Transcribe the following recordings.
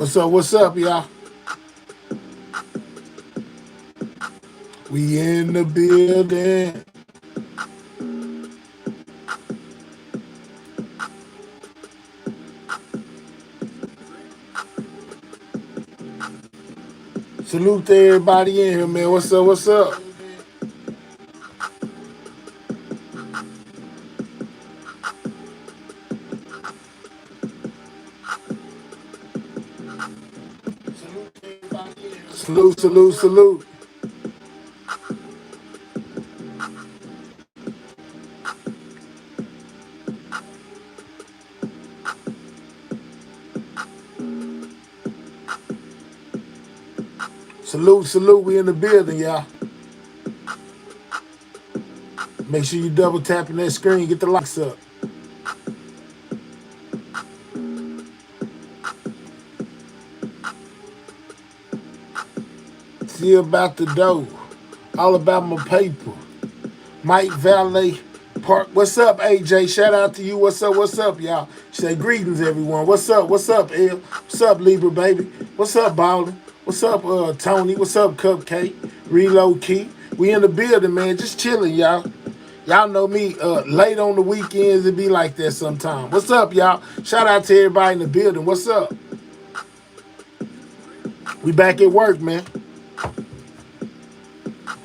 What's up, y'all? We in the building. Salute to everybody in here, man. What's up? Salute. Salute. We in the building, y'all. Make sure you double tapping that screen. Get the likes up. See about the dough. All about my paper. Mike Valet Park. What's up, AJ? Shout out to you. What's up, y'all? Say greetings, everyone. What's up, El? What's up, Libra, baby? What's up, Baldwin? What's up, Tony? What's up, Cupcake? Reload Key. We in the building, man. Just chilling, y'all. Y'all know me, late on the weekends, it be like that sometime. What's up, y'all? Shout out to everybody in the building. What's up? We back at work, man.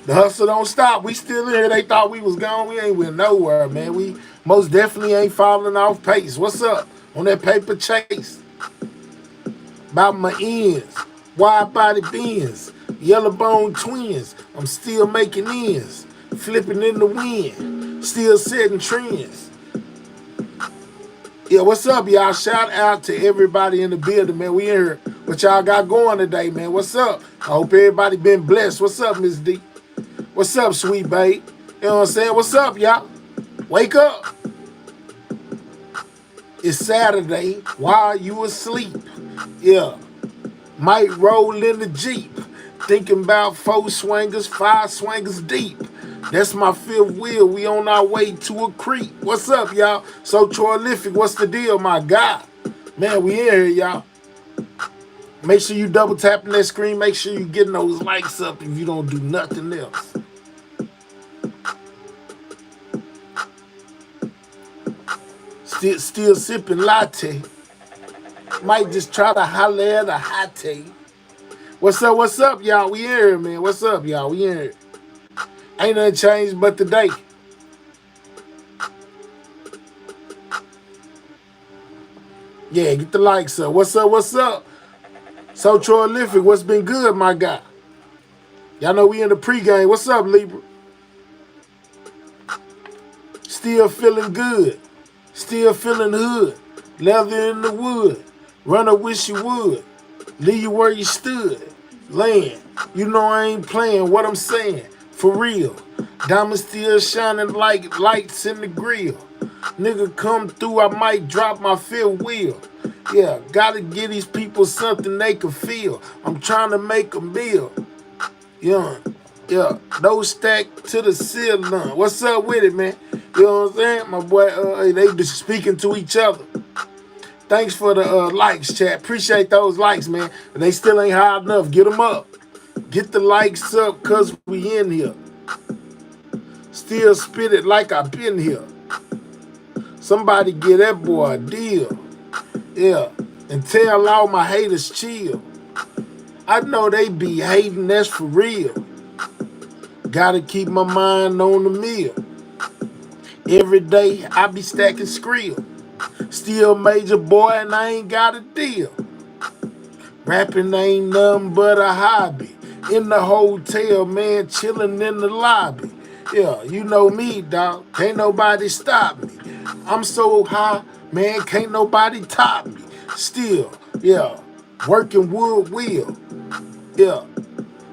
The hustle don't stop. We still in here. They thought we was gone. We ain't went nowhere, man. We most definitely ain't falling off pace. What's up? On that paper chase. About my ends. Wide body bends. Yellow bone twins. I'm still making ends. Flipping in the wind. Still setting trends. Yeah, what's up, y'all? Shout out to everybody in the building, man. We in here. What y'all got going today, man? What's up? I hope everybody been blessed. What's up, Miss D? What's up, sweet babe? You know what I'm saying? What's up, y'all? Wake up. It's Saturday while you asleep. Yeah. Might roll in the Jeep. Thinking about 4 swingers, 5 swingers deep. That's my 5th wheel. We on our way to a creek. What's up, y'all? So prolific. What's the deal, my God? Man, we in here, y'all. Make sure you double tapping that screen. Make sure you getting those likes up if you don't do nothing else. Still sipping latte. Might just try to holler at a hot tea. What's up, y'all? We in here, man. What's up, y'all? We in here. Ain't nothing changed but today. Yeah, get the likes up. What's up? So prolific. What's been good, my guy? Y'all know we in the pregame. What's up, Libra? Still feeling good. Still feeling hood. Leather in the wood. Runner wish you would. Leave you where you stood. Land. You know I ain't playing what I'm saying. For real. Diamonds still shining like lights in the grill. Nigga come through, I might drop my 5th wheel. Yeah, gotta give these people something they can feel. I'm trying to make a meal. Yeah, no stack to the ceiling. What's up with it, man? You know what I'm saying? My boy, they just speaking to each other. Thanks for the likes, chat. Appreciate those likes, man. And they still ain't high enough. Get them up. Get the likes up, cause we in here. Still spit it like I been here. Somebody get that boy a deal. Yeah, and tell all my haters chill. I know they be hating, that's for real. Gotta keep my mind on the meal. Every day I be stacking skrill. Still major boy and I ain't got a deal. Rapping ain't nothing but a hobby. In the hotel, man, chilling in the lobby. Yeah, you know me, dog. Can't nobody stop me. I'm so high, man, can't nobody top me. Still, yeah, working wood wheel. Yeah.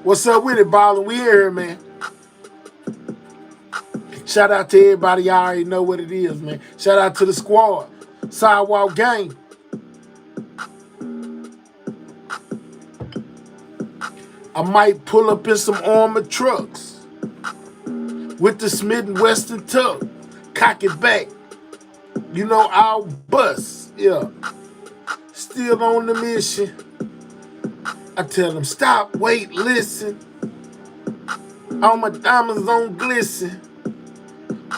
What's up with it, Ballin'? We here, man. Shout out to everybody. Y'all already know what it is, man. Shout out to the squad. Sidewalk gang. I might pull up in some armored trucks with the Smith & Wesson tuck. Cock it back. You know, I'll bust. Yeah. Still on the mission. I tell them, stop, wait, listen. All my diamonds on glisten.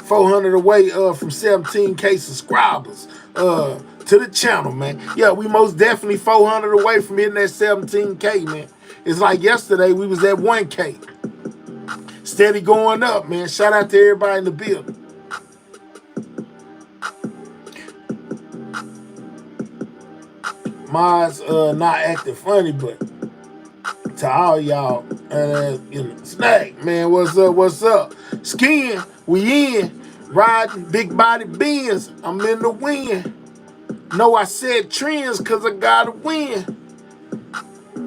400 away from 17K subscribers to the channel, man. Yeah, we most definitely 400 away from hitting that 17K, man. It's like yesterday we was at 1K. Steady going up, man. Shout out to everybody in the building. Mine's not acting funny, but to all y'all, Snack, man, what's up, what's up? Skin, we in. Riding big body Benz, I'm in the wind. Know I said trends cause I gotta win.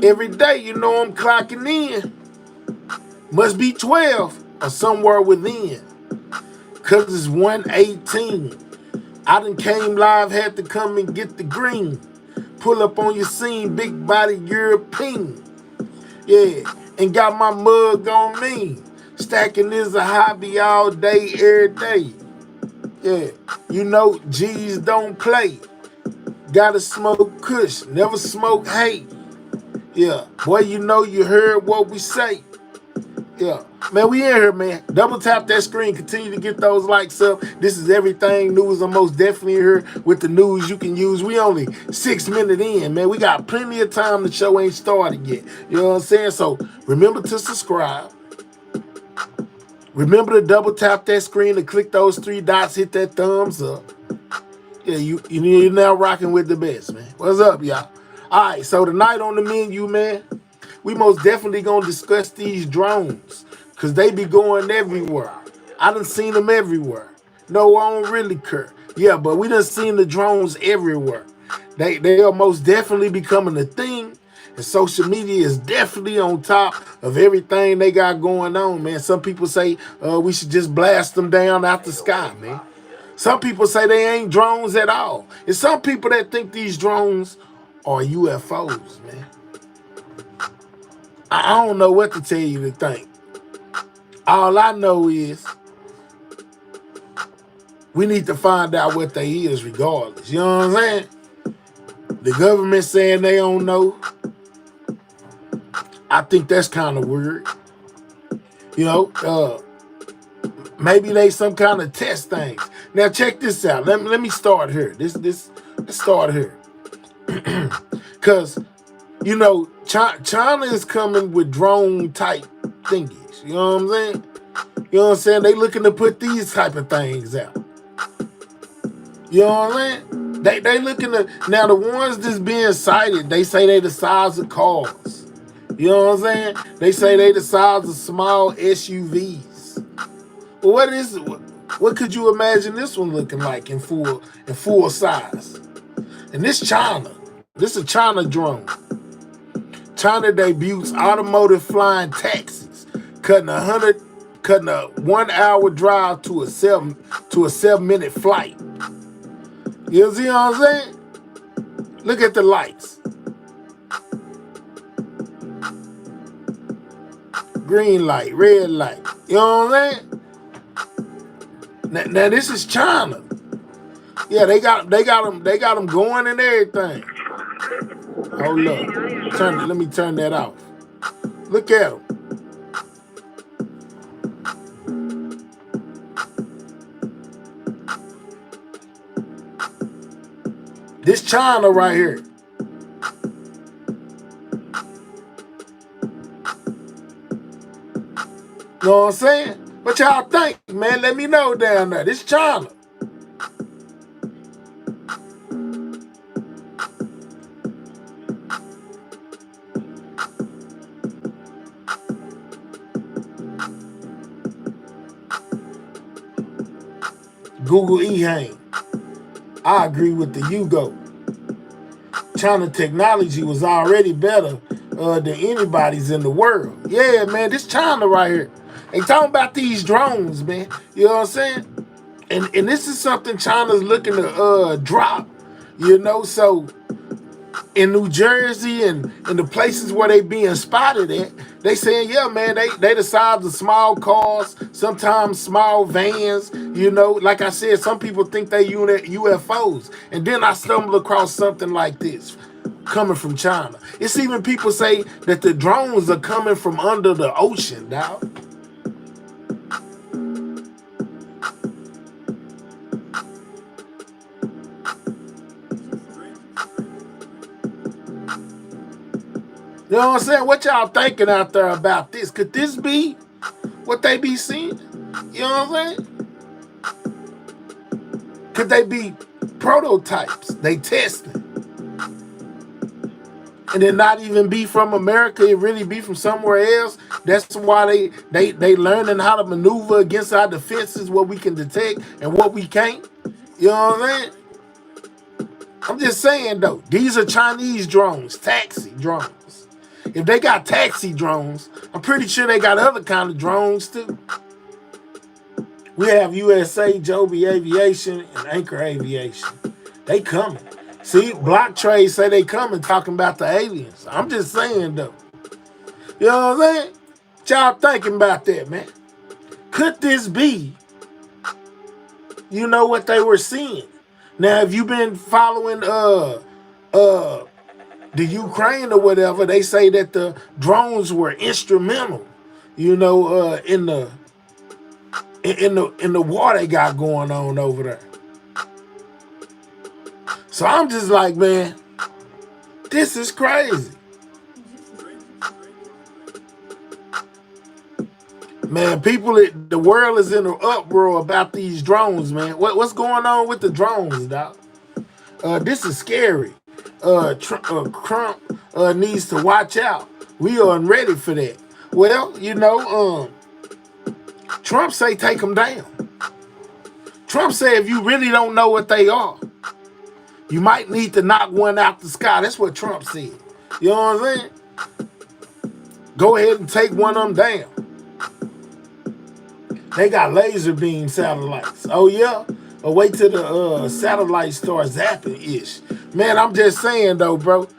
Every day, you know I'm clocking in. Must be 12 or somewhere within. Cause it's 118. I done came live, had to come and get the green. Pull up on your scene, big body European. Yeah, and got my mug on me. Stacking is a hobby all day, every day. Yeah, you know G's don't play. Gotta smoke kush, never smoke hate. Yeah, boy, you know you heard what we say. Yeah, man, we in here, man. Double tap that screen. Continue to get those likes up. This is everything news. I'm most definitely here with the news you can use. We only 6 minutes in, man. We got plenty of time. The show ain't started yet. You know what I'm saying? So remember to subscribe. Remember to double tap that screen and click those 3 dots. Hit that thumbs up. Yeah, you're now rocking with the best, man. What's up, y'all? All right, so tonight on the menu, man, we most definitely gonna discuss these drones, cause they be going everywhere. I done seen them everywhere. No, I don't really care. Yeah, but we done seen the drones everywhere. They are most definitely becoming a thing, and social media is definitely on top of everything they got going on, man. Some people say we should just blast them down out the sky, man. Some people say they ain't drones at all. And some people that think these drones are UFOs, man. I don't know what to tell you to think. All I know is we need to find out what they is regardless. You know what I'm saying? The government saying they don't know. I think that's kind of weird. You know, maybe they some kind of test things. Now check this out. Let me start here. Let's start here. Cause you know, China is coming with drone type thingies. You know what I'm saying? You know what I'm saying? They looking to put these type of things out. You know what I'm saying? They looking to, now the ones that's being cited, they say they the size of cars. You know what I'm saying? They say they the size of small SUVs. Well, what could you imagine this one looking like in full size? And this China. This is a China drone. China debuts automotive flying taxis, cutting a 1 hour drive to a 7-minute flight. You see what I'm saying? Look at the lights. Green light, red light. You know what I'm saying? Now this is China. Yeah, they got them going and everything. Hold up. Let me turn that off. Look at them. This China right here. You know what I'm saying? What y'all think, man? Let me know down there. This China. Google Ehang. I agree with the Hugo. China technology was already better than anybody's in the world. Yeah, man, this China right here. They talking about these drones, man. You know what I'm saying? And this is something China's looking to drop. You know, so in New Jersey and in the places where they being spotted at, they saying, yeah, man, they the size of small cars, sometimes small vans, you know. Like I said, some people think they UFOs. And then I stumbled across something like this. coming from China. It's even people say that the drones are coming from under the ocean, dog. You know what I'm saying? What y'all thinking out there about this? Could this be what they be seeing? You know what I'm saying? Could they be prototypes? They testing. And then not even be from America, it really be from somewhere else. That's why they learning how to maneuver against our defenses, what we can detect and what we can't. You know what I'm saying? I'm just saying though, these are Chinese drones, taxi drones. If they got taxi drones, I'm pretty sure they got other kind of drones too. We have USA, Joby Aviation, and Anchor Aviation. They coming. See, Block Trade say they coming talking about the aliens. I'm just saying though. You know what I'm saying? What y'all thinking about that, man? Could this be, you know, what they were seeing? Now, if you've been following the Ukraine or whatever, they say that the drones were instrumental, you know, in the war they got going on over there. So I'm just like, man, this is crazy. Man, the world is in an uproar about these drones, man. What's going on with the drones, doc? This is scary. Trump needs to watch out. We aren't ready for that. Well, you know, Trump say take them down. Trump said if you really don't know what they are, you might need to knock one out the sky. That's what Trump said. You know what I'm saying? Go ahead and take one of them down. They got laser beam satellites. Oh, yeah? Or wait till the satellites start zapping-ish. Man, I'm just saying, though, bro.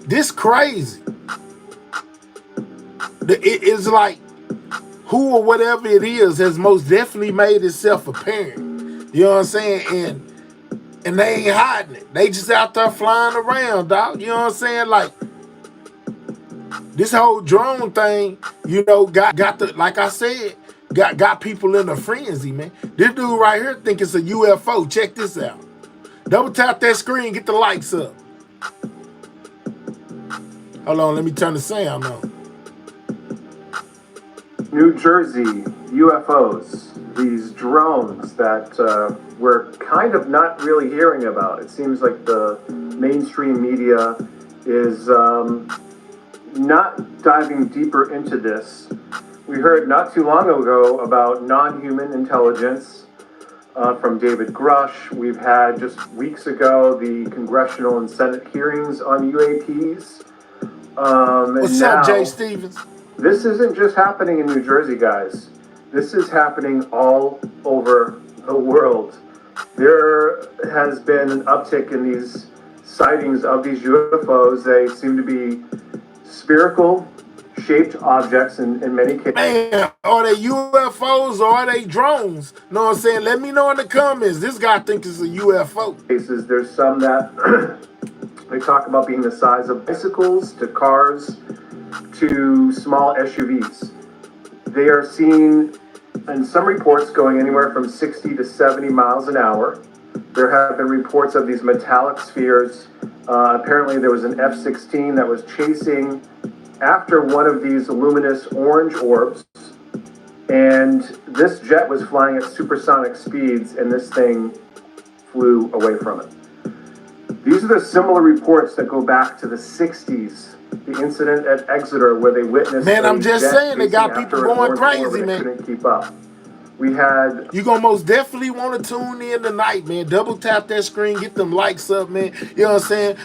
This crazy. It's like who or whatever it is has most definitely made itself apparent. You know what I'm saying? And they ain't hiding it. They just out there flying around, dog. You know what I'm saying? Like, this whole drone thing, you know, got the, like I said, got people in a frenzy, man. This dude right here think it's a UFO. Check this out. Double tap that screen, get the lights up. Hold on, let me turn the sound on. New Jersey, UFOs. These drones that we're kind of not really hearing about. It seems like the mainstream media is not diving deeper into this. We heard not too long ago about non-human intelligence from David Grush. We've had just weeks ago the congressional and Senate hearings on UAPs. What's up, Jay Stevens? This isn't just happening in New Jersey, guys. This is happening all over the world. There has been an uptick in these sightings of these UFOs. They seem to be spherical shaped objects in many cases. Man, are they UFOs or are they drones? Know what I'm saying? Let me know in the comments. This guy thinks it's a UFO. There's some that they talk about being the size of bicycles to cars to small SUVs. They are seen in some reports going anywhere from 60 to 70 miles an hour. There have been reports of these metallic spheres. Apparently there was an F-16 that was chasing after one of these luminous orange orbs, and this jet was flying at supersonic speeds, and this thing flew away from it. These are the similar reports that go back to the 60s, the incident at Exeter where they witnessed. Man, I'm just saying, they got people going crazy, man. Couldn't keep up. We had. You're going to most definitely want to tune in tonight, man. Double tap that screen, get them likes up, man. You know what I'm saying?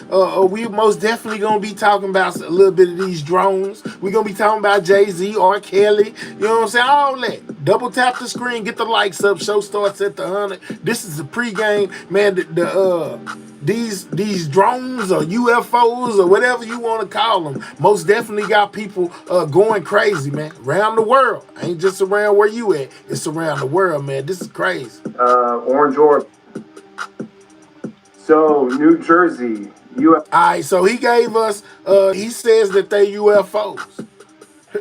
We most definitely going to be talking about a little bit of these drones. We're going to be talking about Jay-Z, R. Kelly. You know what I'm saying? All that. Double tap the screen, get the likes up. Show starts at the 100. This is the pregame, man. These drones or UFOs or whatever you want to call them, most definitely got people going crazy, man. Around the world. Ain't just around where you at. It's around the world, man. This is crazy. Orange orb. So, New Jersey, UFOs. All right, so he gave us, he says that they UFOs.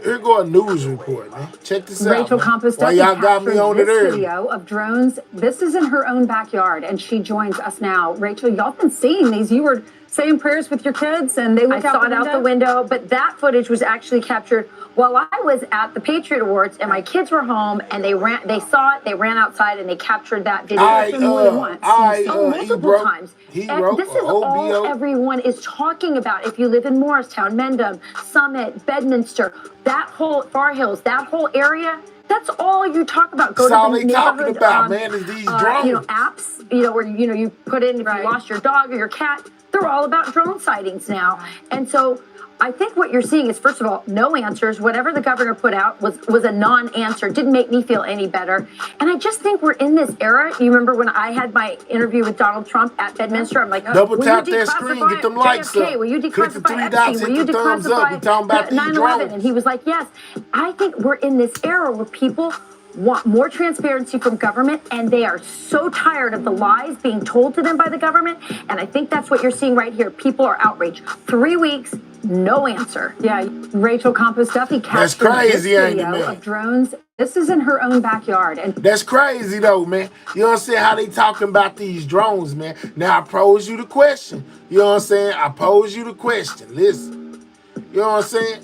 Here go a news report, man. Check this out, Rachel man. Campos Why Duffy y'all got me captured on it this early? video of drones. This is in her own backyard, and she joins us now. Rachel, y'all been seeing these. You were saying prayers with your kids, and they looked out the window. But that footage was actually captured while I was at the Patriot Awards, and my kids were home, and they saw it, they ran outside, and they captured that video more than once. Multiple times. And this is all everyone is talking about. If you live in Morristown, Mendham, Summit, Bedminster, that whole Far Hills, that whole area, that's all you talk about. Go That's all to the they talking neighborhood, about, man, is these drones. apps, where you put in if you lost your dog or your cat. They're all about drone sightings now. And so I think what you're seeing is, first of all, no answers. Whatever the governor put out was a non-answer. Didn't make me feel any better. And I just think we're in this era. You remember when I had my interview with Donald Trump at Bedminster? I'm like, double tap that screen, get them likes JFK? up. Will you Click the declassify three dots, Epstein? Will hit you the thumbs up. We talking about these 9/11? drones. And he was like, yes. I think we're in this era where people want more transparency from government, and they are so tired of the lies being told to them by the government. And I think that's what you're seeing right here. People are outraged. 3 weeks, no answer. Yeah, Rachel Campos Duffy captured this video of drones. This is in her own backyard. And that's crazy though, man. You know what I'm saying? How they talking about these drones, man. Now I pose you the question. You know what I'm saying? I pose you the question. Listen. You know what I'm saying?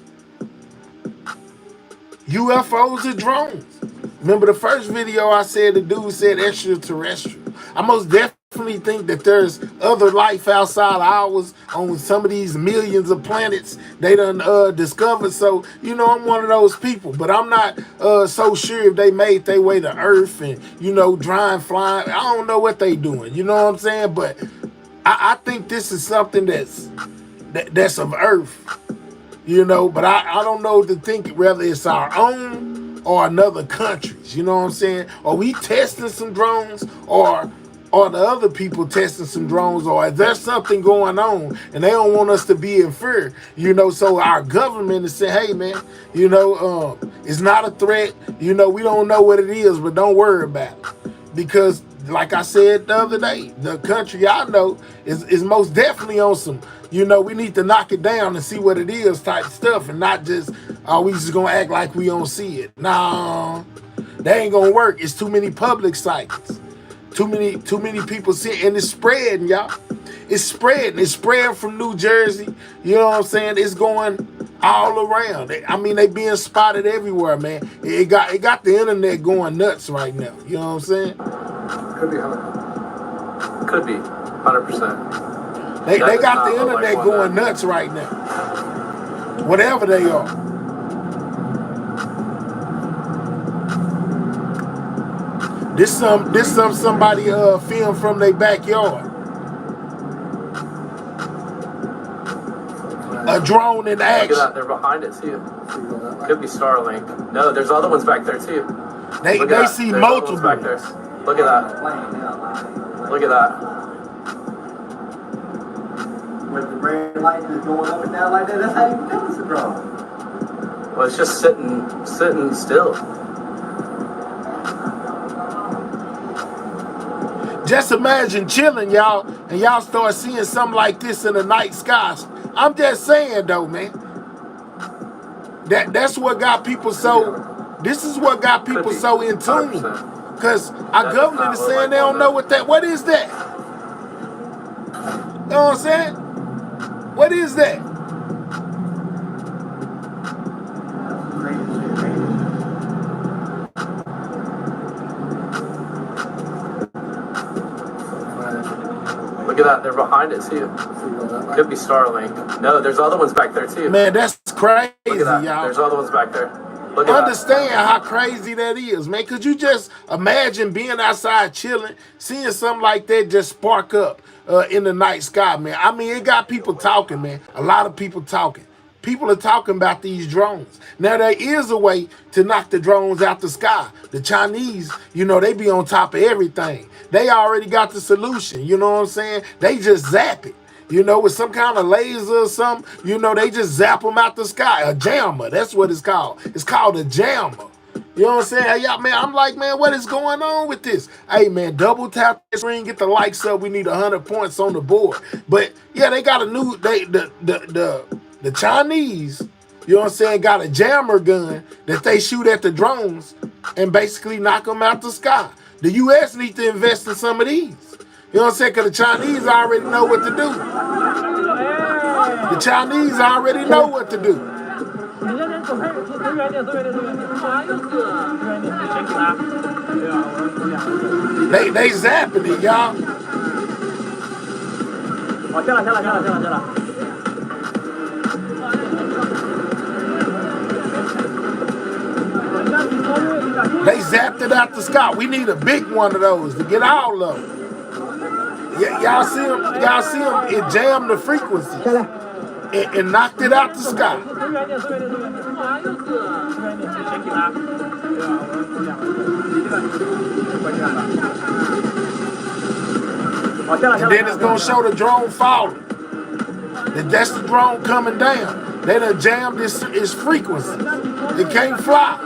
UFOs are drones. Remember the first video I said the dude said extraterrestrial. I most definitely think that there's other life outside ours on some of these millions of planets they done discovered. So, I'm one of those people. But I'm not so sure if they made their way to Earth and, drying, flying. I don't know what they doing. You know what I'm saying? But I think this is something that's of Earth. But I don't know to think whether it's our own or another country's, you know what I'm saying? Are we testing some drones, or are the other people testing some drones, or is there something going on and they don't want us to be in fear, so our government is saying, hey man, it's not a threat, we don't know what it is, but don't worry about it. Because like I said the other day, the country I know is most definitely on some, we need to knock it down and see what it is type stuff, and not just, we just gonna act like we don't see it. No, that ain't gonna work. It's too many public sightings. Too many people see it, and it's spreading, y'all. It's spreading. It's spreading from New Jersey. You know what I'm saying? It's going all around. They being spotted everywhere, man. It got the internet going nuts right now. You know what I'm saying? Could be 100%. Could be 100%. They got the internet going nuts right now. Whatever they are. This somebody filmed from their backyard. A drone in action. Look at that, they're behind it too. Could be Starlink. No, there's other ones back there too. They see multiple back there. Look at that. Look at that. When the red light is going up and down like that, that's how you tell it's a drone. Well, it's just sitting still. Just imagine chilling, y'all, and y'all start seeing something like this in the night skies. I'm just saying though, man. That's what got people so. This is what got people so in tune. Because our government is saying they don't know what is that? You know what I'm saying? What is that? Look at that, they're behind it too. Could be Starlink. No, there's other ones back there too. Man, that's crazy, Look at that. y'all. There's other ones back there. Look at Understand how crazy that is, man. Could you just imagine being outside chilling, seeing something like that just spark up in the night sky, man? It got people talking, man. A lot of people talking. People are talking about these drones. Now, there is a way to knock the drones out the sky. The Chinese, they be on top of everything. They already got the solution, you know what I'm saying? They just zap it. With some kind of laser or something, they just zap them out the sky. A jammer, that's what it's called. It's called a jammer. You know what I'm saying? Hey, y'all, man, I'm like, man, what is going on with this? Hey, man, double tap the screen, get the likes up. We need 100 points on the board. But yeah, they got a new the Chinese, you know what I'm saying, got a jammer gun that they shoot at the drones and basically knock them out the sky. The U.S. need to invest in some of these. You know what I'm saying? Because the Chinese already know what to do. The Chinese already know what to do. They zapping it, y'all. They zapped it out the sky. We need a big one of those to get all of them. Y'all see them? Y'all see them? It jammed the frequencies and knocked it out the sky. And then it's gonna show the drone falling. That's the drone coming down. They done jammed its frequency. It can't fly.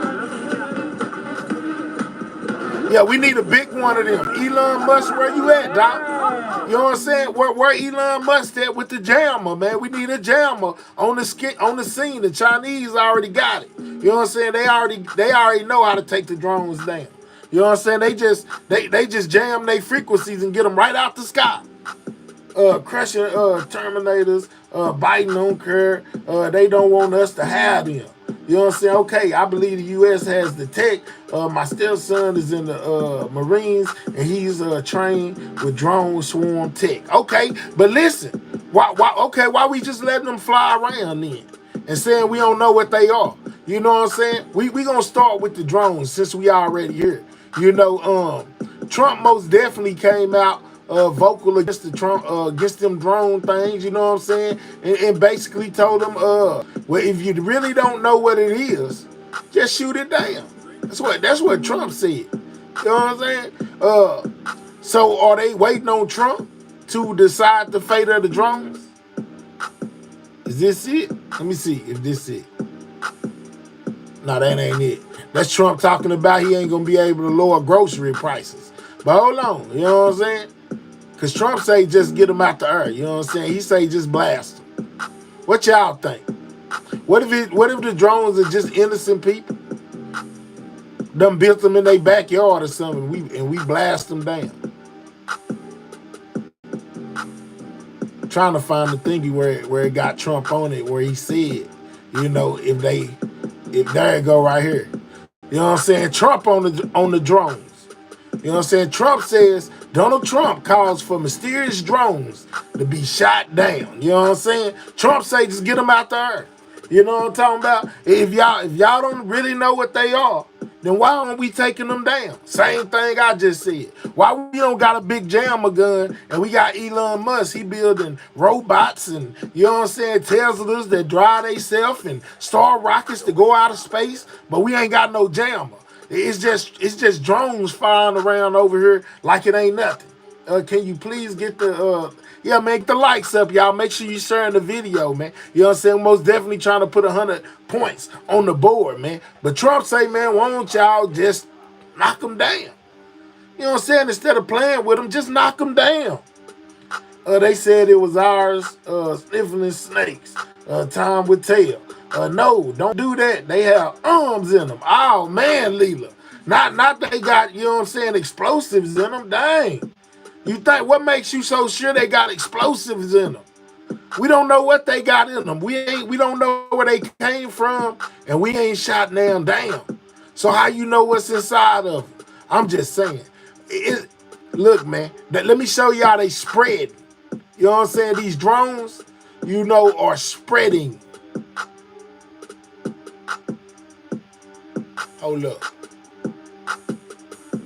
Yeah, we need a big one of them. Elon Musk, where you at, Doc? You know what I'm saying? Where Elon Musk at with the jammer, man? We need a jammer on the scene. The Chinese already got it. You know what I'm saying? They already know how to take the drones down. You know what I'm saying? They just jam their frequencies and get them right out the sky. Crushing Terminators, Biden don't care. They don't want us to have them. You know what I'm saying? Okay, I believe the U.S. has the tech. My stepson is in the Marines, and he's trained with drone swarm tech. Okay, but listen, why we just letting them fly around then and saying we don't know what they are? You know what I'm saying? We gonna start with the drones since we already here. You know, Trump most definitely came out vocal against against them drone things, you know what I'm saying? And basically told them, well, if you really don't know what it is, just shoot it down. That's what Trump said. You know what I'm saying? So are they waiting on Trump to decide the fate of the drones? Is this it? Let me see if this is it. No, that ain't it. That's Trump talking about he ain't gonna be able to lower grocery prices. But hold on, you know what I'm saying? Because Trump say just get them out the air. You know what I'm saying? He say just blast them. What y'all think? What if the drones are just innocent people? Done built them in their backyard or something, and we blast them down. Trying to find the thingy where it got Trump on it, where he said, you know, if there it go right here. You know what I'm saying? Trump on the drones. You know what I'm saying? Trump says Donald Trump calls for mysterious drones to be shot down. You know what I'm saying? Trump say just get them out the earth. You know what I'm talking about? If y'all don't really know what they are, then why aren't we taking them down? Same thing I just said. Why we don't got a big jammer gun and we got Elon Musk, he building robots and, you know what I'm saying, Teslas that drive themselves and star rockets to go out of space, but we ain't got no jammer. It's just drones flying around over here like it ain't nothing. Can you please get the make the likes up, y'all. Make sure you sharing the video, man. You know what I'm saying? Most definitely trying to put 100 points on the board, man. But Trump say, man, why don't y'all just knock them down? You know what I'm saying? Instead of playing with them, just knock them down. They said it was ours, sniffing snakes. Time would tell. No, don't do that. They have arms in them. Oh, man, Leela. Not they got, you know what I'm saying, explosives in them. Dang. You think, what makes you so sure they got explosives in them? We don't know what they got in them. We don't know where they came from, and we ain't shot them down. So how you know what's inside of them? I'm just saying. Look, man, let me show you how they spread. You know what I'm saying? These drones, you know, are spreading. Hold up.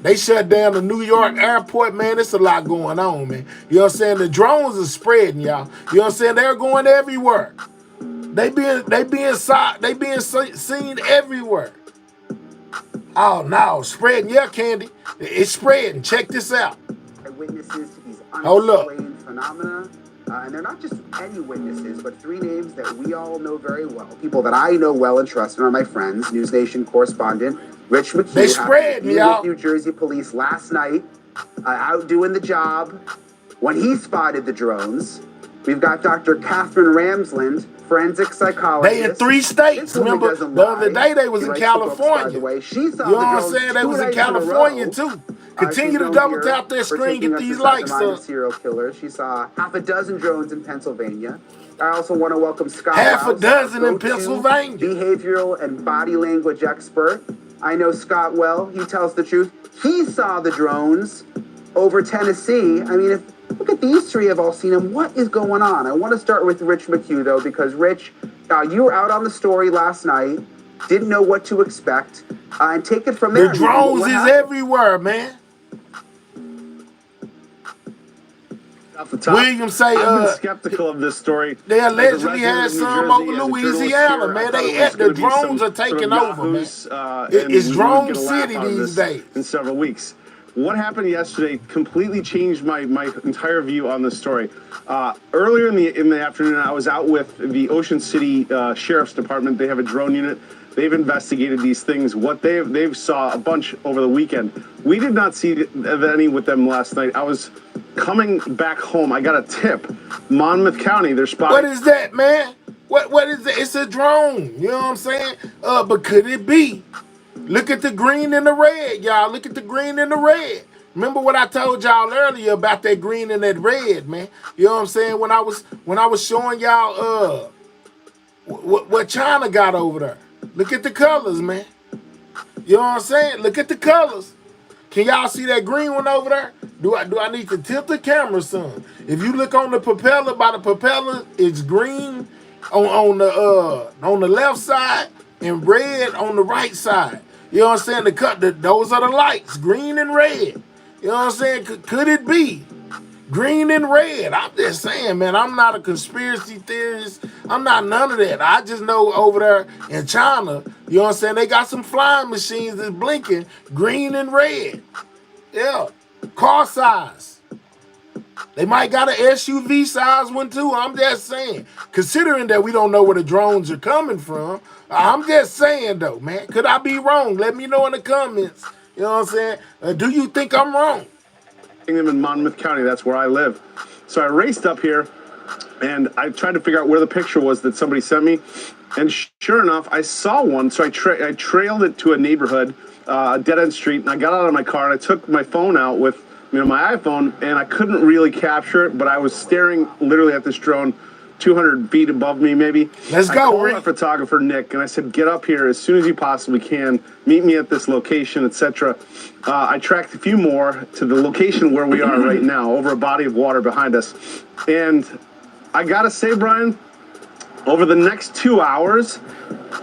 They shut down the New York airport, man. It's a lot going on, man. You know what I'm saying? The drones are spreading, y'all. You know what I'm saying? They're going everywhere. They being seen everywhere. Oh no, spreading, yeah, Candy. It's spreading. Check this out. Witnesses to these Hold up. unexplained phenomena. And they're not just any witnesses, but three names that we all know very well. People that I know well and trust and are my friends. News Nation correspondent Rich McHugh, They spread me out. New Jersey police last night, out doing the job when he spotted the drones. We've got Dr. Catherine Ramsland, forensic psychologist. They in 3 states. Remember, the other day they was in California. By the way. She saw You know the what I'm drones saying? They 2 was in nights California a row. too. Continue She's to known double here tap that for screen, taking get us these inside likes the mind of up. serial killers. She saw half a dozen drones in Pennsylvania. I also want to welcome Scott Half a Rouse, dozen in go-to Pennsylvania. behavioral and body language expert. I know Scott well. He tells the truth. He saw the drones over Tennessee. I mean, look at these 3 have all seen them. What is going on? I want to start with Rich McHugh, though, because Rich, you were out on the story last night, didn't know what to expect, and take it from there. The drones is everywhere, man. William say, I've been skeptical of this story. They allegedly had some over Louisiana, man. The drones are taking over, man. It's drone city these days. In several weeks. What happened yesterday completely changed my entire view on this story. Earlier in the afternoon, I was out with the Ocean City Sheriff's Department. They have a drone unit. They've investigated these things. What they've saw a bunch over the weekend. We did not see any with them last night. I was coming back home. I got a tip. Monmouth County, they're spotting. What is that, man? What is it? It's a drone. You know what I'm saying? But could it be? Look at the green and the red, y'all. Look at the green and the red. Remember what I told y'all earlier about that green and that red, man? You know what I'm saying? When I was showing y'all what China got over there. Look at the colors, man. You know what I'm saying? Look at the colors. Can y'all see that green one over there? Do I need to tilt the camera some? If you look on the propeller, by the propeller, it's green on the left side and red on the right side. You know what I'm saying? Those are the lights, green and red. You know what I'm saying? Could it be green and red? I'm just saying, man, I'm not a conspiracy theorist. I'm not none of that. I just know over there in China, you know what I'm saying, they got some flying machines that's blinking green and red. Yeah, car size. They might got an SUV size one too. I'm just saying. Considering that we don't know where the drones are coming from, I'm just saying though, man. Could I be wrong? Let me know in the comments. You know what I'm saying? Do you think I'm wrong? Them in Monmouth County, that's where I live. So I raced up here and I tried to figure out where the picture was that somebody sent me. And sure enough, I saw one. So I trailed it to a neighborhood, a dead-end street, and I got out of my car and I took my phone out with my iPhone, and I couldn't really capture it, but I was staring literally at this drone 200 feet above me, maybe. Let's go, I called our photographer, Nick, and I said, get up here as soon as you possibly can. Meet me at this location, etc. I tracked a few more to the location where we are right now, over a body of water behind us. And I got to say, Brian, over the next 2 hours,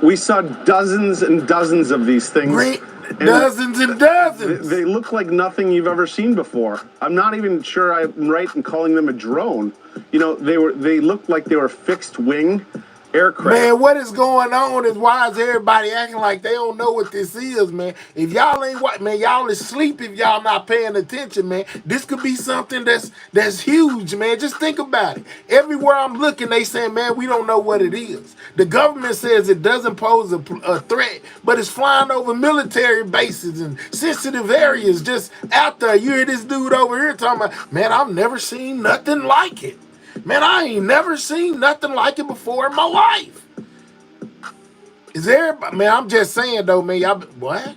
we saw dozens and dozens of these things. Dozens and dozens. They look like nothing you've ever seen before. I'm not even sure I'm right in calling them a drone. You know, they looked like they were fixed wing aircraft. Man, what is going on is why is everybody acting like they don't know what this is, man? If y'all ain't what, man, y'all is asleep if y'all not paying attention, man. This could be something that's huge, man. Just think about it. Everywhere I'm looking, they saying, man, we don't know what it is. The government says it doesn't pose a threat, but it's flying over military bases and sensitive areas just out there. You hear this dude over here talking about, man, I've never seen nothing like it. Man, I ain't never seen nothing like it before in my life. Is there, man, I'm just saying though, man, y'all, what?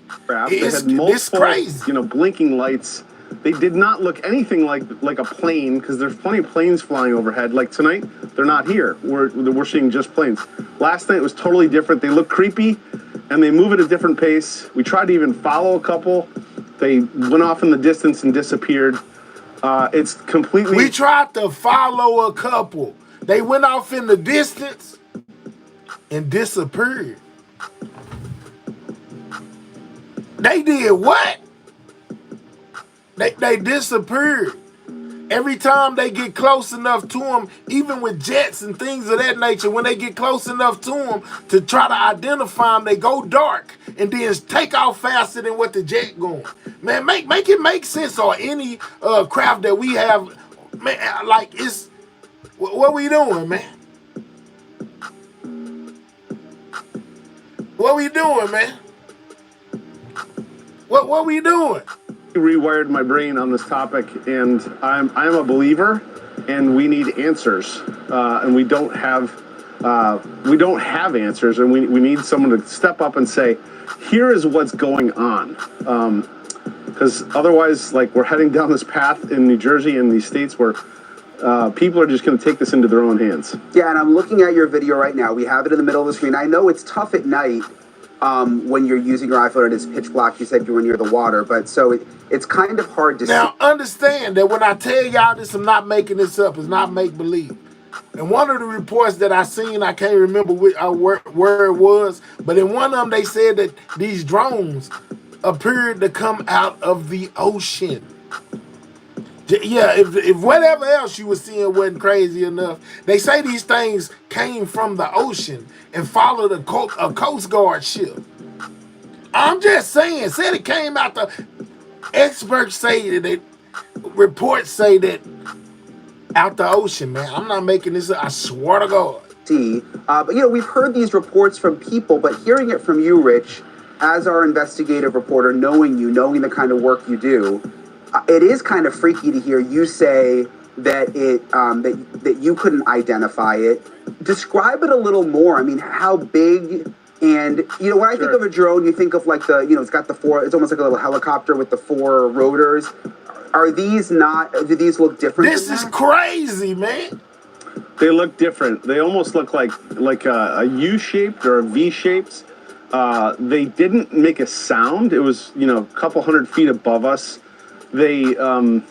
It's crazy. You know, blinking lights. They did not look anything like a plane, because there's plenty of planes flying overhead. Like tonight, they're not here. We're seeing just planes. Last night was totally different. They look creepy, and they move at a different pace. We tried to even follow a couple. They went off in the distance and disappeared. It's completely... We tried to follow a couple. They went off in the distance and disappeared. They did what? They disappeared. Every time they get close enough to them, even with jets and things of that nature, when they get close enough to them to try to identify them, they go dark and then take off faster than what the jet going. Man, make it make sense on any craft that we have. Man, like it's, what we doing, man? What we doing, man? What we doing? Rewired my brain on this topic, and I'm a believer, and we need answers, and we don't have answers, and we need someone to step up and say, here is what's going on, because otherwise, like, we're heading down this path in New Jersey and these states where people are just going to take this into their own hands. Yeah, and I'm looking at your video right now. We have it in the middle of the screen. I know it's tough at night when you're using your iPhone and it's pitch black. You said you were near the water, but so it's kind of hard to see. Now, understand that when I tell y'all this, I'm not making this up. It's not make-believe. And one of the reports that I seen, I can't remember where it was, but in one of them, they said that these drones appeared to come out of the ocean. Yeah, if whatever else you were seeing wasn't crazy enough, they say these things came from the ocean and followed a Coast Guard ship. I'm just saying, said it came out the... Experts say that reports say that out the ocean, man. I'm not making this up. I swear to God. But, you know, we've heard these reports from people, but hearing it from you, Rich, as our investigative reporter, knowing the kind of work you do, it is kind of freaky to hear you say that that you couldn't identify it. Describe it a little more. I mean, how big... And, you know, when I think of a drone, you think of like it's got it's almost like a little helicopter with the 4 rotors. Are these do these look different? This is crazy, man. They look different. They almost look like a U-shaped or a V-shaped. They didn't make a sound. It was, a couple 100 feet above us. You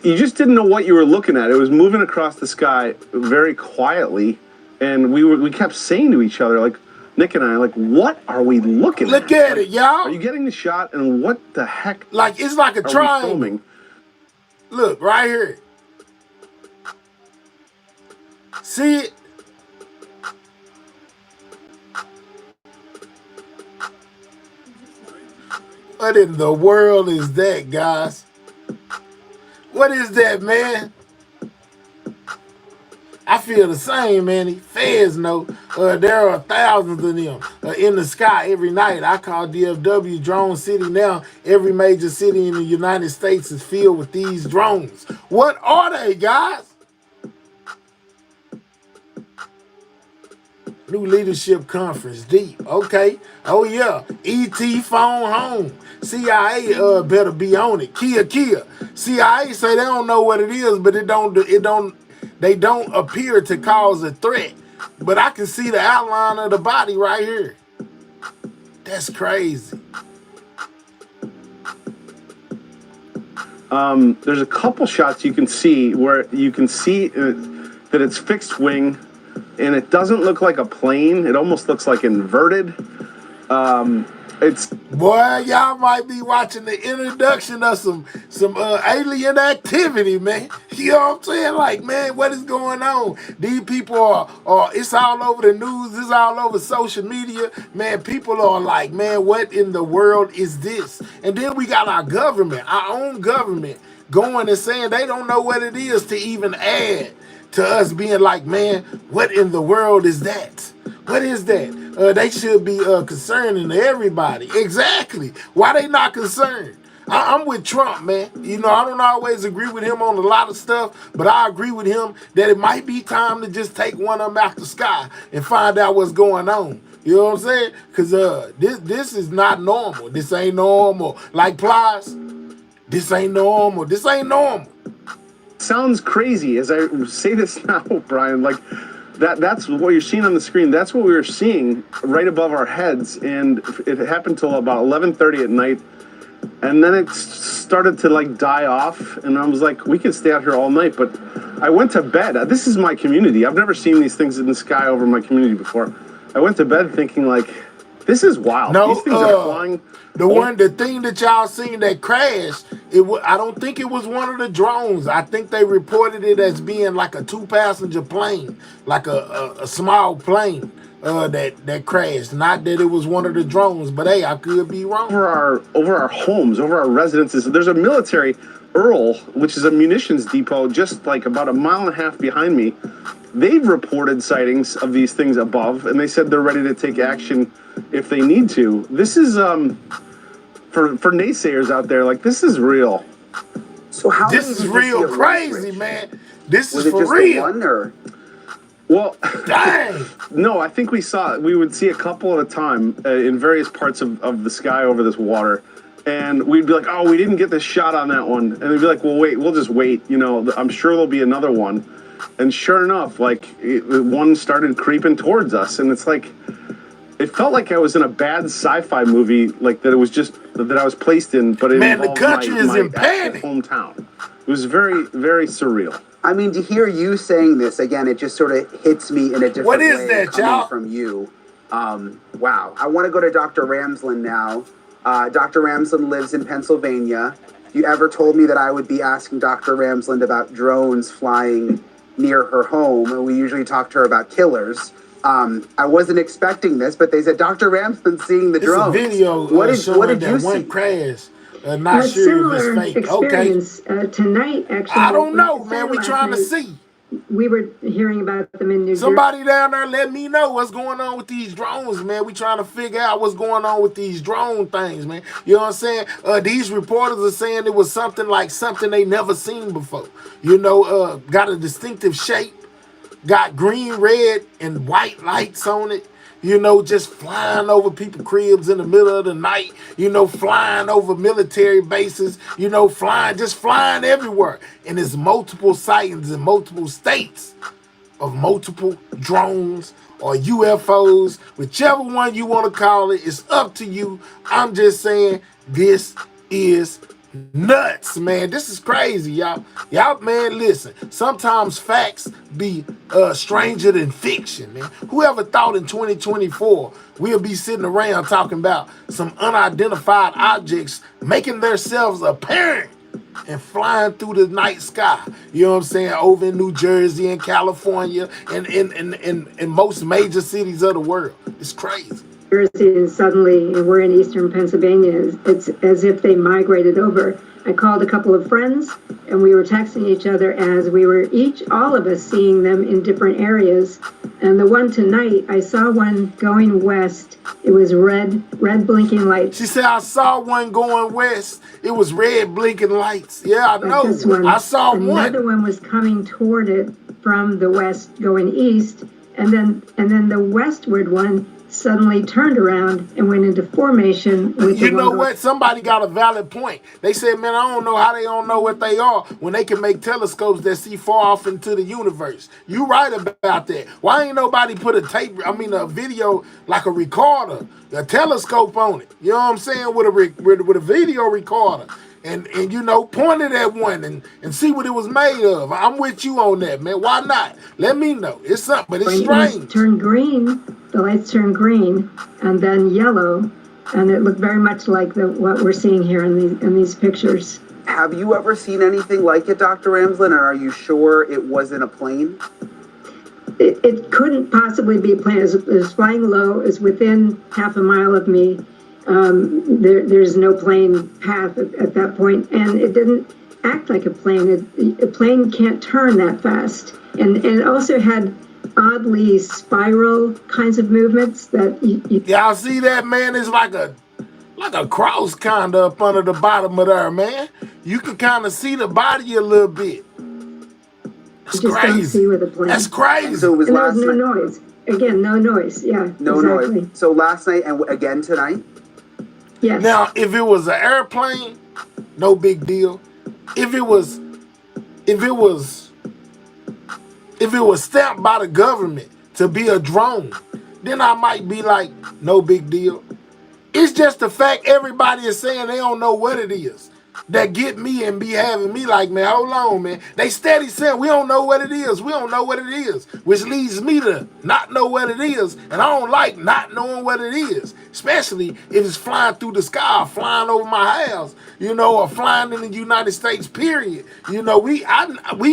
just didn't know what you were looking at. It was moving across the sky very quietly. And we kept saying to each other, like, Nick and I, like, what are we looking at? Look at it, y'all. Are you getting the shot? And what the heck? Like, it's like a triangle. Look, right here. See it? What in the world is that, guys? What is that, man? I feel the same, man. The feds know there are thousands of them in the sky every night. I call DFW Drone City now. Every major city in the United States is filled with these drones. What are they, guys? New Leadership Conference, deep. Okay. Oh, yeah. ET phone home. CIA better be on it. Kia. CIA say they don't know what it is, but they don't appear to cause a threat. But I can see the outline of the body right here. That's crazy. There's a couple shots you can see where you can see that it's fixed wing, and it doesn't look like a plane. It almost looks like inverted. Boy, y'all might be watching the introduction of some alien activity, man. You know what I'm saying? Like, man, what is going on? These people are it's all over the news, it's all over social media. Man, people are like, man, what in the world is this? And then we got our government, our own government, going and saying they don't know what it is to even add to us being like, man, what in the world is that? What is that? They should be concerning everybody. Exactly. Why they not concerned? I'm with Trump, man. I don't always agree with him on a lot of stuff, but I agree with him that it might be time to just take one of them out the sky and find out what's going on. You know what I'm saying? Because this is not normal. This ain't normal. Like Plies, this ain't normal. This ain't normal. Sounds crazy as I say this now, Brian, like that's what you're seeing on the screen. That's what we were seeing right above our heads, and it happened till about 11:30 at night, and then it started to like die off, and I was like, we can stay out here all night, but I went to bed. This is my community. I've never seen these things in the sky over my community before. I went to bed thinking like, this is wild. No, these things are flying. The thing that y'all seen that crashed, I don't think it was one of the drones. I think they reported it as being like a 2-passenger plane, like a small plane that crashed. Not that it was one of the drones, but hey, I could be wrong. Over our homes, over our residences, there's a military Earl, which is a munitions depot just like about 1.5 miles behind me. They've reported sightings of these things above, and they said they're ready to take action if they need to. This is for naysayers out there, like, this is real. So how This many is did you see real at once, crazy, Rich? man. This Was is it just for the real. one, or? Well, Dang. no, I think we would see a couple at a time in various parts of the sky over this water. And we'd be like, oh, we didn't get this shot on that one. And they'd be like, well, wait, we'll just wait. You know, I'm sure there'll be another one. And sure enough, like, one started creeping towards us. And it's like, it felt like I was in a bad sci-fi movie, like that it was just, that I was placed in, but it Man, the involved country is my in panic. hometown. It was very, very surreal. I mean, to hear you saying this, again, it just sort of hits me in a different What is way that, coming y'all? from you. Wow. I want to go to Dr. Ramsland now. Dr. Ramsland lives in Pennsylvania. If you ever told me that I would be asking Dr. Ramsland about drones flying near her home, and we usually talk to her about killers, I wasn't expecting this, but they said Dr. Ramsland's seeing the It's a drones. video What did showing you that one see? crash. A Not sure if similar it's fake. Okay. experience tonight, actually. I don't we know, decided man. We last trying to night- see. We were hearing about them in New Jersey. Somebody down there let me know what's going on with these drones, man. We trying to figure out what's going on with these drone things, man. You know what I'm saying? These reporters are saying it was something like something they never seen before. You know, got a distinctive shape, got green, red, and white lights on it. You know, just flying over people's cribs in the middle of the night, you know, flying over military bases, you know, just flying everywhere. And there's multiple sightings in multiple states of multiple drones or UFOs, whichever one you want to call it, it's up to you. I'm just saying, this is nuts, man. This is crazy, y'all. Y'all, man, listen. Sometimes facts be stranger than fiction, man. Whoever thought in 2024 we'll be sitting around talking about some unidentified objects making themselves apparent and flying through the night sky, you know what I'm saying, over in New Jersey and California and in most major cities of the world. It's crazy. Jersey, and suddenly we're in eastern Pennsylvania. It's as if they migrated over. I called a couple of friends, and we were texting each other as we were all of us seeing them in different areas. And the one tonight, I saw one going west. It was red blinking lights. She said, I saw one going west. It was red blinking lights. Yeah, I know. This one. I saw Another one. one was coming toward it from the west going east. And then the westward one suddenly turned around and went into formation with You know what? Somebody got a valid point. They said, man, I don't know how they don't know what they are when they can make telescopes that see far off into the universe. You right about that. Why ain't nobody put a video, like a recorder, a telescope on it? You know what I'm saying? With a video recorder. And you know, point it at one and see what it was made of. I'm with you on that, man. Why not? Let me know. It's something, but it's strange. Turned green. The lights turned green and then yellow, and it looked very much like what we're seeing here in these pictures. Have you ever seen anything like it, Dr. Ramsland, and are you sure it wasn't a plane? It couldn't possibly be a plane. It was flying low. It's within half a mile of me. There's no plane path at that point, and it didn't act like a plane. A plane can't turn that fast, and it also had oddly spiral kinds of movements that Y'all see that, man? It's like a cross kind of up under the bottom of there, man. You can kind of see the body a little bit. It's just crazy. don't see with a plane. That's crazy. So it was And last there's no night. noise. Again, no noise. Yeah, No exactly. noise. So last night and again tonight? Yes. Now, if it was an airplane, no big deal. If it was stamped by the government to be a drone, then I might be like, no big deal. It's just the fact everybody is saying they don't know what it is that get me and be having me like, man, hold on, man. They steady saying we don't know what it is. We don't know what it is, which leads me to not know what it is. And I don't like not knowing what it is, especially if it's flying through the sky, flying over my house, you know, or flying in the United States, period. You know, we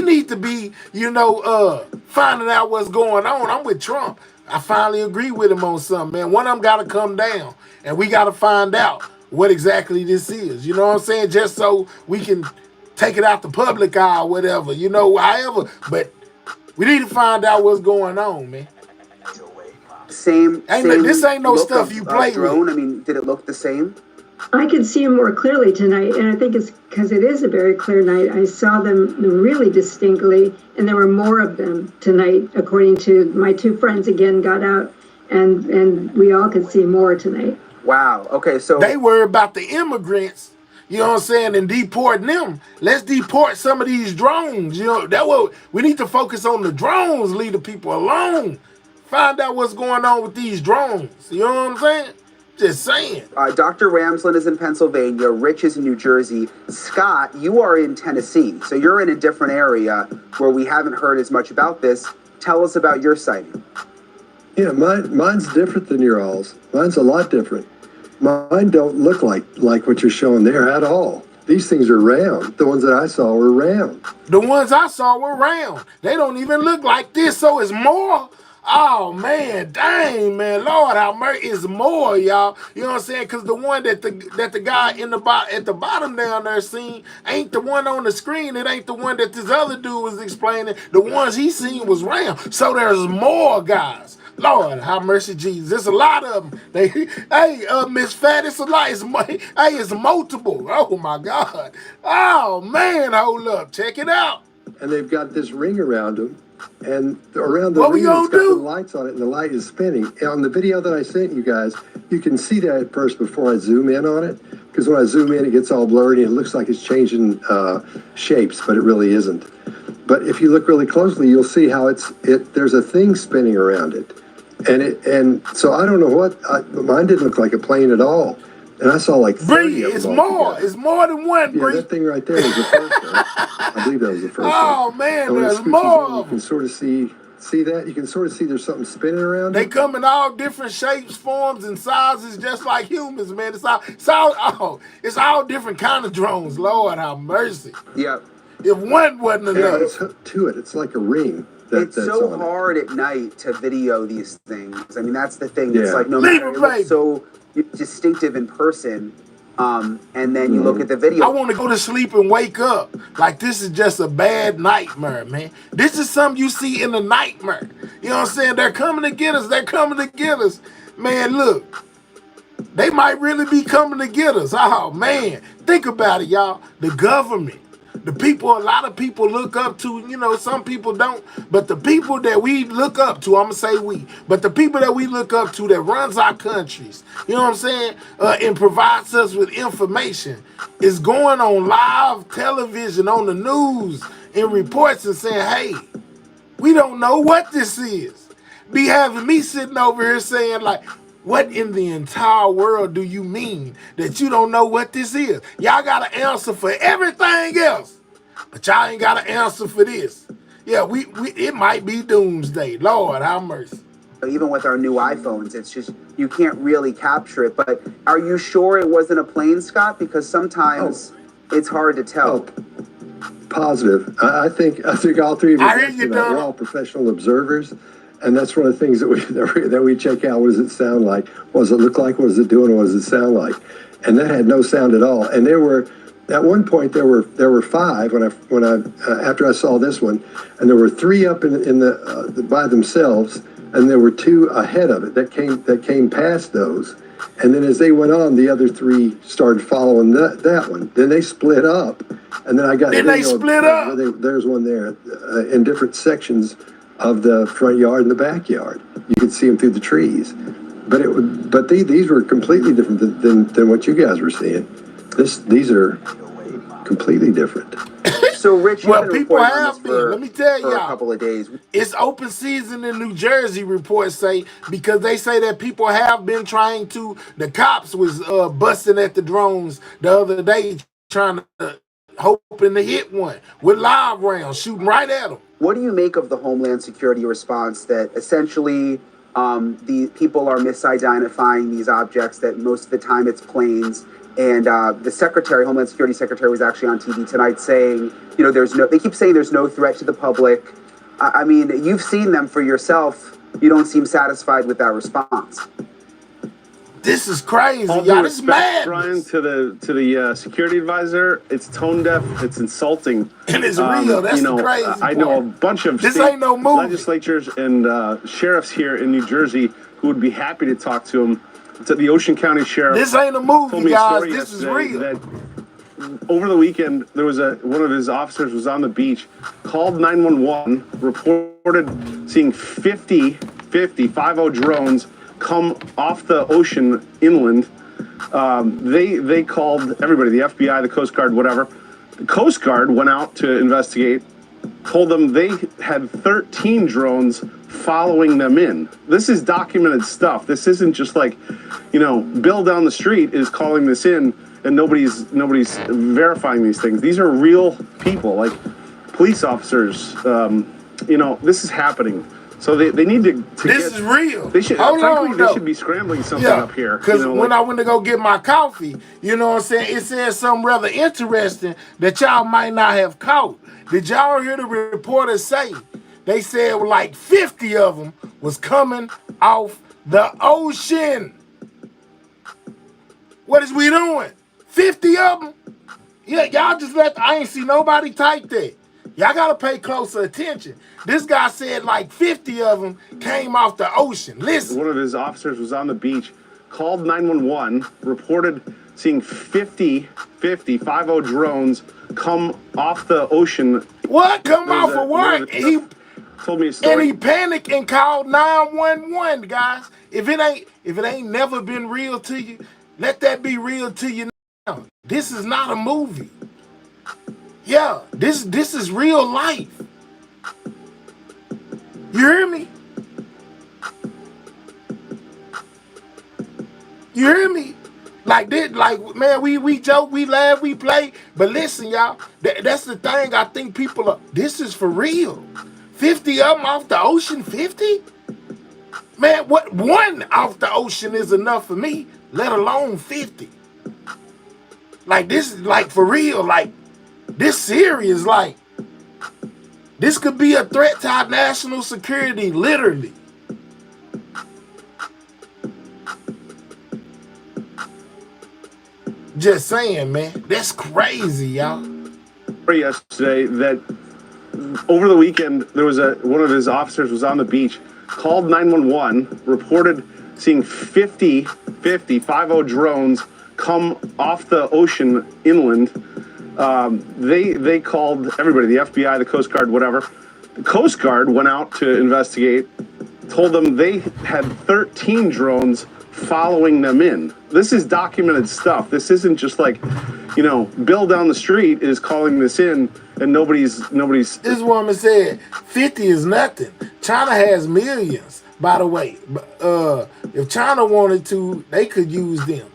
need to be, you know, finding out what's going on. I'm with Trump. I finally agree with him on something, man. One of them got to come down, and we got to find out what exactly this is. You know what I'm saying? Just so we can take it out the public eye or whatever, you know, however. But we need to find out what's going on, man. This ain't no stuff you play drone. with. I mean, did it look the same? I could see them more clearly tonight, and I think it's because it is a very clear night. I saw them really distinctly, and there were more of them tonight, according to my two friends again got out, and we all could see more tonight. Wow. Okay, so They worry about the immigrants, you know what I'm saying, and deporting them. Let's deport some of these drones. You know, that what we need to focus on the drones, leave the people alone. Find out what's going on with these drones. You know what I'm saying? Just saying. Dr. Ramsland is in Pennsylvania. Rich is in New Jersey. Scott, you are in Tennessee. So you're in a different area where we haven't heard as much about this. Tell us about your sighting. Yeah, mine's different than your all's. Mine's a lot different. Mine don't look like what you're showing there at all. These things are round. The ones that I saw were round. The ones I saw were round. They don't even look like this, so it's more. Oh, man, dang, man, Lord, how much is more, y'all? You know what I'm saying? Because the one that the guy at the bottom down there seen ain't the one on the screen. It ain't the one that this other dude was explaining. The ones he seen was round. So there's more, guys. Lord, have mercy, Jesus. There's a lot of them. Miss Fat, it's a lot. It's multiple. Oh, my God. Oh, man, hold up. Check it out. And they've got this ring around them. And around the What we ring, gonna it's got do? the lights on it, and the light is spinning. And on the video that I sent you guys, you can see that at first before I zoom in on it. Because when I zoom in, it gets all blurry, and it looks like it's changing shapes, but it really isn't. But if you look really closely, you'll see how there's a thing spinning around it. And so I don't know mine didn't look like a plane at all. And I saw like 30 Bree, of them it's all more. together. It's more than one, Yeah, Bree. that thing right there was the first one. I believe that was the first one. Oh, man, And when it there's switches more in, you of can them. sort of see that. You can sort of see there's something spinning around They it. come in all different shapes, forms, and sizes, just like humans, man. It's all different kind of drones. Lord, have mercy. Yeah. If one wasn't Yeah, enough. it's hooked to it. It's like a ring. It's That's so on it. hard at night to video these things. I mean, that's the thing. It's Yeah. like no Leave matter it, it looks baby. so distinctive in person, and then you look at the I video. want to go to sleep and wake up like this is just a bad nightmare, man. This is something you see in a nightmare. You know what I'm saying? They're coming to get us. They're coming to get us. Man, look. They might really be coming to get us. Oh, man. Think about it, y'all. The government. The people, a lot of people look up to, you know, some people don't, but the people that we look up to, I'm going to say we, but the people that we look up to that runs our countries, you know what I'm saying, and provides us with information, is going on live television, on the news, and reports and saying, hey, we don't know what this is. Be having me sitting over here saying like, what in the entire world do you mean that you don't know what this is? Y'all got an answer for everything else, but y'all ain't got an answer for this. Yeah, it might be doomsday. Lord, have mercy. Even with our new iPhones, it's just, you can't really capture it. But are you sure it wasn't a plane, Scott? Because sometimes it's hard to tell. Positive. I think all three of I hear us you, we're Donald. all professional observers, and that's one of the things that we check out. What does it sound like? What does it look like? What is it doing? What does it sound like? And that had no sound at all. And there were, at one point, there were five when I after I saw this one, and there were three up in the by themselves, and there were two ahead of it that came past those. And then as they went on, the other three started following that one. Then they split up, and then I got Then they split up. There's one there in different sections of the front yard and the backyard. You could see them through the trees, but these were completely different than what you guys were seeing. These are completely different. So, Rich, you've Well, been people reporting on have this been. for, Let me tell for a y'all. couple of days. It's open season in New Jersey, reports say, because they say that people have been trying to, the cops was busting at the drones the other day, trying to, hoping to hit one with live rounds, shooting right at them. What do you make of the Homeland Security response that essentially the people are misidentifying these objects, that most of the time it's planes? And the secretary, Homeland Security Secretary, was actually on TV tonight saying, you know, they keep saying there's no threat to the public. I mean, you've seen them for yourself. You don't seem satisfied with that response. This is crazy, All y'all. due This is respect, mad. Brian, to the security advisor, it's tone deaf, it's insulting, And it's real. That's the crazy part. I know a bunch of This state ain't no movie. legislatures and sheriffs here in New Jersey who would be happy to talk to him. To the Ocean County Sheriff. This ain't a movie, told me a guys. story This is yesterday real. That over the weekend, there was one of his officers was on the beach, called 911, reported seeing 50 drones come off the ocean inland. They called everybody, the FBI, the Coast Guard, whatever. The Coast Guard went out to investigate, told them they had 13 drones following them in. This is documented stuff. This isn't just like, Bill down the street is calling this in and nobody's verifying these things. These are real people, like police officers. This is happening. So they need to This is real. They should, frankly, they should be scrambling something up here. Because when I went to go get my coffee, you know what I'm saying, it said something rather interesting that y'all might not have caught. Did y'all hear the reporters say? They said like 50 of them was coming off the ocean. What is we doing? 50 of them? Yeah, y'all just I ain't see nobody type that. Y'all gotta pay closer attention. This guy said like 50 of them came off the ocean. Listen. One of his officers was on the beach, called 911, reported seeing 50 drones come off the ocean. What? Come off of what? He told me a story. And he panicked and called 911, guys. If it ain't never been real to you, let that be real to you now. This is not a movie. Yeah, this is real life. You hear me? You hear me? Like this, man, we joke, we laugh, we play. But listen, y'all, that's the thing. I think people are. This is for real. 50 of them off the ocean. 50? Man, what one off the ocean is enough for me, let alone 50. Like this is like for real. Like this serious. Like this could be a threat to our national security, literally. Just saying, man. That's crazy, y'all. Yesterday that over the weekend there was one of his officers was on the beach, called 911, reported seeing 50 drones come off the ocean inland. They called everybody, the FBI, the Coast Guard, whatever. The Coast Guard went out to investigate, told them they had 13 drones following them in. This is documented stuff. This isn't just like, Bill down the street is calling this in and nobody's. This woman said 50 is nothing. China has millions, by the way. If China wanted to, they could use them.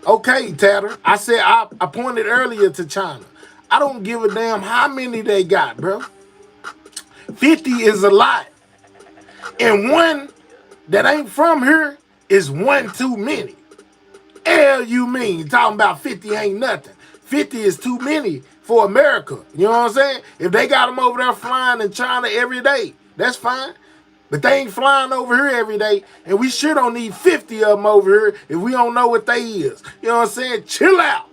Okay, Tatter. I said I pointed earlier to China. I don't give a damn how many they got, bro. 50 is a lot. And one that ain't from here is one too many. Hell you mean? Talking about 50 ain't nothing. 50 is too many for America. You know what I'm saying? If they got them over there flying in China every day, that's fine. But they ain't flying over here every day, and we sure don't need 50 of them over here if we don't know what they is. You know what I'm saying? Chill out.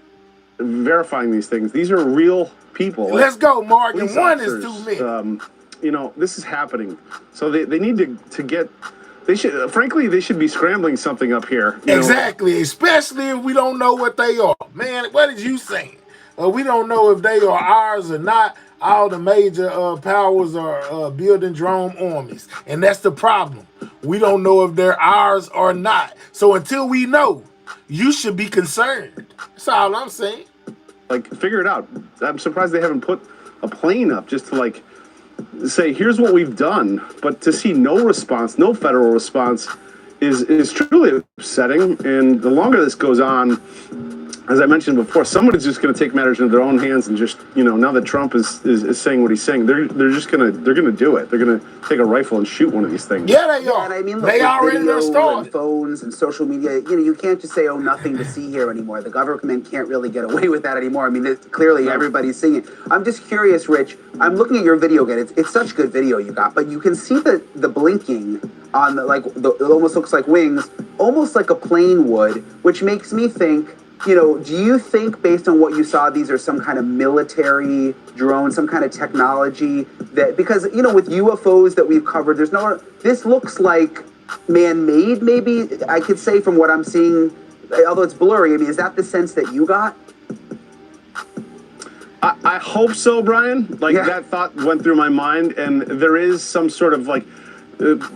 Verifying these things. These are real people. Let's go, Morgan. Police One officers, is too many. This is happening. So they need to get. They should be scrambling something up here. Exactly, especially if we don't know what they are. Man, what is you saying? We don't know if they are ours or not. All the major powers are building drone armies. And that's the problem. We don't know if they're ours or not. So until we know, you should be concerned. That's all I'm saying. Figure it out. I'm surprised they haven't put a plane up just to say, here's what we've done. But to see no response, no federal response is truly upsetting. And the longer this goes on, as I mentioned before, somebody's just going to take matters into their own hands and just, now that Trump is saying what he's saying, they're gonna do it. They're gonna take a rifle and shoot one of these things. Yeah, they are. And I mean, look, they already and phones and social media. You can't just say, "Oh, nothing to see here anymore." The government can't really get away with that anymore. I mean, clearly everybody's seeing it. I'm just curious, Rich. I'm looking at your video again. It's such good video you got, but you can see the blinking on it almost looks like wings, almost like a plane would, which makes me think, do you think based on what you saw, these are some kind of military drone, some kind of technology that, because, with UFOs that we've covered, this looks like man-made, maybe I could say from what I'm seeing, although it's blurry. I mean, is that the sense that you got? I hope so, Brian. That thought went through my mind, and there is some sort of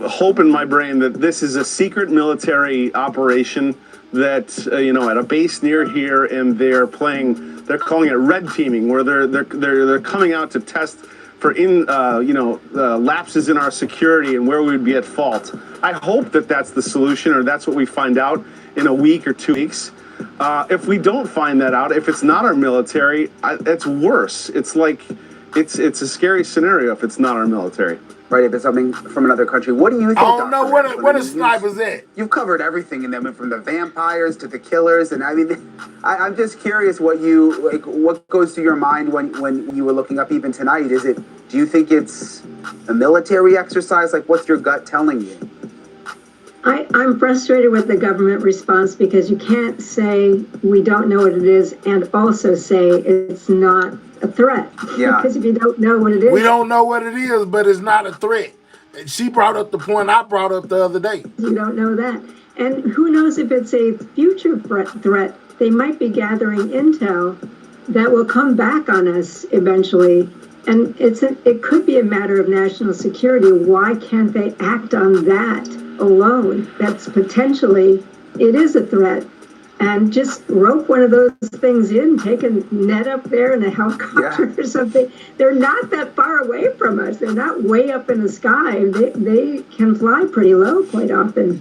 hope in my brain that this is a secret military operation that at a base near here, and they're calling it red teaming, where they're coming out to test for lapses in our security and where we would be at fault. I hope that that's the solution, or that's what we find out in a week or 2 weeks. If we don't find that out, if it's not our military, it's worse. It's a scary scenario if it's not our military. Right, if it's something from another country. What do you think? I don't know what a sniper's at. You've covered everything in them, from the vampires to the killers, and I mean, I'm just curious what goes through your mind when you were looking up even tonight. Do you think it's a military exercise? What's your gut telling you? I'm frustrated with the government response, because you can't say we don't know what it is and also say it's not a threat. Yeah. Because if you don't know what it is. We don't know what it is, but it's not a threat. She brought up the point I brought up the other day. You don't know that. And who knows if it's a future threat. They might be gathering intel that will come back on us eventually. And it could be a matter of national security. Why can't they act on that alone? That's potentially, it is a threat. And just rope one of those things in, take a net up there in a helicopter or something. They're not that far away from us. They're not way up in the sky. They can fly pretty low quite often.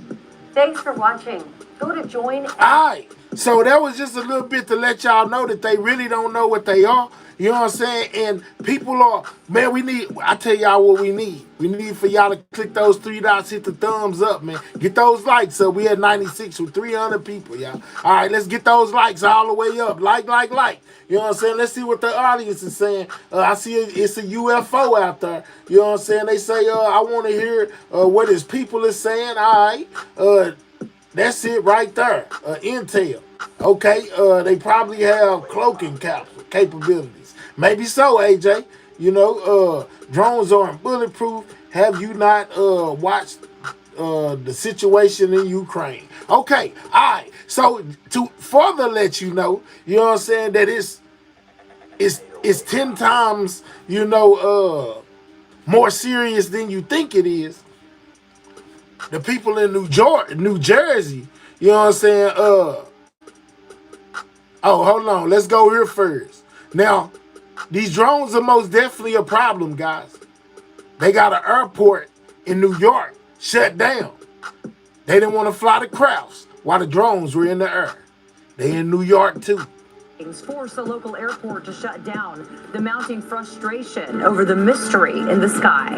Thanks for watching. Go to join. All right. So that was just a little bit to let y'all know that they really don't know what they are. You know what I'm saying? And people are, man, I tell y'all what we need. We need for y'all to click those 3 dots, hit the thumbs up, man. Get those likes up. We at 96 with 300 people, y'all. All right, let's get those likes all the way up. Like. You know what I'm saying? Let's see what the audience is saying. I see it's a UFO out there. You know what I'm saying? They say, I want to hear what his people is saying. All right. That's it right there. Intel. Okay. They probably have cloaking capabilities. Maybe so, AJ. Drones aren't bulletproof. Have you not watched the situation in Ukraine? Okay, all right. So to further let you know what I'm saying, that it's 10 times, more serious than you think it is. The people in New Jersey, you know what I'm saying? Oh, hold on. Let's go here first. Now, these drones are most definitely a problem, guys. They got an airport in New York shut down. They didn't want to fly to Krause while the drones were in the air. They in New York too. Forced the local airport to shut down, the mounting frustration over the mystery in the sky.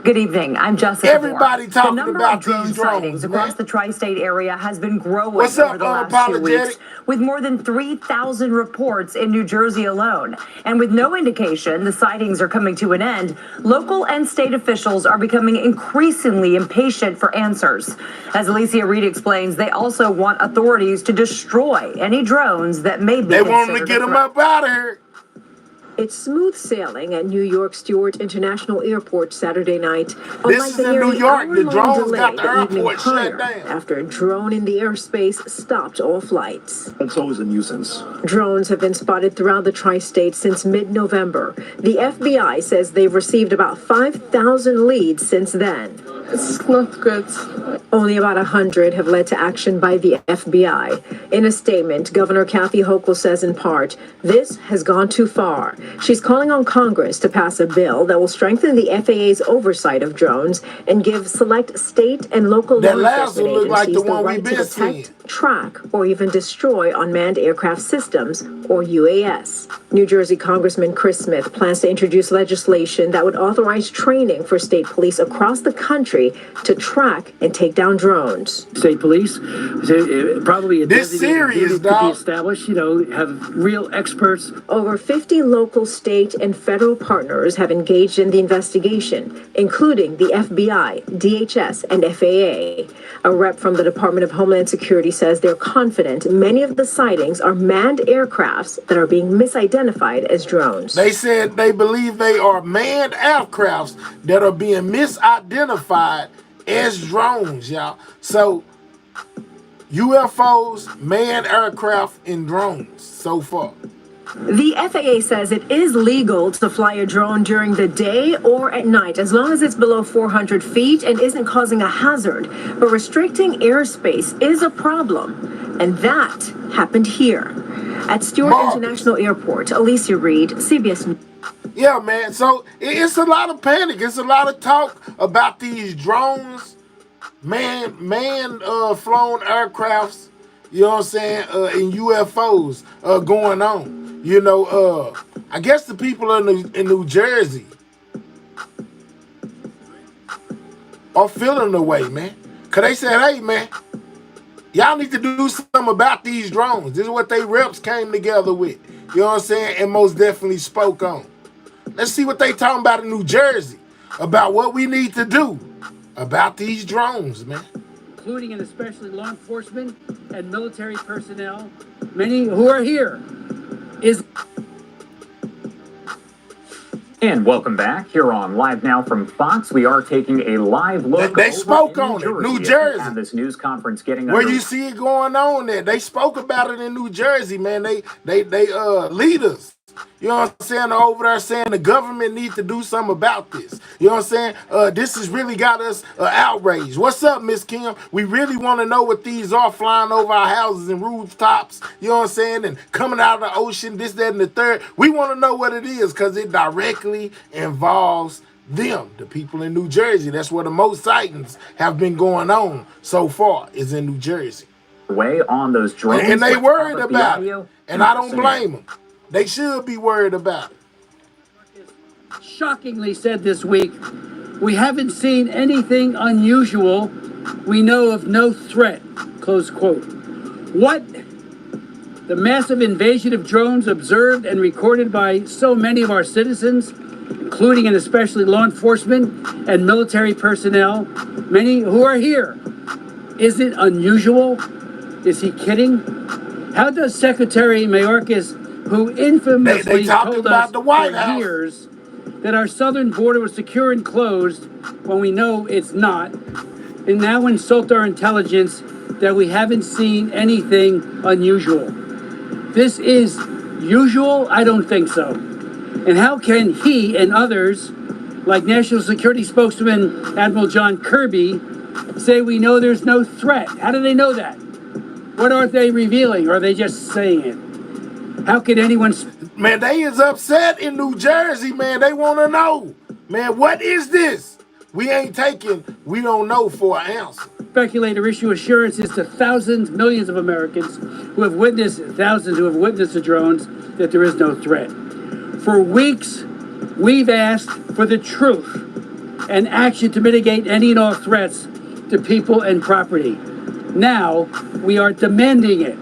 Good evening. I'm Jessica. Everybody talking the number about of drone these sightings drones across the tri-state area has been growing What's up, over the last 2 weeks, with more than 3,000 reports in New Jersey alone. And with no indication the sightings are coming to an end, local and state officials are becoming increasingly impatient for answers. As Alicia Reed explains, they also want authorities to destroy any drones that may be They want them to get them up out of here. It's smooth sailing at New York Stewart International Airport Saturday night. This is in New York. The drones got the airport shut down after a drone in the airspace stopped all flights. That's always a nuisance. Drones have been spotted throughout the tri-state since mid-November. The FBI says they've received about 5,000 leads since then. It's not good. Only about 100 have led to action by the FBI. In a statement, Governor Kathy Hochul says in part, this has gone too far. She's calling on Congress to pass a bill that will strengthen the FAA's oversight of drones and give select state and local law enforcement agencies the right to detect, track or even destroy unmanned aircraft systems, or UAS. New Jersey Congressman Chris Smith plans to introduce legislation that would authorize training for state police across the country to track and take down drones. State police, probably a this serious, could be established, have real experts. Over 50 local, state, and federal partners have engaged in the investigation, including the FBI, DHS, and FAA. A rep from the Department of Homeland Security says they're confident many of the sightings are manned aircrafts that are being misidentified as drones. They said they believe they are manned aircrafts that are being misidentified as drones, y'all. So, UFOs, manned aircraft, and drones so far. The FAA says it is legal to fly a drone during the day or at night, as long as it's below 400 feet and isn't causing a hazard. But restricting airspace is a problem, and that happened here. At Stewart International Airport, Alicia Reed, CBS News. Yeah, man. So it's a lot of panic. It's a lot of talk about these drones, man flown aircrafts, you know what I'm saying, and UFOs going on. I guess the people in New Jersey are feeling the way, man. Because they said, hey, man, y'all need to do something about these drones. This is what they reps came together with. You know what I'm saying? And most definitely spoke on. Let's see what they talking about in New Jersey about what we need to do about these drones, man. Including and especially law enforcement and military personnel, many who are here, And welcome back here on Live Now from Fox. We are taking a live look. They spoke on it, New Jersey. And this news conference getting where you see it going on there. They spoke about it in New Jersey, man. They leaders. You know what I'm saying? They're over there saying the government needs to do something about this. You know what I'm saying? This has really got us outraged. What's up, Miss Kim? We really want to know what these are flying over our houses and rooftops. You know what I'm saying? And coming out of the ocean, this, that, and the third. We want to know what it is because it directly involves them, the people in New Jersey. That's where the most sightings have been going on so far is in New Jersey. Way on those drones. And they worried about it. And I don't blame them. They should be worried about it. Shockingly said this week, we haven't seen anything unusual. We know of no threat, close quote. What? The massive invasion of drones observed and recorded by so many of our citizens, including and especially law enforcement and military personnel, many who are here. Is it unusual? Is he kidding? How does Secretary Mayorkas, who infamously told us for years that our southern border was secure and closed when we know it's not, and now insult our intelligence that we haven't seen anything unusual? This is usual? I don't think so. And how can he and others, like National Security Spokesman Admiral John Kirby, say we know there's no threat? How do they know that? What aren't they revealing? Or are they just saying it? How could anyone... Man, they is upset in New Jersey, man. They want to know. Man, what is this? We don't know for an answer. Speculate or issue assurances to thousands, millions of Americans who have witnessed the drones that there is no threat. For weeks, we've asked for the truth and action to mitigate any and all threats to people and property. Now, we are demanding it.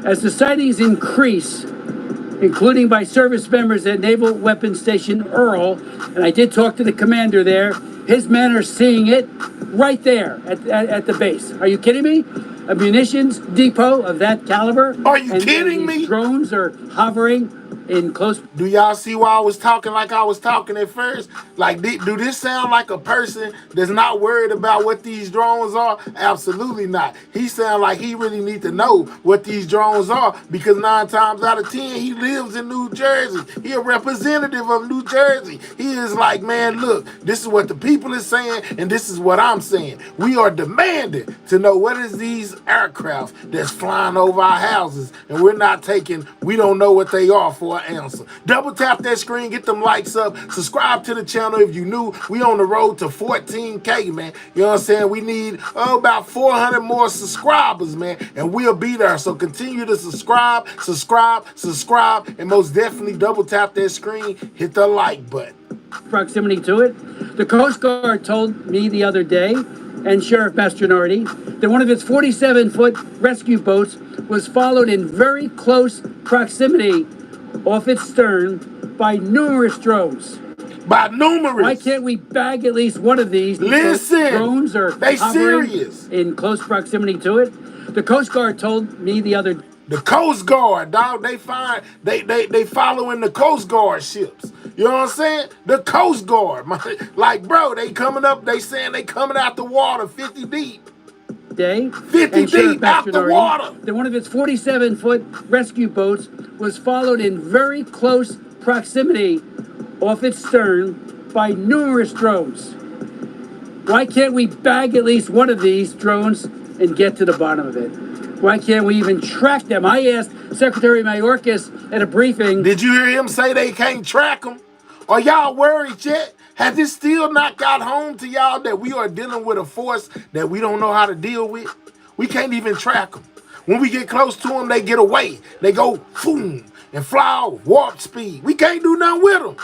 As the sightings increase, including by service members at Naval Weapons Station Earl, and I did talk to the commander there, his men are seeing it right there at the base. Are you kidding me? A munitions depot of that caliber? Are you kidding me? Drones are hovering in close... Do y'all see why I was talking like I was talking at first? Like, do this sound like a person that's not worried about what these drones are? Absolutely not. He sound like he really need to know what these drones are because 9 times out of 10, he lives in New Jersey. He a representative of New Jersey. He is like, man, look, this is what the people is saying and this is what I'm saying. We are demanding to know what is these aircraft that's flying over our houses and we don't know what they are for for an answer. Double tap that screen, get them likes up, subscribe to the channel if you new. We on the road to 14K, man. You know what I'm saying? We need about 400 more subscribers, man, and we'll be there. So continue to subscribe, and most definitely double tap that screen, hit the like button. Proximity to it. The Coast Guard told me the other day, and Sheriff Mastronardi, that one of its 47-foot rescue boats was followed in very close proximity off its stern by numerous drones. By numerous. Why can't we bag at least one of these? Listen, drones are they serious in close proximity to it. The Coast Guard told me the other. The Coast Guard, dog. They following the Coast Guard ships. You know what I'm saying? The Coast Guard, like, bro, they coming up. They saying they coming out the water 50 deep. 50 deep out the water. That one of its 47-foot rescue boats was followed in very close proximity off its stern by numerous drones. Why can't we bag at least one of these drones and get to the bottom of it? Why can't we even track them? I asked Secretary Mayorkas at a briefing. Did you hear him say they can't track them? Are y'all worried yet? Has it still not got home to y'all that we are dealing with a force that we don't know how to deal with? We can't even track them. When we get close to them, they get away. They go boom and fly off, warp speed. We can't do nothing with them.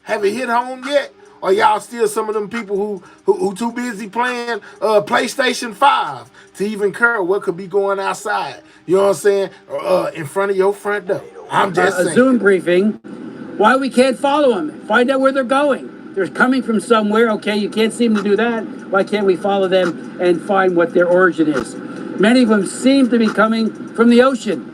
Have it hit home yet? Or y'all still some of them people who too busy playing PlayStation 5 to even care what could be going outside? You know what I'm saying? In front of your front door. I'm just saying. A Zoom briefing. Why we can't follow them? Find out where they're going. They're coming from somewhere. Okay, you can't seem to do that. Why can't we follow them and find what their origin is? Many of them seem to be coming from the ocean.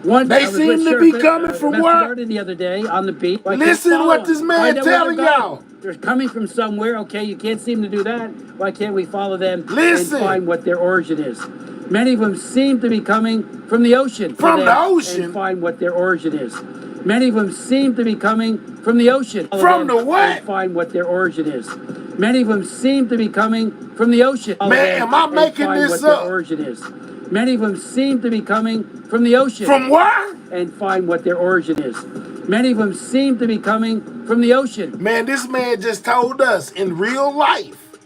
They seem to be coming from where? The other day on the beach. Listen what this man telling y'all. They're coming from somewhere. Okay, you can't seem to do that. Why can't we follow them and find what their origin is? Many of them seem to be coming from the ocean. From the ocean? And find what their origin is. Many of them seem to be coming from the ocean. From the what? And find what their origin is. Many of them seem to be coming from the ocean. Man, am I making this up? Their origin is. Many of them seem to be coming from the ocean. From where? And find what their origin is. Many of them seem to be coming from the ocean. Man, this man just told us in real life.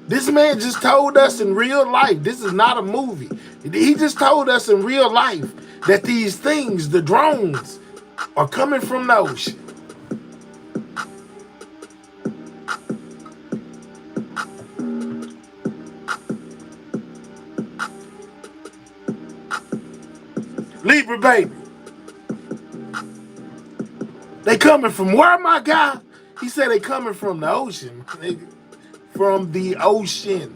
This man just told us in real life. This is not a movie. He just told us in real life that these things, the drones, are coming from the ocean. Libra baby. They coming from where, my guy? He said they coming from the ocean. From the ocean.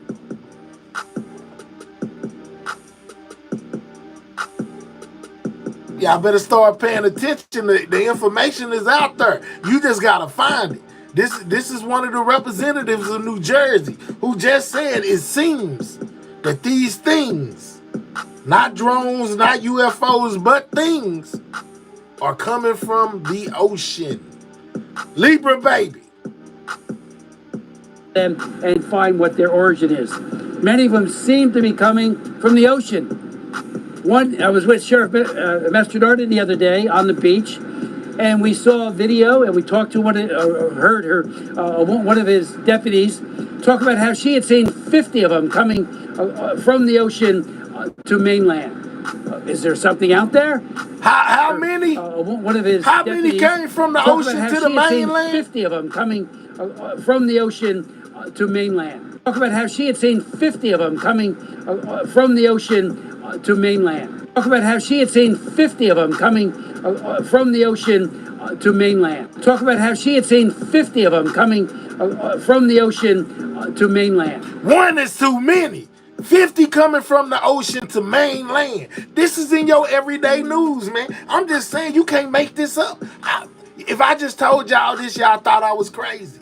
Y'all better start paying attention. The information is out there. You just gotta find it. This is one of the representatives of New Jersey who just said it seems that these things, not drones, not UFOs, but things, are coming from the ocean. Libra baby. Them and find what their origin is. Many of them seem to be coming from the ocean. I was with Sheriff Mastronardi the other day on the beach, and we saw a video, and we talked to one of his deputies talk about how she had seen 50 of them coming from the ocean to mainland. Is there something out there? How many? One of his how many came from the ocean to the mainland? 50 of them coming from the ocean to mainland. Talk about how she had seen 50 of them coming from the ocean to mainland. Talk about how she had seen 50 of them coming from the ocean to mainland. Talk about how she had seen 50 of them coming from the ocean to mainland. One is too many. 50 coming from the ocean to mainland. This is in your everyday news, man. I'm just saying, you can't make this up. If I just told y'all this, y'all thought I was crazy.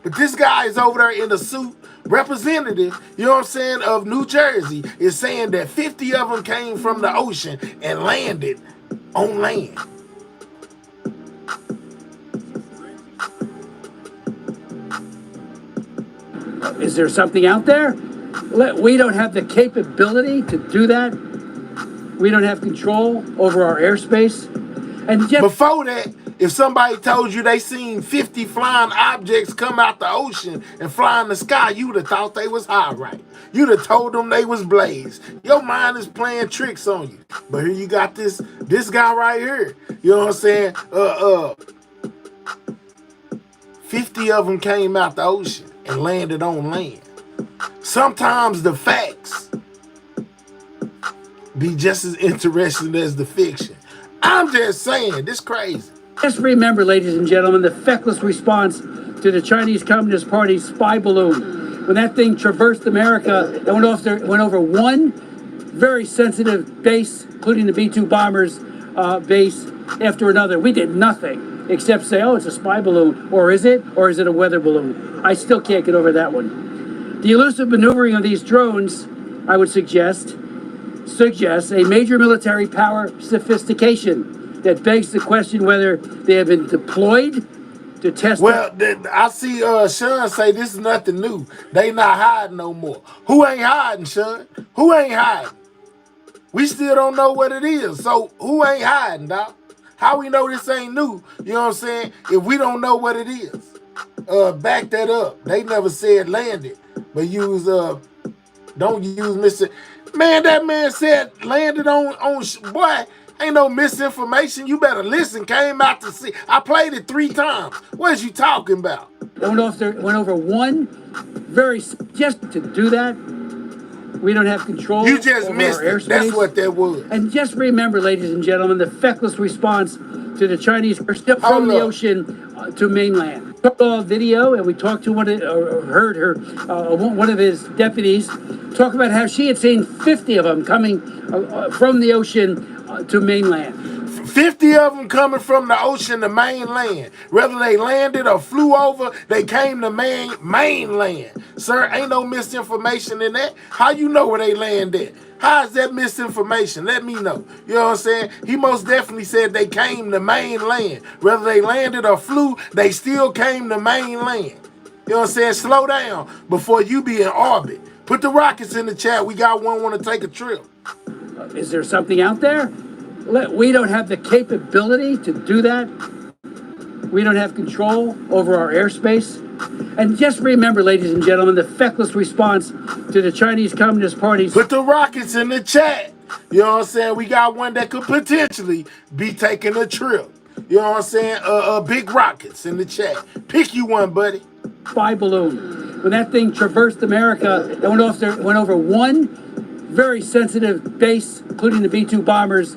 But this guy is over there in a suit, representative, you know what I'm saying, of New Jersey, is saying that 50 of them came from the ocean and landed on land. Is there something out there? We don't have the capability to do that. We don't have control over our airspace. And just before that, if somebody told you they seen 50 flying objects come out the ocean and fly in the sky, you would have thought they was high, right? You'd have told them they was blazed. Your mind is playing tricks on you. But here you got this guy right here. You know what I'm saying? 50 of them came out the ocean and landed on land. Sometimes the facts be just as interesting as the fiction. I'm just saying, this crazy. Just remember, ladies and gentlemen, the feckless response to the Chinese Communist Party's spy balloon. When that thing traversed America and went over one very sensitive base, including the B-2 bombers base, after another. We did nothing except say, oh, it's a spy balloon. Or is it? Or is it a weather balloon? I still can't get over that one. The elusive maneuvering of these drones, I would suggest a major military power sophistication that begs the question whether they have been deployed to test. Well, I see Sean say this is nothing new. They not hiding no more. Who ain't hiding, Sean? Who ain't hiding? We still don't know what it is. So who ain't hiding, dog? How we know this ain't new? You know what I'm saying? If we don't know what it is, back that up. They never said landed, but use don't use Mr. Man, that man said landed on boy. Ain't no misinformation. You better listen. Came out to see. I played it 3 times. What is you talking about? Went over one very, just to do that. We don't have control. You just missed it. That's what that was. And just remember, ladies and gentlemen, the feckless response to the Chinese from the ocean to mainland. We saw a video, and we talked to heard her, one of his deputies talk about how she had seen 50 of them coming from the ocean to mainland. 50 of them coming from the ocean to mainland. Whether they landed or flew over, they came to mainland. Sir, ain't no misinformation in that. How you know where they landed? How is that misinformation? Let me know. You know what I'm saying? He most definitely said they came to mainland. Whether they landed or flew, they still came to mainland. You know what I'm saying? Slow down before you be in orbit. Put the rockets in the chat. We got one want to take a trip. Is there something out there? We don't have the capability to do that. We don't have control over our airspace. And just remember, ladies and gentlemen, the feckless response to the Chinese Communist Party's. Put the rockets in the chat. You know what I'm saying? We got one that could potentially be taking a trip. You know what I'm saying? Big rockets in the chat. Pick you one, buddy. Spy balloon. When that thing traversed America and went over one very sensitive base, including the B-2 bombers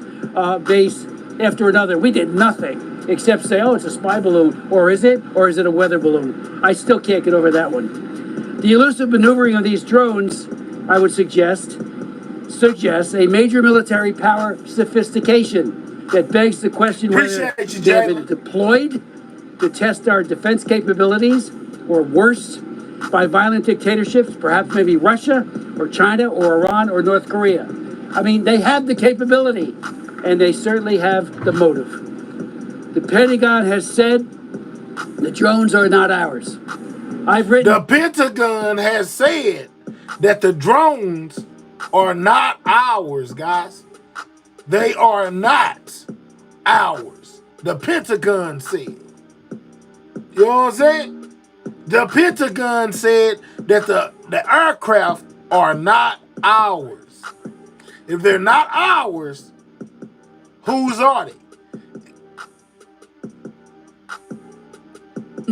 base, after another. We did nothing except say, oh, it's a spy balloon. Or is it? Or is it a weather balloon? I still can't get over that one. The elusive maneuvering of these drones, I would suggest a major military power sophistication that begs the question whether they have been deployed to test our defense capabilities, or worse, by violent dictatorships, perhaps maybe Russia or China or Iran or North Korea. I mean, they have the capability, and they certainly have the motive. The Pentagon has said the drones are not ours. The Pentagon has said that the drones are not ours, guys. They are not ours. The Pentagon said. You know what I'm saying? The Pentagon said that the aircraft are not ours. If they're not ours, whose are they?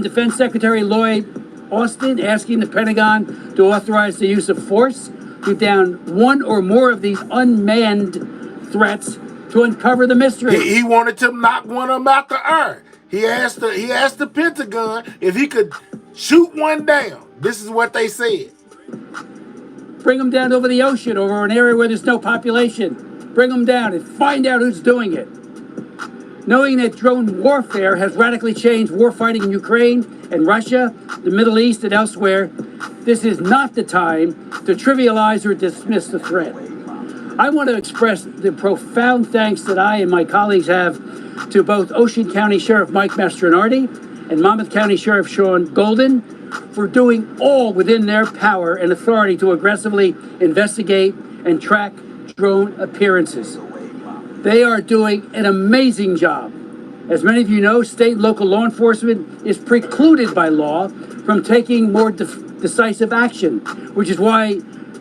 Defense Secretary Lloyd Austin asking the Pentagon to authorize the use of force to down one or more of these unmanned threats to uncover the mystery. He wanted to knock one of them out the air. He asked the Pentagon if he could shoot one down. This is what they said. Bring them down over the ocean, over an area where there's no population. Bring them down and find out who's doing it. Knowing that drone warfare has radically changed warfighting in Ukraine and Russia, the Middle East, and elsewhere, this is not the time to trivialize or dismiss the threat. I want to express the profound thanks that I and my colleagues have to both Ocean County Sheriff Mike Mastronardi and Monmouth County Sheriff Sean Golden for doing all within their power and authority to aggressively investigate and track drone appearances. They are doing an amazing job. As many of you know, state and local law enforcement is precluded by law from taking more decisive action, which is why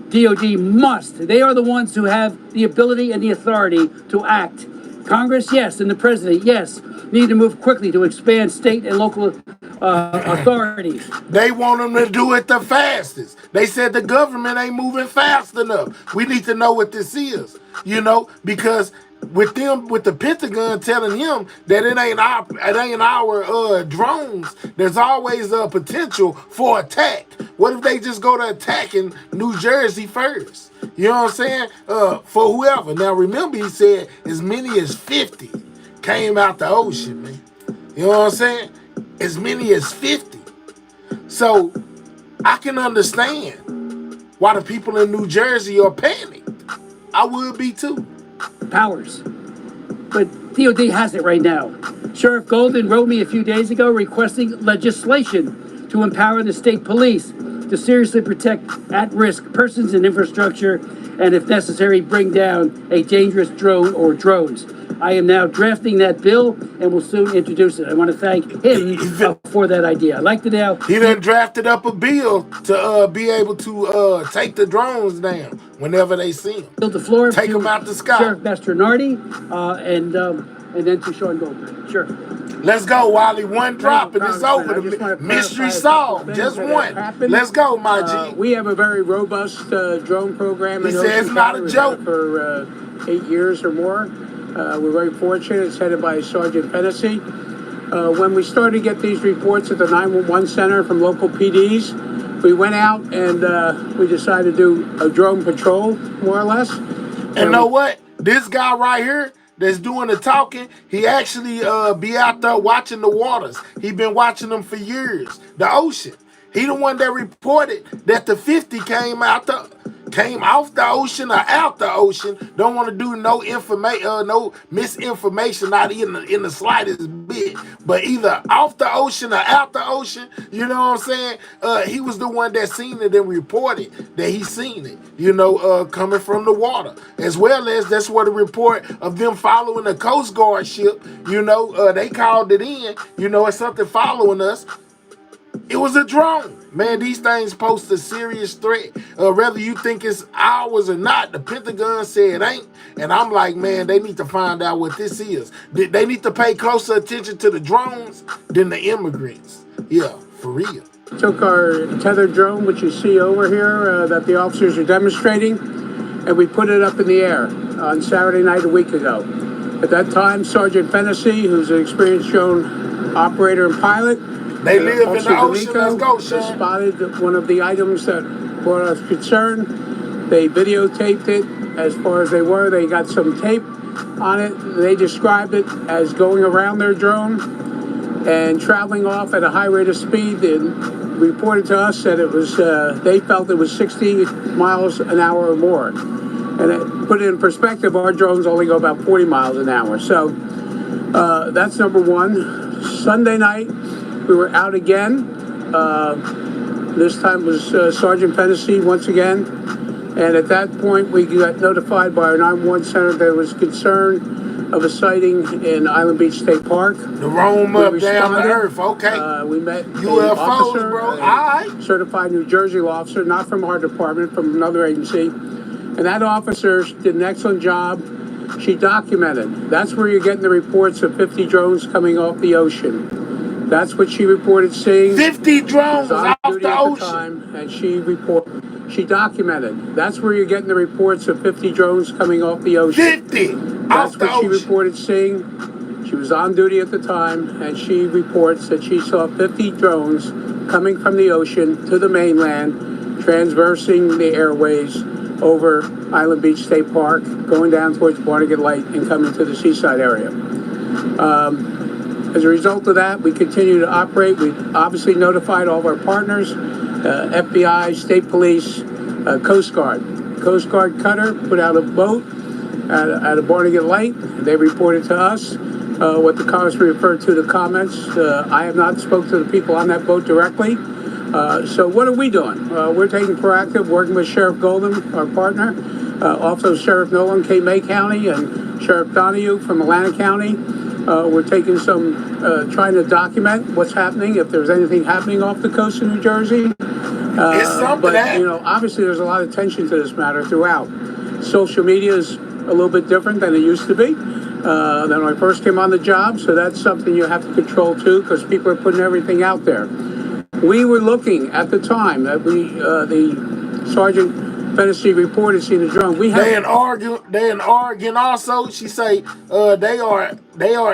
DOD must. They are the ones who have the ability and the authority to act. Congress, yes, and the president, yes, need to move quickly to expand state and local authorities. They want them to do it the fastest. They said the government ain't moving fast enough. We need to know what this is, because with the Pentagon telling him that it ain't our drones, there's always a potential for attack. What if they just go to attacking New Jersey first? You know what I'm saying? For whoever. Now remember, he said as many as 50 came out the ocean, man. You know what I'm saying? As many as 50. So I can understand why the people in New Jersey are panicked. I would be too. Powers. But DOD has it right now. Sheriff Golden wrote me a few days ago requesting legislation to empower the state police to seriously protect at-risk persons and infrastructure, and if necessary, bring down a dangerous drone or drones. I am now drafting that bill and will soon introduce it. I want to thank him for that idea. I'd like to now... He done drafted up a bill to be able to take the drones down whenever they see them. The floor take them out the sky. Sheriff Mastronardi and then to Sean Goldberg. Sure. Let's go, Wally. One drop and it's over. The mystery solved. Just one. Let's go, my G. We have a very robust drone program. He says it's not a joke. For 8 years or more. We're very fortunate. It's headed by Sergeant Fennessy. When we started to get these reports at the 911 center from local PDs, we went out and we decided to do a drone patrol, more or less. And know what? This guy right here that's doing the talking, he actually be out there watching the waters. He been watching them for years. The ocean. He the one that reported that the 50 came off the ocean or out the ocean. Don't want to do no misinformation, not in the slightest bit. But either off the ocean or out the ocean, you know what I'm saying? He was the one that seen it and reported that he seen it, coming from the water. As well as that's what a report of them following a Coast Guard ship, they called it in, it's something following us. It was a drone. Man, these things pose a serious threat. Whether you think it's ours or not, the Pentagon said it ain't. And I'm like, man, they need to find out what this is. They need to pay closer attention to the drones than the immigrants. Yeah, for real. Took our tethered drone, which you see over here, that the officers are demonstrating, and we put it up in the air on Saturday night a week ago. At that time, Sergeant Fennessy, who's an experienced drone operator and pilot, they live in the ocean. Let's go, Sean. Spotted one of the items that brought us concern. They videotaped it as far as they were. They got some tape on it. They described it as going around their drone and traveling off at a high rate of speed, and reported to us that it was, they felt it was 60 miles an hour or more. And it put it in perspective, our drones only go about 40 miles an hour. So that's number one. Sunday night, we were out again. This time was Sergeant Fennessy once again. And at that point, we got notified by our 911 center that there was concern of a sighting in Island Beach State Park. The roam up down to earth, okay. We met UFOs, officer, bro. All right. Certified New Jersey officer, not from our department, from another agency. And that officer did an excellent job. She documented. That's where you're getting the reports of 50 drones coming off the ocean. That's what she reported seeing. 50 drones off the ocean. And she documented. That's where you're getting the reports of 50 drones coming off the ocean. 50 That's what she reported seeing. She was on duty at the time, and she reports that she saw 50 drones coming from the ocean to the mainland, transversing the airways over Island Beach State Park, going down towards Barnegat Light and coming to the seaside area. As a result of that, we continue to operate. We've obviously notified all of our partners, FBI, State Police, Coast Guard. Coast Guard cutter put out a boat at a Barnegat Light. They reported to us what the congressman referred to the comments. I have not spoken to the people on that boat directly. So what are we doing? We're taking proactive, working with Sheriff Golden, our partner, Also, Sheriff Nolan, May County, and Sheriff Donahue from Atlantic County. We're taking some, trying to document what's happening, if there's anything happening off the coast of New Jersey. But, you know, obviously there's a lot of attention to this matter throughout. Social media is a little bit different than it used to be. Than when I first came on the job, so that's something you have to control too, because people are putting everything out there. We were looking at the time that the Sergeant Fantasy reported seeing the drone. They in Oregon also. She say they are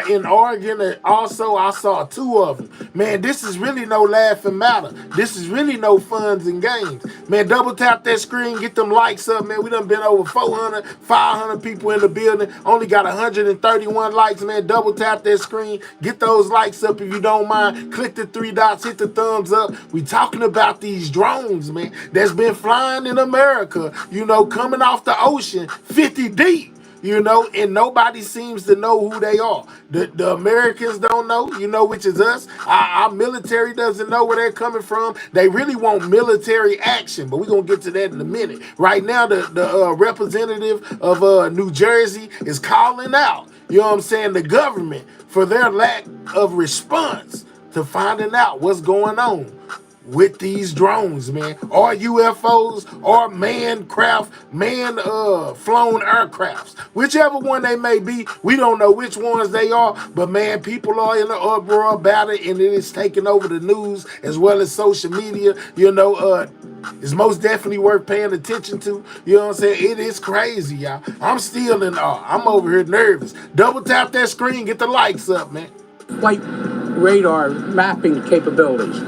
in Oregon, and also I saw 2 of them. Man, this is really no laughing matter. This is really no funs and games. Man, double tap that screen, get them likes up, man. We done been over 400, 500 people in the building. Only got 131 likes, man. Double tap that screen, get those likes up if you don't mind. Click the 3 dots, hit the thumbs up. We talking about these drones, man, that's been flying in America, you know, coming off the ocean 50 deep. You know, and nobody seems to know who they are. The Americans don't know, you know, which is us. Our military doesn't know where they're coming from. They really want military action, but we're going to get to that in a minute. Right now, the representative of New Jersey is calling out, you know what I'm saying, the government for their lack of response to finding out what's going on with these drones, man, or UFOs, or flown aircrafts, whichever one they may be. We don't know which ones they are, but man, people are in an uproar about it, and it is taking over the news as well as social media. You know, it's most definitely worth paying attention to. You know what I'm saying? It is crazy, y'all. I'm still in awe. I'm over here nervous. Double tap that screen, get the likes up, man. Flight radar mapping capabilities.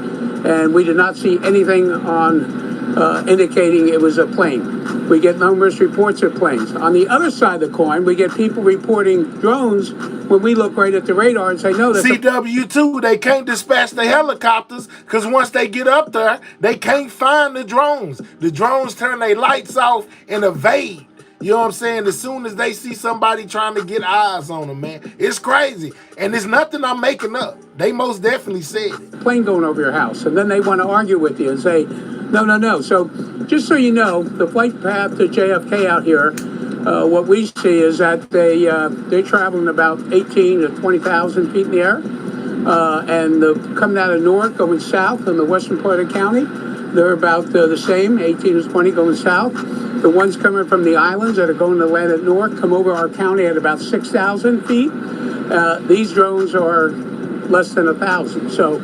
And we did not see anything on indicating it was a plane. We get numerous reports of planes. On the other side of the coin, we get people reporting drones when we look right at the radar and say, no, that's CW2, they can't dispatch the helicopters because once they get up there, they can't find the drones. The drones turn their lights off and evade. You know what I'm saying? As soon as they see somebody trying to get eyes on them, man, it's crazy. And it's nothing I'm making up. They most definitely said it. Plane going over your house, and then they want to argue with you and say, no. So just so you know, the flight path to JFK out here, what we see is that they're traveling about 18 to 20,000 feet in the air. And coming out of Newark, going south in the western part of the county, they're about the same, 18 to 20 going south. The ones coming from the islands that are going to land at Newark come over our county at about 6,000 feet. These drones are less than 1,000. So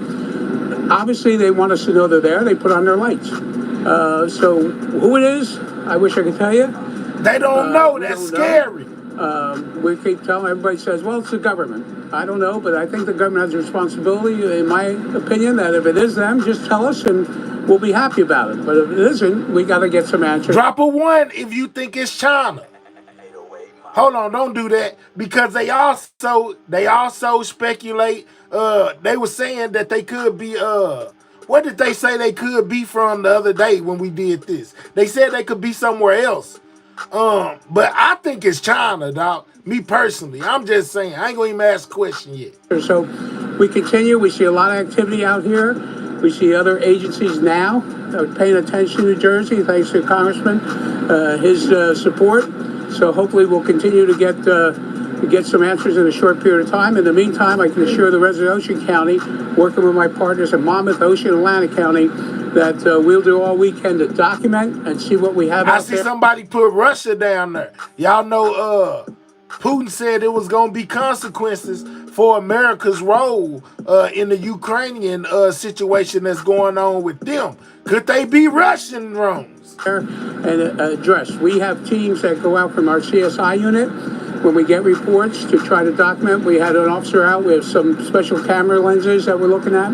obviously they want us to know they're there. They put on their lights. So who it is, I wish I could tell you. They don't know. That's scary. We keep telling everybody says, well, it's the government. I don't know, but I think the government has a responsibility, in my opinion, that if it is them, just tell us and we'll be happy about it. But if it isn't, we got to get some answers. Drop a 1 if you think it's China. Hold on, don't do that, because they also speculate. They were saying that they could be what did they say they could be from the other day when we did this? They said they could be somewhere else. But I think it's China, dog. Me personally, I'm just saying. I ain't gonna even ask a question yet. So we continue. We see a lot of activity out here. We see other agencies now paying attention to New Jersey, thanks to Congressman, his support. So hopefully we'll continue to get some answers in a short period of time. In the meantime, I can assure the resident of Ocean County, working with my partners in Monmouth, Ocean, and Atlantic County, that we'll do all we can to document and see what we have out there. I see somebody put Russia down there. Y'all know Putin said it was going to be consequences for America's role in the Ukrainian situation that's going on with them. Could they be Russian drones? And address. We have teams that go out from our CSI unit when we get reports to try to document. We had an officer out. We have some special camera lenses that we're looking at.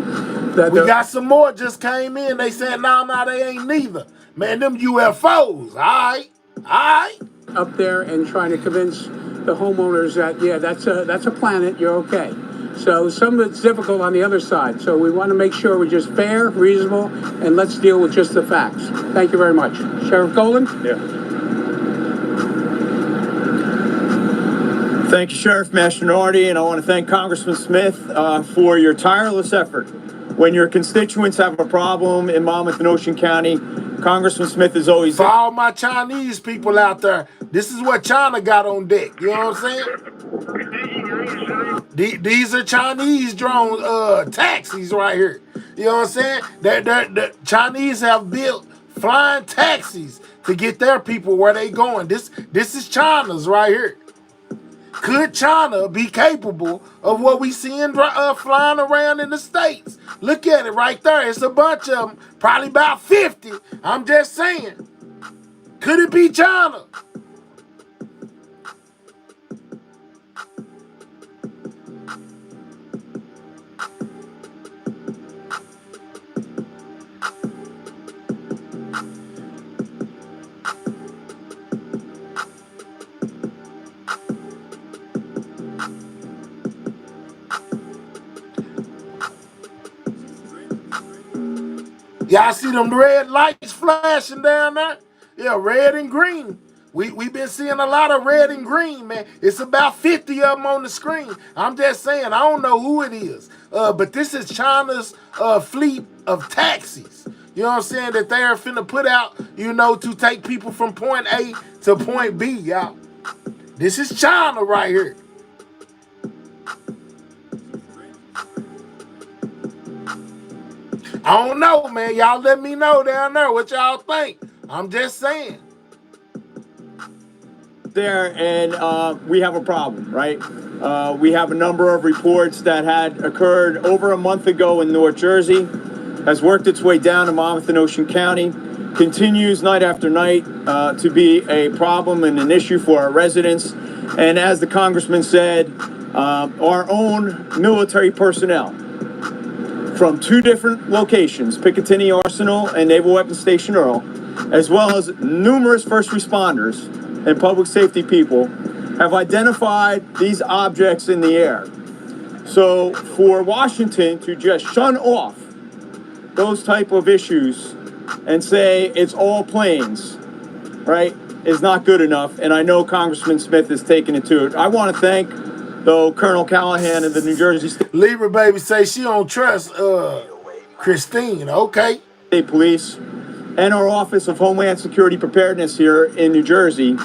We got some more just came in. They said, no, they ain't neither. Man, them UFOs. All right. Up there and trying to convince the homeowners that, yeah, that's a planet. You're okay. So some of it's difficult on the other side. So we want to make sure we're just fair, reasonable, and let's deal with just the facts. Thank you very much. Sheriff Golan? Yeah. Thank you, Sheriff Mastronardi, and I want to thank Congressman Smith for your tireless effort. When your constituents have a problem in Monmouth and Ocean County, Congressman Smith is always... For all my Chinese people out there, this is what China got on deck. You know what I'm saying? These are Chinese drone taxis right here. You know what I'm saying? The Chinese have built flying taxis to get their people where they going. This is China's right here. Could China be capable of what we seeing flying around in the States? Look at it right there. It's a bunch of them, probably about 50. I'm just saying. Could it be China? Y'all see them red lights flashing down there? Yeah, red and green. We've been seeing a lot of red and green, man. It's about 50 of them on the screen. I'm just saying, I don't know who it is. But this is China's fleet of taxis. You know what I'm saying? That they are finna put out, you know, to take people from point A to point B, y'all. This is China right here. I don't know, man. Y'all let me know down there what y'all think. I'm just saying. There, and we have a problem, right? We have a number of reports that had occurred over a month ago in North Jersey, has worked its way down to Monmouth and Ocean County, continues night after night to be a problem and an issue for our residents. And as the congressman said, our own military personnel from two different locations, Picatinny Arsenal and Naval Weapons Station Earl, as well as numerous first responders and public safety people, have identified these objects in the air. So for Washington to just shun off those type of issues and say it's all planes, right, is not good enough. And I know Congressman Smith is taking it to it. I want to thank, though, Colonel Callahan of the New Jersey State Libra baby say she don't trust Christine. Okay. State Police and our Office of Homeland Security Preparedness here in New Jersey,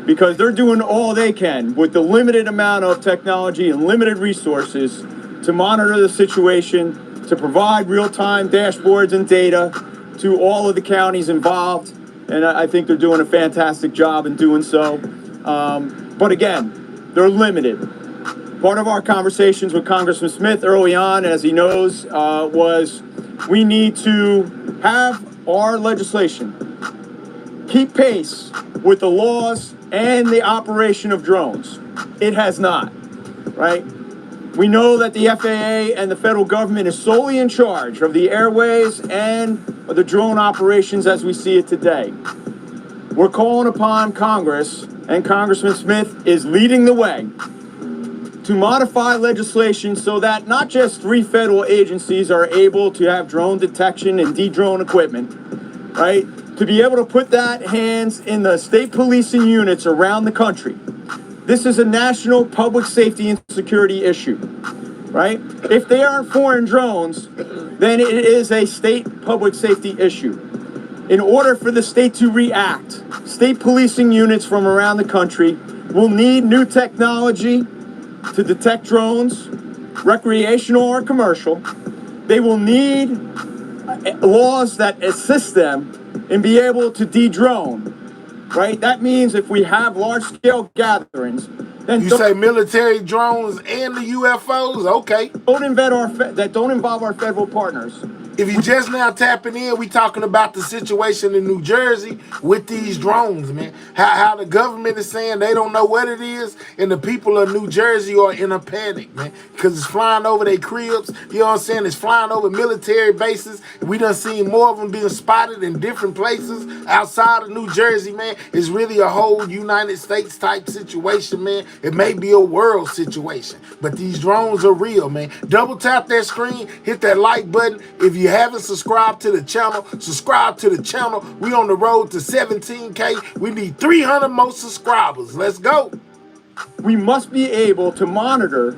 because they're doing all they can with the limited amount of technology and limited resources to monitor the situation, to provide real-time dashboards and data to all of the counties involved. And I think they're doing a fantastic job in doing so. But again, they're limited. Part of our conversations with Congressman Smith early on, as he knows, was we need to have our legislation keep pace with the laws and the operation of drones. It has not, right? We know that the FAA and the federal government is solely in charge of the airways and the drone operations as we see it today. We're calling upon Congress, and Congressman Smith is leading the way, to modify legislation so that not just 3 federal agencies are able to have drone detection and de-drone equipment, right? To be able to put that hands in the state policing units around the country. This is a national public safety and security issue, right? If they aren't foreign drones, then it is a state public safety issue. In order for the state to react, state policing units from around the country will need new technology to detect drones, recreational or commercial. They will need laws that assist them and be able to de-drone, right? That means if we have large-scale gatherings, then you say military drones and the UFOs? Okay. That don't involve our federal partners. If you just now tapping in, we talking about the situation in New Jersey with these drones, man. How the government is saying they don't know what it is, and the people of New Jersey are in a panic, man, because it's flying over their cribs. You know what I'm saying? It's flying over military bases. We done seen more of them being spotted in different places outside of New Jersey, man. It's really a whole United States type situation, man. It may be a world situation, but these drones are real, man. Double tap that screen, hit that like button. If you haven't subscribed to the channel, subscribe to the channel. We on the road to 17K. We need 300 more subscribers. Let's go. We must be able to monitor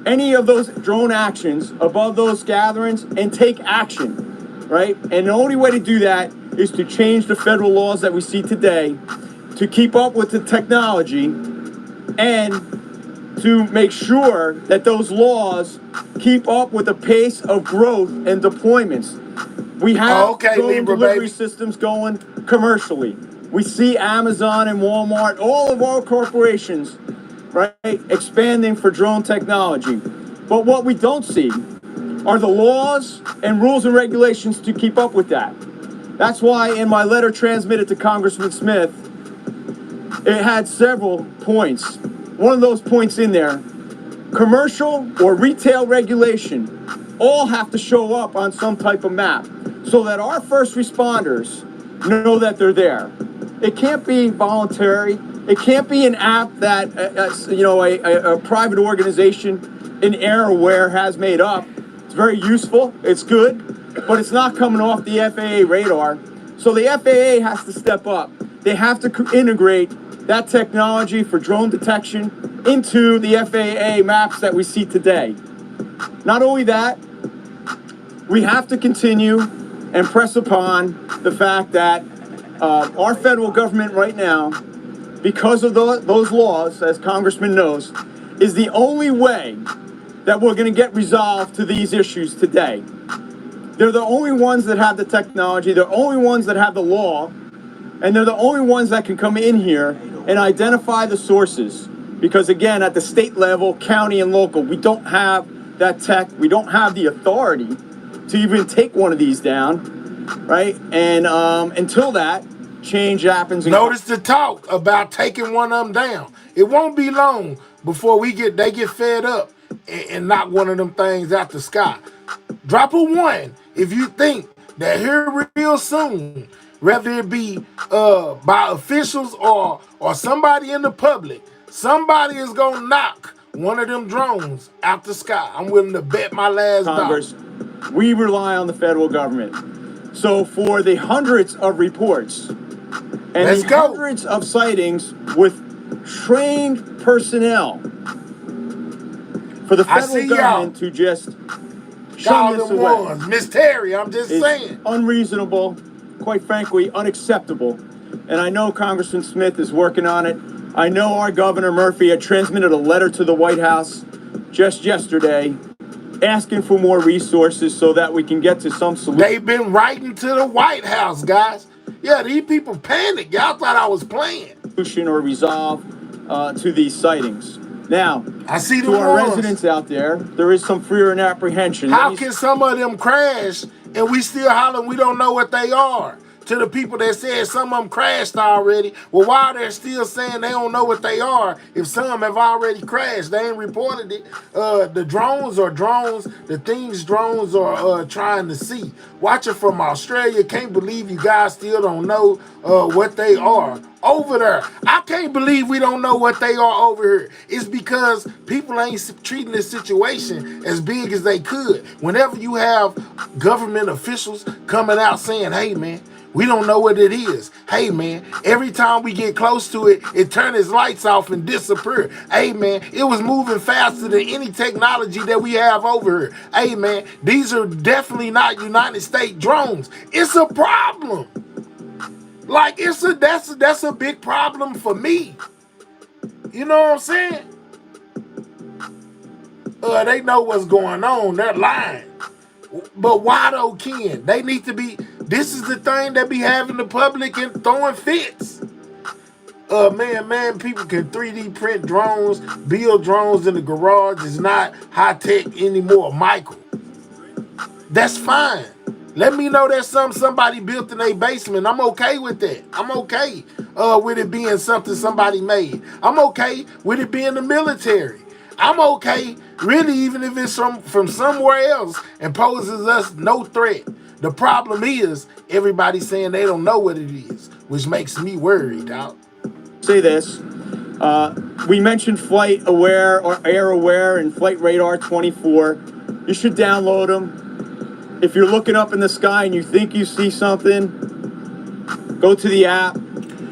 any of those drone actions above those gatherings and take action, right? And the only way to do that is to change the federal laws that we see today to keep up with the technology and to make sure that those laws keep up with the pace of growth and deployments. We have drone delivery systems going commercially. We see Amazon and Walmart, all of our corporations, right, expanding for drone technology. But what we don't see are the laws and rules and regulations to keep up with that. That's why in my letter transmitted to Congressman Smith, it had several points. One of those points in there, commercial or retail regulation, all have to show up on some type of map so that our first responders know that they're there. It can't be voluntary. It can't be an app that, a private organization in Airware has made up. It's very useful. It's good, but it's not coming off the FAA radar. So the FAA has to step up. They have to integrate that technology for drone detection into the FAA maps that we see today. Not only that, we have to continue and press upon the fact that our federal government right now, because of those laws, as Congressman knows, is the only way that we're going to get resolved to these issues today. They're the only ones that have the technology, they're the only ones that have the law, and they're the only ones that can come in here and identify the sources. Because again, at the state level, county and local, we don't have that tech, we don't have the authority to even take one of these down, right? And until that change happens. Notice the talk about taking one of them down. It won't be long before they get fed up and knock one of them things out the sky. Drop a one if you think that here real soon, whether it be by officials or somebody in the public, somebody is gonna knock one of them drones out the sky. I'm willing to bet my last Congress, dollar. We rely on the federal government. So for the hundreds of reports and hundreds of sightings with trained personnel, for the federal government to just shun this away, Miss Terry, I'm just saying, unreasonable, quite frankly, unacceptable. And I know Congressman Smith is working on it. I know our Governor Murphy had transmitted a letter to the White House just yesterday asking for more resources so that we can get to some solution. They've been writing to the White House, guys. Yeah, these people panicked. Y'all thought I was playing. Solution or resolve to these sightings. Now, I see to our residents out there, there is some fear and apprehension. How can some of them crash and we still hollering we don't know what they are? To the people that said some of them crashed already, well, why they're still saying they don't know what they are if some have already crashed? They ain't reported it. The drones, the things drones are trying to see. Watching from Australia, can't believe you guys still don't know what they are over there. I can't believe we don't know what they are over here. It's because people ain't treating this situation as big as they could. Whenever you have government officials coming out saying, hey, man, we don't know what it is. Hey, man, every time we get close to it, it turns its lights off and disappear. Hey, man, it was moving faster than any technology that we have over here. Hey, man, these are definitely not United States drones. It's a problem. Like, that's a big problem for me. You know what I'm saying? They know what's going on. They're lying. But why though, Ken? They need to be, this is the thing that be having the public and throwing fits. Man, people can 3D print drones, build drones in the garage. It's not high tech anymore, Michael. That's fine. Let me know that's somebody built in their basement. I'm okay with that. I'm okay with it being something somebody made. I'm okay with it being the military. I'm okay, really, even if it's from somewhere else and poses us no threat. The problem is everybody's saying they don't know what it is, which makes me worried, dog. Say this. We mentioned Flight Aware or Air Aware and Flight Radar 24. You should download them. If you're looking up in the sky and you think you see something, go to the app.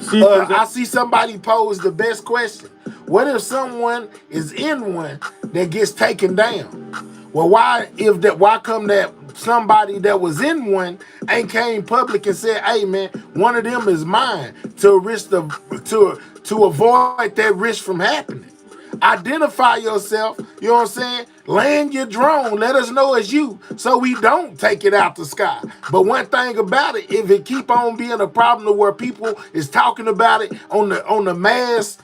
See I see somebody pose the best question. What if someone is in one that gets taken down? Well, why come that somebody that was in one ain't came public and said, hey man, one of them is mine, to risk to avoid that risk from happening. Identify yourself, you know what I'm saying? Land your drone, let us know it's you, so we don't take it out the sky. But one thing about it, if it keep on being a problem to where people is talking about it on the mass,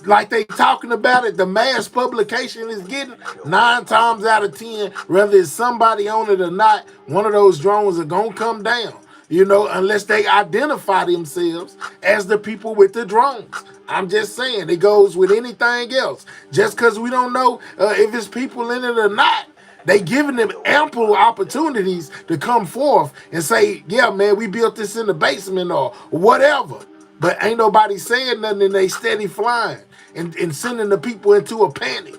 like they talking about it, the mass publication is getting 9 times out of 10, whether it's somebody on it or not, one of those drones are gonna come down, you know, unless they identify themselves as the people with the drones. I'm just saying, it goes with anything else. Just because we don't know if it's people in it or not, they giving them ample opportunities to come forth and say, yeah, man, we built this in the basement or whatever. But ain't nobody saying nothing, and they steady flying and sending the people into a panic.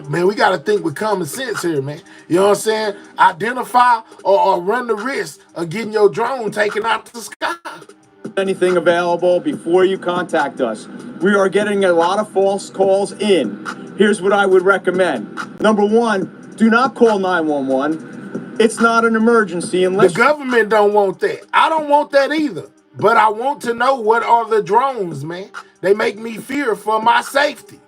Man, we got to think with common sense here, man. You know what I'm saying? Identify or run the risk of getting your drone taken out the sky. Anything available before you contact us. We are getting a lot of false calls in. Here's what I would recommend. Number one, do not call 911. It's not an emergency unless the government don't want that. I don't want that either. But I want to know what are the drones, man. They make me fear for my safety.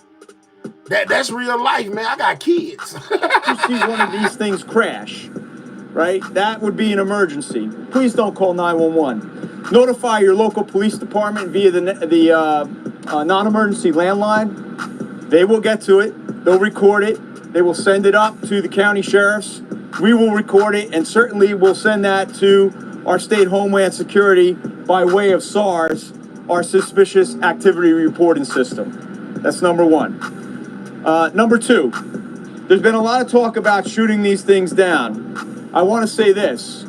That's real life, man. I got kids. you see one of these things crash, right? That would be an emergency. Please don't call 911. Notify your local police department via the non-emergency landline. They will get to it. They'll record it. They will send it up to the county sheriffs. We will record it, and certainly we'll send that to our state Homeland Security by way of SARS, our suspicious activity reporting system. That's number one. Number two, there's been a lot of talk about shooting these things down. I want to say this.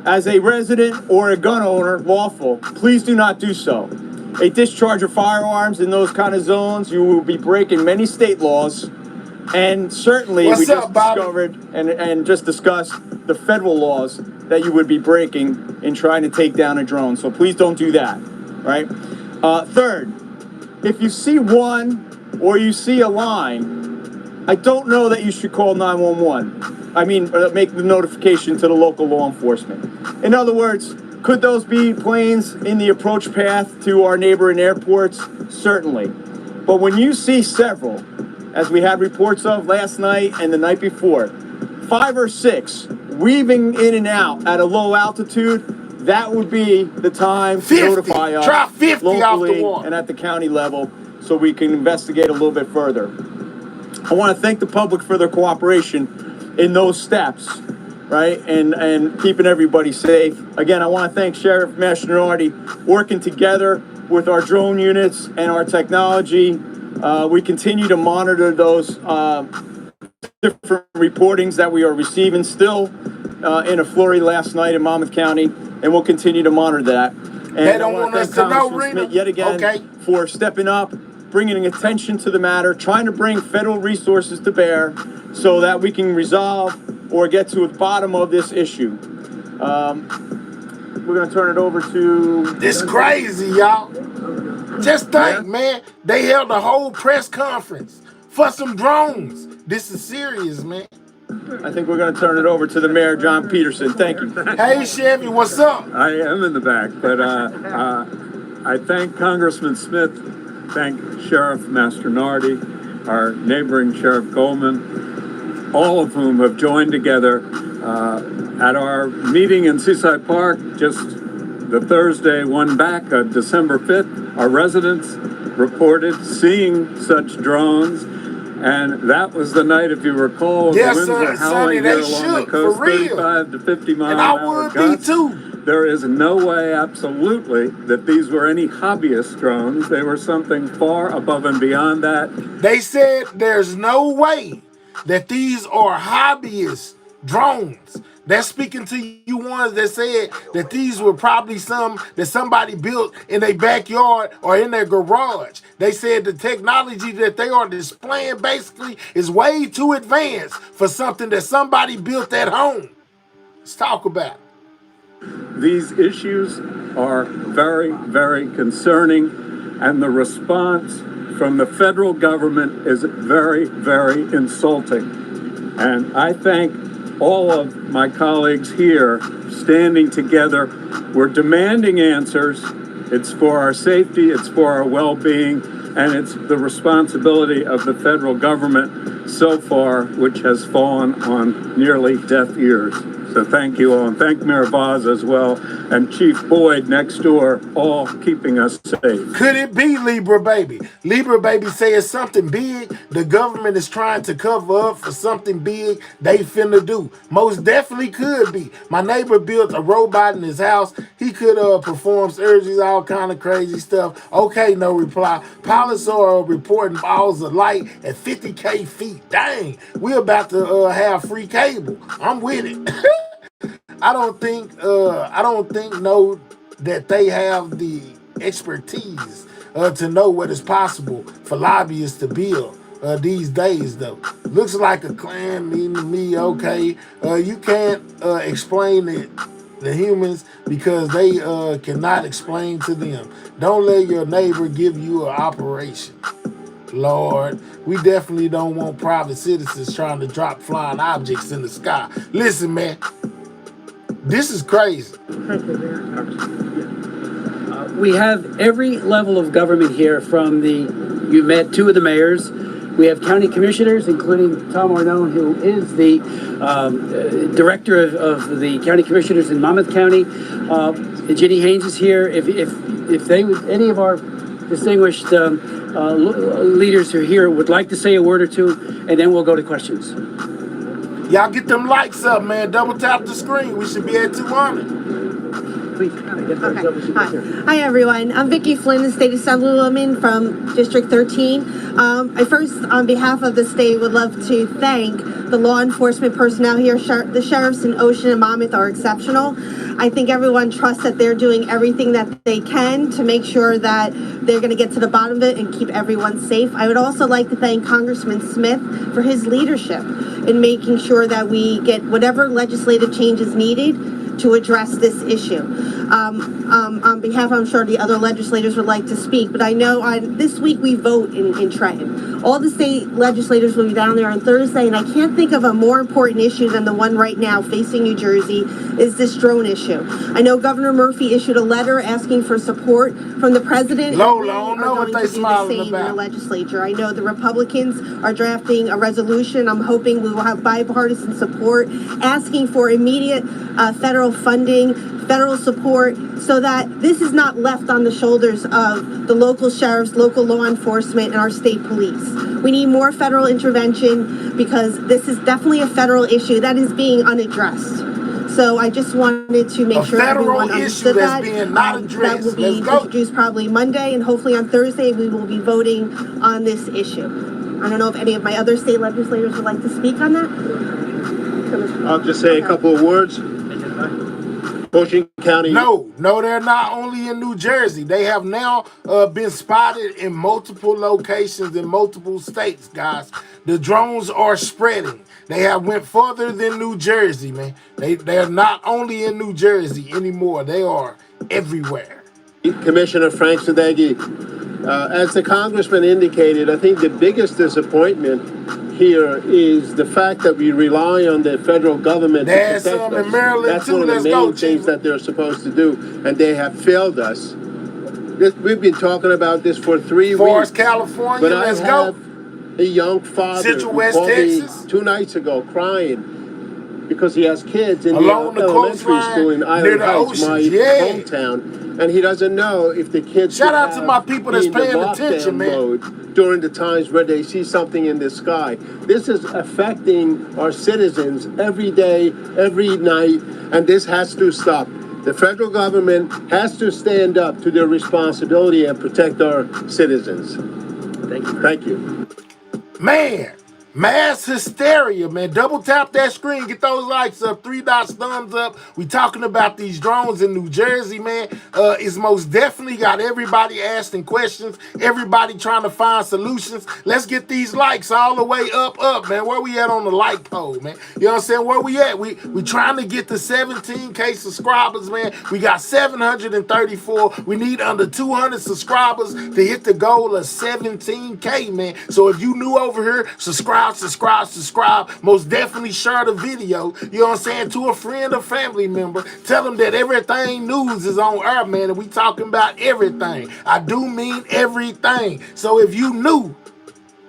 As a resident or a gun owner, lawful, please do not do so. A discharge of firearms in those kind of zones, you will be breaking many state laws. And certainly we just discovered and just discussed the federal laws that you would be breaking in trying to take down a drone. So please don't do that, right? Third, if you see one or you see a line, I don't know that you should call 911. I mean, make the notification to the local law enforcement. In other words, could those be planes in the approach path to our neighboring airports? Certainly. But when you see several, as we had reports of last night and the night before, 5 or 6 weaving in and out at a low altitude, that would be the time to notify us Try 50 locally off the wall. and at the county level so we can investigate a little bit further. I want to thank the public for their cooperation in those steps, right, and keeping everybody safe. Again, I want to thank Sheriff Mastronardi working together with our drone units and our technology. We continue to monitor those different reportings that we are receiving still in a flurry last night in Monmouth County, and we'll continue to monitor that. And they don't want us to know, Smith yet again for stepping up, bringing attention to the matter, trying to bring federal resources to bear so that we can resolve or get to the bottom of this issue. We're going to turn it over to... This crazy, y'all. Just think, man, they held a whole press conference for some drones. This is serious, man. I think we're going to turn it over to the Mayor, John Peterson. Thank you. Hey, Chevy, what's up? I am in the back, but I thank Congressman Smith, thank Sheriff Mastronardi, our neighboring Sheriff Goldman, all of whom have joined together at our meeting in Seaside Park just the Thursday one back, December 5th. Our residents reported seeing such drones, and that was the night, if you recall, the winds were howling here along the coast, 35 to 50 mile an hour gusts. There is no way, absolutely, that these were any hobbyist drones. They were something far above and beyond that. They said there's no way that these are hobbyist drones. That's speaking to you ones that said that these were probably some that somebody built in their backyard or in their garage. They said the technology that they are displaying basically is way too advanced for something that somebody built at home. Let's talk about it. These issues are very, very concerning, and the response from the federal government is very, very insulting. And I thank all of my colleagues here standing together. We're demanding answers. It's for our safety, it's for our well-being, and it's the responsibility of the federal government so far, which has fallen on nearly deaf ears. So thank you all, and thank Mayor Vaz as well, and Chief Boyd next door, all keeping us safe. Could it be Libra Baby? Libra Baby says something big the government is trying to cover up for something big they finna do. Most definitely could be. My neighbor built a robot in his house. He could perform surgeries, all kind of crazy stuff. Okay, no reply. Pilots are reporting balls of light at 50K feet. Dang, we're about to have free cable. I'm with it. I don't think know that they have the expertise to know what is possible for lobbyists to build these days, though. Looks like a clan meeting to me. Okay, you can't explain it to humans because they cannot explain to them. Don't let your neighbor give you an operation. Lord, we definitely don't want private citizens trying to drop flying objects in the sky. Listen, man. This is crazy. We have every level of government here from you met two of the mayors. We have county commissioners, including Tom Arnone, who is the director of the county commissioners in Monmouth County. Ginny Haynes is here. If they would, any of our distinguished leaders who are here would like to say a word or two, and then we'll go to questions. Y'all get them likes up, man. Double tap the screen. We should be at 200. Please, Hi. Hi, everyone. I'm Vicki Flynn, State Assemblywoman from District 13. I first, on behalf of the state, would love to thank the law enforcement personnel here. The sheriffs in Ocean and Monmouth are exceptional. I think everyone trusts that they're doing everything that they can to make sure that they're going to get to the bottom of it and keep everyone safe. I would also like to thank Congressman Smith for his leadership in making sure that we get whatever legislative changes needed to address this issue. On behalf, I'm sure the other legislators would like to speak, but I know this week we vote in Trenton. All the state legislators will be down there on Thursday, and I can't think of a more important issue than the one right now facing New Jersey is this drone issue. I know Governor Murphy issued a letter asking for support from the president. Lola, I don't know what they smiling about. In the legislature. I know the Republicans are drafting a resolution. I'm hoping we will have bipartisan support asking for immediate federal funding, federal support, so that this is not left on the shoulders of the local sheriffs, local law enforcement, and our state police. We need more federal intervention because this is definitely a federal issue that is being unaddressed. So I just wanted to make sure everyone understood that. Being not addressed. That will be introduced probably Monday, and hopefully on Thursday we will be voting on this issue. I don't know if any of my other state legislators would like to speak on that. I'll just say a couple of words. Ocean County. No, they're not only in New Jersey. They have now been spotted in multiple locations in multiple states, guys. The drones are spreading. They have went further than New Jersey, man. They're not only in New Jersey anymore. They are everywhere. Commissioner Frank Sadeghi, as the congressman indicated, I think the biggest disappointment here is the fact that we rely on the federal government to protect us. In Maryland That's too. one of the main things that they're supposed to do, and they have failed us. We've been talking about this for 3 weeks. Forest, California, but let's I go. have a young father who called me 2 nights ago crying because he has kids in the elementary school in Island Heights, my hometown. And he doesn't know if the kids shout out to my people that's paying attention, man. During the times where they see something in the sky. This is affecting our citizens every day, every night, and this has to stop. The federal government has to stand up to their responsibility and protect our citizens. Thank you. Thank you. Man, mass hysteria, man. Double tap that screen. Get those likes up. 3 dots, thumbs up. We talking about these drones in New Jersey, man. It's most definitely got everybody asking questions. Everybody trying to find solutions. Let's get these likes all the way up, man. Where we at on the like poll, man? You know what I'm saying? Where we at? We trying to get to 17K subscribers, man. We got 734. We need under 200 subscribers to hit the goal of 17K, man. So if you new over here, subscribe subscribe. Most definitely share the video, you know what I'm saying, to a friend or family member. Tell them that everything news is on air, man, and we talking about everything. I do mean everything. So if you new,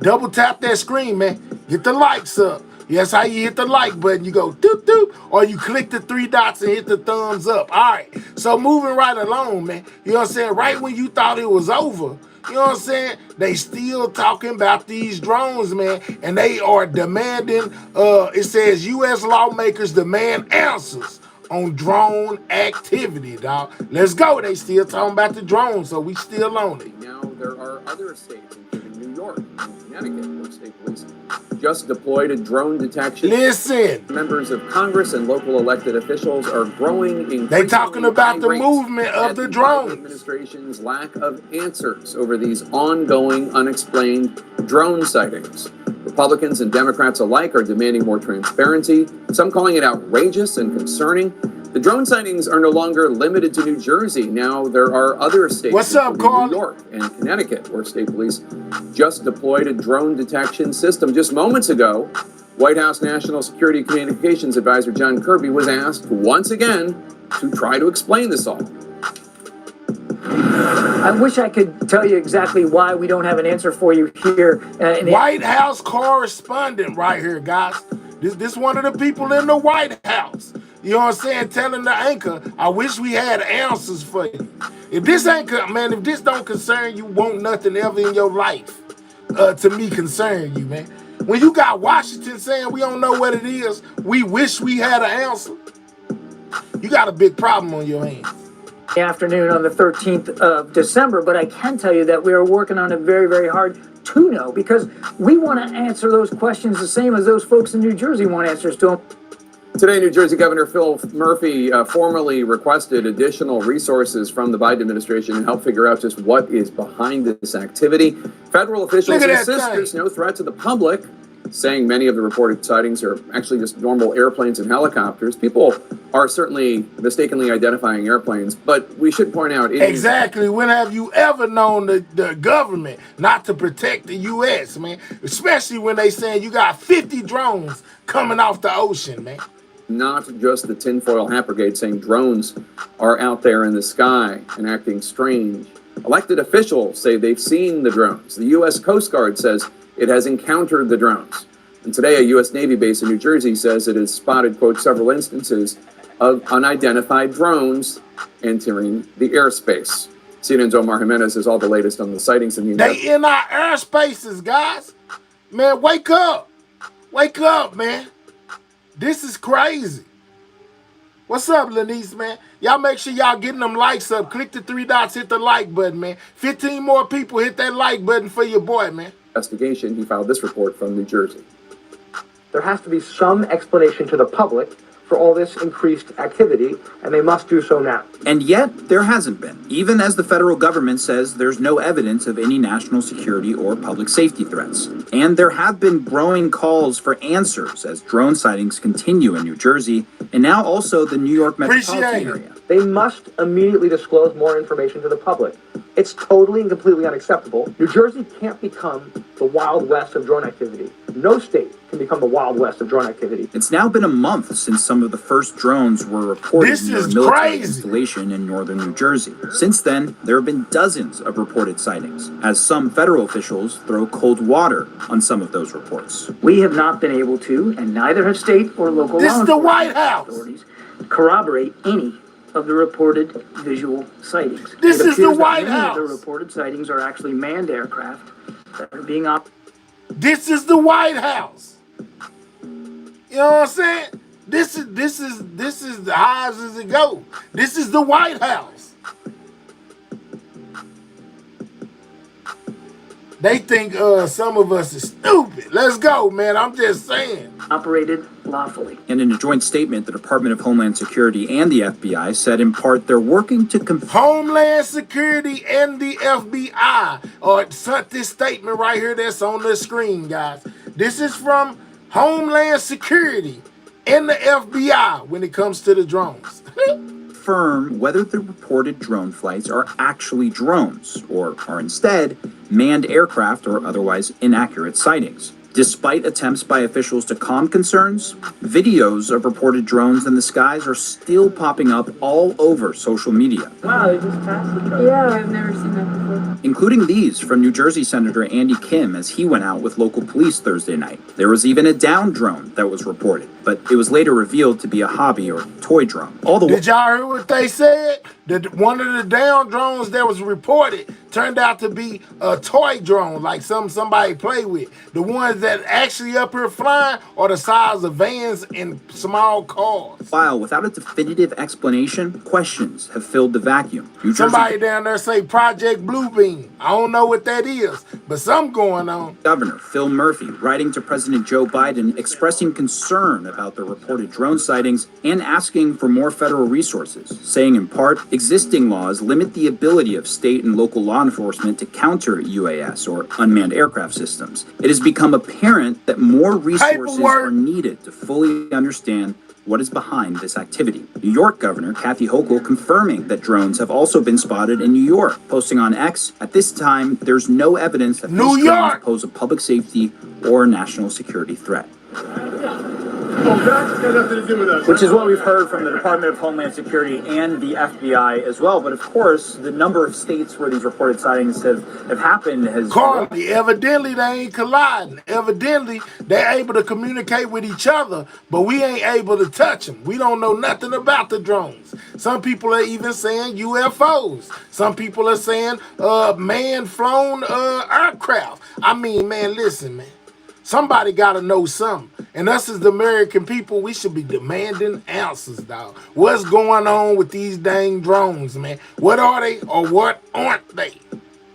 double tap that screen, man. Get the likes up. Yes, how you hit the like button. You go doop doop, or you click the 3 dots and hit the thumbs up. All right. So moving right along, man. You know what I'm saying? Right when you thought it was over, you know what I'm saying? They still talking about these drones, man, and they are demanding. It says U.S. lawmakers demand answers on drone activity, dog. Let's go. They still talking about the drones, so we still on it. Now there are other states, including New York and Connecticut, where state police just deployed a drone detection. Listen. Members of Congress and local elected officials are growing. They talking about the movement of the drones. Administration's lack of answers over these ongoing, unexplained drone sightings. Republicans and Democrats alike are demanding more transparency, some calling it outrageous and concerning. The drone sightings are no longer limited to New Jersey. Now there are other states, what's up, Carl? New York and Connecticut, where state police just deployed a drone detection system. Just moments ago, White House National Security Communications Advisor John Kirby was asked once again to try to explain this all. I wish I could tell you exactly why we don't have an answer for you here. White House correspondent right here, guys. This one of the people in the White House. You know what I'm saying? Telling the anchor, I wish we had answers for you. If this anchor, man, if this don't concern you, won't nothing ever in your life to me concern you, man. When you got Washington saying we don't know what it is, we wish we had an answer, you got a big problem on your hands. Afternoon on the 13th of December, but I can tell you that we are working on it very, very hard to know, because we want to answer those questions the same as those folks in New Jersey want answers to them. Today, New Jersey Governor Phil Murphy formally requested additional resources from the Biden administration to help figure out just what is behind this activity. Federal officials insist there's no threat to the public, saying many of the reported sightings are actually just normal airplanes and helicopters. People are certainly mistakenly identifying airplanes, but we should point out... Exactly. When have you ever known the government not to protect the U.S., man? Especially when they saying you got 50 drones coming off the ocean, man. Not just the tinfoil hat brigade saying drones are out there in the sky and acting strange. Elected officials say they've seen the drones. The U.S. Coast Guard says it has encountered the drones. And today, a U.S. Navy base in New Jersey says it has spotted, quote, several instances of unidentified drones entering the airspace. CNN's Omar Jimenez has all the latest on the sightings in the... They in our airspaces, guys. Man, wake up. Wake up, man. This is crazy. What's up, Lanice, man? Y'all make sure y'all getting them likes up. Click the 3 dots, hit the like button, man. 15 more people hit that like button for your boy, man. Investigation, he filed this report from New Jersey. There has to be some explanation to the public for all this increased activity, and they must do so now. And yet, there hasn't been, even as the federal government says there's no evidence of any national security or public safety threats. And there have been growing calls for answers as drone sightings continue in New Jersey, and now also the New York metropolitan area. They must immediately disclose more information to the public. It's totally and completely unacceptable. New Jersey can't become the Wild West of drone activity. No state can become the Wild West of drone activity. It's now been a month since some of the first drones were reported near a military installation in northern New Jersey. Since then, there have been dozens of reported sightings, as some federal officials throw cold water on some of those reports. We have not been able to, and neither have state or local law enforcement authorities, corroborate any of the reported visual sightings. This is the White House. The reported sightings are actually manned aircraft that are being operated. This is the White House. You know what I'm saying? This is the highs as it goes. This is the White House. They think some of us is stupid. Let's go, man. I'm just saying. Operated lawfully. And in a joint statement, the Department of Homeland Security and the FBI said in part they're working to... Homeland Security and the FBI sent this statement right here that's on the screen, guys. This is from Homeland Security and the FBI when it comes to the drones. Confirm whether the reported drone flights are actually drones or are instead manned aircraft or otherwise inaccurate sightings. Despite attempts by officials to calm concerns, videos of reported drones in the skies are still popping up all over social media. Wow, they just passed the drone. Yeah, I've never seen that before. Including these from New Jersey Senator Andy Kim as he went out with local police Thursday night. There was even a downed drone that was reported, but it was later revealed to be a hobby or toy drone. Did y'all hear what they said? That one of the down drones that was reported turned out to be a toy drone, like somebody play with. The ones that actually up here flying are the size of vans and small cars. While without a definitive explanation, questions have filled the vacuum. Somebody down there say Project Bluebeam. I don't know what that is, but something going on. Governor Phil Murphy writing to President Joe Biden expressing concern about the reported drone sightings and asking for more federal resources, saying in part, existing laws limit the ability of state and local law enforcement to counter UAS or unmanned aircraft systems. It has become apparent that more resources are needed to fully understand what is behind this activity. New York Governor Kathy Hochul confirming that drones have also been spotted in New York, posting on X, at this time, there's no evidence that these drones pose a public safety or national security threat. Which is what we've heard from the Department of Homeland Security and the FBI as well. But of course, the number of states where these reported sightings have happened has... Carly, evidently they ain't colliding. Evidently, they're able to communicate with each other, but we ain't able to touch them. We don't know nothing about the drones. Some people are even saying UFOs. Some people are saying man-flown aircraft. I mean, man, listen, man. Somebody got to know something. And us as the American people, we should be demanding answers, dog. What's going on with these dang drones, man? What are they or what aren't they?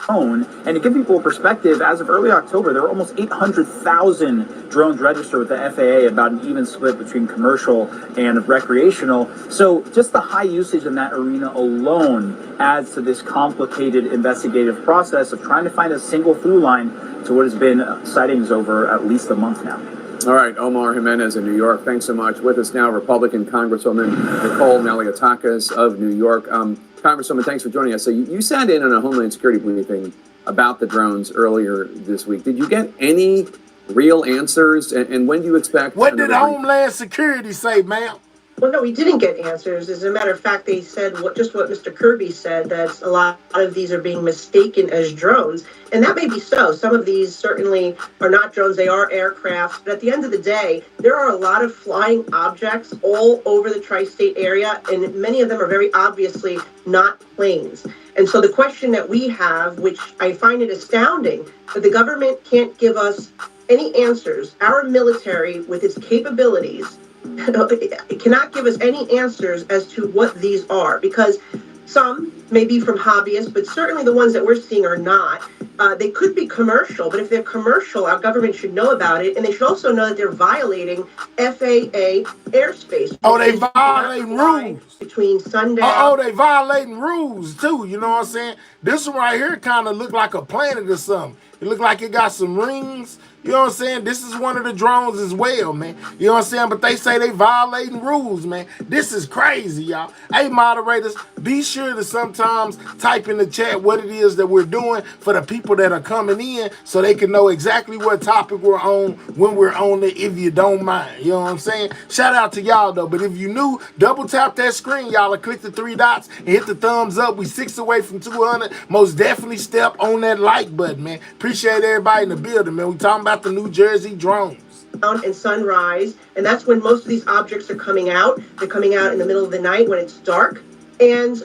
And to give people a perspective, as of early October, there were almost 800,000 drones registered with the FAA, about an even split between commercial and recreational. So just the high usage in that arena alone adds to this complicated investigative process of trying to find a single through line to what has been sightings over at least a month now. All right, Omar Jimenez in New York, thanks so much. With us now, Republican Congresswoman Nicole Malliotakis of New York. Congresswoman, thanks for joining us. So you sat in on a Homeland Security briefing about the drones earlier this week. Did you get any real answers? And when do you expect... What did Homeland Security say, ma'am? Well, no, we didn't get answers. As a matter of fact, they said just what Mr. Kirby said, that a lot of these are being mistaken as drones. And that may be so. Some of these certainly are not drones. They are aircraft. But at the end of the day, there are a lot of flying objects all over the tri-state area, and many of them are very obviously not planes. And so the question that we have, which I find it astounding, that the government can't give us any answers. Our military, with its capabilities, it cannot give us any answers as to what these are, because some may be from hobbyists, but certainly the ones that we're seeing are not. They could be commercial, but if they're commercial, our government should know about it, and they should also know that they're violating FAA airspace. Oh, they violating rules. Between sundown. Oh, they violating rules too, you know what I'm saying? This one right here kind of look like a planet or something. It look like it got some rings. You know what I'm saying? This is one of the drones as well, man. You know what I'm saying? But they say they violating rules, man. This is crazy, y'all. Hey, moderators, be sure to sometimes type in the chat what it is that we're doing for the people that are coming in so they can know exactly what topic we're on when we're on it, if you don't mind. You know what I'm saying? Shout out to y'all, though. But if you new, double tap that screen, y'all, and click the 3 dots and hit the thumbs up. We 6 away from 200. Most definitely step on that like button, man. Appreciate everybody in the building, man. We talking about the New Jersey drones. And sunrise, and that's when most of these objects are coming out. They're coming out in the middle of the night when it's dark, and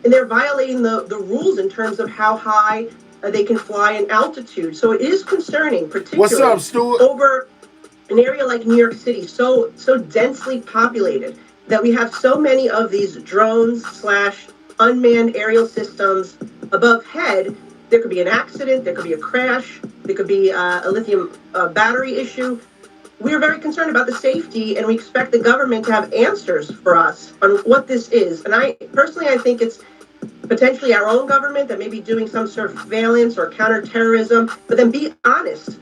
they're violating the rules in terms of how high they can fly in altitude. So it is concerning, particularly What's up, Stuart? Over an area like New York City, so densely populated, that we have so many of these drones / unmanned aerial systems above head. There could be an accident, there could be a crash, there could be a lithium battery issue. We're very concerned about the safety, and we expect the government to have answers for us on what this is. And I think it's potentially our own government that may be doing some surveillance or counterterrorism, but then be honest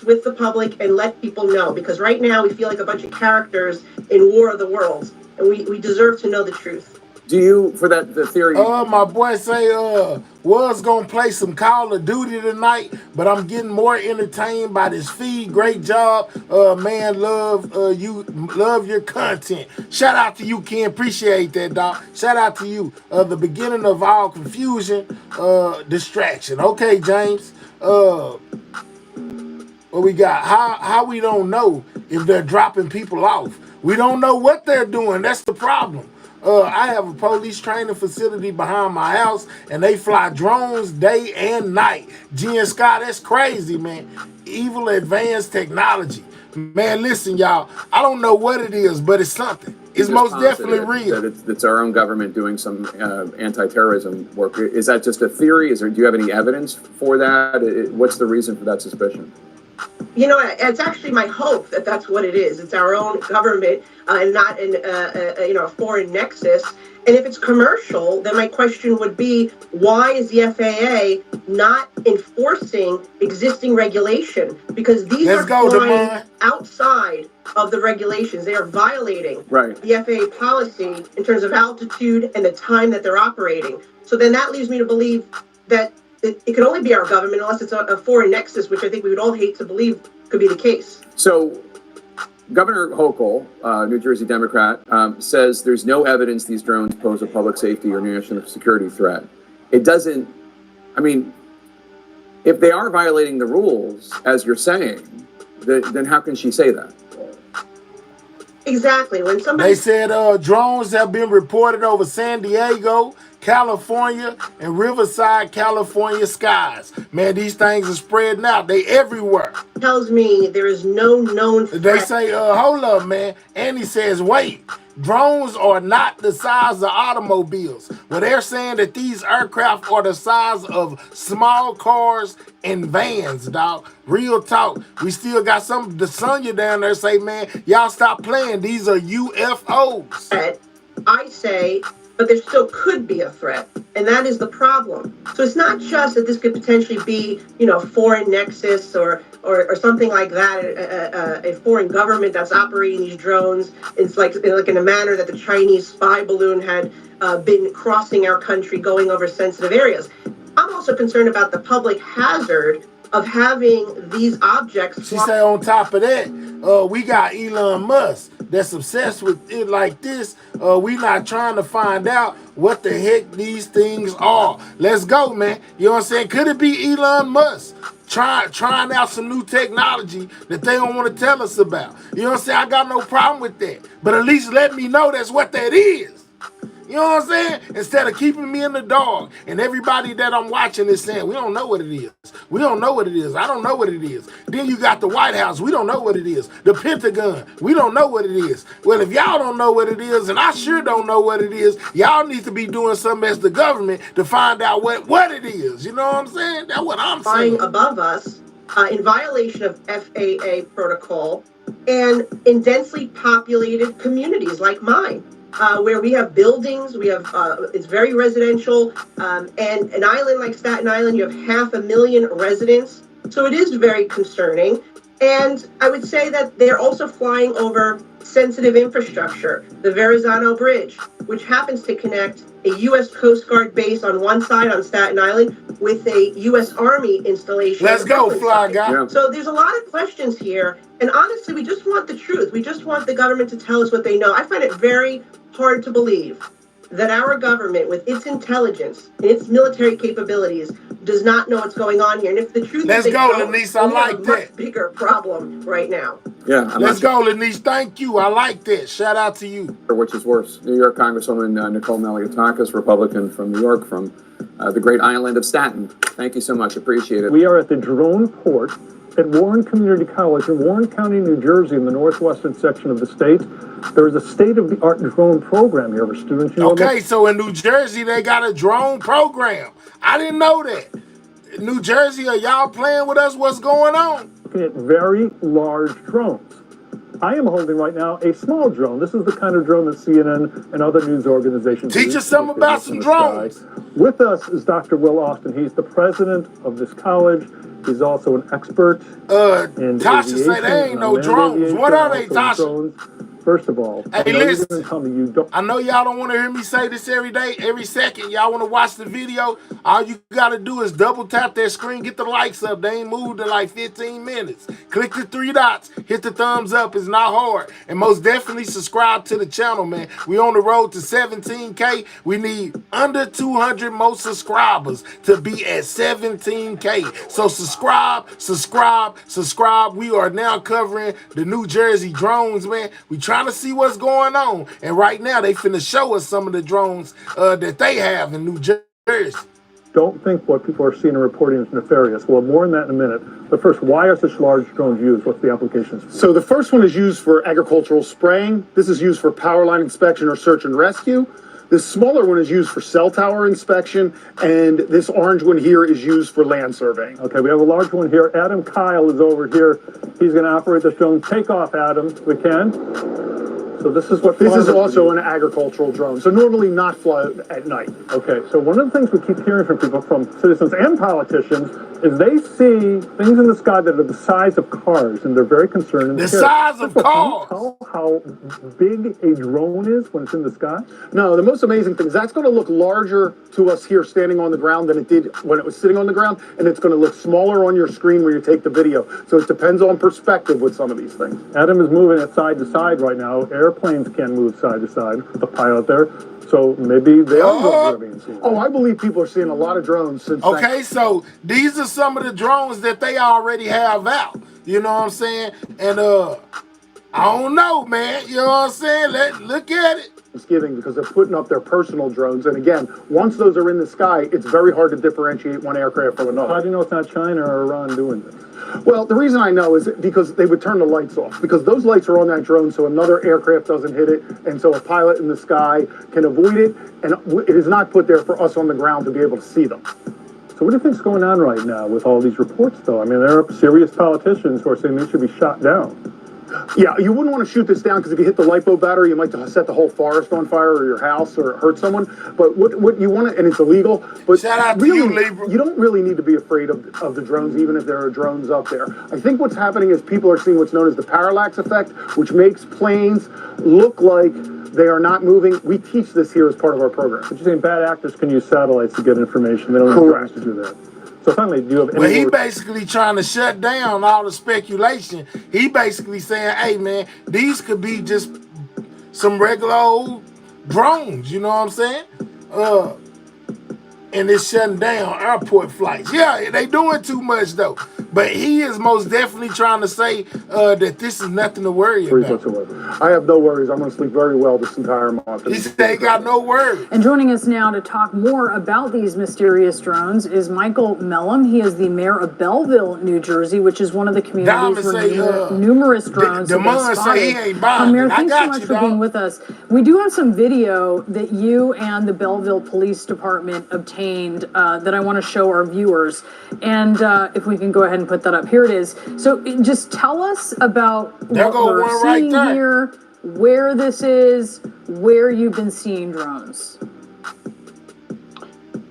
with the public and let people know, because right now we feel like a bunch of characters in War of the Worlds, and we deserve to know the truth. Do you, for the theory? My boy say, was gonna play some Call of Duty tonight, but I'm getting more entertained by this feed. Great job, man. Love your content. Shout out to you, Ken. Appreciate that, dog. Shout out to you. The beginning of all confusion, distraction. Okay, James. What we got? How we don't know if they're dropping people off? We don't know what they're doing. That's the problem. I have a police training facility behind my house, and they fly drones day and night. G and Scott, that's crazy, man. Evil advanced technology. Man, listen, y'all. I don't know what it is, but it's something. It's most definitely real. That it's our own government doing some anti-terrorism work. Is that just a theory? Do you have any evidence for that? What's the reason for that suspicion? You know, it's actually my hope that that's what it is. It's our own government and not a foreign nexus. And if it's commercial, then my question would be, why is the FAA not enforcing existing regulation? Because these are flying outside of the regulations. They are violating the FAA policy in terms of altitude and the time that they're operating. So then that leaves me to believe that it could only be our government unless it's a foreign nexus, which I think we would all hate to believe could be the case. So Governor Hochul, New Jersey Democrat, says there's no evidence these drones pose a public safety or national security threat. It doesn't, I mean, if they are violating the rules, as you're saying, then how can she say that? Exactly. When somebody... They said drones have been reported over San Diego, California, and Riverside, California skies. Man, these things are spreading out. They everywhere. Tells me there is no known threat. They say, hold up, man. And he says, wait, drones are not the size of automobiles. Well, they're saying that these aircraft are the size of small cars and vans, dog. Real talk. We still got some, the Sonya down there say, man, y'all stop playing. These are UFOs. I say, but there still could be a threat, and that is the problem. So it's not just that this could potentially be, foreign nexus or something like that, a foreign government that's operating these drones. It's like in a manner that the Chinese spy balloon had been crossing our country, going over sensitive areas. I'm also concerned about the public hazard of having these objects. She say on top of that, we got Elon Musk that's obsessed with it like this. We not trying to find out what the heck these things are. Let's go, man. You know what I'm saying? Could it be Elon Musk trying out some new technology that they don't want to tell us about? You know what I'm saying? I got no problem with that. But at least let me know that's what that is. You know what I'm saying? Instead of keeping me in the dark, and everybody that I'm watching is saying, we don't know what it is. We don't know what it is. I don't know what it is. Then you got the White House. We don't know what it is. The Pentagon. We don't know what it is. Well, if y'all don't know what it is, and I sure don't know what it is, y'all need to be doing something as the government to find out what it is. You know what I'm saying? That's what I'm saying. Flying above us in violation of FAA protocol and in densely populated communities like mine. Where we have buildings, it's very residential, and an island like Staten Island, you have 500,000 residents. So it is very concerning. And I would say that they're also flying over sensitive infrastructure, the Verrazano Bridge, which happens to connect a U.S. Coast Guard base on one side on Staten Island with a U.S. Army installation. Let's go, fly guy. Yeah. So there's a lot of questions here. And honestly, we just want the truth. We just want the government to tell us what they know. I find it very hard to believe that our government, with its intelligence and its military capabilities, does not know what's going on here. And if the truth is, they don't, Lenise, I like have a that. much bigger problem right now. Yeah. Let's go, Lenise. Thank you. I like that. Shout out to you. Which is worse? New York Congresswoman Nicole Malliotakis, Republican from New York, from the great island of Staten. Thank you so much. Appreciate it. We are at the drone port at Warren Community College in Warren County, New Jersey, in the northwestern section of the state. There is a state-of-the-art drone program here for students. Okay, so in New Jersey, they got a drone program. I didn't know that. New Jersey, are y'all playing with us? What's going on? Looking at very large drones. I am holding right now a small drone. This is the kind of drone that CNN and other news organizations teach us something about some drones. With us is Dr. Will Austin. He's the president of this college. He's also an expert in Tasha say they ain't no drones. What are they, Tasha? First of all, Hey, listen. tell me you don't. I know y'all don't want to hear me say this every day, every second. Y'all want to watch the video. All you got to do is double tap that screen, get the likes up. They ain't moved in like 15 minutes. Click the 3 dots, hit the thumbs up. It's not hard. And most definitely subscribe to the channel, man. We on the road to 17K. We need under 200 more subscribers to be at 17K. So subscribe, subscribe, subscribe. We are now covering the New Jersey drones, man. We trying to see what's going on. And right now, they finna show us some of the drones that they have in New Jersey. Don't think what people are seeing and reporting is nefarious. Well, more on that in a minute. But first, why are such large drones used? What's the applications? So the first one is used for agricultural spraying. This is used for power line inspection or search and rescue. This smaller one is used for cell tower inspection, and this orange one here is used for land surveying. Okay, we have a large one here. Adam Kyle is over here. He's going to operate this drone. Take off, Adam. We can. So this is what. This is also an agricultural drone. So normally not fly at night. Okay, so one of the things we keep hearing from people, from citizens and politicians, is they see things in the sky that are the size of cars, and they're very concerned. And the size of cars. Can you tell how big a drone is when it's in the sky? No, the most amazing thing is that's going to look larger to us here standing on the ground than it did when it was sitting on the ground, and it's going to look smaller on your screen where you take the video. So it depends on perspective with some of these things. Adam is moving it side to side right now. Airplanes can move side to side with the pilot there. So maybe they are being seen. Oh, I believe people are seeing a lot of drones since. Okay, so these are some of the drones that they already have out. You know what I'm saying? And I don't know, man. You know what I'm saying? Look at it. Thanksgiving, because they're putting up their personal drones. And again, once those are in the sky, it's very hard to differentiate one aircraft from another. How do you know it's not China or Iran doing this? Well, the reason I know is because they would turn the lights off, because those lights are on that drone so another aircraft doesn't hit it, and so a pilot in the sky can avoid it, and it is not put there for us on the ground to be able to see them. So what do you think's going on right now with all these reports, though? I mean, there are serious politicians who are saying they should be shot down. Yeah, you wouldn't want to shoot this down because if you hit the LiPo battery, you might set the whole forest on fire or your house or hurt someone. But what you want to, and it's illegal. But shout out really, to you, Libra. You don't really need to be afraid of the drones, even if there are drones up there. I think what's happening is people are seeing what's known as the parallax effect, which makes planes look like they are not moving. We teach this here as part of our program. But you're saying bad actors can use satellites to get information. They don't need drones to do that. So finally, do you have any Well, he basically trying to shut down all the speculation. He basically saying, hey, man, these could be just some regular old drones, you know what I'm saying? And it's shutting down airport flights. Yeah, they doing too much, though. But he is most definitely trying to say that this is nothing to worry about. I have no worries. I'm going to sleep very well this entire month. He said they got no worries. And joining us now to talk more about these mysterious drones is Michael Mellum. He is the mayor of Belleville, New Jersey, which is one of the communities where numerous drones have been spotted. Mayor, thanks so much for being with us. We do have some video that you and the Belleville Police Department obtained that I want to show our viewers. And if we can go ahead and put that up. Here it is. So just tell us about what we're seeing here, where this is, where you've been seeing drones.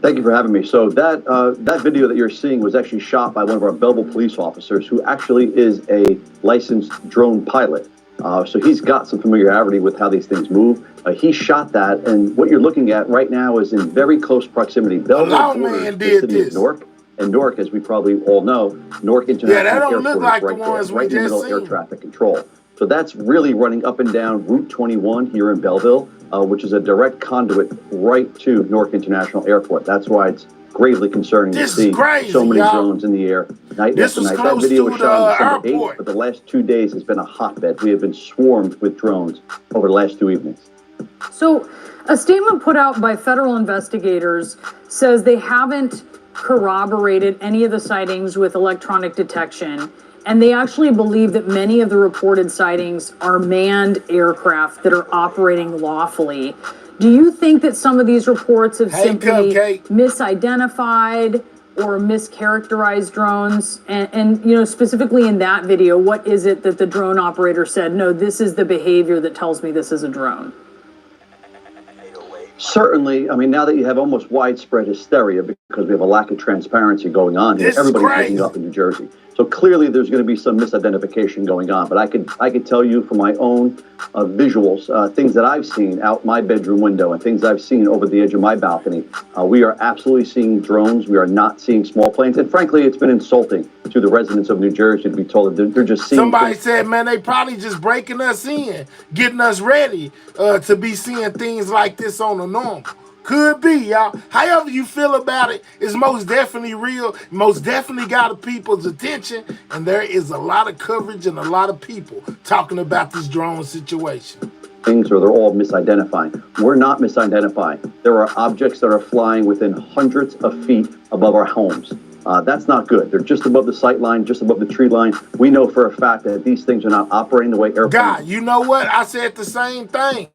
Thank you for having me. So that video that you're seeing was actually shot by one of our Belleville police officers, who actually is a licensed drone pilot. So he's got some familiarity with how these things move. He shot that, and what you're looking at right now is in very close proximity. Belleville borders the city of Newark. And Newark, as we probably all know, Newark International Airport is right there, right in the middle of air traffic control. So that's really running up and down Route 21 here in Belleville, which is a direct conduit right to Newark International Airport. That's why it's gravely concerning to see so many drones in the air night after night. That video was shot on December 8th, but the last 2 days has been a hotbed. We have been swarmed with drones over the last 2 evenings. So a statement put out by federal investigators says they haven't corroborated any of the sightings with electronic detection, and they actually believe that many of the reported sightings are manned aircraft that are operating lawfully. Do you think that some of these reports have simply misidentified or mischaracterized drones? And you know, specifically in that video, what is it that the drone operator said, no, this is the behavior that tells me this is a drone? Certainly, I mean, now that you have almost widespread hysteria because we have a lack of transparency going on here, everybody's looking up in New Jersey. So So clearly there's going to be some misidentification going on, but I could tell you from my own visuals, things that I've seen out my bedroom window and things I've seen over the edge of my balcony. We are absolutely seeing drones. We are not seeing small planes. And frankly, it's been insulting to the residents of New Jersey to be told that they're just seeing. Somebody said, man, they probably just breaking us in, getting us ready to be seeing things like this on the normal. Could be, y'all. However you feel about it, it's most definitely real. Most definitely got people's attention. And there is a lot of coverage and a lot of people talking about this drone situation. Things, or they're all misidentifying. We're not misidentifying. There are objects that are flying within hundreds of feet above our homes. That's not good. They're just above the sight line, just above the tree line. We know for a fact that these things are not operating the way airplanes. God, you know what? I said the same thing.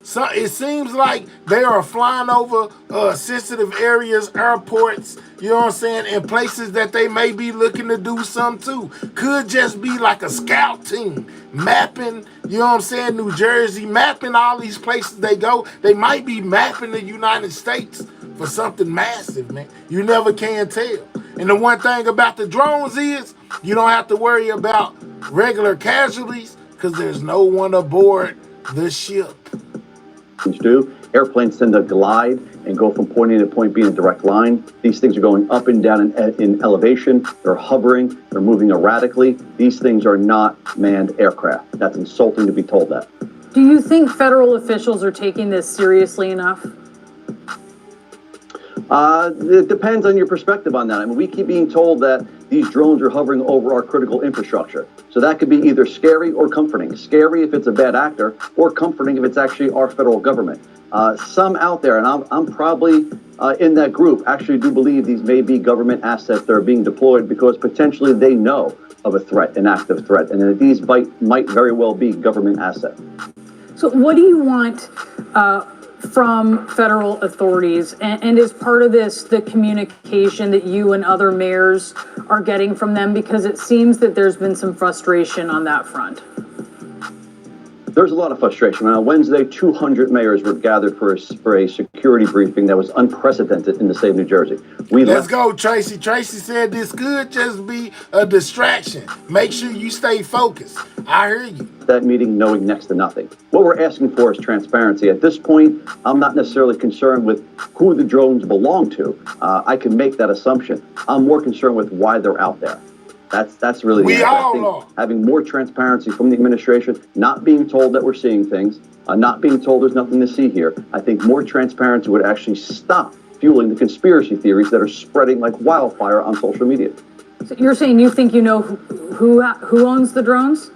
So it seems like they are flying over sensitive areas, airports, you know what I'm saying, and places that they may be looking to do something too. Could just be like a scout team mapping, you know what I'm saying, New Jersey, mapping all these places they go. They might be mapping the United States for something massive, man. You never can tell. And the one thing about the drones is you don't have to worry about regular casualties because there's no one aboard the ship. Do. Airplanes tend to glide and go from point A to point B in a direct line. These things are going up and down in elevation. They're hovering. They're moving erratically. These things are not manned aircraft. That's insulting to be told that. Do you think federal officials are taking this seriously enough? It depends on your perspective on that. I mean, we keep being told that these drones are hovering over our critical infrastructure. So that could be either scary or comforting. Scary if it's a bad actor, or comforting if it's actually our federal government. Some out there, and I'm probably in that group, actually do believe these may be government assets that are being deployed because potentially they know of a threat, an active threat, and that these might very well be government assets. So what do you want from federal authorities, and is part of this the communication that you and other mayors are getting from them? Because it seems that there's been some frustration on that front. There's a lot of frustration. On Wednesday, 200 mayors were gathered for a security briefing that was unprecedented in the state of New Jersey. Let's go, Tracy. Tracy said this could just be a distraction. Make sure you stay focused. I hear you. That meeting knowing next to nothing. What we're asking for is transparency. At this point, I'm not necessarily concerned with who the drones belong to. I can make that assumption. I'm more concerned with why they're out there. That's really the answer. I think having more transparency from the administration, not being told that we're seeing things, not being told there's nothing to see here. I think more transparency would actually stop fueling the conspiracy theories that are spreading like wildfire on social media. So you're saying you think you know who owns the drones?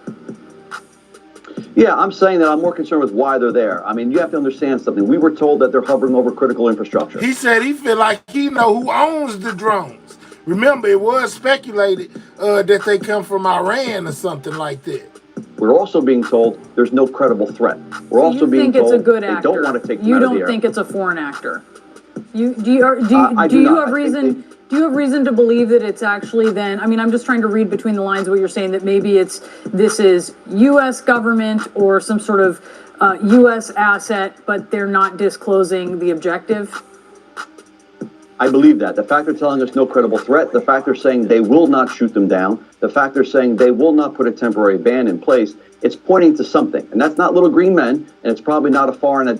Yeah, I'm saying that I'm more concerned with why they're there. I mean, you have to understand something. We were told that they're hovering over critical infrastructure. He said he feel like he know who owns the drones. Remember, it was speculated that they come from Iran or something like that. We're also being told there's no credible threat. We're also being told it's a good they actor. don't want to take them You out of the don't air. think it's a foreign actor? Do you have reason? Do you have reason to believe that it's actually then? I mean, I'm just trying to read between the lines of what you're saying, that maybe this is U.S. government or some sort of U.S. asset, but they're not disclosing the objective. I believe that. The fact they're telling us no credible threat, the fact they're saying they will not shoot them down, the fact they're saying they will not put a temporary ban in place, it's pointing to something. And that's not little green men, and it's probably not a foreign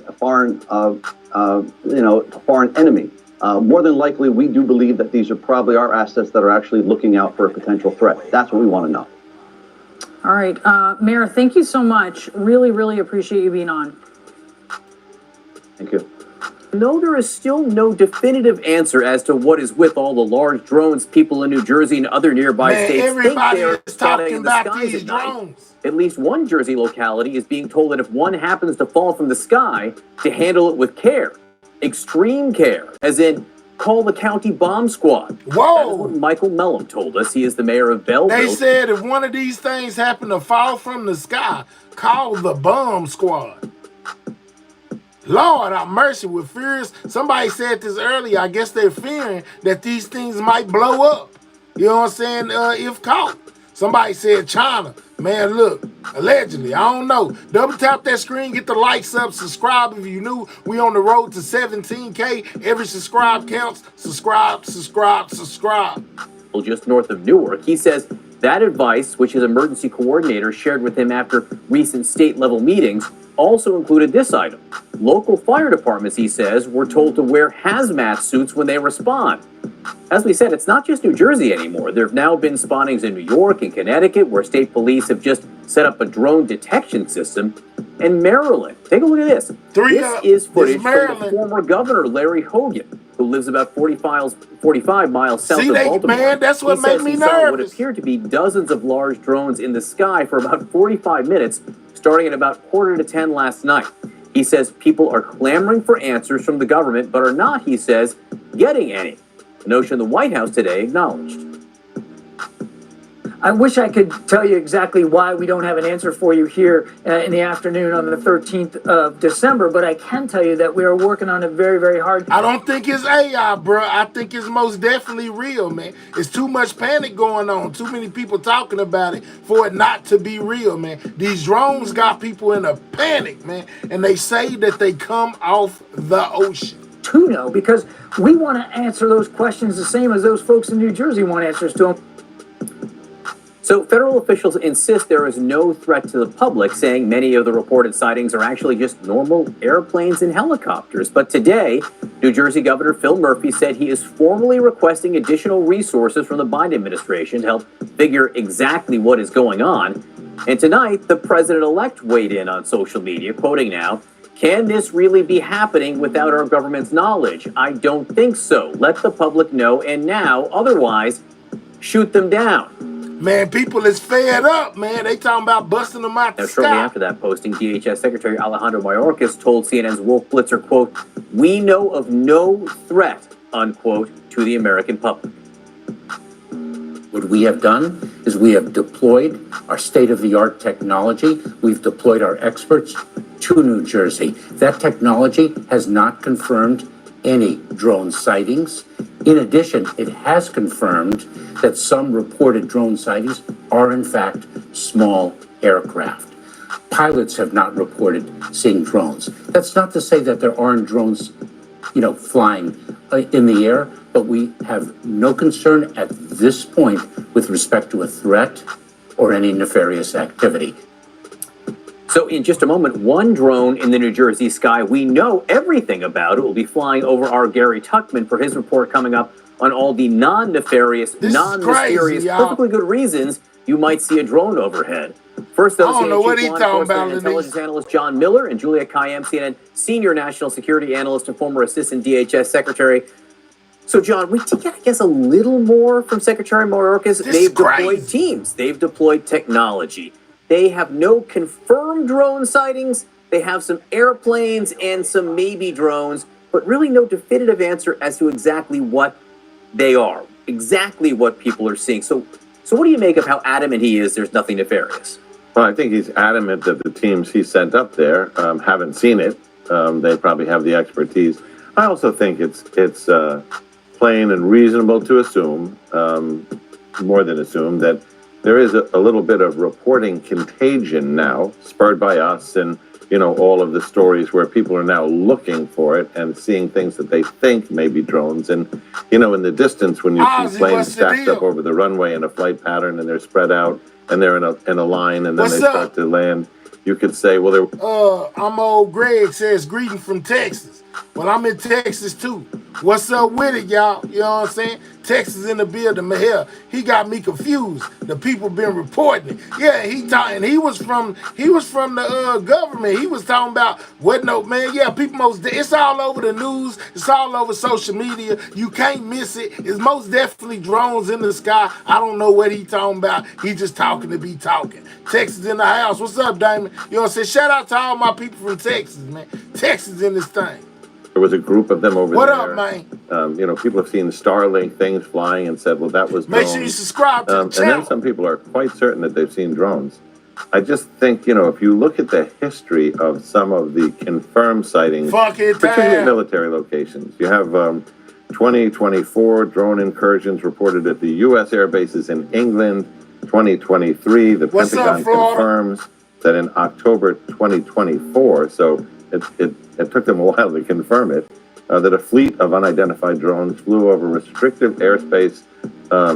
enemy. More than likely, we do believe that these are probably our assets that are actually looking out for a potential threat. That's what we want to know. All right. Mayor, thank you so much. Really, really appreciate you being on. Thank you. No, there is still no definitive answer as to what is with all the large drones people in New Jersey and other nearby states everybody think is they're talking in the about skies these at night. drones. At least one Jersey locality is being told that if one happens to fall from the sky, to handle it with care. Extreme care, as in call the county bomb squad. Whoa! That is what Michael Mellum told us. He is the mayor of Belleville. They said if one of these things happen to fall from the sky, call the bomb squad. Lord, have mercy, with fears. Somebody said this earlier. I guess they're fearing that these things might blow up. You know what I'm saying? If caught. Somebody said China. Man, look, allegedly, I don't know. Double tap that screen, get the likes up, subscribe if you new. We on the road to 17K. Every subscribe counts. Subscribe, subscribe, subscribe. Just north of Newark, he says That advice, which his emergency coordinator shared with him after recent state-level meetings, also included this item. Local fire departments, he says, were told to wear hazmat suits when they respond. As we said, it's not just New Jersey anymore. There have now been spawnings in New York and Connecticut, where state police have just set up a drone detection system. And Maryland, take a look at this. This is footage from the former governor, Larry Hogan, who lives about 45 miles south of Baltimore. Man, that's what made me He saw what nervous. appeared to be dozens of large drones in the sky for about 45 minutes, starting at about 9:45 last night. He says people are clamoring for answers from the government, but are not, he says, getting any. A notion the White House today acknowledged. I wish I could tell you exactly why we don't have an answer for you here in the afternoon on the 13th of December, but I can tell you that we are working on it very, very hard. I don't think it's AI, bro. I think it's most definitely real, man. It's too much panic going on. Too many people talking about it for it not to be real, man. These drones got people in a panic, man. And they say that they come off the ocean. To know, because we want to answer those questions the same as those folks in New Jersey want answers to them. So federal officials insist there is no threat to the public, saying many of the reported sightings are actually just normal airplanes and helicopters. But today, New Jersey Governor Phil Murphy said he is formally requesting additional resources from the Biden administration to help figure exactly what is going on. And tonight, the president-elect weighed in on social media, quoting now, "Can this really be happening without our government's knowledge? I don't think so. Let the public know, and now, otherwise, shoot them down." Man, people is fed up, man. They talking about busting them out the Now, shortly sky. after that posting, DHS Secretary Alejandro Mayorkas told CNN's Wolf Blitzer, quote, "We know of no threat," unquote, to the American public. What we have done is we have deployed our state-of-the-art technology. We've deployed our experts to New Jersey. That technology has not confirmed any drone sightings. In addition, it has confirmed that some reported drone sightings are in fact small aircraft. Pilots have not reported seeing drones. That's not to say that there aren't drones, flying in the air, but we have no concern at this point with respect to a threat or any nefarious activity. So in just a moment, one drone in the New Jersey sky we know everything about. It will be flying over our Gary Tuckman for his report coming up on all the non-nefarious, non-mysterious, perfectly good reasons you might see a drone overhead. First, though, CNN Chief Law Enforcement and Intelligence Analyst John Miller and Julia Kayyem, CNN Senior National Security Analyst and former Assistant DHS Secretary. So, John, we get, I guess, a little more from Secretary Mayorkas. They've deployed teams. They've deployed technology. They have no confirmed drone sightings. They have some airplanes and some maybe drones, but really no definitive answer as to exactly what they are, exactly what people are seeing. So what do you make of how adamant he is there's nothing nefarious? Well, I think he's adamant that the teams he sent up there haven't seen it. They probably have the expertise. I also think it's plain and reasonable to assume, more than assume, that there is a little bit of reporting contagion now, spurred by us and, all of the stories where people are now looking for it and seeing things that they think may be drones. And, in the distance, when you see planes stacked up over the runway in a flight pattern and they're spread out and they're in a line and then they start to land, you could say, well, they're... I'm old Greg says, greeting from Texas. Well, I'm in Texas, too. What's up with it, y'all? You know what I'm saying? Texas in the building, but hell, he got me confused. The people been reporting it. Yeah, he was from the government. He was talking about it's all over the news. It's all over social media. You can't miss it. It's most definitely drones in the sky. I don't know what he talking about. He just talking to be talking. Texas in the house. What's up, Damon? You know what I'm saying? Shout out to all my people from Texas, man. Texas in this thing. There was a group of them over there. What up, man? People have seen Starlink things flying and said, well, that was drones. Make sure you subscribe to the channel. And then some people are quite certain that they've seen drones. I just think, if you look at the history of some of the confirmed sightings, particularly military locations, you have 2024 drone incursions reported at the U.S. air bases in England. 2023, the Pentagon confirms that in October 2024, so it took them a while to confirm it. that a fleet of unidentified drones flew over restrictive airspace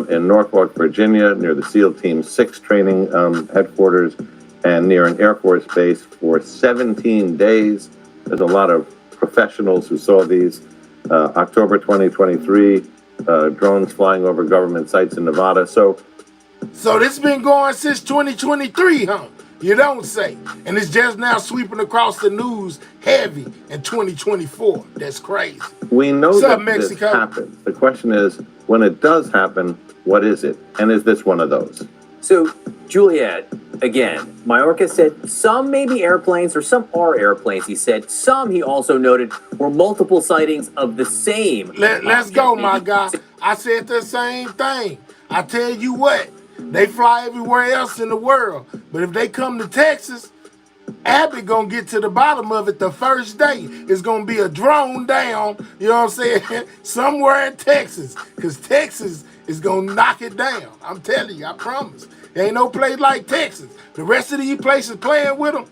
in Norfolk, Virginia, near the SEAL Team 6 training headquarters and near an Air Force base for 17 days. There's a lot of professionals who saw these. October 2023, drones flying over government sites in Nevada. So this been going since 2023, huh? You don't say. And it's just now sweeping across the news heavy in 2024. That's crazy. We know What's that up, Mexico? this happens. The question is, when it does happen, what is it? And is this one of those? So, Juliet, again, Mayorkas said some may be airplanes or some are airplanes. He said some, he also noted, were multiple sightings of the same. Let's go, my guy. I said the same thing. I tell you what, they fly everywhere else in the world. But if they come to Texas, Abbott gonna get to the bottom of it the first day. It's gonna be a drone down, you know what I'm saying, somewhere in Texas. Because Texas is gonna knock it down. I'm telling you, I promise. There ain't no place like Texas. The rest of these places playing with them,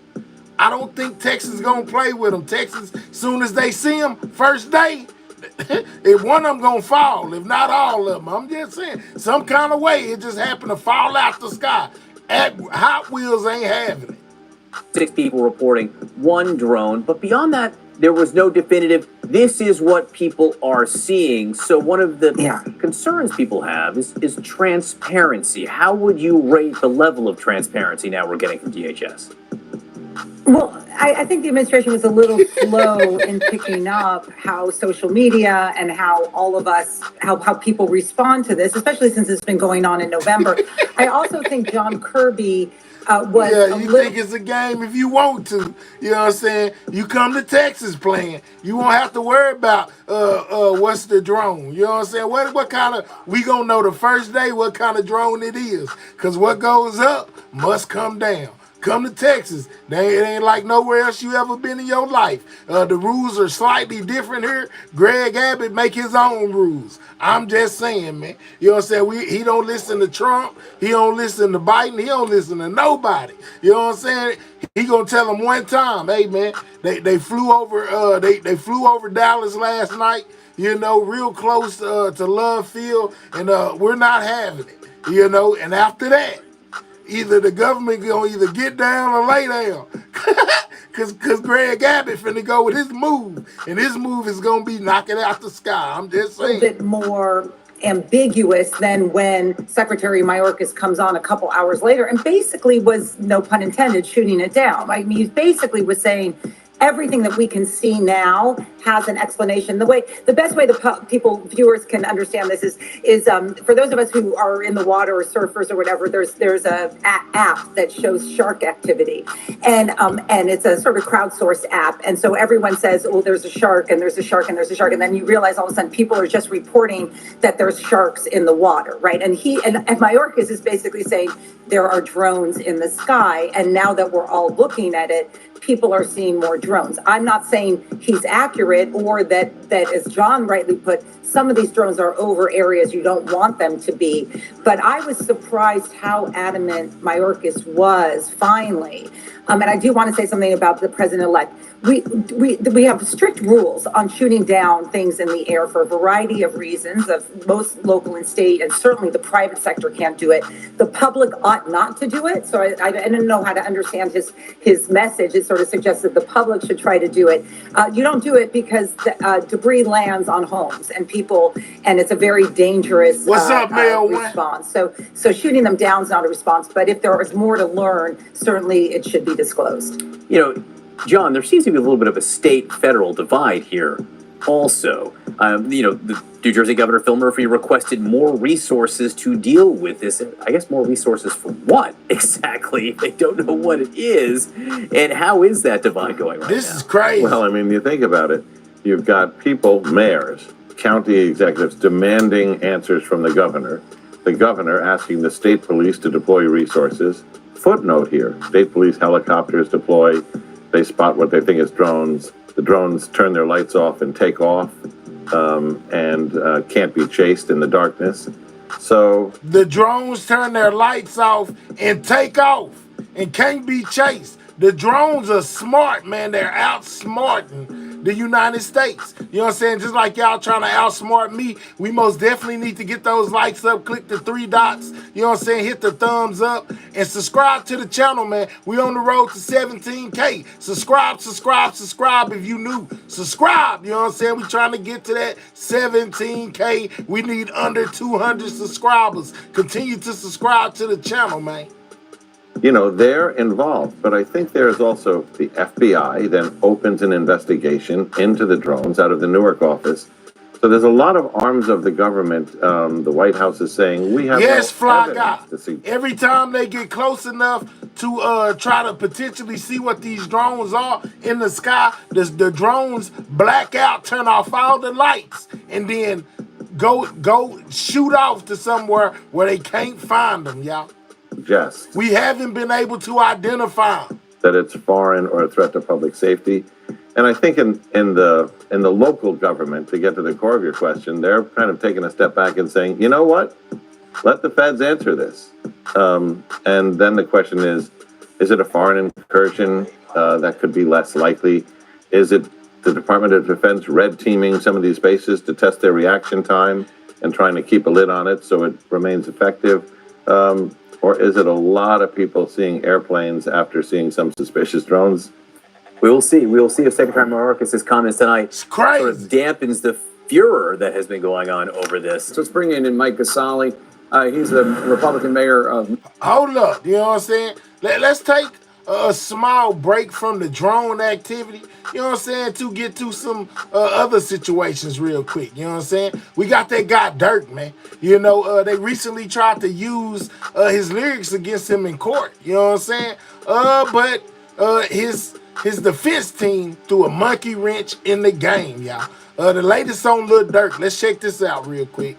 I don't think Texas is gonna play with them. Texas, soon as they see them, first day, if one of them gonna fall, if not all of them. I'm just saying, some kind of way it just happened to fall out the sky. Hot Wheels ain't having it. 6 people reporting one drone, but beyond that, there was no definitive, this is what people are seeing. So one of the concerns people have is transparency. How would you rate the level of transparency now we're getting from DHS? Well, I think the administration was a little slow in picking up how social media and how all of us, how people respond to this, especially since it's been going on in November. I also think John Kirby was think it's a game if you want to. You know what I'm saying? You come to Texas playing. You won't have to worry about what's the drone. You know what I'm saying? What kind of, we gonna know the first day what kind of drone it is. Because what goes up must come down. Come to Texas. It ain't like nowhere else you ever been in your life. The rules are slightly different here. Greg Abbott make his own rules. I'm just saying, man. You know what I'm saying? He don't listen to Trump. He don't listen to Biden. He don't listen to nobody. You know what I'm saying? He gonna tell them one time, hey man, they flew over they flew over Dallas last night. You know, real close to Love Field, and we're not having it. You know, and after that, either the government gonna either get down or lay down. Cause Greg Abbott finna go with his move. And his move is gonna be knock it out the sky. I'm just saying. A little bit more ambiguous than when Secretary Mayorkas comes on a couple hours later and basically was, no pun intended, shooting it down. I mean, he basically was saying, everything that we can see now has an explanation. The best way the viewers can understand this is for those of us who are in the water or surfers or whatever, there's a app that shows shark activity, and it's a sort of crowdsourced app, and so everyone says, oh, there's a shark and there's a shark and there's a shark, and then you realize all of a sudden people are just reporting that there's sharks in the water, right? And Mayorkas is basically saying there are drones in the sky, and now that we're all looking at it, people are seeing more drones. I'm not saying he's accurate or that as John rightly put, some of these drones are over areas you don't want them to be. But I was surprised how adamant Mayorkas was finally. And I do want to say something about the president-elect. We have strict rules on shooting down things in the air for a variety of reasons, of most local and state, and certainly the private sector can't do it. The public ought not to do it. So I didn't know how to understand his message. It sort of suggests that the public should try to do it. You don't do it because debris lands on homes and people, and it's a very dangerous response. So shooting them down is not a response. But if there is more to learn, certainly it should be disclosed. You know, John, there seems to be a little bit of a state-federal divide here also. You know, the New Jersey Governor Phil Murphy requested more resources to deal with this. I guess more resources for what exactly? They don't know what it is. And how is that divide going right now? This is crazy. Well, I mean, you think about it. You've got people, mayors, county executives demanding answers from the governor asking the state police to deploy resources. Footnote here, state police helicopters deploy. They spot what they think is drones. The drones turn their lights off and take off and can't be chased in the darkness. So the drones turn their lights off and take off and can't be chased. The drones are smart, man. They're outsmarting the United States. You know what I'm saying? Just like y'all trying to outsmart me, we most definitely need to get those likes up, click the 3 dots, you know what I'm saying? Hit the thumbs up and subscribe to the channel, man. We on the road to 17K. Subscribe if you new. Subscribe, you know what I'm saying? We trying to get to that 17K. We need under 200 subscribers. Continue to subscribe to the channel, man. You know, they're involved, but I think there's also the FBI then opens an investigation into the drones out of the Newark office. So there's a lot of arms of the government. The White House is saying we have yes, no fly guy. see. Every time they get close enough to try to potentially see what these drones are in the sky, the drones black out, turn off all the lights, and then go shoot off to somewhere where they can't find them, y'all. Yes. We haven't been able to identify them. That it's foreign or a threat to public safety. And I think in the local government, to get to the core of your question, they're kind of taking a step back and saying, you know what? Let the feds answer this. And then the question is it a foreign incursion that could be less likely? Is it the Department of Defense red teaming some of these bases to test their reaction time and trying to keep a lid on it so it remains effective? Or is it a lot of people seeing airplanes after seeing some suspicious drones? We will see. We will see if Secretary Mayorkas' comments tonight sort of dampens the furor that has been going on over this. So let's bring in Mike Casale. He's the Republican mayor of... Hold up, you know what I'm saying? Let's take a small break from the drone activity, you know what I'm saying, to get to some other situations real quick, you know what I'm saying? We got that guy Durk, man. You know, they recently tried to use his lyrics against him in court, you know what I'm saying? But his defense team threw a monkey wrench in the game, y'all. The latest on Lil Durk. Let's check this out real quick.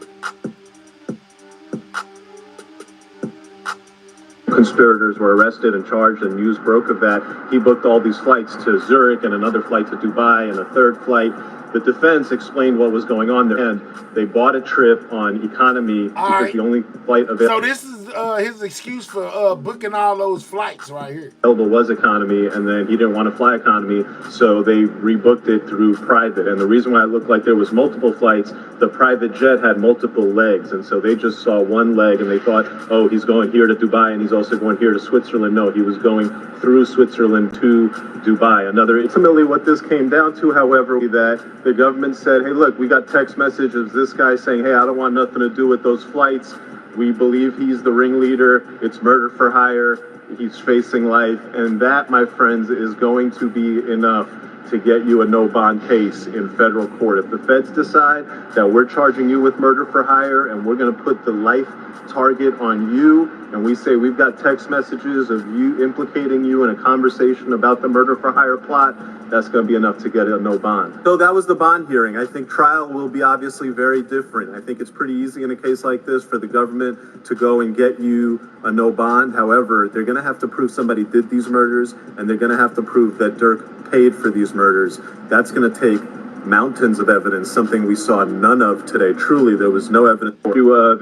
Conspirators were arrested and charged, and news broke of that. He booked all these flights to Zurich and another flight to Dubai and a third flight. The defense explained what was going on there, and they bought a trip on economy because the only flight available. So this is his excuse for booking all those flights right here. Was economy, and then he didn't want to fly economy, so they rebooked it through private. And the reason why it looked like there was multiple flights, the private jet had multiple legs, and so they just saw one leg and they thought, oh, he's going here to Dubai and he's also going here to Switzerland. No, he was going through Switzerland to Dubai. Ultimately what this came down to, however, that the government said, hey, look, we got text messages of this guy saying, hey, I don't want nothing to do with those flights. We believe he's the ringleader. It's murder for hire. He's facing life. And that, my friends, is going to be enough to get you a no bond case in federal court. If the feds decide that we're charging you with murder for hire and we're going to put the life target on you, and we say we've got text messages of you implicating you in a conversation about the murder for hire plot, that's going to be enough to get a no bond. So that was the bond hearing. I think trial will be obviously very different. I think it's pretty easy in a case like this for the government to go and get you a no bond. However, they're going to have to prove somebody did these murders, and they're going to have to prove that Durk paid for these murders. That's going to take mountains of evidence, something we saw none of today. Truly, there was no evidence.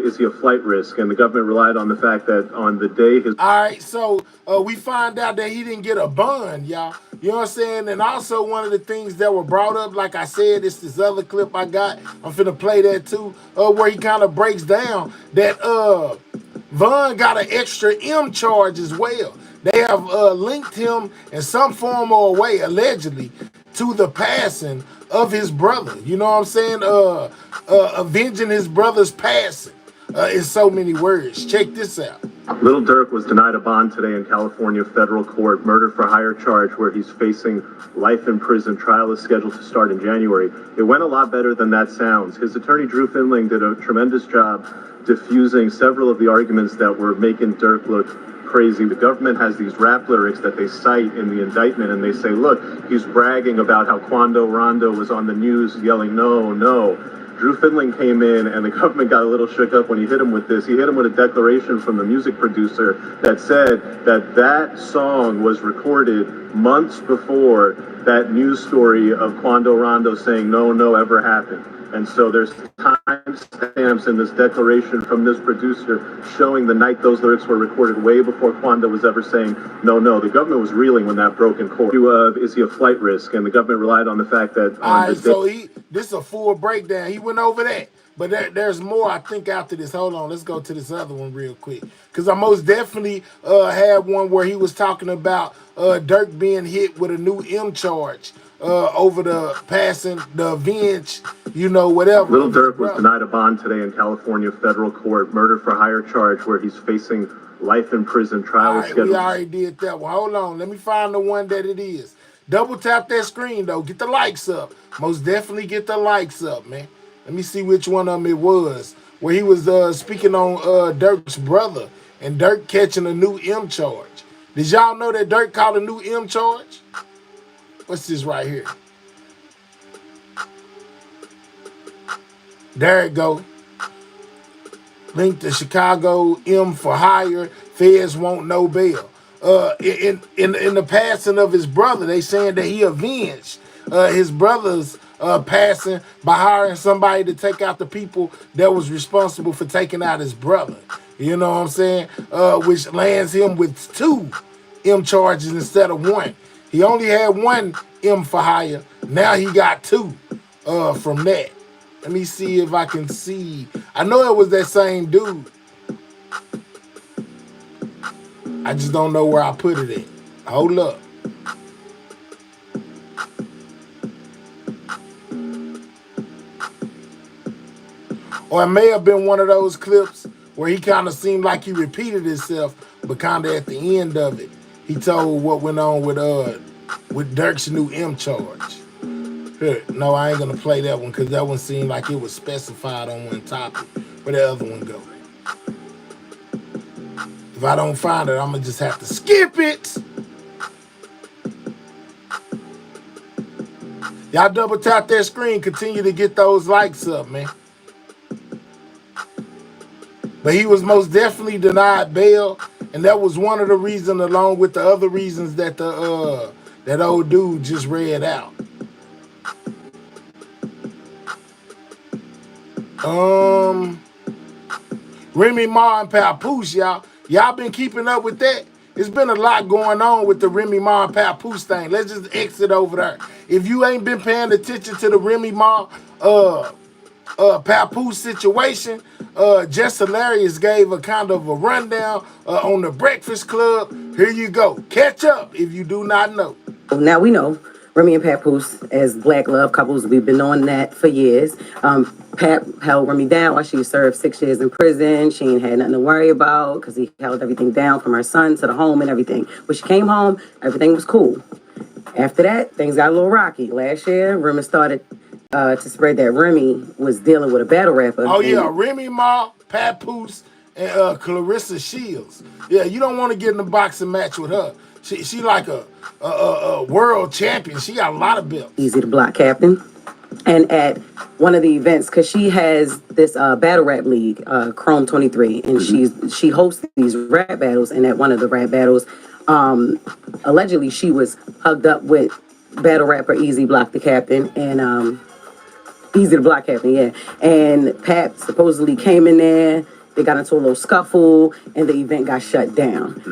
Is he a flight risk? And the government relied on the fact that on the day his... All right, so we find out that he didn't get a bond, y'all. You know what I'm saying? And also one of the things that were brought up, like I said, it's this other clip I got. I'm finna play that too, where he kind of breaks down that Von got an extra M charge as well. They have linked him in some form or way, allegedly, to the passing of his brother. You know what I'm saying? Avenging his brother's passing in so many words. Check this out. Little Durk was denied a bond today in California federal court, murder for hire charge, where he's facing life in prison. Trial is scheduled to start in January. It went a lot better than that sounds. His attorney, Drew Finling, did a tremendous job diffusing several of the arguments that were making Durk look crazy. The government has these rap lyrics that they cite in the indictment, and they say, look, he's bragging about how Quando Rondo was on the news yelling, no, no. Drew Finling came in, and the government got a little shook up when he hit him with this. He hit him with a declaration from the music producer that said that that song was recorded months before that news story of Quando Rondo saying no, no ever happened. And so there's timestamps in this declaration from this producer showing the night those lyrics were recorded, way before Kwanda was ever saying, no, the government was reeling when that broke in court. Is he a flight risk? And the government relied on the fact that All right, so this is a full breakdown. He went over that. But there's more, I think, after this. Hold on, let's go to this other one real quick. Because I most definitely had one where he was talking about Durk being hit with a new M charge over the passing, the avenge, whatever. Little Durk was denied a bond today in California federal court, murder for hire charge, where he's facing life in prison. Trial is scheduled. We already did that one. Hold on, let me find the one that it is. Double tap that screen, though. Get the likes up. Most definitely get the likes up, man. Let me see which one of them it was, where he was speaking on Durk's brother and Durk catching a new M charge. Did y'all know that Durk caught a new M charge? What's this right here? There it go. Link to Chicago M for hire. Feds won't no bail. In the passing of his brother, they saying that he avenged his brother's passing by hiring somebody to take out the people that was responsible for taking out his brother. You know what I'm saying? Which lands him with 2 M charges instead of 1. He only had 1 M for hire. Now he got 2 from that. Let me see if I can see. I know it was that same dude. I just don't know where I put it at. Hold up. Or it may have been one of those clips where he kind of seemed like he repeated himself, but kind of at the end of it, he told what went on with Durk's new M charge. Here, no, I ain't gonna play that one because that one seemed like it was specified on one topic. Where the other one go? If I don't find it, I'm gonna just have to skip it. Y'all double tap that screen, continue to get those likes up, man. But he was most definitely denied bail, and that was one of the reasons, along with the other reasons that that old dude just read out. Remy Ma and Papoose, y'all. Y'all been keeping up with that? It's been a lot going on with the Remy Ma and Papoose thing. Let's just exit over there. If you ain't been paying attention to the Remy Ma Papoose situation, Jess Hilarious gave a kind of a rundown on the Breakfast Club. Here you go. Catch up if you do not know. Now we know Remy and Papoose as black love couples. We've been on that for years. Pap held Remy down while she served 6 years in prison. She ain't had nothing to worry about because he held everything down from her son to the home and everything. When she came home, everything was cool. After that, things got a little rocky. Last year, rumors started to spread that Remy was dealing with a battle rapper. Oh, yeah, Remy Ma, Papoose, and Clarissa Shields. Yeah, you don't want to get in a boxing match with her. She like a world champion. She got a lot of belts. Easy to block, Captain. And at one of the events, because she has this battle rap league, Chrome 23, and she hosts these rap battles. And at one of the rap battles, allegedly she was hugged up with battle rapper Easy Block the Captain and Easy to Block Captain, yeah. And Pap supposedly came in there. They got into a little scuffle, and the event got shut down.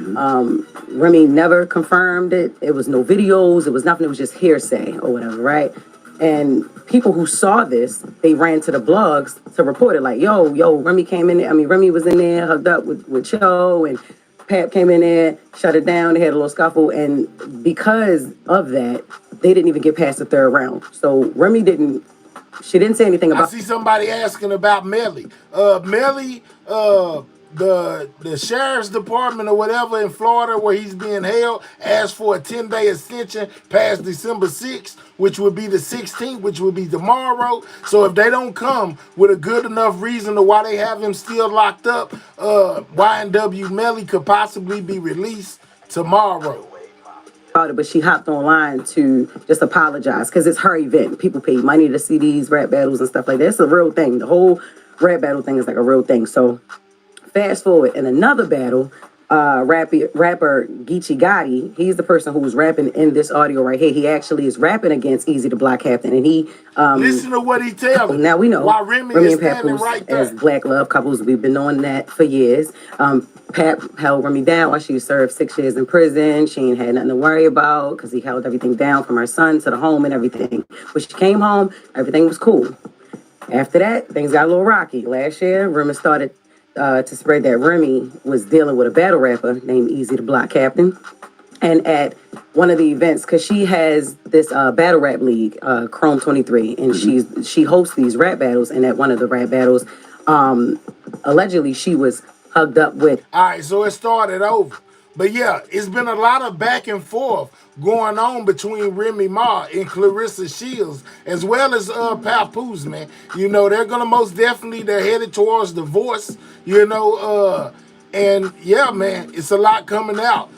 Remy never confirmed it. It was no videos. It was nothing. It was just hearsay or whatever, right? And people who saw this, they ran to the blogs to report it. Like, yo, Remy came in there. I mean, Remy was in there, hugged up with Cho, and Pap came in there, shut it down. They had a little scuffle. And because of that, they didn't even get past the 3rd round. So Remy didn't say anything about. I see somebody asking about Melly. Melly, the sheriff's department or whatever in Florida where he's being held asked for a 10-day extension past December 6th, which would be the 16th, which would be tomorrow. So if they don't come with a good enough reason to why they have him still locked up, YNW Melly could possibly be released tomorrow. But she hopped online to just apologize because it's her event. People pay money to see these rap battles and stuff like that. It's a real thing. The whole rap battle thing is like a real thing. So fast forward in another battle, rapper Geechee Gotti. He's the person who was rapping in this audio right here. He actually is rapping against Easy the Block Captain, and he listen to what he telling. Now we know why Remy and is standing Papoose right there. as black love couples. We've been knowing that for years. Pap held Remy down while she served 6 years in prison. She ain't had nothing to worry about because he held everything down from her son to the home and everything. When she came home, everything was cool. After that, things got a little rocky. Last year, rumors started to spread that Remy was dealing with a battle rapper named Easy the Block Captain. And at one of the events, because she has this battle rap league, Chrome 23, and she hosts these rap battles. And at one of the rap battles, allegedly she was hugged up with. All right, so it started over. But yeah, it's been a lot of back and forth going on between Remy Ma and Clarissa Shields, as well as Papoose, man. You know, they're gonna most definitely, they're headed towards divorce, you know, and yeah, man, it's a lot coming out.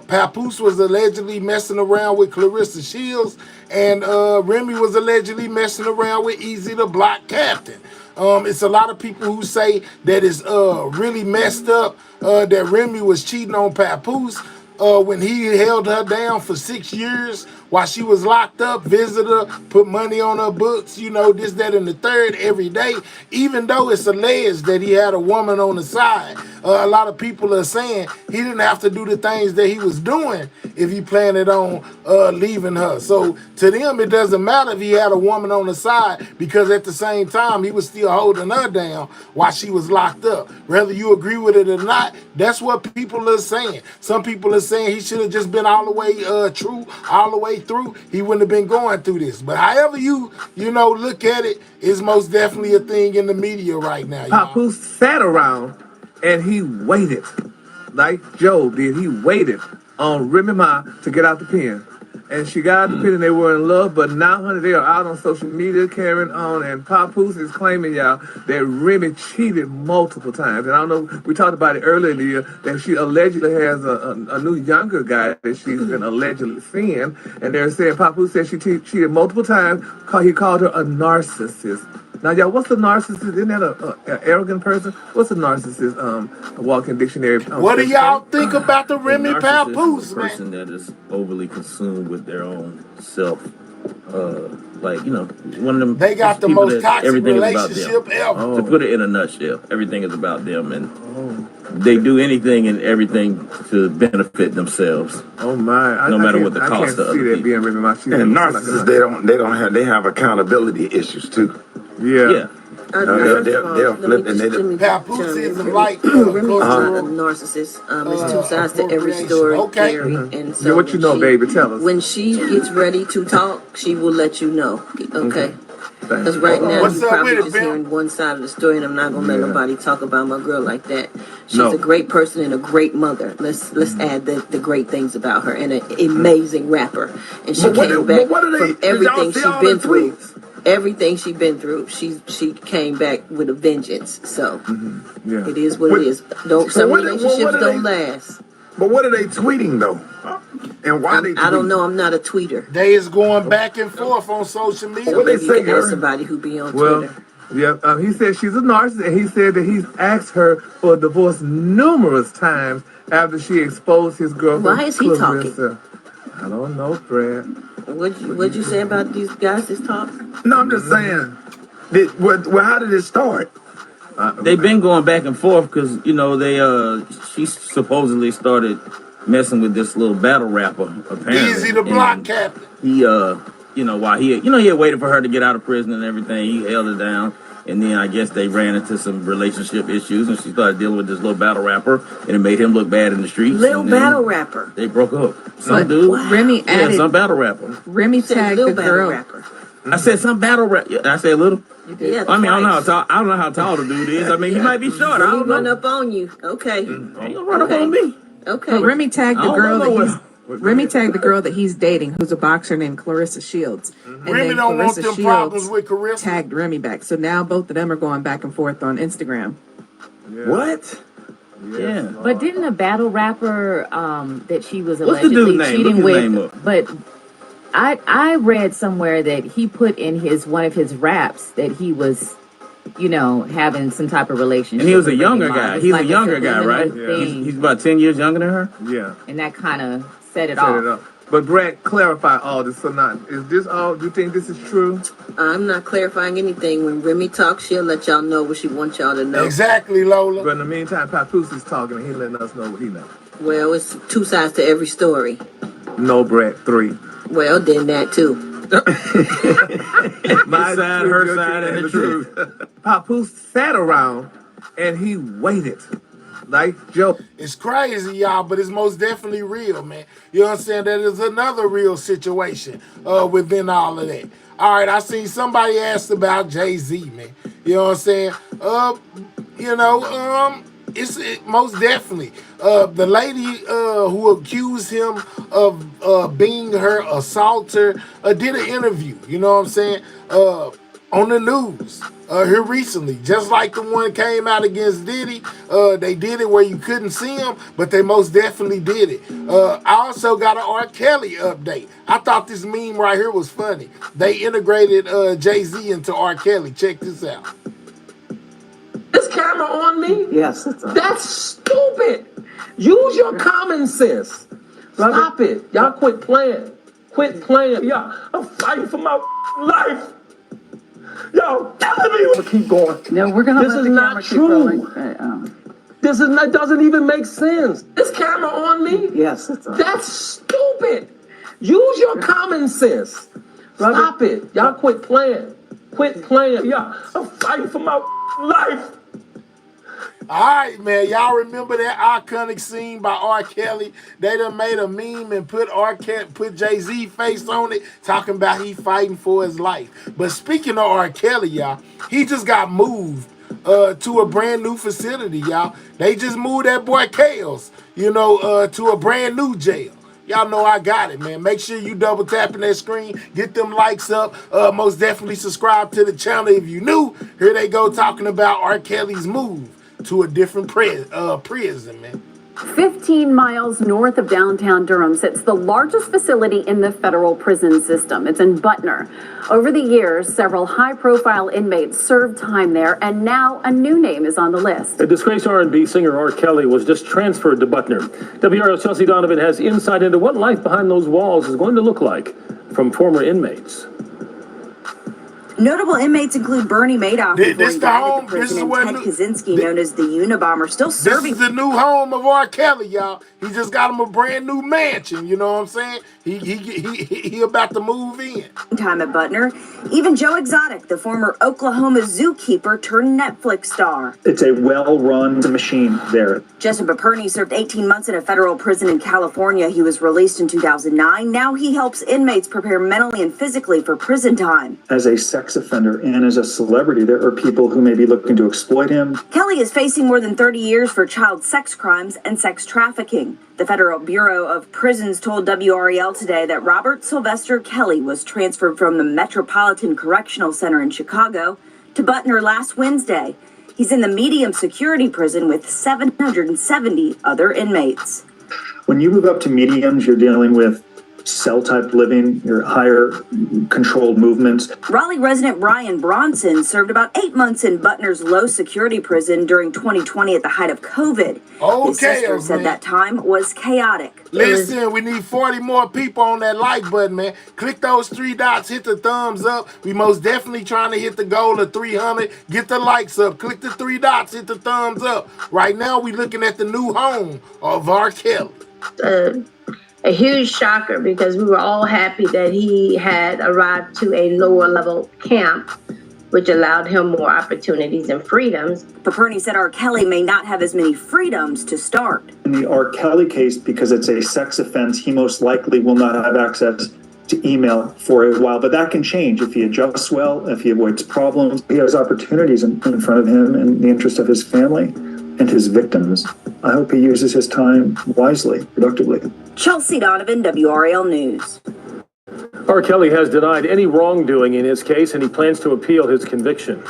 Papoose was allegedly messing around with Clarissa Shields, and Remy was allegedly messing around with Easy the Block Captain. It's a lot of people who say that it's really messed up that Remy was cheating on Papoose when he held her down for 6 years while she was locked up, visitor, put money on her books, you know, this, that, and the third every day. Even though it's alleged that he had a woman on the side, a lot of people are saying he didn't have to do the things that he was doing if he planned on leaving her. So to them, it doesn't matter if he had a woman on the side, because at the same time, he was still holding her down while she was locked up. Whether you agree with it or not, that's what people are saying. Some people are saying he should have just been all the way true, all the way through. He wouldn't have been going through this. But however you know, look at it, it's most definitely a thing in the media right now. Papoose sat around and he waited, like Joe did. He waited on Remy Ma to get out the pen. And she got out the pen and they were in love, but now, honey, they are out on social media carrying on, and Papoose is claiming, y'all, that Remy cheated multiple times. And I don't know, we talked about it earlier in the year, that she allegedly has a new younger guy that she's been allegedly seeing, and they're saying Papoose said she cheated multiple times. He called her a narcissist. Now, y'all, what's a narcissist? Isn't that an arrogant person? What's a narcissist? A walking dictionary. What do y'all think about the Remy Papoose, man? Person that is overly consumed with their own self. Like, you know, one of them. They got the most toxic relationship ever. To put it in a nutshell, everything is about them, and they do anything and everything to benefit themselves. Oh my! No matter what the cost of it. And narcissists, they have accountability issues too. Yeah. They'll flip and they Papoose is like Remy is not a narcissist. It's two sides to every story. Okay. And so what you know, baby? Tell us. When she gets ready to talk, she will let you know. Okay. Because right now you're probably just hearing one side of the story, and I'm not gonna let nobody talk about my girl like that. She's a great person and a great mother. Let's add the great things about her, and an amazing rapper. And she came back from everything she's been through. Everything she's been through, she came back with a vengeance. So it is what it is. Some relationships don't last. But what are they tweeting though? And why they? I don't know. I'm not a tweeter. They is going back and forth on social media. So maybe you can ask somebody who be on Twitter. Yeah, he said she's a narcissist, and he said that he's asked her for a divorce numerous times after she exposed his girlfriend. Why is he talking? I don't know, Fred. What'd you say about these guys that's talking? No, I'm just saying. How did it start? They've been going back and forth because, you know, she supposedly started messing with this little battle rapper, apparently. Easy the Block Captain. He, you know, while he had waited for her to get out of prison and everything, he held her down. And then I guess they ran into some relationship issues, and she started dealing with this little battle rapper, and it made him look bad in the streets. Little battle rapper. They broke up. Some dude. Wow. Remy added. Yeah, some battle rapper. Remy tagged the girl. Rapper. I said some battle rapper. Yeah, I said little. Yeah, I mean, I don't know how tall the dude is. I mean, he might be short. I don't know. Run up on you. Okay. He gonna run up on me. Okay. But Remy tagged the girl that he's dating, who's a boxer named Clarissa Shields. And Remy then don't Clarissa want them problems with Clarissa. Tagged Remy back. So now both of them are going back and forth on Instagram. What? Yeah. But didn't a battle rapper that she was What's the allegedly dude's name? cheating Look his name up. with? But I read somewhere that he put in one of his raps that he was you know, having some type of relationship. And he was a with younger Remy Ma. guy. It's He's like a younger a guy, right? subliminal thing, He's about 10 years younger than her? Yeah. and that kind of set it Set off. it up. But Brett, clarify all this or not. Is this all, do you think this is true? I'm not clarifying anything. When Remy talks, she'll let y'all know what she wants y'all to know. Exactly, Lola. But in the meantime, Papoose is talking and he's letting us know what he knows. Well, it's two sides to every story. No, Brett, 3. Well, then that too. My side, truth, her your side, and the truth. Papoose sat around and he waited. Like Joe. It's crazy, y'all, but it's most definitely real, man. You know what I'm saying? That is another real situation within all of that. All right, I seen somebody asked about Jay-Z, man. You know what I'm saying? It's most definitely. The lady who accused him of being her assaulter did an interview, you know what I'm saying, on the news here recently, just like the one came out against Diddy. They did it where you couldn't see him, but they most definitely did it. I also got an R. Kelly update. I thought this meme right here was funny. They integrated Jay-Z into R. Kelly. Check this out. This camera on me? Yes. That's stupid. Use your common sense. Stop it. Y'all quit playing. Quit playing. Y'all, I'm fighting for my life. Y'all telling me to keep going. No, we're gonna. This is not true. This is not, doesn't even make sense. This camera on me? Yes. That's stupid. Use your common sense. Stop it. Y'all quit playing. Quit playing. Y'all, I'm fighting for my life. All right, man. Y'all remember that iconic scene by R. Kelly? They done made a meme and put Jay-Z face on it, talking about he fighting for his life. But speaking of R. Kelly, y'all, he just got moved to a brand new facility, y'all. They just moved that boy Chaos, to a brand new jail. Y'all know I got it, man. Make sure you double tapping that screen. Get them likes up. Most definitely subscribe to the channel if you new. Here they go talking about R. Kelly's move to a different prison, man. 15 miles north of downtown Durham sits the largest facility in the federal prison system. It's in Butner. Over the years, several high-profile inmates served time there, and now a new name is on the list. The disgraced R&B singer R. Kelly was just transferred to Butner. WRL's Chelsea Donovan has insight into what life behind those walls is going to look like from former inmates. Notable inmates include Bernie Madoff, This the home. This is where Ted Kaczynski, known as the Unabomber, still serving. This is the new home of R. Kelly, y'all. He just got him a brand new mansion. You know what I'm saying? He about to move in. Time at Butner. Even Joe Exotic, the former Oklahoma zookeeper turned Netflix star. It's a well-run machine there. Justin Paperny served 18 months in a federal prison in California. He was released in 2009. Now he helps inmates prepare mentally and physically for prison time. As a sex offender and as a celebrity, there are people who may be looking to exploit him. Kelly is facing more than 30 years for child sex crimes and sex trafficking. The Federal Bureau of Prisons told WREL today that Robert Sylvester Kelly was transferred from the Metropolitan Correctional Center in Chicago to Butner last Wednesday. He's in the medium security prison with 770 other inmates. When you move up to mediums, you're dealing with cell-type living, your higher controlled movements. Raleigh resident Brian Bronson served about 8 months in Butner's low-security prison during 2020 at the height of COVID. His sister said that time was chaotic. Listen, we need 40 more people on that like button, man. Click those 3 dots, hit the thumbs up. We most definitely trying to hit the goal of 300. Get the likes up. Click the 3 dots, hit the thumbs up. Right now, we looking at the new home of R. Kelly. A huge shocker because we were all happy that he had arrived to a lower level camp, which allowed him more opportunities and freedoms. Paperny said R. Kelly may not have as many freedoms to start. In the R. Kelly case, because it's a sex offense, he most likely will not have access to email for a while, but that can change if he adjusts well, if he avoids problems. He has opportunities in front of him in the interest of his family and his victims. I hope he uses his time wisely, productively. Chelsea Donovan, WRAL News. R. Kelly has denied any wrongdoing in his case, and he plans to appeal his conviction.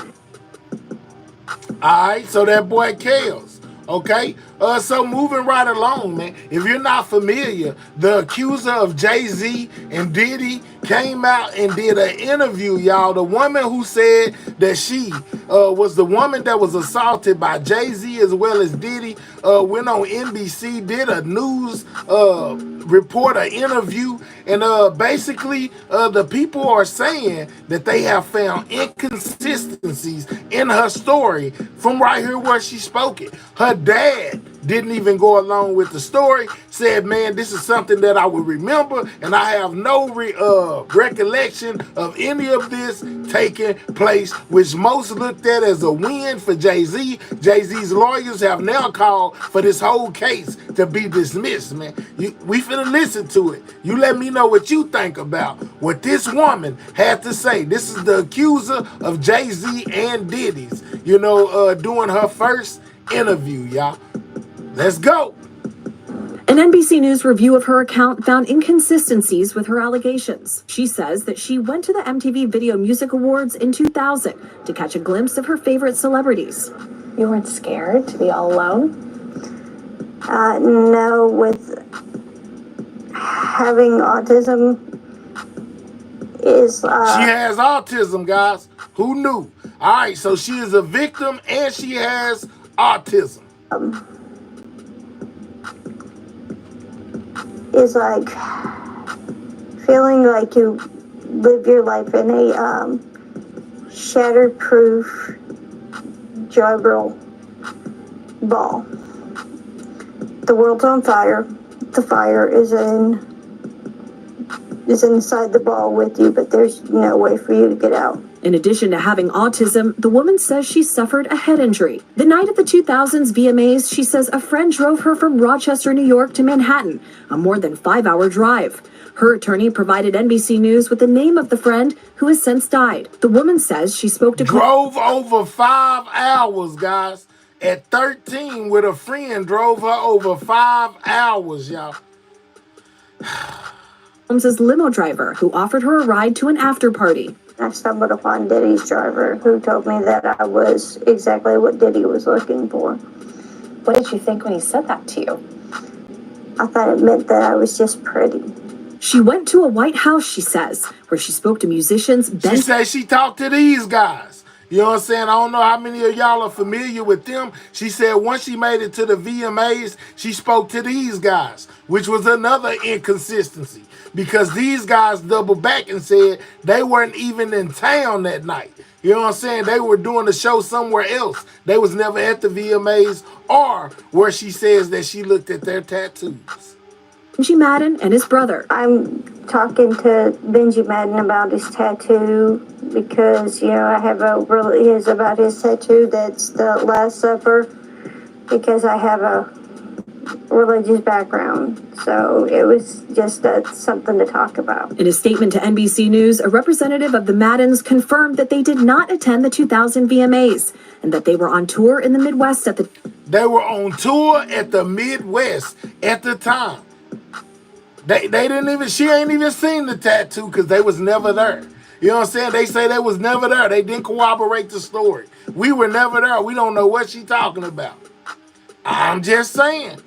All right, so that boy Chaos. Okay, so moving right along, man. If you're not familiar, the accuser of Jay-Z and Diddy came out and did an interview, y'all. The woman who said that she was the woman that was assaulted by Jay-Z as well as Diddy, went on NBC, did a news report, an interview, and basically the people are saying that they have found inconsistencies in her story from right here where she spoke it. Her dad didn't even go along with the story, said, man, this is something that I would remember, and I have no recollection of any of this taking place, which most looked at as a win for Jay-Z. Jay-Z's lawyers have now called for this whole case to be dismissed, man. We finna listen to it. You let me know what you think about what this woman had to say. This is the accuser of Jay-Z and Diddy's, doing her first interview, y'all. Let's go. An NBC News review of her account found inconsistencies with her allegations. She says that she went to the MTV Video Music Awards in 2000 to catch a glimpse of her favorite celebrities. You weren't scared to be all alone? No, with having autism is... She has autism, guys. Who knew? All right, so she is a victim and she has autism. Is like feeling like you live your life in a shatterproof joyable ball. The world's on fire. The fire is inside the ball with you, but there's no way for you to get out. In addition to having autism, the woman says she suffered a head injury. The night of the 2000s VMAs, she says a friend drove her from Rochester, New York to Manhattan, a more than 5-hour drive. Her attorney provided NBC News with the name of the friend who has since died. The woman says she spoke to... Drove over 5 hours, guys. At 13 with a friend, drove her over 5 hours, y'all. Holmes's limo driver who offered her a ride to an after party. I stumbled upon Diddy's driver who told me that I was exactly what Diddy was looking for. What did you think when he said that to you? I thought it meant that I was just pretty. She went to a White House, she says, where she spoke to musicians. She said she talked to these guys. You know what I'm saying? I don't know how many of y'all are familiar with them. She said once she made it to the VMAs, she spoke to these guys, which was another inconsistency because these guys doubled back and said they weren't even in town that night. You know what I'm saying? They were doing the show somewhere else. They was never at the VMAs or where she says that she looked at their tattoos. Benji Madden and his brother. I'm talking to Benji Madden about his tattoo because, I have about his tattoo that's the Last Supper because I have a religious background. So it was just something to talk about. In a statement to NBC News, a representative of the Maddens confirmed that they did not attend the 2000 VMAs and that they were on tour in the Midwest at the... They were on tour at the Midwest at the time. They didn't even, she ain't even seen the tattoo because they was never there. You know what I'm saying? They say they was never there. They didn't corroborate the story. We were never there. We don't know what she talking about. I'm just saying.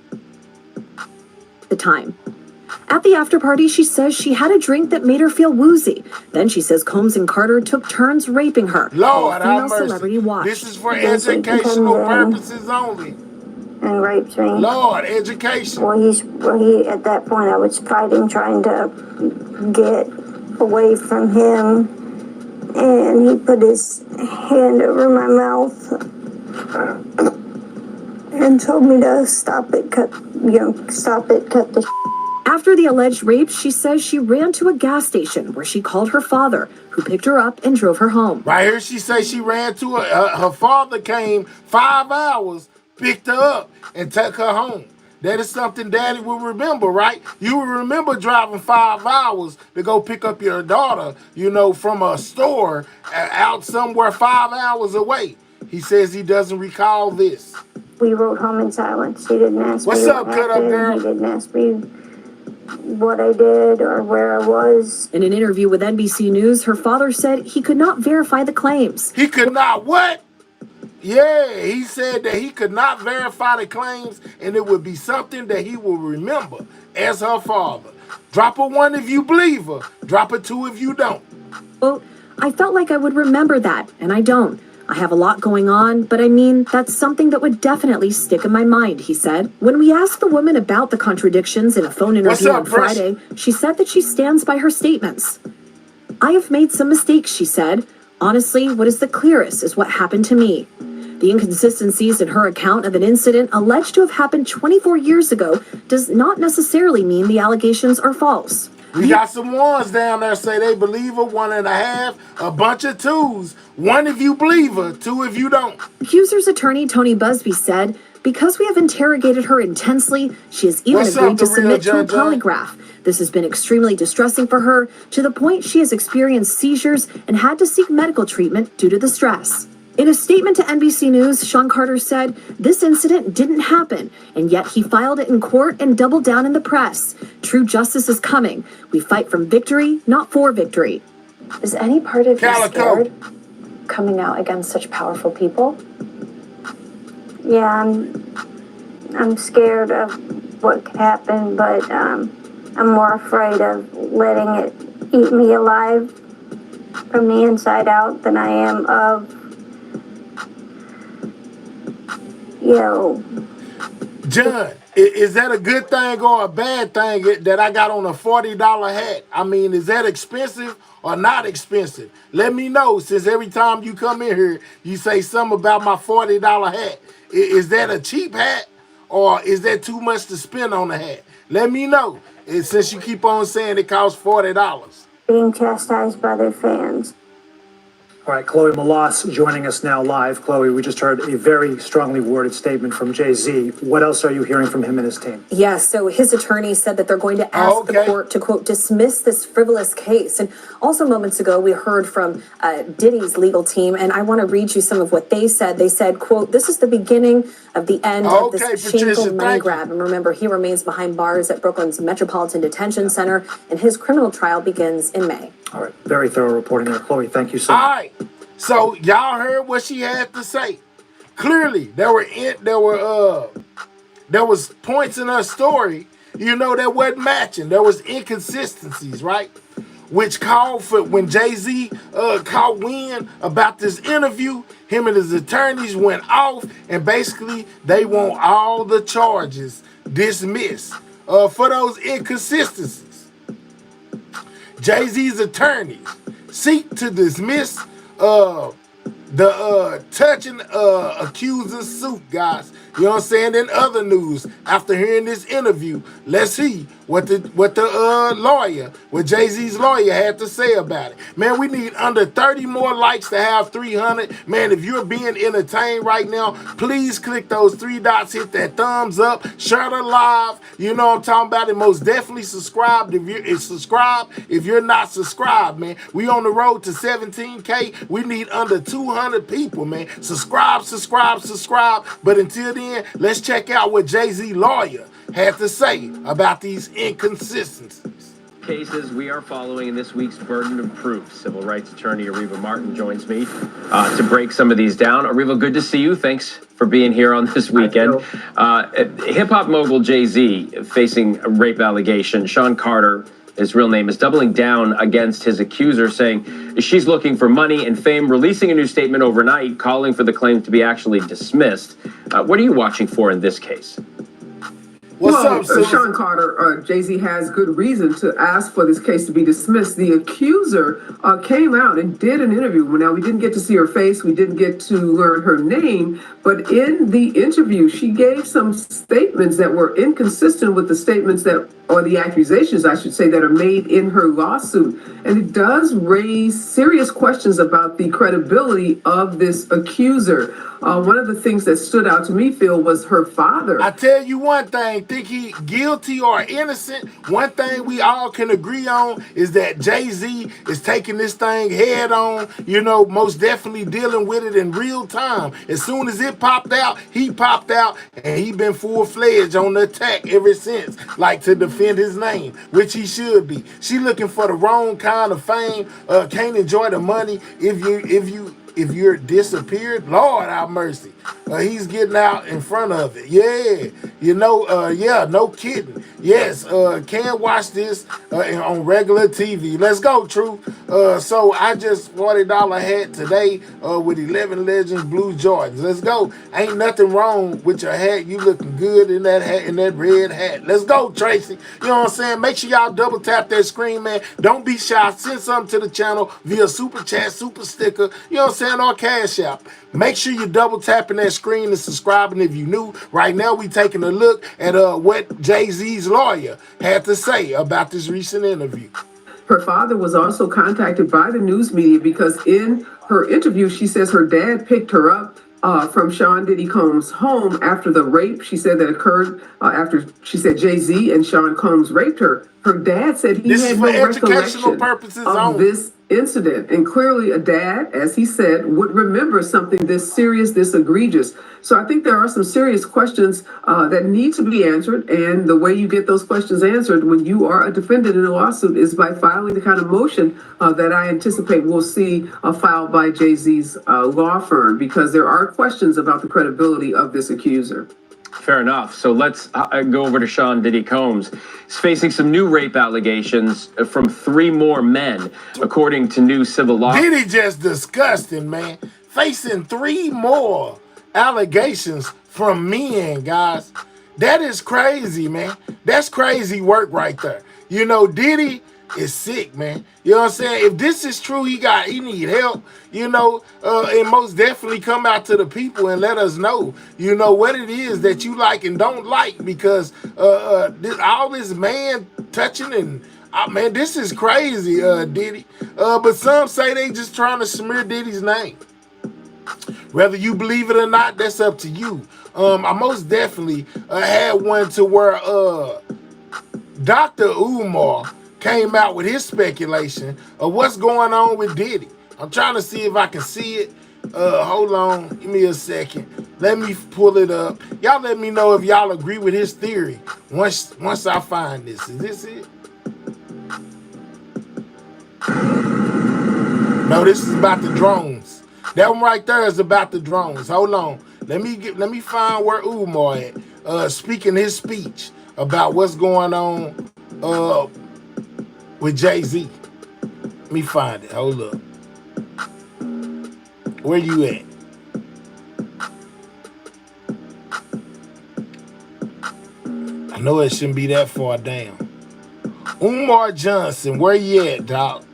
The time. At the after party, she says she had a drink that made her feel woozy. Then she says Combs and Carter took turns raping her. Lord, have mercy. This is for educational purposes only. And raped me. Lord, education. Well, he at that point I was fighting, trying to get away from him, and he put his hand over my mouth and told me to stop it, cut the. After the alleged rape, she says she ran to a gas station where she called her father, who picked her up and drove her home. Right here, she says she ran to her father came 5 hours, picked her up, and took her home. That is something Daddy will remember, right? You will remember driving 5 hours to go pick up your daughter, from a store out somewhere 5 hours away. He says he doesn't recall this. We rode home in silence. He didn't ask me what up, girl? He didn't ask me what I did or where I was. In an interview with NBC News, her father said he could not verify the claims. He could not what? Yeah, he said that he could not verify the claims and it would be something that he will remember as her father. Drop a 1 if you believe her. Drop a 2 if you don't. Well, I felt like I would remember that, and I don't. I have a lot going on, but I mean, that's something that would definitely stick in my mind, he said. When we asked the woman about the contradictions in a phone interview on Friday, she said that she stands by her statements. I have made some mistakes, she said. Honestly, what is the clearest is what happened to me. The inconsistencies in her account of an incident alleged to have happened 24 years ago does not necessarily mean the allegations are false. We got some 1s down there say they believe her, 1.5, a bunch of 2s. 1 if you believe her, 2 if you don't. Accuser's attorney Tony Busby said, because we have interrogated her intensely, she has even agreed to submit to a polygraph. This has been extremely distressing for her, to the point she has experienced seizures and had to seek medical treatment due to the stress. In a statement to NBC News, Sean Carter said, this incident didn't happen, and yet he filed it in court and doubled down in the press. True justice is coming. We fight from victory, not for victory. Is any part of you scared coming out against such powerful people? Yeah, I'm scared of what could happen, but I'm more afraid of letting it eat me alive from the inside out than I am of, John, is that a good thing or a bad thing that I got on a $40 hat? I mean, is that expensive or not expensive? Let me know, since every time you come in here, you say something about my $40 hat. Is that a cheap hat or is that too much to spend on a hat? Let me know, since you keep on saying it costs $40. Being chastised by their fans. All right, Chloe Malas joining us now live. Chloe, we just heard a very strongly worded statement from Jay-Z. What else are you hearing from him and his team? Yeah, so his attorney said that they're going to ask the court to, quote, dismiss this frivolous case. And also moments ago, we heard from Diddy's legal team, and I want to read you some of what they said. They said, quote, this is the beginning of the end of this shameful money grab. And remember, he remains behind bars at Brooklyn's Metropolitan Detention Center, and his criminal trial begins in May. All right, very thorough reporting there. Chloe, thank you so much. All right, so y'all heard what she had to say. Clearly, there was points in her story, that wasn't matching. There was inconsistencies, right? Which called for, when Jay-Z caught wind about this interview, him and his attorneys went off, and basically they want all the charges dismissed for those inconsistencies. Jay-Z's attorneys seek to dismiss the touching accuser suit, guys. You know what I'm saying? In other news, after hearing this interview, let's see what the Jay-Z's lawyer had to say about it. Man, we need under 30 more likes to have 300. Man, if you're being entertained right now, please click those 3 dots, hit that thumbs up, share the live. You know what I'm talking about? And most definitely subscribe if you're not subscribed, man. We on the road to 17K. We need under 200 people, man. Subscribe. But until then, let's check out what Jay-Z lawyer had to say about these inconsistencies. Cases we are following in this week's Burden of Proof. Civil rights attorney Remy Martin joins me to break some of these down. Remy, good to see you. Thanks for being here on this weekend. Hip-hop mogul Jay-Z facing a rape allegation. Sean Carter, his real name, is doubling down against his accuser, saying she's looking for money and fame, releasing a new statement overnight, calling for the claim to be actually dismissed. What are you watching for in this case? Sean Carter, Jay-Z has good reason to ask for this case to be dismissed. The accuser came out and did an interview. Now, we didn't get to see her face. We didn't get to learn her name. But in the interview, she gave some statements that were inconsistent with the statements or the accusations, I should say, that are made in her lawsuit. And it does raise serious questions about the credibility of this accuser. One of the things that stood out to me, Phil, was her father. I tell you one thing, think he guilty or innocent, one thing we all can agree on is that Jay-Z is taking this thing head on, most definitely dealing with it in real time. As soon as it popped out, he popped out, and he been full-fledged on the attack ever since, like to defend his name, which he should be. She looking for the wrong kind of fame, can't enjoy the money if if you're disappeared, Lord have mercy. He's getting out in front of it. Yeah, no kidding. Yes, can watch this on regular TV. Let's go, Truth. So I just $40 hat today with 11 Legends Blue Jordans. Let's go. Ain't nothing wrong with your hat. You looking good in that hat, in that red hat. Let's go, Tracy. You know what I'm saying? Make sure y'all double tap that screen, man. Don't be shy. Send something to the channel via super chat, super sticker. You know what I'm saying? Or Cash App. Make sure you double tapping that screen and subscribing if you new. Right now, we taking a look at what Jay-Z's lawyer had to say about this recent interview. Her father was also contacted by the news media because in her interview, she says her dad picked her up from Sean Diddy Combs' home after the rape. She said that occurred after, she said, Jay-Z and Sean Combs raped her. Her dad said he had no recollection of this incident. And clearly a dad, as he said, would remember something this serious, this egregious. So I think there are some serious questions that need to be answered. And the way you get those questions answered when you are a defendant in a lawsuit is by filing the kind of motion that I anticipate we'll see filed by Jay-Z's law firm, because there are questions about the credibility of this accuser. Fair enough. So let's go over to Sean Diddy Combs. He's facing some new rape allegations from 3 more men, according to new civil law. Diddy just disgusting, man. Facing 3 more allegations from men, guys. That is crazy, man. That's crazy work right there. You know, Diddy is sick, man. You know what I'm saying? If this is true, he need help, you know, and most definitely come out to the people and let us know, you know, what it is that you like and don't like, because all this man touching and man, this is crazy, Diddy. But some say they just trying to smear Diddy's name. Whether you believe it or not, that's up to you. I most definitely had one to where Dr. Umar came out with his speculation of what's going on with Diddy. I'm trying to see if I can see it. Hold on, give me a second. Let me pull it up. Y'all let me know if y'all agree with his theory once I find this. Is this it? No, this is about the drones. That one right there is about the drones. Hold on. Let me find where Umar at, speaking his speech about what's going on with Jay-Z. Let me find it. Hold up. Where you at? I know it shouldn't be that far down. Umar Johnson, where you at, dog?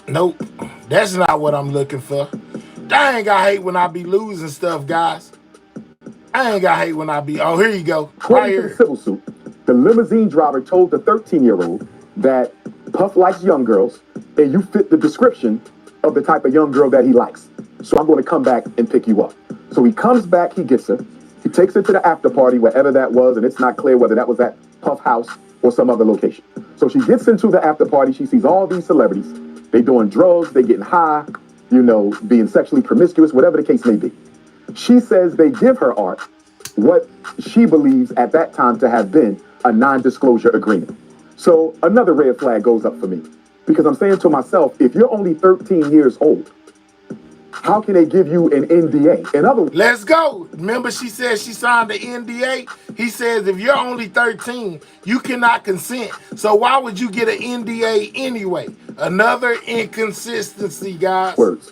Nope, that's not what I'm looking for. Dang, I hate when I be losing stuff, guys. I ain't got hate when I be. Oh, here you go. According to the civil suit, the limousine driver told the 13-year-old that Puff likes young girls, and you fit the description of the type of young girl that he likes. So I'm going to come back and pick you up. So he comes back, he gets her, he takes her to the after party, wherever that was, and it's not clear whether that was at Puff House or some other location. So she gets into the after party, she sees all these celebrities. They doing drugs, they getting high, you know, being sexually promiscuous, whatever the case may be. She says they give her Art what she believes at that time to have been a non-disclosure agreement. So another red flag goes up for me, because I'm saying to myself, if you're only 13 years old, how can they give you an NDA? In other words, let's go. Remember, she said she signed the NDA. He says if you're only 13, you cannot consent. So why would you get an NDA anyway? Another inconsistency, guys. Words.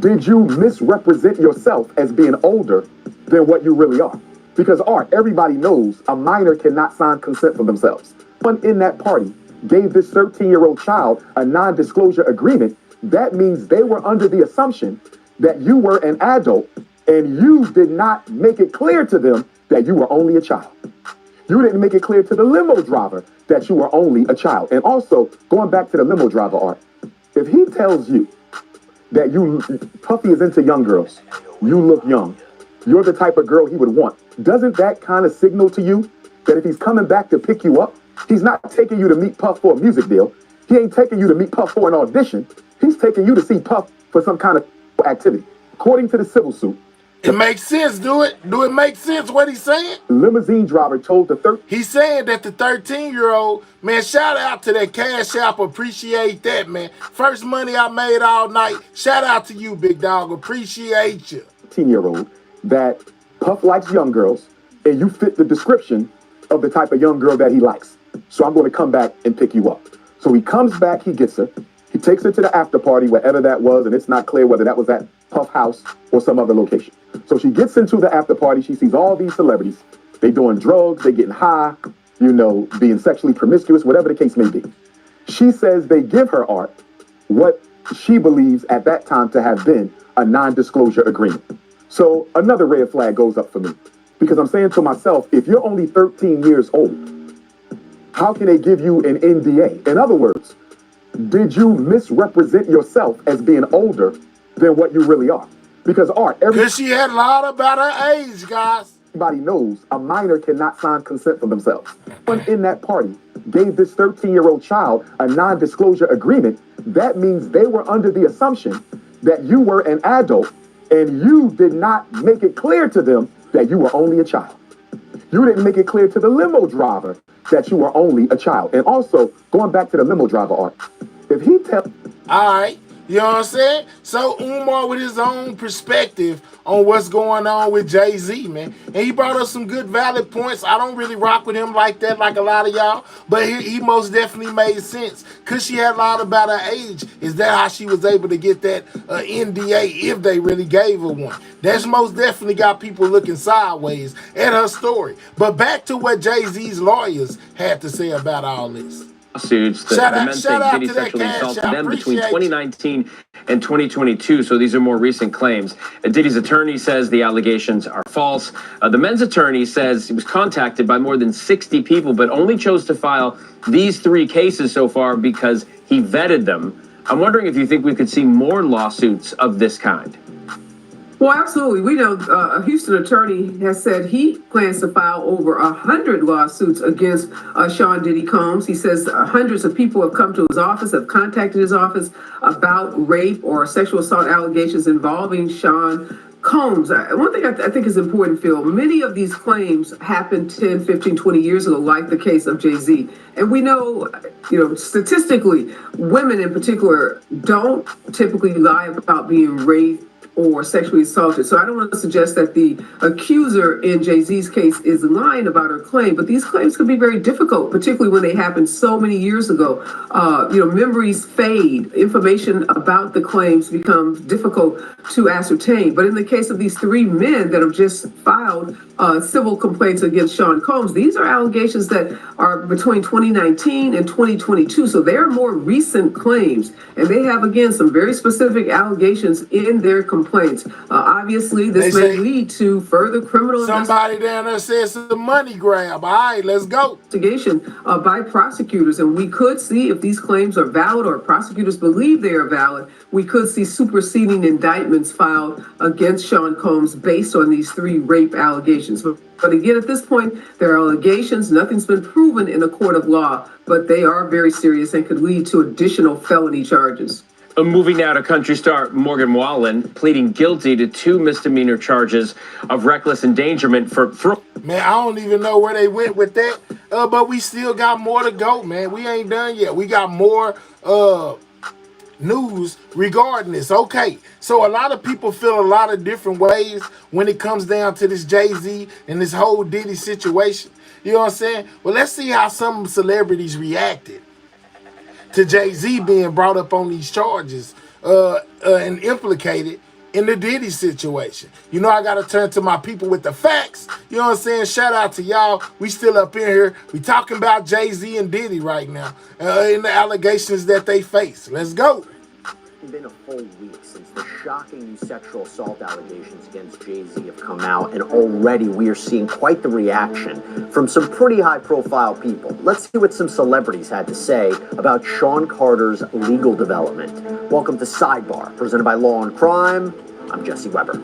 Did you misrepresent yourself as being older than what you really are? Because Art, everybody knows a minor cannot sign consent for themselves. Someone in that party gave this 13-year-old child a non-disclosure agreement. That means they were under the assumption that you were an adult, and you did not make it clear to them that you were only a child. You didn't make it clear to the limo driver that you were only a child. And also, going back to the limo driver, Art, if he tells you that Puffy is into young girls, you look young, you're the type of girl he would want, doesn't that kind of signal to you that if he's coming back to pick you up, he's not taking you to meet Puff for a music deal, He ain't taking you to meet Puff for an audition. He's taking you to see Puff for some kind of activity. According to the civil suit, it makes sense, do it? Do it make sense what he's saying? Limousine driver told the he's saying that the 13-year-old, man, shout out to that Cash App, appreciate that, man. First money I made all night. Shout out to you, big dog, appreciate you. 13-year-old that Puff likes young girls, and you fit the description of the type of young girl that he likes. So I'm going to come back and pick you up. So he comes back, he gets her, he takes her to the after party, wherever that was, and it's not clear whether that was at Puff House or some other location. So she gets into the after party. She sees all these celebrities. They doing drugs. They getting high, you know, being sexually promiscuous, whatever the case may be. She says they give her Art what she believes at that time to have been a non-disclosure agreement. So another red flag goes up for me because I'm saying to myself, if you're only 13 years old, how can they give you an NDA? In other words, did you misrepresent yourself as being older than what you really are? Because Art, because she had lied about her age, guys. Everybody knows a minor cannot sign consent for themselves. One in that party gave this 13-year-old child a non-disclosure agreement. That means they were under the assumption that you were an adult and you did not make it clear to them that you were only a child. You didn't make it clear to the limo driver that you were only a child. And also, going back to the limo driver, Art, if he tells... All right. You know what I'm saying? So Umar with his own perspective on what's going on with Jay-Z, man. And he brought up some good valid points. I don't really rock with him like that, like a lot of y'all. But he most definitely made sense. Because she had lied about her age. Is that how she was able to get that NDA if they really gave her one? That's most definitely got people looking sideways at her story. But back to what Jay-Z's lawyers had to say about all this. Lawsuits. The men say Diddy sexually assaulted them between 2019 and 2022. So these are more recent claims. Diddy's attorney says the allegations are false. The men's attorney says he was contacted by more than 60 people, but only chose to file these 3 cases so far because he vetted them. I'm wondering if you think we could see more lawsuits of this kind. Well, absolutely. We know a Houston attorney has said he plans to file over 100 lawsuits against Sean Diddy Combs. He says hundreds of people have come to his office, have contacted his office about rape or sexual assault allegations involving Sean Combs. One thing I think is important, Phil, many of these claims happened 10, 15, 20 years ago, like the case of Jay-Z. And we know, statistically, women in particular don't typically lie about being raped or sexually assaulted. So I don't want to suggest that the accuser in Jay-Z's case is lying about her claim, but these claims can be very difficult, particularly when they happened so many years ago. Memories fade, information about the claims becomes difficult to ascertain. But in the case of these 3 men that have just filed civil complaints against Sean Combs, these are allegations that are between 2019 and 2022. So they're more recent claims, and they have, again, some very specific allegations in their complaints. Obviously, this may lead to further criminal somebody down there says it's a money grab. All right, let's go. Investigation by prosecutors, and we could see if these claims are valid or prosecutors believe they are valid, we could see superseding indictments filed against Sean Combs based on these 3 rape allegations. But again, at this point, there are allegations. Nothing's been proven in a court of law, but they are very serious and could lead to additional felony charges. Moving now to country star Morgan Wallen, pleading guilty to 2 misdemeanor charges of reckless endangerment for... Man, I don't even know where they went with that, but we still got more to go, man. We ain't done yet. We got more news regarding this. Okay, so a lot of people feel a lot of different ways when it comes down to this Jay-Z and this whole Diddy situation. You know what I'm saying? Well, let's see how some celebrities reacted to Jay-Z being brought up on these charges and implicated in the Diddy situation. You know, I got to turn to my people with the facts. You know what I'm saying? Shout out to y'all. We still up in here. We talking about Jay-Z and Diddy right now in the allegations that they face. Let's go. It's been a full week since the shocking sexual assault allegations against Jay-Z have come out, and already we are seeing quite the reaction from some pretty high-profile people. Let's see what some celebrities had to say about Sean Carter's legal development. Welcome to Sidebar, presented by Law and Crime. I'm Jesse Weber.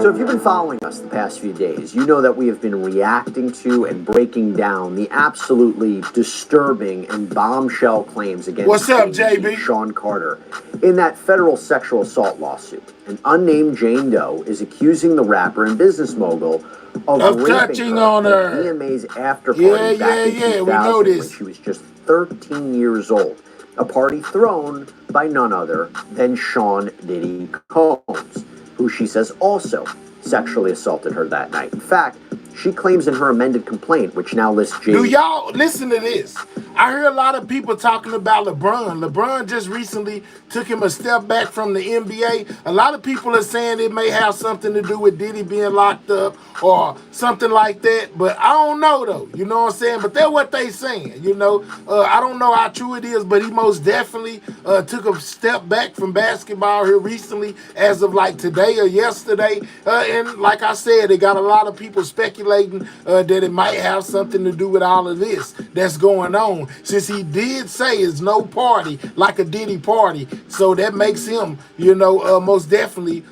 So if you've been following us the past few days, you know that we have been reacting to and breaking down the absolutely disturbing and bombshell claims against What's up, JB? Sean Carter in that federal sexual assault lawsuit. An unnamed Jane Doe is accusing the rapper and business mogul of raping touching on her. at VMA's after party back in 2000 we know this. when she was just 13 years old. A party thrown by none other than Sean Diddy Combs, who she says also sexually assaulted her that night. In fact, she claims in her amended complaint, which now lists Jay. Do y'all listen to this? I hear a lot of people talking about LeBron. LeBron just recently took him a step back from the NBA. A lot of people are saying it may have something to do with Diddy being locked up or something like that. But I don't know, though. You know what I'm saying? But they're what they saying, you know. I don't know how true it is, but he most definitely took a step back from basketball here recently as of like today or yesterday. And like I said, it got a lot of people speculating that it might have something to do with all of this that's going on. Since he did say it's no party like a Diddy party, so that makes him, you know, most definitely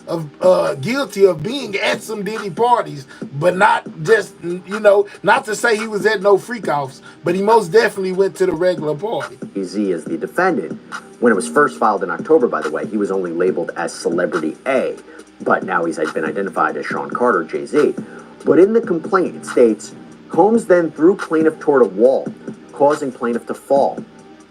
guilty of being at some Diddy parties, but not just, you know, not to say he was at no freak-offs, but he most definitely went to the regular party. Jay-Z is the defendant. When it was first filed in October, by the way, he was only labeled as Celebrity A, but now he's been identified as Sean Carter, Jay-Z. But in the complaint, it states, Combs then threw plaintiff toward a wall, causing plaintiff to fall.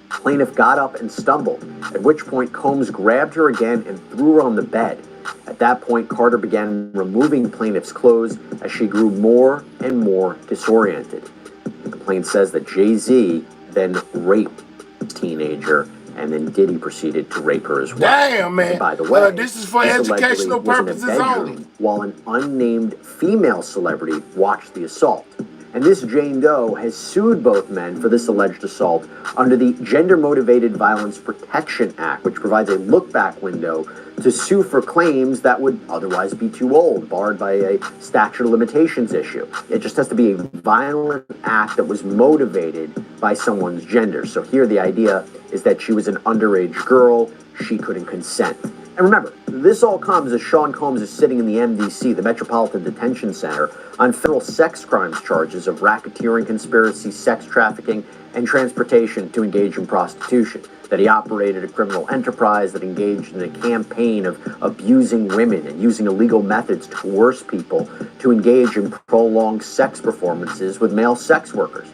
Plaintiff got up and stumbled, at which point Combs grabbed her again and threw her on the bed. At that point, Carter began removing plaintiff's clothes as she grew more and more disoriented. The complaint says that Jay-Z then raped the teenager, and then Diddy proceeded to rape her as well. Damn, man. And by the way, this is for educational purposes only. While an unnamed female celebrity watched the assault. And this Jane Doe has sued both men for this alleged assault under the Gender Motivated Violence Protection Act, which provides a look-back window to sue for claims that would otherwise be too old, barred by a statute of limitations issue. It just has to be a violent act that was motivated by someone's gender. So here the idea is that she was an underage girl, she couldn't consent. And remember, this all comes as Sean Combs is sitting in the MDC, the Metropolitan Detention Center, on federal sex crimes charges of racketeering, conspiracy, sex trafficking, and transportation to engage in prostitution. That he operated a criminal enterprise that engaged in a campaign of abusing women and using illegal methods to coerce people to engage in prolonged sex performances with male sex workers,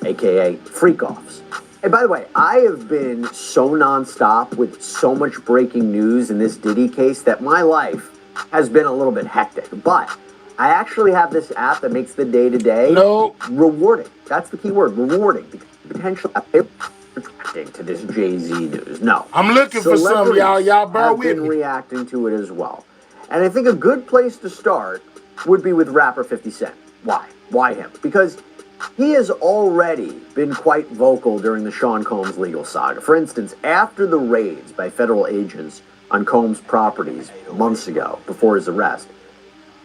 aka freak-offs. And by the way, I have been so nonstop with so much breaking news in this Diddy case that my life has been a little bit hectic. But I actually have this app that makes the day-to-day rewarding. That's the key word, rewarding. Potentially reacting to this Jay-Z news. No. I'm looking for some, y'all. Y'all bear with me. I've been reacting to it as well. And I think a good place to start would be with rapper 50 Cent. Why? Why him? Because he has already been quite vocal during the Sean Combs legal saga. For instance, after the raids by federal agents on Combs' properties months ago, before his arrest,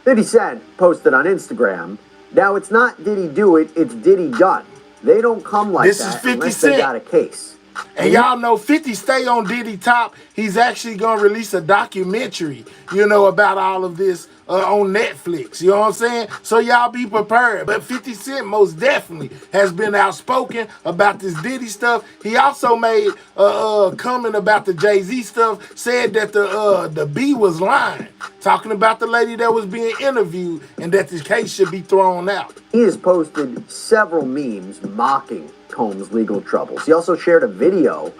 50 Cent posted on Instagram, now it's not Diddy do it, it's Diddy done. They don't come like this that is 50 unless Cent. they got a case. And y'all know 50 stay on Diddy top. He's actually going to release a documentary, you know, about all of this on Netflix. You know what I'm saying? So y'all be prepared. But 50 Cent most definitely has been outspoken about this Diddy stuff. He also made a comment about the Jay-Z stuff, said that the B was lying, talking about the lady that was being interviewed and that this case should be thrown out. He has posted several memes mocking Combs' legal troubles. He also shared a video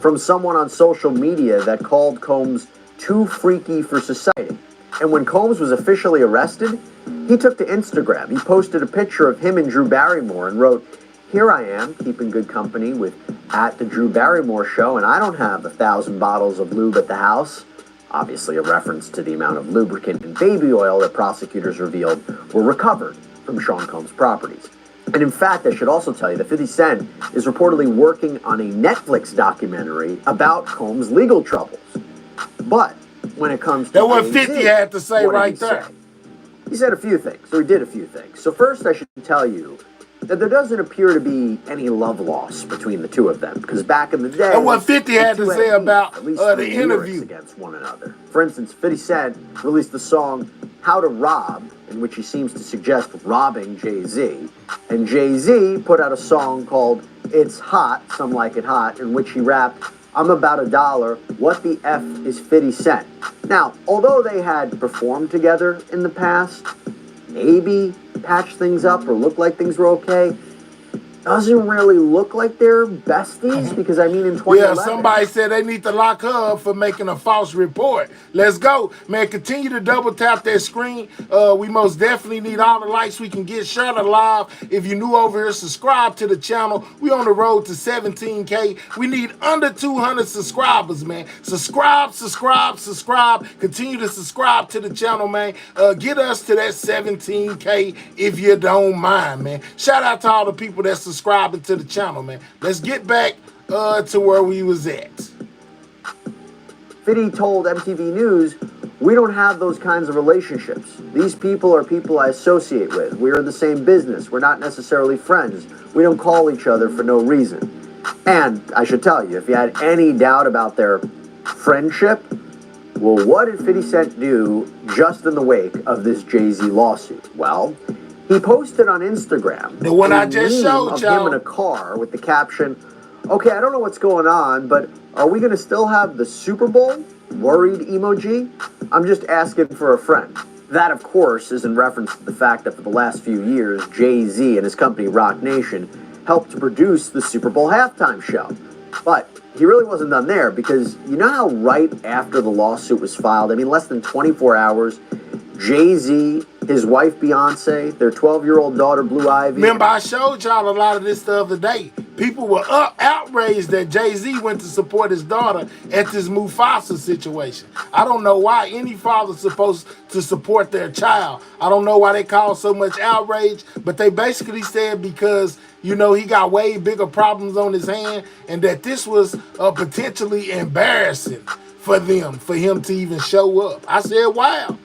from someone on social media that called Combs too freaky for society. And when Combs was officially arrested, he took to Instagram. He posted a picture of him and Drew Barrymore and wrote, "Here I am, keeping good company with at the Drew Barrymore show, and I don't have 1,000 bottles of lube at the house." Obviously a reference to the amount of lubricant and baby oil that prosecutors revealed were recovered from Sean Combs' properties. And in fact, I should also tell you that 50 Cent is reportedly working on a Netflix documentary about Combs' legal troubles. But when it comes to that what 50 had to say right there. He said a few things, or he did a few things. So first I should tell you that there doesn't appear to be any love loss between the two of them, because back in the day, and what 50 had to say about the interview against one another. For instance, 50 Cent released the song How to Rob, in which he seems to suggest robbing Jay-Z. And Jay-Z put out a song called It's Hot, Some Like It Hot, in which he rapped, I'm about $1, what the F is 50 Cent? Now, although they had performed together in the past, maybe patched things up or looked like things were okay, doesn't really look like they're besties, because I mean in 2011... Yeah, somebody said they need to lock her up for making a false report. Let's go. Man, continue to double tap that screen. We most definitely need all the likes we can get. Share the live. If you're new over here, subscribe to the channel. We on the road to 17K. We need under 200 subscribers, man. Subscribe. Continue to subscribe to the channel, man. Get us to that 17K if you don't mind, man. Shout out to all the people that subscribing to the channel, man. Let's get back to where we was at. 50 told MTV News, we don't have those kinds of relationships. These people are people I associate with. We're in the same business. We're not necessarily friends. We don't call each other for no reason. And I should tell you, if you had any doubt about their friendship, well, what did 50 Cent do just in the wake of this Jay-Z lawsuit? Well, he posted on Instagram the one I just showed y'all, him in a car with the caption, okay, I don't know what's going on, but are we going to still have the Super Bowl? Worried emoji? I'm just asking for a friend. That, of course, is in reference to the fact that for the last few years, Jay-Z and his company Roc Nation helped to produce the Super Bowl halftime show. But he really wasn't done there, because you know how right after the lawsuit was filed, I mean less than 24 hours, Jay-Z, his wife Beyonce, their 12-year-old daughter Blue Ivy. Remember, I showed y'all a lot of this the other day. People were outraged that Jay-Z went to support his daughter at this Mufasa situation. I don't know why any father's supposed to support their child. I don't know why they caused so much outrage, but they basically said because, you know, he got way bigger problems on his hand, and that this was potentially embarrassing for them, for him to even show up. I said, wow.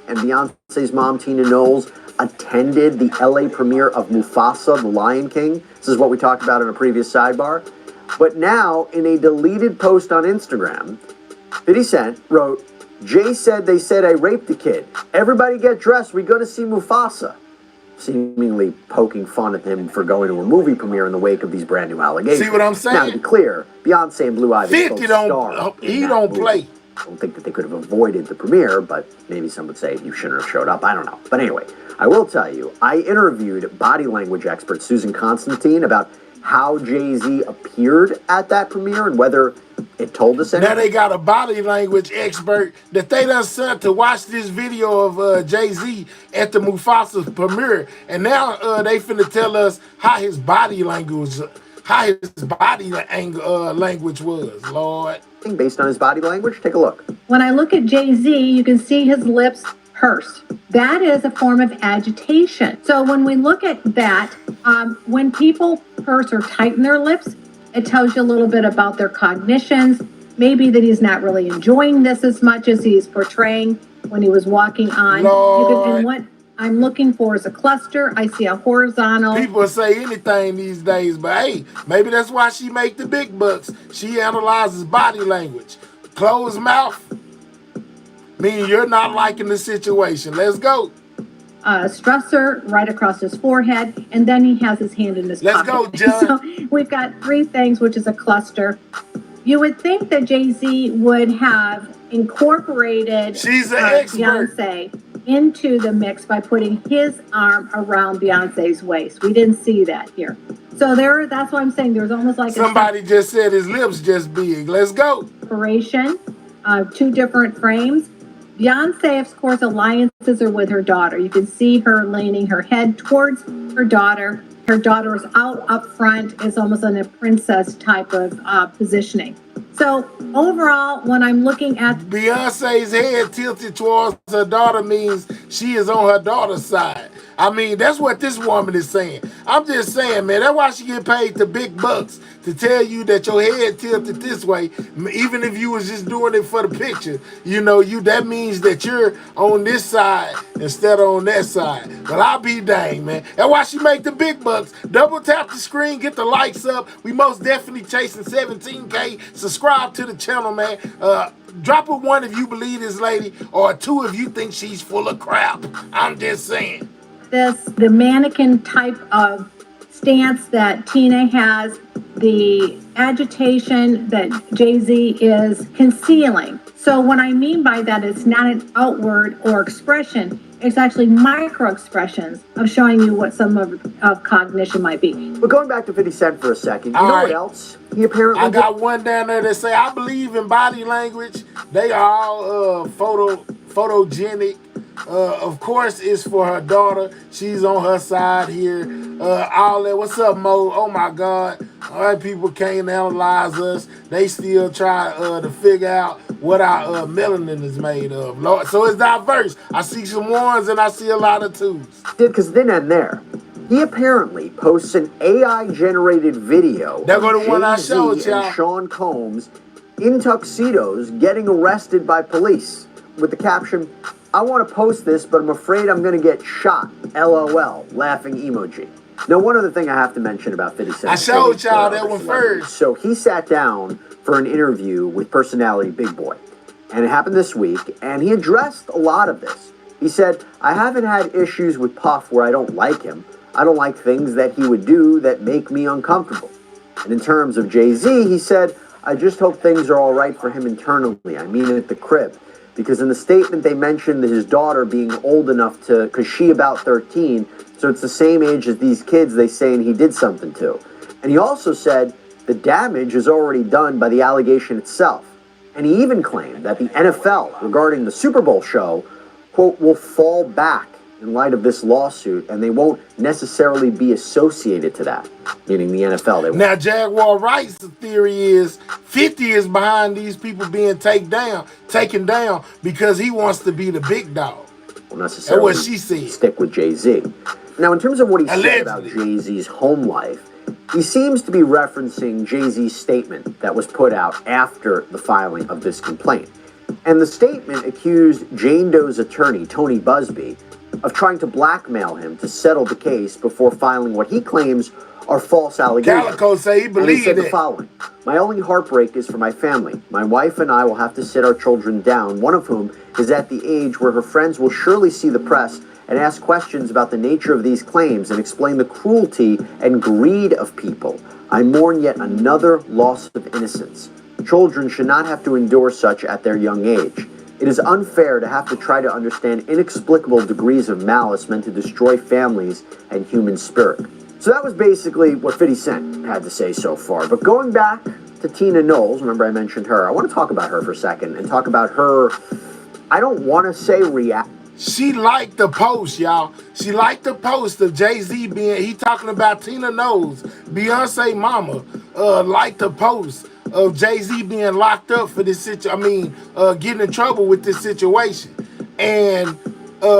And Beyonce's mom, Tina Knowles, attended the LA premiere of Mufasa, The Lion King. This is what we talked about in a previous sidebar. But now, in a deleted post on Instagram, 50 Cent wrote, Jay said they said I raped the kid. Everybody get dressed, we're going to see Mufasa. Seemingly poking fun at him for going to a movie premiere in the wake of these brand new allegations. See what I'm saying? Now, to be clear, Beyonce and Blue Ivy 50 don't, he don't play. I don't think that they could have avoided the premiere, but maybe some would say you shouldn't have showed up. I don't know. But anyway, I will tell you, I interviewed body language expert Susan Constantine about how Jay-Z appeared at that premiere and whether it told us anything. Now they got a body language expert that they done sent to watch this video of Jay-Z at the Mufasa premiere. And now they finna tell us how his body language was, Lord. Based on his body language, take a look. When I look at Jay-Z, you can see his lips pursed. That is a form of agitation. So when we look at that, when people purse or tighten their lips, it tells you a little bit about their cognitions, maybe that he's not really enjoying this as much as he's portraying when he was walking on. Lord. And what I'm looking for is a cluster. I see a horizontal. People say anything these days, but hey, maybe that's why she make the big bucks. She analyzes body language. Closed mouth, meaning you're not liking the situation. Let's go. Stressor right across his forehead, and then he has his hand in his pocket. Let's go, John. So we've got three things, which is a cluster. You would think that Jay-Z would have incorporated She's an expert. Beyonce into the mix by putting his arm around Beyonce's waist. We didn't see that here. So that's why I'm saying there's almost like somebody just said his lips just big. Let's go. Separation, two different frames. Beyonce, of course, alliances are with her daughter. You can see her leaning her head towards her daughter. Her daughter is out up front. It's almost in a princess type of positioning. So overall, when I'm looking at Beyonce's head tilted towards her daughter means she is on her daughter's side. I mean, that's what this woman is saying. I'm just saying, man, that's why she get paid the big bucks to tell you that your head tilted this way, even if you was just doing it for the picture. You know, that means that you're on this side instead of on that side. Well, I'll be dang, man. That's why she make the big bucks. Double tap the screen, get the likes up. We most definitely chasing 17K. Subscribe to the channel, man. Drop a 1 if you believe this lady, or a 2 if you think she's full of crap. I'm just saying. The mannequin type of stance that Tina has, the agitation that Jay-Z is concealing. So what I mean by that, it's not an outward or expression. It's actually micro expressions of showing you what some of cognition might be. But going back to 50 Cent for a second, you know what else? He apparently I got one down there that say, I believe in body language. They are all photogenic. Of course, it's for her daughter. She's on her side here. All that. What's up, Mo? Oh, my God. All right, people can't analyze us. They still try to figure out what our melanin is made of. Lord. So it's diverse. I see some ones and I see a lot of twos. Because then and there, he apparently posts an AI-generated video of Jay-Z and Sean Combs in tuxedos getting arrested by police with the caption, I want to post this, but I'm afraid I'm going to get shot. LOL. Laughing emoji. Now, one other thing I have to mention about 50 Cent. I showed y'all that one first. So he sat down for an interview with personality Big Boy. And it happened this week, and he addressed a lot of this. He said, I haven't had issues with Puff where I don't like him. I don't like things that he would do that make me uncomfortable. And in terms of Jay-Z, he said, I just hope things are all right for him internally. I mean at the crib. Because in the statement they mentioned that his daughter being old enough to, because she about 13, so it's the same age as these kids they saying he did something to. And he also said the damage is already done by the allegation itself. And he even claimed that the NFL, regarding the Super Bowl show, quote, will fall back in light of this lawsuit, and they won't necessarily be associated to that, meaning the NFL. Now, Jaguar Wright's theory is 50 is behind these people being taken down because he wants to be the big dog. Well, necessarily that's what she said. Stick with Jay-Z. Now, in terms of what he said about Jay-Z's home life, he seems to be referencing Jay-Z's statement that was put out after the filing of this complaint. And the statement accused Jane Doe's attorney, Tony Busby, of trying to blackmail him to settle the case before filing what he claims are false allegations. Calico say he believed he said it. The following, my only heartbreak is for my family. My wife and I will have to sit our children down, one of whom is at the age where her friends will surely see the press and ask questions about the nature of these claims and explain the cruelty and greed of people. I mourn yet another loss of innocence. Children should not have to endure such at their young age. It is unfair to have to try to understand inexplicable degrees of malice meant to destroy families and human spirit. So that was basically what 50 Cent had to say so far. But going back to Tina Knowles, remember I mentioned her, I want to talk about her for a second and talk about her, I don't want to say react. She liked the post, y'all. She liked the post of Jay-Z he talking about Tina Knowles, Beyonce mama, liked the post of Jay-Z being locked up for this situation, getting in trouble with this situation. And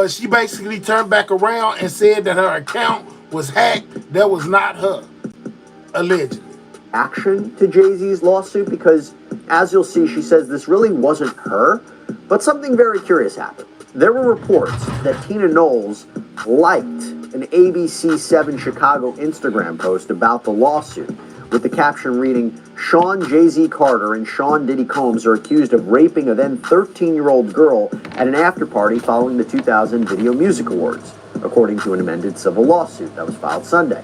she basically turned back around and said that her account was hacked. That was not her, allegedly. Action to Jay-Z's lawsuit, because as you'll see, she says this really wasn't her, but something very curious happened. There were reports that Tina Knowles liked an ABC7 Chicago Instagram post about the lawsuit, with the caption reading, Sean Jay-Z Carter and Sean Diddy Combs are accused of raping a then 13-year-old girl at an after-party following the 2000 Video Music Awards, according to an amended civil lawsuit that was filed Sunday.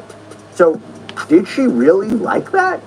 So, did she really like that?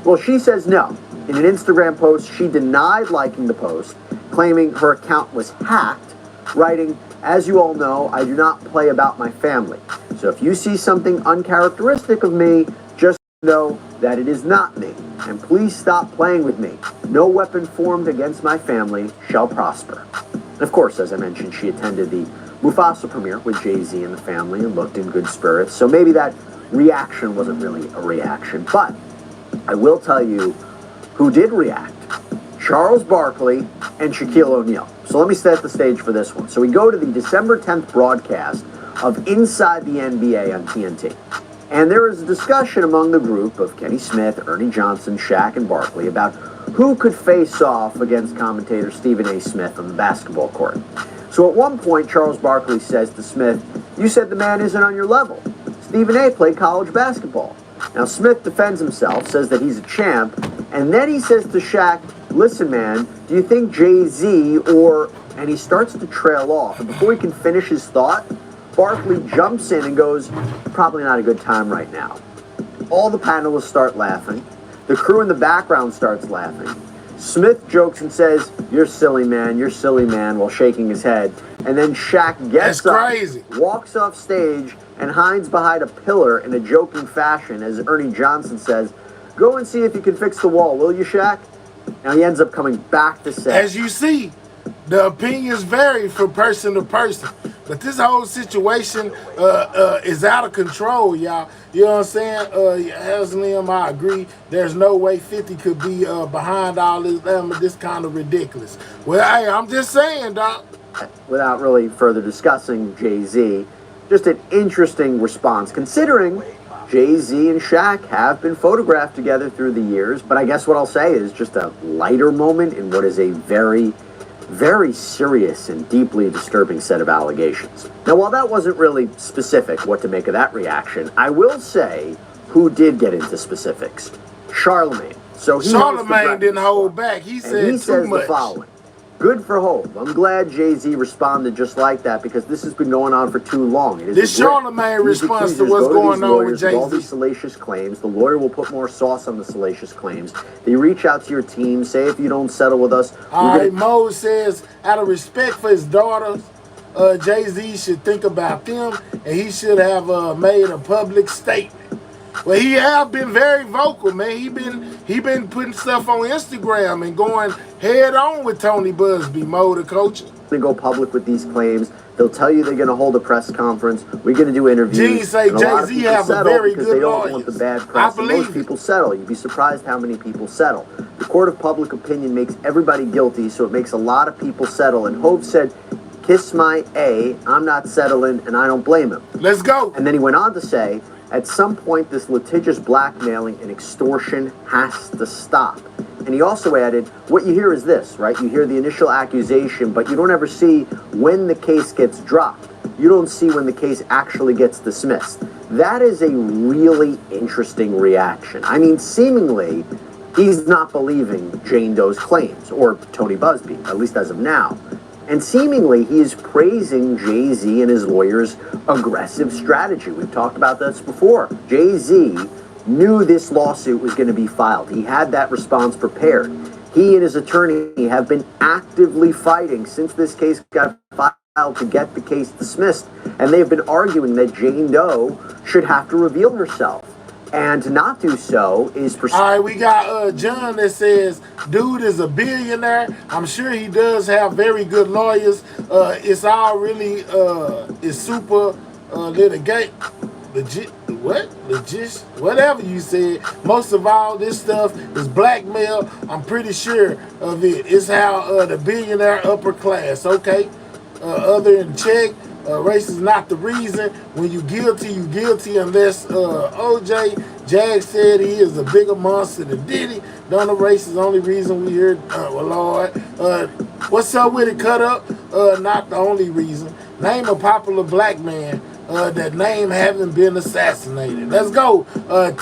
Well, she says no. In an Instagram post, she denied liking the post, claiming her account was hacked, writing, as you all know, I do not play about my family. So if you see something uncharacteristic of me, just know that it is not me. And please stop playing with me. No weapon formed against my family shall prosper. And of course, as I mentioned, she attended the Mufasa premiere with Jay-Z and the family and looked in good spirits. So maybe that reaction wasn't really a reaction. But I will tell you who did react. Charles Barkley and Shaquille O'Neal. So let me set the stage for this one. So we go to the December 10th broadcast of Inside the NBA on TNT. And there was a discussion among the group of Kenny Smith, Ernie Johnson, Shaq, and Barkley about who could face off against commentator Stephen A. Smith on the basketball court. So at one point, Charles Barkley says to Smith, "You said the man isn't on your level. Stephen A. played college basketball." Now Smith defends himself, says that he's a champ, and then he says to Shaq, "Listen, man, do you think Jay-Z or..." And he starts to trail off. And before he can finish his thought, Barkley jumps in and goes, "Probably not a good time right now." All the panelists start laughing. The crew in the background starts laughing. Smith jokes and says, "You're silly, man. You're silly, man," while shaking his head. And then Shaq gets up, walks off stage, and hides behind a pillar in a joking fashion as Ernie Johnson says, "Go and see if you can fix the wall, will you, Shaq?" Now he ends up coming back to say, as you see, the opinions vary from person to person. But this whole situation is out of control, y'all. You know what I'm saying? Haslam, I agree. There's no way 50 could be behind all this. This kind of ridiculous. Well, hey, I'm just saying, Doc. Without really further discussing Jay-Z, just an interesting response, considering Jay-Z and Shaq have been photographed together through the years. But I guess what I'll say is just a lighter moment in what is a very, very serious and deeply disturbing set of allegations. Now, while that wasn't really specific what to make of that reaction, I will say who did get into specifics. Charlamagne. So Charlamagne didn't hold back. He said he says the following. Good for Hope. I'm glad Jay-Z responded just like that because this has been going on for too long. It is this Charlamagne response to what's going on with Jay-Z. All these salacious claims. The lawyer will put more sauce on the salacious claims. They reach out to your team, say if you don't settle with us. All right, Mo says, out of respect for his daughters, Jay-Z should think about them and he should have made a public statement. Well, he have been very vocal, man. He been putting stuff on Instagram and going head on with Tony Busby, Mo, the coach. They go public with these claims. They'll tell you they're going to hold a press conference. We're going to do interviews. Gene say Jay-Z have a very good lawyer. They don't lawyers. want the bad press. Most people settle. You'd be surprised how many people settle. The court of public opinion makes everybody guilty, so it makes a lot of people settle. And Hope said, "Kiss my A, I'm not settling, and I don't blame him." Let's go. And then he went on to say, at some point, this litigious blackmailing and extortion has to stop. And he also added, what you hear is this, right? You hear the initial accusation, but you don't ever see when the case gets dropped. You don't see when the case actually gets dismissed. That is a really interesting reaction. I mean, seemingly, he's not believing Jane Doe's claims, or Tony Busby, at least as of now. And seemingly, he is praising Jay-Z and his lawyers' aggressive strategy. We've talked about this before. Jay-Z knew this lawsuit was going to be filed. He had that response prepared. He and his attorney have been actively fighting since this case got filed to get the case dismissed. And they've been arguing that Jane Doe should have to reveal herself. And to not do so is... All right, we got John that says, dude is a billionaire. I'm sure he does have very good lawyers. It's all really, it's super legit, what? Legit, whatever you said. Most of all this stuff is blackmail. I'm pretty sure of it. It's how the billionaire upper class, okay? Other than check. Race is not the reason. When you guilty unless OJ Jag said he is a bigger monster than Diddy. Don't know race is the only reason we heard, well, Lord. What's up with it, cut up? Not the only reason. Name a popular black man that name haven't been assassinated. Let's go.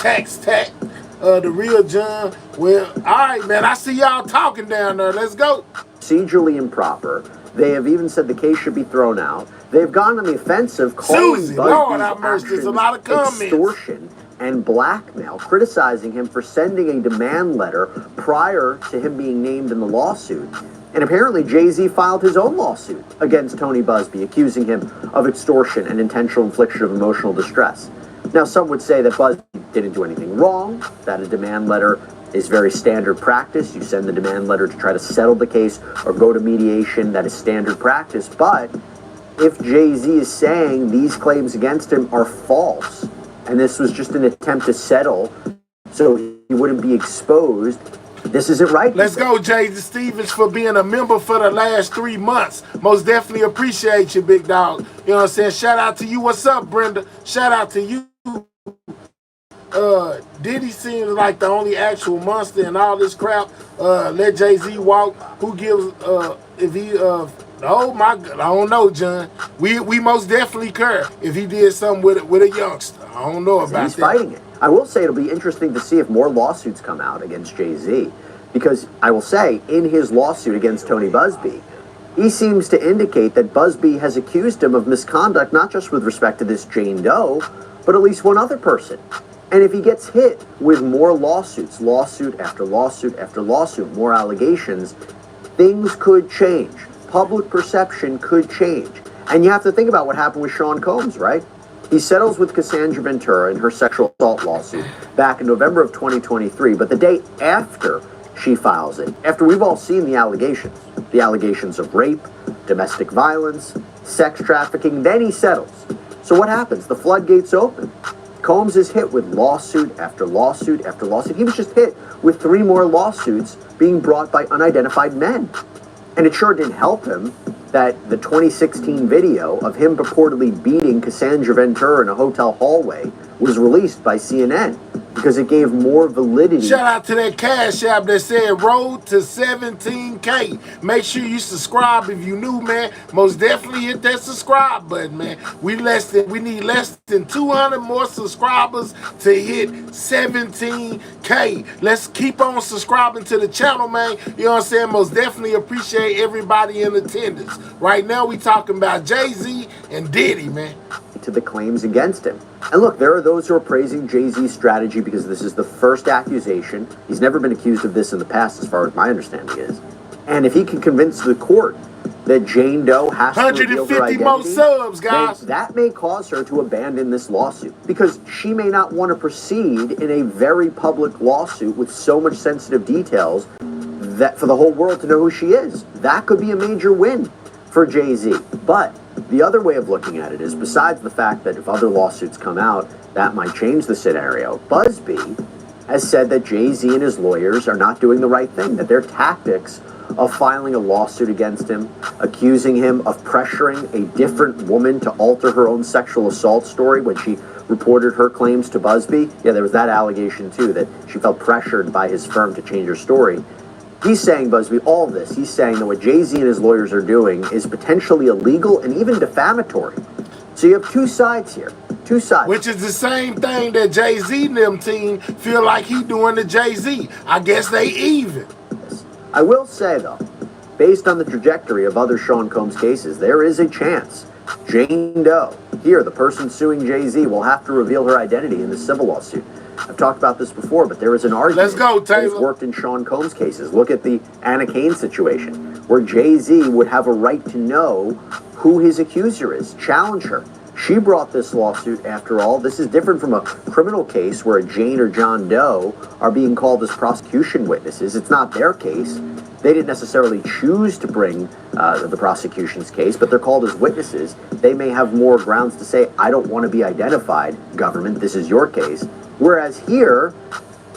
Tax, the real John. Well, all right, man. I see y'all talking down there. Let's go. Procedurally improper. They have even said the case should be thrown out. They've gone on the offensive, calling Busby's actions extortion and blackmail, criticizing him for sending a demand letter prior to him being named in the lawsuit. And apparently Jay-Z filed his own lawsuit against Tony Busby, accusing him of extortion and intentional infliction of emotional distress. Now, some would say that Busby didn't do anything wrong, that a demand letter is very standard practice. You send the demand letter to try to settle the case or go to mediation. That is standard practice. But if Jay-Z is saying these claims against him are false, and this was just an attempt to settle so he wouldn't be exposed, this isn't right. Let's go, Jay Stevens, for being a member for the last 3 months. Most definitely appreciate you, big dog. You know what I'm saying? Shout out to you. What's up, Brenda? Shout out to you. Diddy seems like the only actual monster in all this crap. Let Jay-Z walk. Who gives, if he, oh my God, I don't know, John. We most definitely care if he did something with a youngster. I don't know about He's fighting it. I will say it'll be interesting to see if more lawsuits come out against Jay-Z, because I will say in his lawsuit against Tony Busby, he seems to indicate that Busby has accused him of misconduct, not just with respect to this Jane Doe, but at least one other person. And if he gets hit with more lawsuits, lawsuit after lawsuit after lawsuit, more allegations, things could change. Public perception could change. And you have to think about what happened with Sean Combs, right? He settles with Cassandra Ventura in her sexual assault lawsuit back in November of 2023, but the day after she files it, after we've all seen the allegations of rape, domestic violence, sex trafficking, then he settles. So what happens? The floodgates open. Combs is hit with lawsuit after lawsuit after lawsuit. He was just hit with 3 more lawsuits being brought by unidentified men. And it sure didn't help him that the 2016 video of him purportedly beating Cassandra Ventura in a hotel hallway was released by CNN because it gave more validity. Shout out to that Cash App that said road to 17K. Make sure you subscribe if you new, man. Most definitely hit that subscribe button, man. We need less than 200 more subscribers to hit 17K. Let's keep on subscribing to the channel, man. You know what I'm saying? Most definitely appreciate everybody in attendance. Right now we talking about Jay-Z and Diddy, man. To the claims against him. And look, there are those who are praising Jay-Z's strategy because this is the first accusation. He's never been accused of this in the past, as far as my understanding is. And if he can convince the court that Jane Doe has to reveal her identity, 150 more subs, guys. That may cause her to abandon this lawsuit because she may not want to proceed in a very public lawsuit with so much sensitive details that for the whole world to know who she is. That could be a major win for Jay-Z. But the other way of looking at it is, besides the fact that if other lawsuits come out, that might change the scenario, Busby has said that Jay-Z and his lawyers are not doing the right thing, that their tactics of filing a lawsuit against him, accusing him of pressuring a different woman to alter her own sexual assault story when she reported her claims to Busby. Yeah, there was that allegation too, that she felt pressured by his firm to change her story. He's saying, Busby, all of this, he's saying that what Jay-Z and his lawyers are doing is potentially illegal and even defamatory. So you have two sides here. Two sides. Which is the same thing that Jay-Z and them team feel like he doing to Jay-Z. I guess they even. I will say, though, based on the trajectory of other Sean Combs cases, there is a chance Jane Doe, here, the person suing Jay-Z, will have to reveal her identity in the civil lawsuit. I've talked about this before, but there is an argument. Let's go, Taylor. That's worked in Sean Combs cases. Look at the Anna Cain situation, where Jay-Z would have a right to know who his accuser is, challenge her. She brought this lawsuit, after all. This is different from a criminal case where a Jane or John Doe are being called as prosecution witnesses. It's not their case. They didn't necessarily choose to bring the prosecution's case, but they're called as witnesses. They may have more grounds to say, I don't want to be identified, government, this is your case. Whereas here,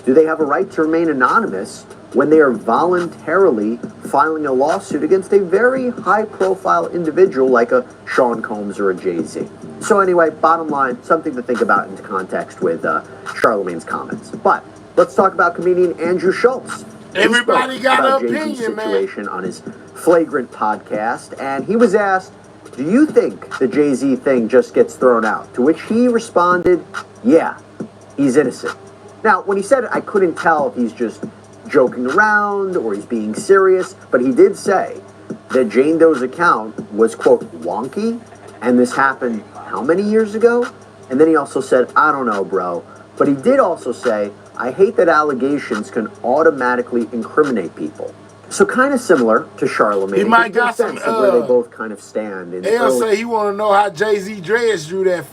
do they have a right to remain anonymous when they are voluntarily filing a lawsuit against a very high-profile individual like a Sean Combs or a Jay-Z? So anyway, bottom line, something to think about in context with Charlamagne's comments. But let's talk about comedian Andrew Schultz. Everybody got an opinion, situation on his Flagrant podcast, and he was asked, do you think the Jay-Z thing just gets thrown out? To which he responded, yeah, he's innocent. Now, when he said it, I couldn't tell if he's just joking around or he's being serious, but he did say that Jane Doe's account was, quote, wonky, and this happened how many years ago? And then he also said, I don't know, bro. But he did also say, I hate that allegations can automatically incriminate people. So kind of similar to Charlamagne. He might got some where they both kind of stand. They'll say he want to know how Jay-Z dreads grew that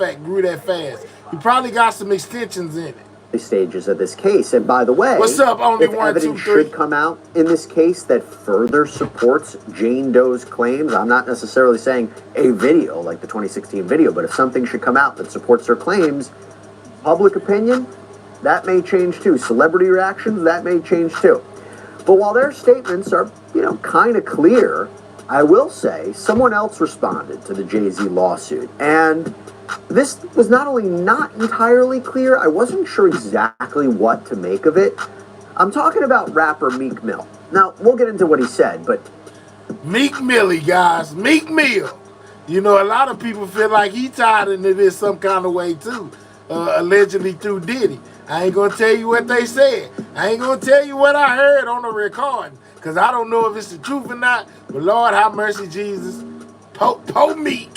fast. He probably got some extensions in it. The stages of this case. And by the way, what's up? Only if 1, 2, evidence 3 should come out in this case that further supports Jane Doe's claims. I'm not necessarily saying a video like the 2016 video, but if something should come out that supports her claims, public opinion, that may change too. Celebrity reactions, that may change too. But while their statements are, kind of clear, I will say someone else responded to the Jay-Z lawsuit. And this was not only not entirely clear, I wasn't sure exactly what to make of it. I'm talking about rapper Meek Mill. Now, we'll get into what he said, but... Meek Millie, guys. Meek Mill. A lot of people feel like he tied into this some kind of way, too. Allegedly through Diddy. I ain't gonna tell you what they said. I ain't gonna tell you what I heard on the recording, because I don't know if it's the truth or not, but Lord have mercy, Jesus. Po Meek.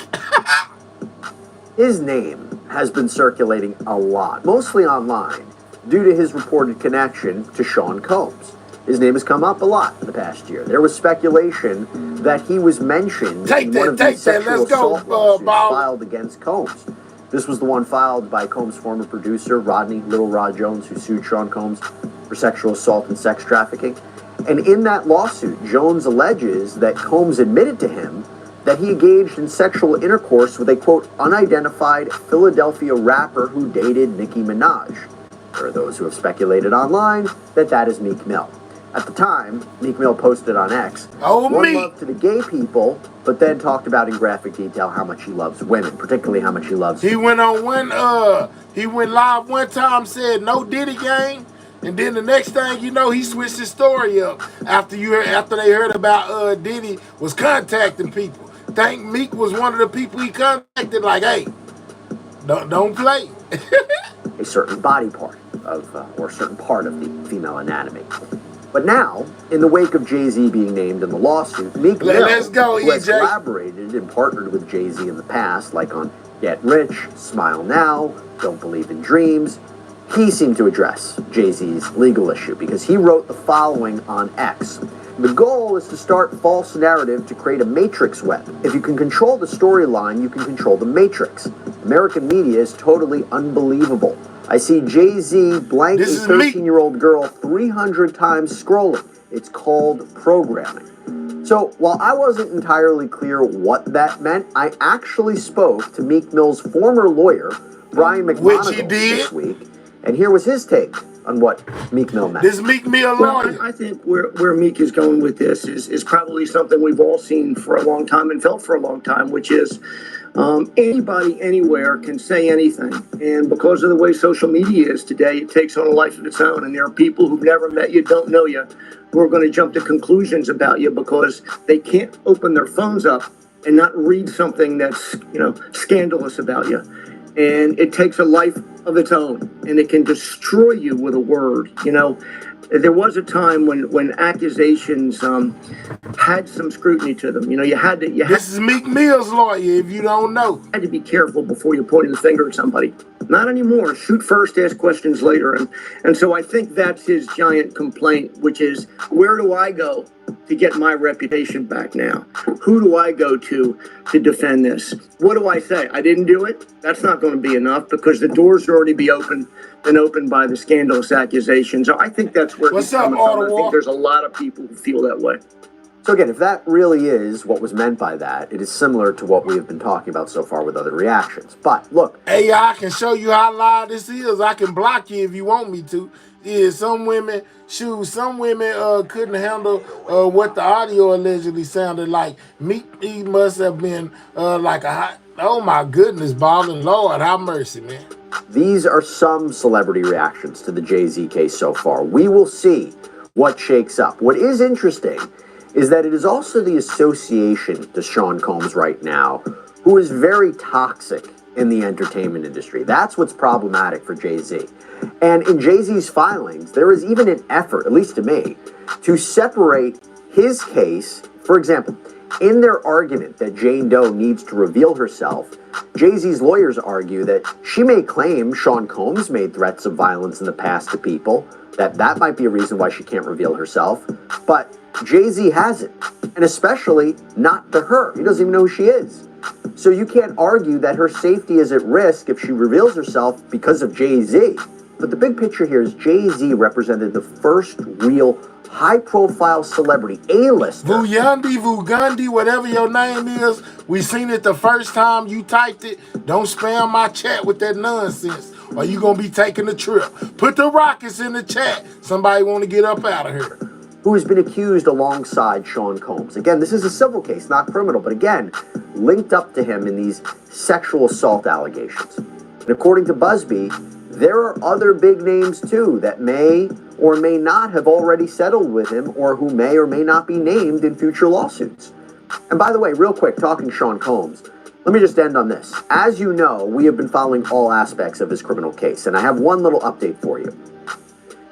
His name has been circulating a lot, mostly online, due to his reported connection to Sean Combs. His name has come up a lot in the past year. There was speculation that he was mentioned in one of the sexual assault lawsuits filed against Combs. This was the one filed by Combs' former producer, Rodney Little Rod Jones, who sued Sean Combs for sexual assault and sex trafficking. And in that lawsuit, Jones alleges that Combs admitted to him that he engaged in sexual intercourse with a, quote, unidentified Philadelphia rapper who dated Nicki Minaj. There are those who have speculated online that that is Meek Mill. At the time, Meek Mill posted on X, one love to the gay people, but then talked about in graphic detail how much he loves women, particularly how much he loves... He went live one time, said no Diddy gang, and then the next thing you know, he switched his story up after they heard about Diddy was contacting people. Think Meek was one of the people he contacted, like, hey, don't play. a certain body part or a certain part of the female anatomy. But now, in the wake of Jay-Z being named in the lawsuit, Meek Mill, who has collaborated and partnered with Jay-Z in the past, like on Get Rich, Smile Now, Don't Believe in Dreams, he seemed to address Jay-Z's legal issue because he wrote the following on X. The goal is to start false narrative to create a matrix web. If you can control the storyline, you can control the matrix. American media is totally unbelievable. I see Jay-Z blank a 13-year-old girl 300 times scrolling. It's called programming. So while I wasn't entirely clear what that meant, I actually spoke to Meek Mill's former lawyer, Brian McMonagle, this week, and here was his take on what Meek Mill meant. This Meek Mill lawyer. Well, I think where Meek is going with this is probably something we've all seen for a long time and felt for a long time, which is anybody anywhere can say anything. And because of the way social media is today, it takes on a life of its own. And there are people who've never met you, don't know you, who are going to jump to conclusions about you because they can't open their phones up and not read something that's, scandalous about you. And it takes a life of its own, and it can destroy you with a word. There was a time when accusations had some scrutiny to them. This is Meek Mill's lawyer, if you don't know. Had to be careful before you point the finger at somebody. Not anymore. Shoot first, ask questions later. And so I think that's his giant complaint, which is, where do I go to get my reputation back now? Who do I go to defend this? What do I say? I didn't do it? That's not going to be enough because the doors will already be opened by the scandalous accusations. So I think that's where he's coming from. I think there's a lot of people who feel that way. So again, if that really is what was meant by that, it is similar to what we have been talking about so far with other reactions. But look. Hey, I can show you how live this is. I can block you if you want me to. Some women couldn't handle what the audio allegedly sounded like. Meek must have been like a hot, oh my goodness, balling, Lord, have mercy, man. These are some celebrity reactions to the Jay-Z case so far. We will see what shakes up. What is interesting is that it is also the association to Sean Combs right now, who is very toxic in the entertainment industry. That's what's problematic for Jay-Z. And in Jay-Z's filings, there is even an effort, at least to me, to separate his case. For example, in their argument that Jane Doe needs to reveal herself, Jay-Z's lawyers argue that she may claim Sean Combs made threats of violence in the past to people, that might be a reason why she can't reveal herself, but Jay-Z hasn't, and especially not to her. He doesn't even know who she is. So you can't argue that her safety is at risk if she reveals herself because of Jay-Z. But the big picture here is Jay-Z represented the first real high-profile celebrity, A-lister. Vugandi, whatever your name is, we seen it the first time you typed it. Don't spam my chat with that nonsense, or you gonna be taking a trip. Put the rockets in the chat. Somebody want to get up out of here. who has been accused alongside Sean Combs. Again, this is a civil case, not criminal, but again, linked up to him in these sexual assault allegations. And according to Busby, there are other big names too that may or may not have already settled with him or who may or may not be named in future lawsuits. And by the way, real quick, talking Sean Combs, let me just end on this. As you know, we have been following all aspects of his criminal case, and I have one little update for you.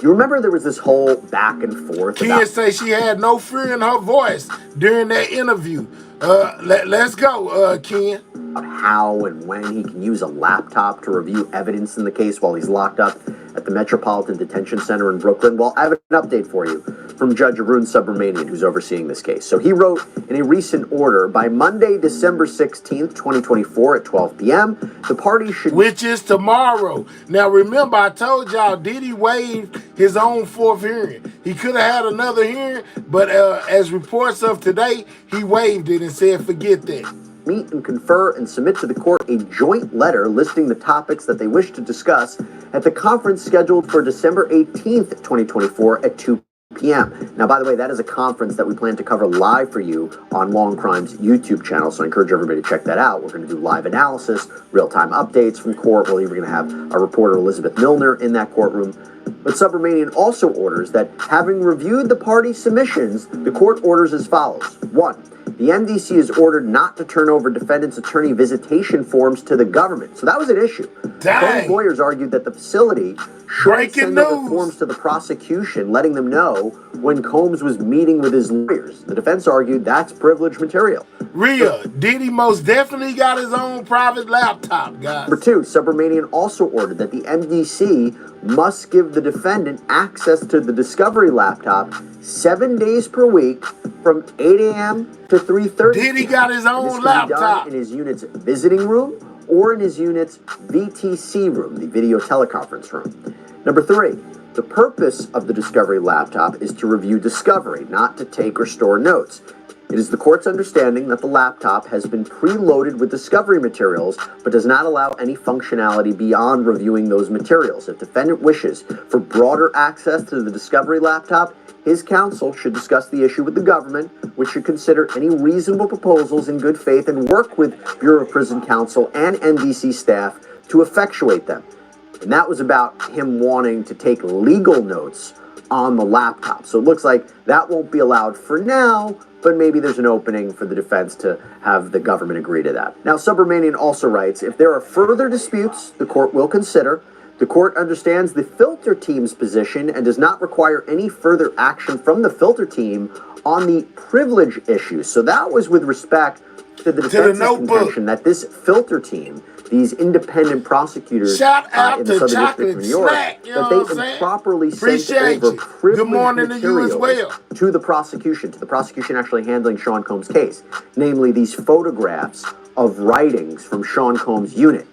You remember there was this whole back and forth Ken say she had no fear in her voice during that interview. Let's go, Ken. About how and when he can use a laptop to review evidence in the case while he's locked up at the Metropolitan Detention Center in Brooklyn. Well, I have an update for you from Judge Arun Subramanian, who's overseeing this case. So he wrote in a recent order, by Monday, December 16th, 2024 at 12 p.m., the party should... Which is tomorrow. Now, remember, I told y'all Diddy waived his own fourth hearing. He could have had another hearing, but as reports of today, he waived it and said, forget that. Meet and confer and submit to the court a joint letter listing the topics that they wish to discuss at the conference scheduled for December 18th, 2024 at 2 p.m. Now, by the way, that is a conference that we plan to cover live for you on Long Crime's YouTube channel, so I encourage everybody to check that out. We're going to do live analysis, real-time updates from court. We're even going to have our reporter Elizabeth Milner in that courtroom. But Subramanian also orders that, having reviewed the party submissions, the court orders as follows. 1. The MDC is ordered not to turn over defendant's attorney visitation forms to the government. So that was an issue. Combs' lawyers argued that the facility should send over forms to the prosecution, letting them know when Combs was meeting with his lawyers. The defense argued that's privileged material. Rhea, Diddy most definitely got his own private laptop, guys. Number 2, Subramanian also ordered that the MDC must give the defendant access to the Discovery laptop 7 days per week from 8 a.m. to 3:30. Diddy got his own laptop. In his unit's visiting room or in his unit's VTC room, the video teleconference room. Number 3, the purpose of the Discovery laptop is to review discovery, not to take or store notes. It is the court's understanding that the laptop has been preloaded with discovery materials, but does not allow any functionality beyond reviewing those materials. If defendant wishes for broader access to the discovery laptop, his counsel should discuss the issue with the government, which should consider any reasonable proposals in good faith and work with Bureau of Prison Counsel and MDC staff to effectuate them. And that was about him wanting to take legal notes on the laptop. So it looks like that won't be allowed for now, but maybe there's an opening for the defense to have the government agree to that. Now, Subramanian also writes, if there are further disputes, the court will consider. The court understands the filter team's position and does not require any further action from the filter team on the privilege issue. So that was with respect to the defense's contention that this filter team, these independent prosecutors in the Southern District of New York, that they improperly sent over privileged materials to the prosecution actually handling Sean Combs' case, namely these photographs of writings from Sean Combs' unit.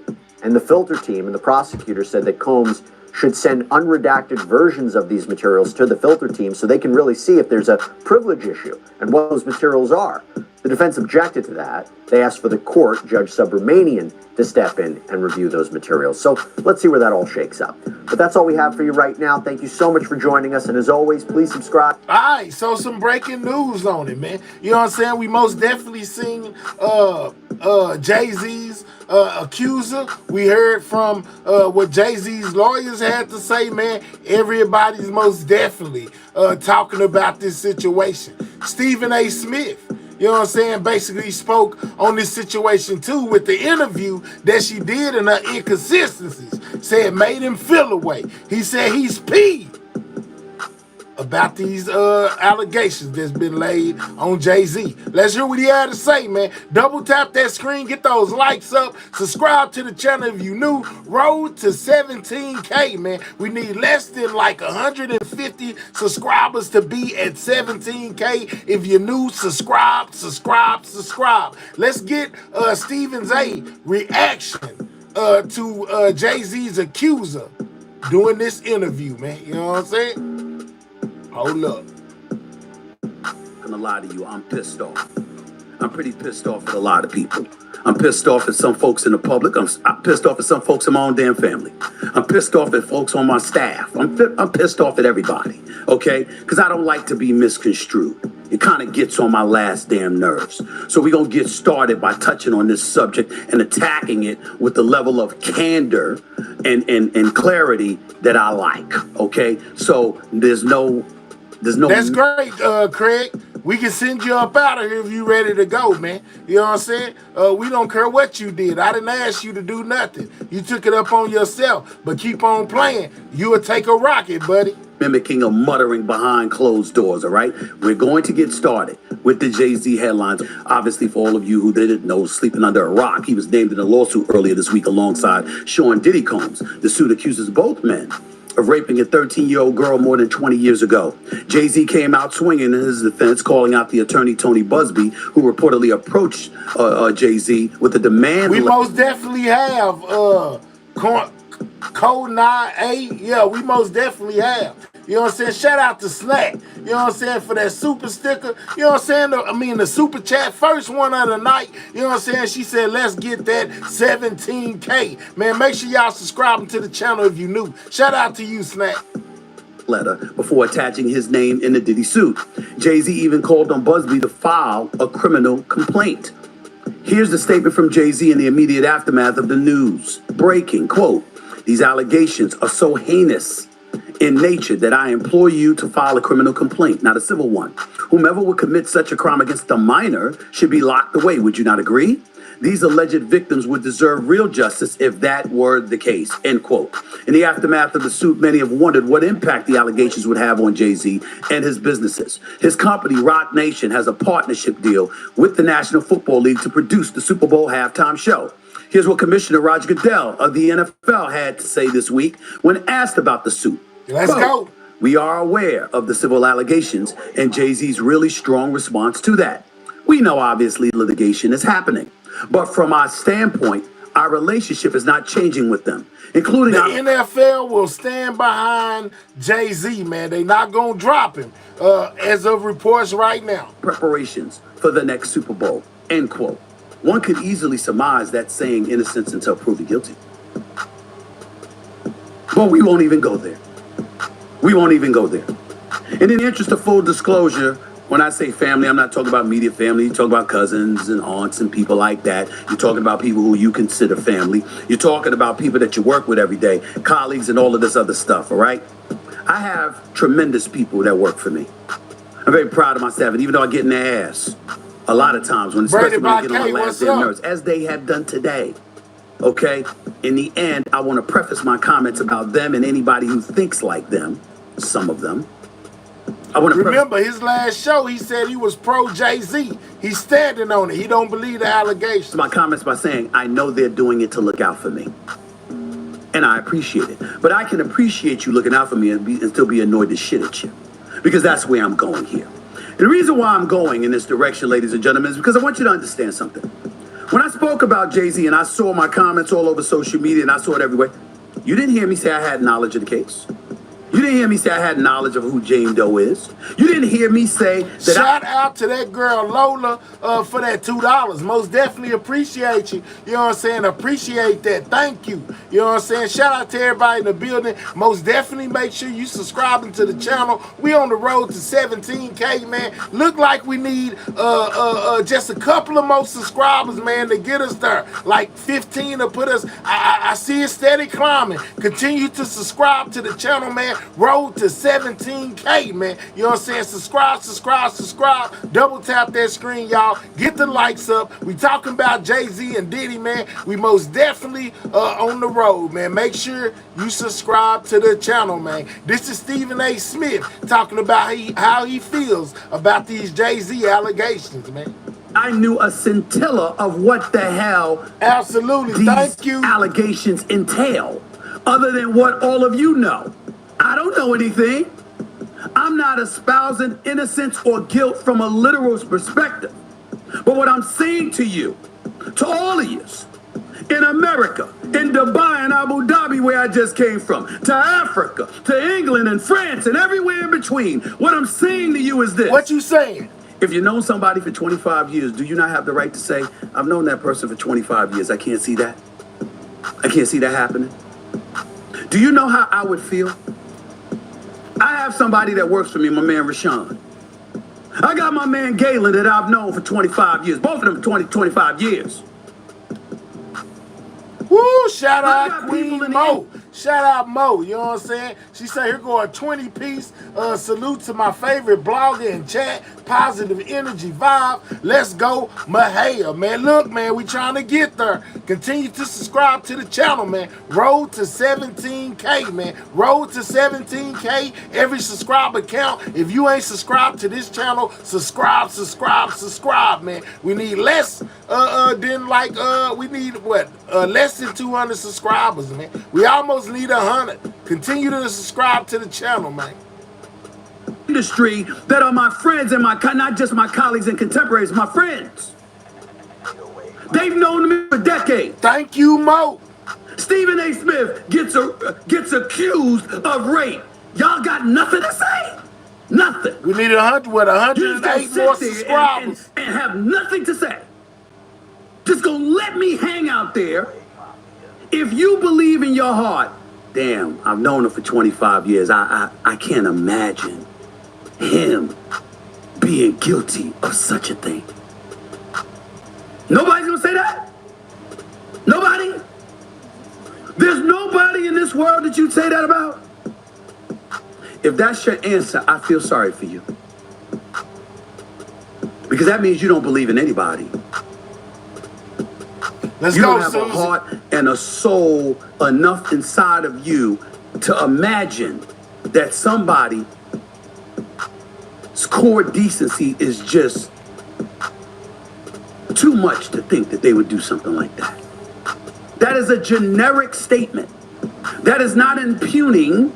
And the filter team and the prosecutor said that Combs should send unredacted versions of these materials to the filter team so they can really see if there's a privilege issue and what those materials are. The defense objected to that. They asked for the court, Judge Subramanian, to step in and review those materials. So let's see where that all shakes up. But that's all we have for you right now. Thank you so much for joining us. And as always, please subscribe. All right, so some breaking news on it, man. You know what I'm saying? We most definitely seen Jay-Z's accuser. We heard from what Jay-Z's lawyers had to say, man. Everybody's most definitely talking about this situation. Stephen A. Smith, you know what I'm saying, basically spoke on this situation too with the interview that she did and her inconsistencies. Said made him feel away. He said he's peeved about these allegations that's been laid on Jay-Z. Let's hear what he had to say, man. Double tap that screen, get those likes up, subscribe to the channel if you new. Road to 17K, man. We need less than like 150 subscribers to be at 17K. If you're new, subscribe. Let's get Stephen A. reaction to Jay-Z's accuser doing this interview, man. You know what I'm saying? Hold up. I'm gonna lie to you, I'm pissed off. I'm pretty pissed off at a lot of people. I'm pissed off at some folks in the public. I'm pissed off at some folks in my own damn family. I'm pissed off at folks on my staff. I'm pissed off at everybody, okay? Because I don't like to be misconstrued. It kind of gets on my last damn nerves. So we're going to get started by touching on this subject and attacking it with the level of candor and clarity that I like, okay? So there's no... That's great, Craig. We can send you up out of here if you ready to go, man. You know what I'm saying? We don't care what you did. I didn't ask you to do nothing. You took it up on yourself, but keep on playing. You will take a rocket, buddy. Mimicking a muttering behind closed doors, all right? We're going to get started with the Jay-Z headlines. Obviously, for all of you who didn't know, sleeping under a rock, he was named in a lawsuit earlier this week alongside Sean Diddy Combs. The suit accuses both men of raping a 13-year-old girl more than 20 years ago. Jay-Z came out swinging in his defense, calling out the attorney Tony Busby, who reportedly approached Jay-Z with a demand. We most definitely have Code 9A. Yeah, we most definitely have. You know what I'm saying? Shout out to Slack. You know what I'm saying? For that super sticker. You know what I'm saying? The super chat. First one of the night. You know what I'm saying? She said, let's get that 17K. Man, make sure y'all subscribing to the channel if you new. Shout out to you, Snack. Letter before attaching his name in the Diddy suit. Jay-Z even called on Busby to file a criminal complaint. Here's the statement from Jay-Z in the immediate aftermath of the news. Breaking, quote, these allegations are so heinous in nature that I implore you to file a criminal complaint, not a civil one. Whomever would commit such a crime against a minor should be locked away. Would you not agree? These alleged victims would deserve real justice if that were the case, end quote. In the aftermath of the suit, many have wondered what impact the allegations would have on Jay-Z and his businesses. His company, Roc Nation, has a partnership deal with the National Football League to produce the Super Bowl halftime show. Here's what Commissioner Roger Goodell of the NFL had to say this week when asked about the suit. Let's go. We are aware of the civil allegations and Jay-Z's really strong response to that. We know, obviously, litigation is happening. But from our standpoint, our relationship is not changing with them, including... The NFL will stand behind Jay-Z, man. They not going to drop him, as of reports right now. Preparations for the next Super Bowl, end quote. One could easily surmise that saying innocence until proven guilty. But we won't even go there. We won't even go there. And in the interest of full disclosure, when I say family, I'm not talking about immediate family. You're talking about cousins and aunts and people like that. You're talking about people who you consider family. You're talking about people that you work with every day, colleagues and all of this other stuff, all right? I have tremendous people that work for me. I'm very proud of my staff, and even though I get in their ass a lot of times, especially when I get on my last damn nerves, as they have done today, okay? In the end, I want to preface my comments about them and anybody who thinks like them, some of them. I want to remember his last show, he said he was pro Jay-Z. He's standing on it. He don't believe the allegations. My comments by saying, I know they're doing it to look out for me. And I appreciate it. But I can appreciate you looking out for me and still be annoyed to shit at you. Because that's where I'm going here. And the reason why I'm going in this direction, ladies and gentlemen, is because I want you to understand something. When I spoke about Jay-Z and I saw my comments all over social media and I saw it everywhere, you didn't hear me say I had knowledge of the case. You didn't hear me say I had knowledge of who Jane Doe is. You didn't hear me say that. Shout out to that girl Lola for that $2. Most definitely appreciate you. You know what I'm saying? Appreciate that. Thank you. You know what I'm saying? Shout out to everybody in the building. Most definitely make sure you subscribing to the channel. We on the road to 17K, man. Look like we need just a couple of more subscribers, man, to get us there. Like 15 to put us. I see it steady climbing. Continue to subscribe to the channel, man. Road to 17K, man. You know what I'm saying? Subscribe. Double tap that screen, y'all. Get the likes up. We talking about Jay-Z and Diddy, man. We most definitely on the road, man. Make sure you subscribe to the channel, man. This is Stephen A. Smith talking about how he feels about these Jay-Z allegations, man. I knew a scintilla of what the hell absolutely these allegations entail, other than what all of you know. I don't know anything. I'm not espousing innocence or guilt from a literal perspective. But what I'm saying to you, to all of you, in America, in Dubai and Abu Dhabi, where I just came from, to Africa, to England and France and everywhere in between, what I'm saying to you is this. What you saying? If you've known somebody for 25 years, do you not have the right to say, I've known that person for 25 years. I can't see that. I can't see that happening. Do you know how I would feel? I have somebody that works for me, my man Rashawn. I got my man Galen that I've known for 25 years. Both of them 25 years. Woo, shout out Queen Mo. Shout out Mo, you know what I'm saying? She said, here go a 20-piece salute to my favorite blogger in chat. Positive energy vibe. Let's go, Mahaya. Man, look, man, we trying to get there. Continue to subscribe to the channel, man. Road to 17K, man. Road to 17K. Every subscriber count. If you ain't subscribed to this channel, subscribe, man. We need less than like, we need what? Less than 200 subscribers, man. We almost need 100. Continue to subscribe to the channel, man. Industry that are my friends and not just my colleagues and contemporaries, my friends. They've known me for decades. Thank you, Mo. Stephen A. Smith gets accused of rape. Y'all got nothing to say? Nothing. We need 108 more subscribers. And have nothing to say. Just gonna let me hang out there. If you believe in your heart, damn, I've known him for 25 years. I can't imagine him being guilty of such a thing. Nobody's gonna say that? Nobody? There's nobody in this world that you'd say that about? If that's your answer, I feel sorry for you. Because that means you don't believe in anybody. Let's you go, don't have Susan. a heart and a soul enough inside of you to imagine that somebody's core decency is just too much to think that they would do something like that. That is a generic statement. That is not impugning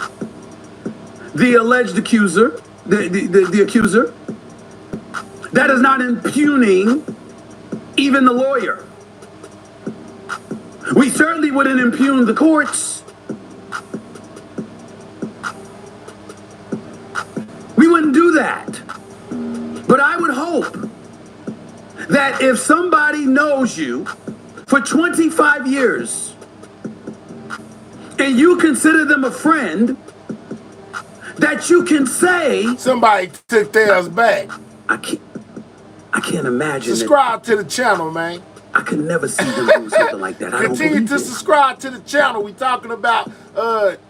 the alleged accuser, the accuser. That is not impugning even the lawyer. We certainly wouldn't impugn the courts. We wouldn't do that. But I would hope that if somebody knows you for 25 years and you consider them a friend, that you can say, somebody took theirs back. I can't imagine. Subscribe to the channel, man. I could never see them do something like that. Continue to subscribe to the channel. We talking about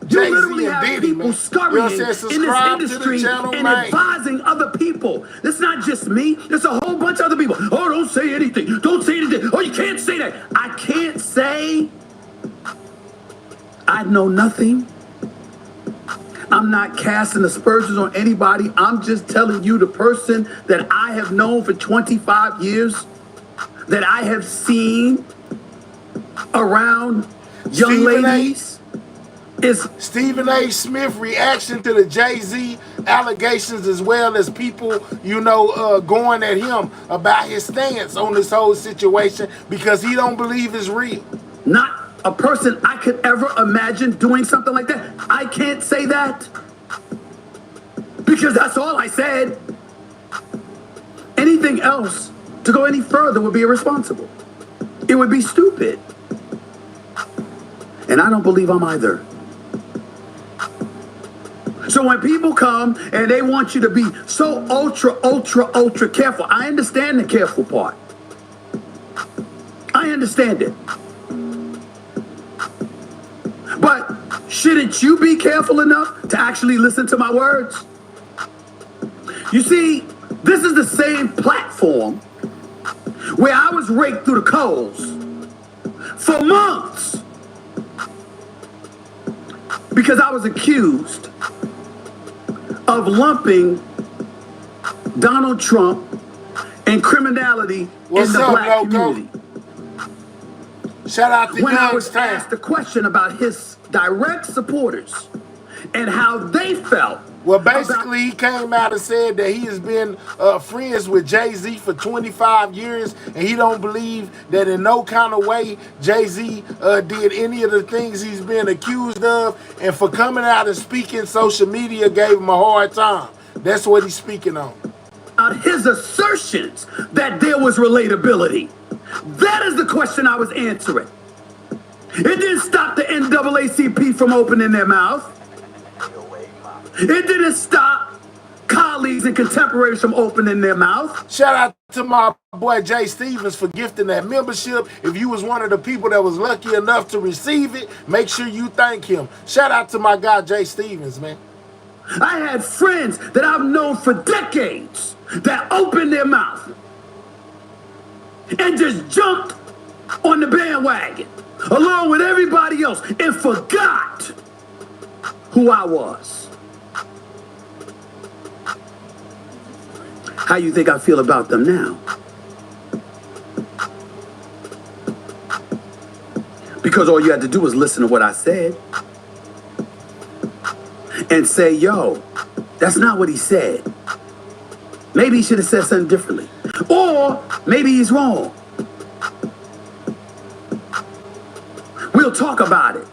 Jay-Z and Diddy, man. Scurrying in this industry and advising other people. It's not just me. There's a whole bunch of other people. Oh, don't say anything. Don't say anything. Oh, you can't say that. I can't say I know nothing. I'm not casting aspersions on anybody. I'm just telling you the person that I have known for 25 years, that I have seen around young ladies, is Stephen A. Smith reaction to the Jay-Z allegations, as well as people, you know, going at him about his stance on this whole situation because he don't believe it's real. Not a person I could ever imagine doing something like that. I can't say that because that's all I said. Anything else to go any further would be irresponsible. It would be stupid. And I don't believe I'm either. So when people come and they want you to be so ultra careful, I understand the careful part. I understand it. But shouldn't you be careful enough to actually listen to my words? You see, this is the same platform where I was raked through the coals for months because I was accused of lumping Donald Trump and criminality in the black community. Shout out to when I was asked the question about his direct supporters and how they felt. Well, basically, he came out and said that he has been friends with Jay-Z for 25 years, and he don't believe that in no kind of way Jay-Z did any of the things he's been accused of, and for coming out and speaking, social media gave him a hard time. That's what he's speaking on. his assertions that there was relatability. That is the question I was answering. It didn't stop the NAACP from opening their mouth. It didn't stop colleagues and contemporaries from opening their mouth. Shout out to my boy Jay Stevens for gifting that membership. If you was one of the people that was lucky enough to receive it, make sure you thank him. Shout out to my guy Jay Stevens, man. I had friends that I've known for decades that opened their mouth and just jumped on the bandwagon along with everybody else and forgot who I was. How you think I feel about them now? Because all you had to do was listen to what I said and say, yo, that's not what he said. Maybe he should have said something differently. Or maybe he's wrong. We'll talk about it.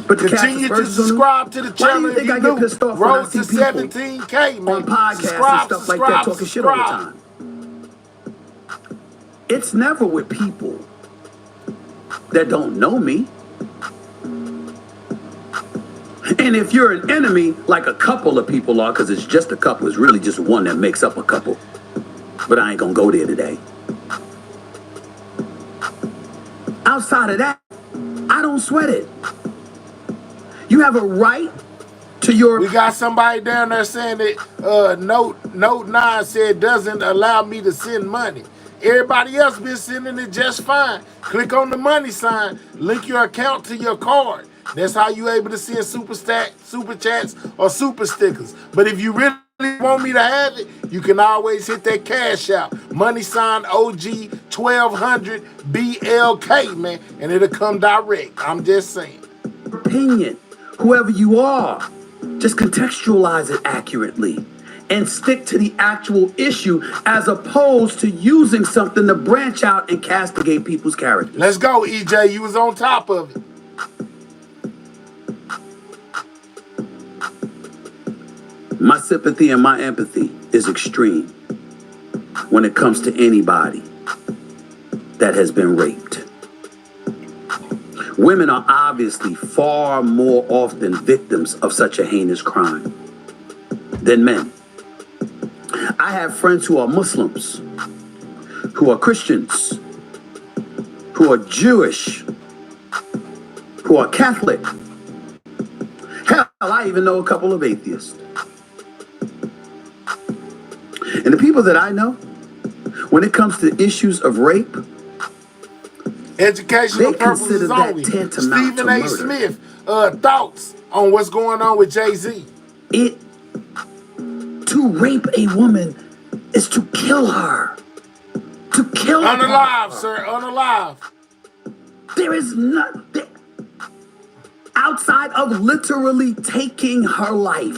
But continue to subscribe to the channel. Why do you think I get pissed off when I see people 17K, man. On podcasts and stuff like that talking shit all the time? It's never with people that don't know me. And if you're an enemy, like a couple of people are, because it's just a couple, it's really just one that makes up a couple. But I ain't gonna go there today. Outside of that, I don't sweat it. You have a right to your... We got somebody down there saying that Note 9 said doesn't allow me to send money. Everybody else been sending it just fine. Click on the money sign, link your account to your card. That's how you able to send super chats or super stickers. But if you really want me to have it, you can always hit that cash out. Money sign OG 1200 BLK, man, and it'll come direct. I'm just saying. Opinion, whoever you are, just contextualize it accurately and stick to the actual issue as opposed to using something to branch out and castigate people's characters. Let's go, EJ. You was on top of it. My sympathy and my empathy is extreme when it comes to anybody that has been raped. Women are obviously far more often victims of such a heinous crime than men. I have friends who are Muslims, who are Christians, who are Jewish, who are Catholic. Hell, I even know a couple of atheists. And the people that I know, when it comes to issues of rape, educational they consider purposes that only. tantamount Stephen to A. murder. Smith, thoughts on what's going on with Jay-Z? To rape a woman is to kill her. To kill her. Unalive, sir, unalive. There is nothing outside of literally taking her life.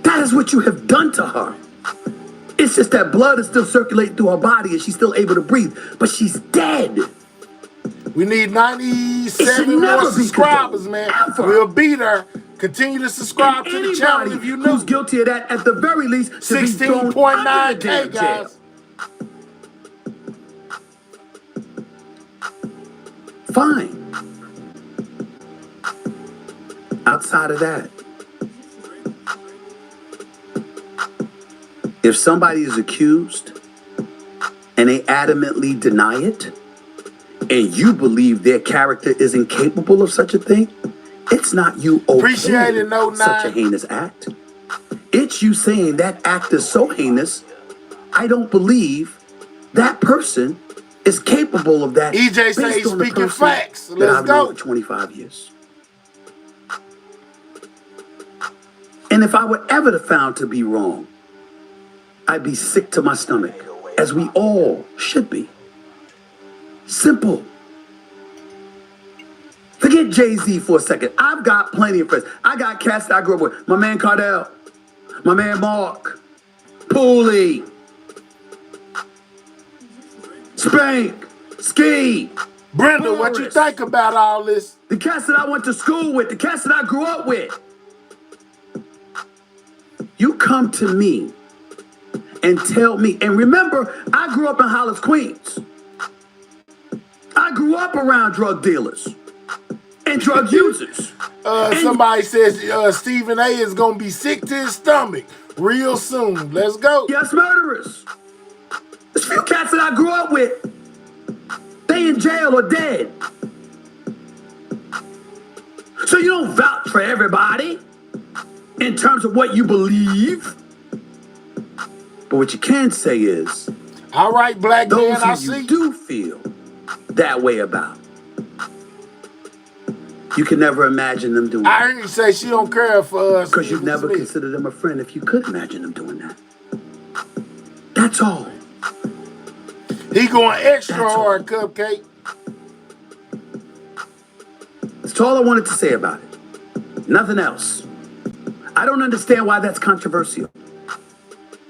That is what you have done to her. It's just that blood is still circulating through her body and she's still able to breathe, but she's dead. We need 97 more subscribers, man. We'll beat her. Continue to subscribe to the channel if you know. Who's guilty of that, at the very least, 16.9K, guys. Fine. Outside of that, if somebody is accused and they adamantly deny it, and you believe their character is incapable of such a thing, it's not you Appreciate it, okaying such a heinous act. It's you saying that act is so heinous, I don't believe that person is capable of that. EJ say he's speaking facts. That Let's I've known go. for 25 years. And if I were ever found to be wrong, I'd be sick to my stomach, as we all should be. Simple. Forget Jay-Z for a second. I've got plenty of friends. I got cats that I grew up with. My man Cardell, my man Mark, Pooley, Spank, Ski, Brenda, Boris. what you think about all this? The cats that I went to school with, the cats that I grew up with. come to me and tell me, and remember, I grew up in Hollis, Queens. I grew up around drug dealers and drug users. Somebody says Stephen A is going to be sick to his stomach real soon. Let's go. Yes, murderers. There's few cats that I grew up with. They in jail or dead. So you don't vouch for everybody in terms of what you believe. But what you can say is, all right, black those man, I who see you do feel that way about, you can never imagine them doing I heard you say she don't care for us. Because you'd never consider them a friend if you could imagine them doing that. That's all. He going extra hard, Cupcake. That's all I wanted to say about it. Nothing else. I don't understand why that's controversial.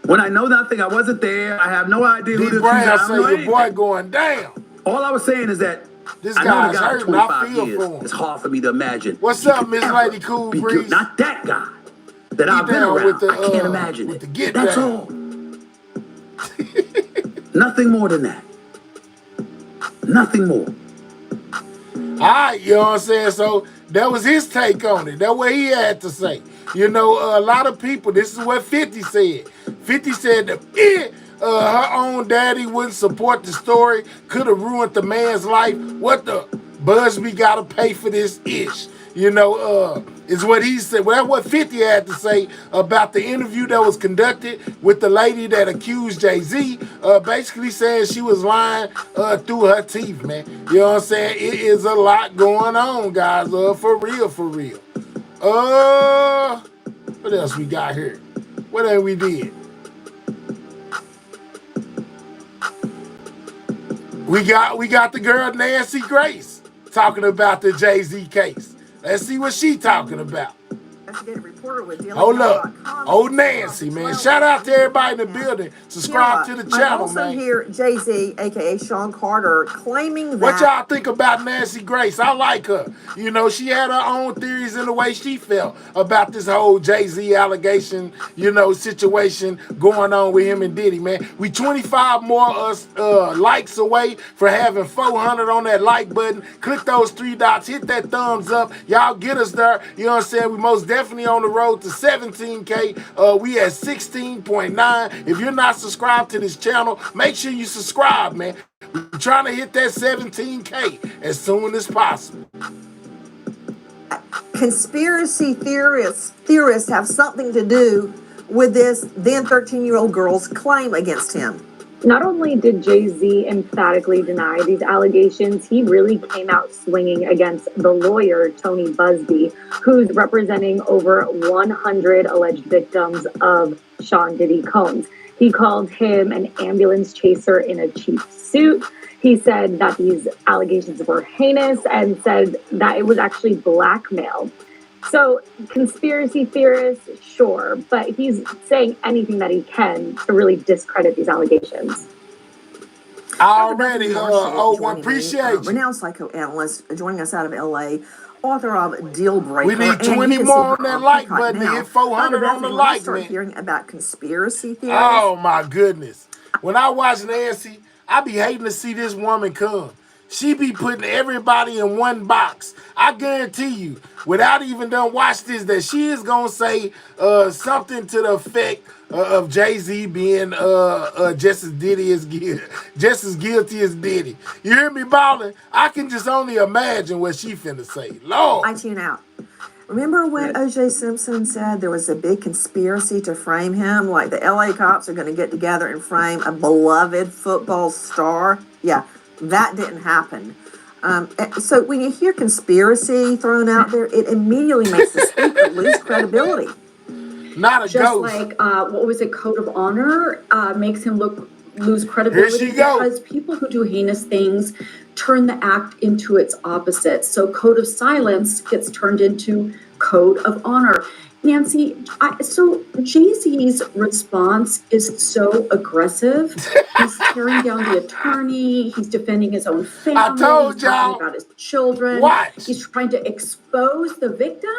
When I know nothing, I wasn't there. I have no idea who this Brown is. say your boy going down. All I was saying is that this I know guy's the guy hurt, for and I 25 feel years. for him. It's hard for me to imagine. What's up, Miss Lady Cool Breeze? Not that guy that I've been around. With the, I can't imagine it. That's down. all. Nothing more than that. Nothing more. All right, you know what I'm saying? So that was his take on it. That's what he had to say. You know, a lot of people, this is what 50 said. 50 said that her own daddy wouldn't support the story, could have ruined the man's life. What the Busby got to pay for this ish? You know, is what he said. Well, that's what 50 had to say about the interview that was conducted with the lady that accused Jay-Z, basically saying she was lying through her teeth, man. You know what I'm saying? It is a lot going on, guys, for real, for real. What else we got here? What else we did? We got the girl Nancy Grace talking about the Jay-Z case. Let's see what she talking about. Hold up. Oh, Nancy, man. Shout out to everybody in the building. Subscribe to the channel, man. I also hear Jay-Z, a.k.a. Sean Carter, claiming that... What y'all think about Nancy Grace? I like her. You know, she had her own theories in the way she felt about this whole Jay-Z allegation, you know, situation going on with him and Diddy, man. We 25 more likes away for having 400 on that like button. Click those 3 dots. Hit that thumbs up. Y'all get us there. You know what I'm saying? We most definitely on the road to 17K. We at 16.9. If you're not subscribed to this channel, make sure you subscribe, man. We're trying to hit that 17K as soon as possible. Conspiracy theorists have something to do with this then 13-year-old girl's claim against him. Not only did Jay-Z emphatically deny these allegations, he really came out swinging against the lawyer, Tony Busby, who's representing over 100 alleged victims of Sean Diddy Combs. He called him an ambulance chaser in a cheap suit. He said that these allegations were heinous and said that it was actually blackmail. So conspiracy theorists, sure, but he's saying anything that he can to really discredit these allegations. Already, appreciate you. Renowned psychoanalyst joining us out of LA, author of Deal Breaker. We need 20 more on that like button to hit 400 on the like, man. Hearing about conspiracy theories. Oh my goodness. When I watch Nancy, I be hating to see this woman come. She be putting everybody in one box. I guarantee you, without even done watch this, that she is going to say something to the effect of Jay-Z being just as guilty as Diddy. You hear me, Ballin'? I can just only imagine what she finna say. Lord. I tune out. Remember when O.J. Simpson said there was a big conspiracy to frame him? Like the LA cops are going to get together and frame a beloved football star? Yeah. That didn't happen. So when you hear conspiracy thrown out there, it immediately makes the speaker lose credibility. Not a just ghost. Like what was it? Code of honor makes him lose credibility because people who do heinous things turn the act into its opposite. So code of silence gets turned into code of honor. Nancy, so Jay-Z's response is so aggressive. He's tearing down the attorney. He's defending his own family. I told he's y'all. talking about his children. What? He's trying to expose the victim.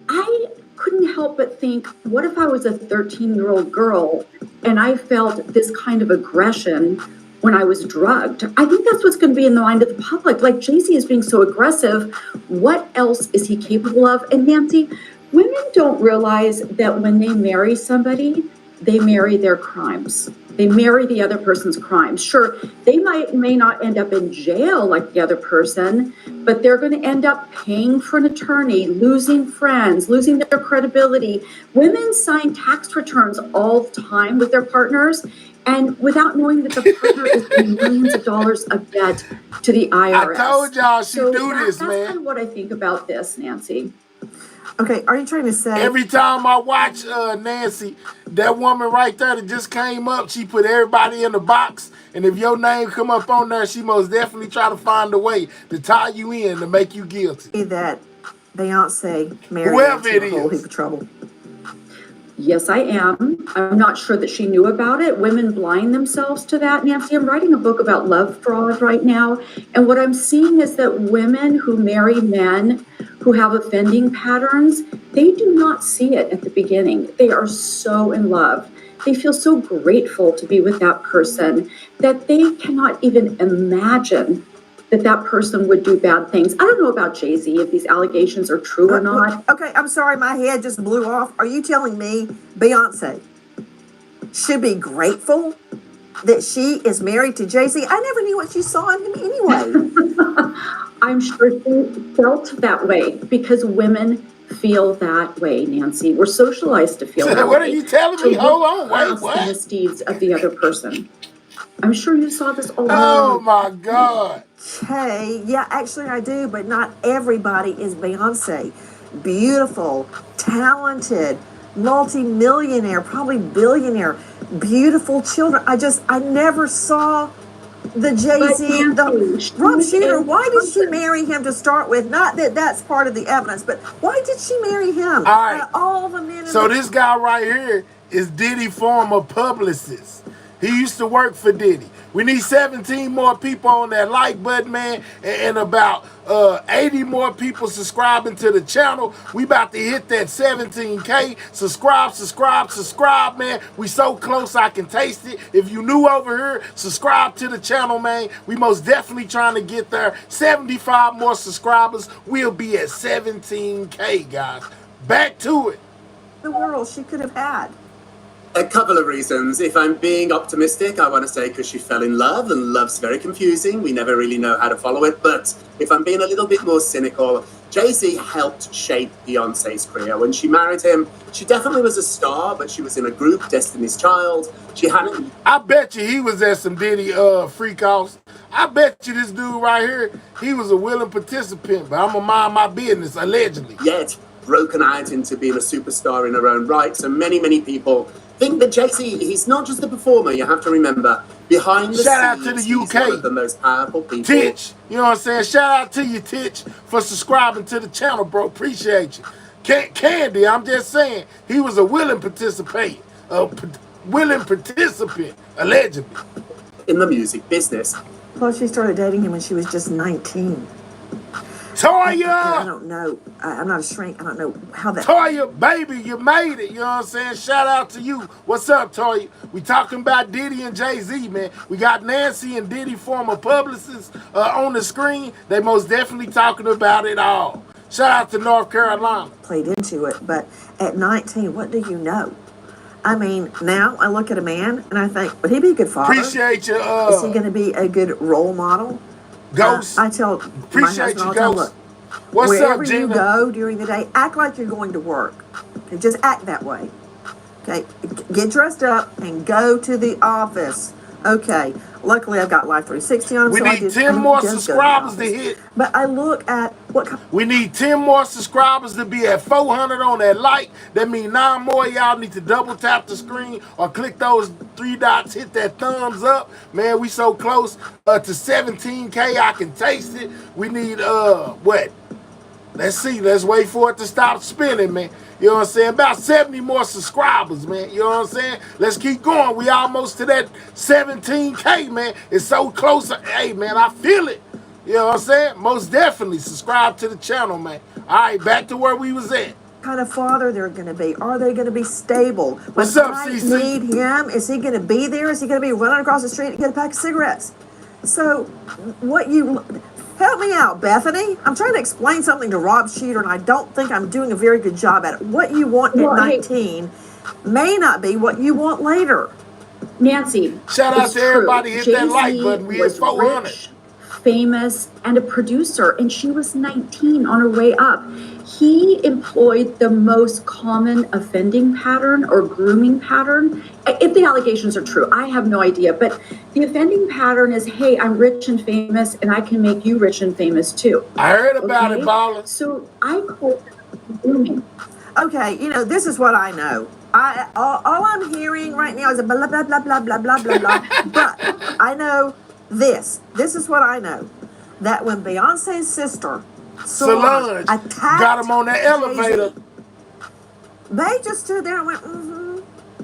I couldn't help but think, what if I was a 13-year-old girl and I felt this kind of aggression when I was drugged? I think that's what's going to be in the mind of the public. Like, Jay-Z is being so aggressive. What else is he capable of? And Nancy, women don't realize that when they marry somebody, they marry their crimes. They marry the other person's crimes. Sure, they may not end up in jail like the other person, but they're going to end up paying for an attorney, losing friends, losing their credibility. Women sign tax returns all the time with their partners, and without knowing that the partner is in millions of dollars of debt to the IRS. I told y'all she do this, that's man. Kind of what I think about this, Nancy. Okay, are you trying to say... Every time I watch Nancy, that woman right there that just came up, she put everybody in the box, and if your name come up on there, she most definitely try to find a way to tie you in to make you guilty. That Beyonce married whoever it a whole is. heap of trouble. Yes, I am. I'm not sure that she knew about it. Women blind themselves to that, Nancy. I'm writing a book about love fraud right now. And what I'm seeing is that women who marry men who have offending patterns, they do not see it at the beginning. They are so in love. They feel so grateful to be with that person that they cannot even imagine that that person would do bad things. I don't know about Jay-Z, if these allegations are true or not. Okay, I'm sorry, my head just blew off. Are you telling me Beyonce should be grateful that she is married to Jay-Z? I never knew what she saw in him anyway. I'm sure she felt that way because women feel that way, Nancy. We're socialized to feel that way. What are you telling me? Hold on, wait, what? The misdeeds of the other person. I'm sure you saw this all Oh my God. Okay, yeah, actually I do, but not everybody is Beyonce. Beautiful, talented, multi-millionaire, probably billionaire, beautiful children. I never saw the Jay-Z, Rob Shooter. Why did she marry him to start with? Not that that's part of the evidence, but why did she marry him? All right. All the men. So this guy right here is Diddy former publicist. He used to work for Diddy. We need 17 more people on that like button, man, and about 80 more people subscribing to the channel. We about to hit that 17K. Subscribe, man. We so close I can taste it. If you new over here, subscribe to the channel, man. We most definitely trying to get there. 75 more subscribers. We'll be at 17K, guys. Back to it. The world she could have had. A couple of reasons. If I'm being optimistic, I want to say because she fell in love, and love's very confusing. We never really know how to follow it. But if I'm being a little bit more cynical, Jay-Z helped shape Beyonce's career. When she married him, she definitely was a star, but she was in a group, Destiny's Child. She hadn't... I bet you he was at some Diddy freak offs. I bet you this dude right here, he was a willing participant, but I'm going to mind my business, allegedly. Yet broken out into being a superstar in her own right. So many people think that Jay-Z, he's not just a performer. You have to remember, behind the scenes, shout out to the UK. He's one of the most powerful people. Titch, you know what I'm saying? Shout out to you, Titch, for subscribing to the channel, bro. Appreciate you. Candy, I'm just saying, he was a willing participant, allegedly. In the music business. Plus, she started dating him when she was just 19. Toya! I don't know. I'm not a shrink. I don't know how that... Toya, baby, you made it. You know what I'm saying? Shout out to you. What's up, Toya? We talking about Diddy and Jay-Z, man. We got Nancy and Diddy, former publicists, on the screen. They most definitely talking about it all. Shout out to North Carolina. Played into it, but at 19, what do you know? I mean, now I look at a man and I think, would he be a good father? Appreciate you. Is he going to be a good role model? Ghost. I tell Appreciate my husband all you, the time, Ghost. look, What's wherever up, Gina? you go during the day, act like you're going to work. Okay, just act that way. Okay, get dressed up and go to the office. Okay, luckily I've got Life 360 on. We so need 10 more subscribers to hit. But I look at what... We need 10 more subscribers to be at 400 on that like. That means 9 more of y'all need to double tap the screen or click those 3 dots, hit that thumbs up. Man, we so close to 17K. I can taste it. We need, what? Let's see. Let's wait for it to stop spinning, man. You know what I'm saying? About 70 more subscribers, man. You know what I'm saying? Let's keep going. We almost to that 17K, man. It's so close. Hey, man, I feel it. You know what I'm saying? Most definitely subscribe to the channel, man. All right, back to where we was at. kind of father they're going to be. Are they going to be stable? What's when up, I CC? need him, is he going to be there? Is he going to be running across the street to get a pack of cigarettes? So, help me out, Bethany. I'm trying to explain something to Rob Shooter, and I don't think I'm doing a very good job at it. What you want at 19 may not be what you want later. Nancy, shout out to everybody. Hit that like button. We was at 400. rich, famous, and a producer, and she was 19 on her way up. He employed the most common offending pattern or grooming pattern. If the allegations are true, I have no idea, but the offending pattern is, hey, I'm rich and famous, and I can make you rich and famous too. I heard about it, Ballin. So I call it grooming. Okay, this is what I know. All I'm hearing right now is a blah, blah, blah, blah, blah, blah, blah, blah. But I know this. This is what I know. That when Beyonce's sister, Solange, got him on that elevator, they just stood there and went,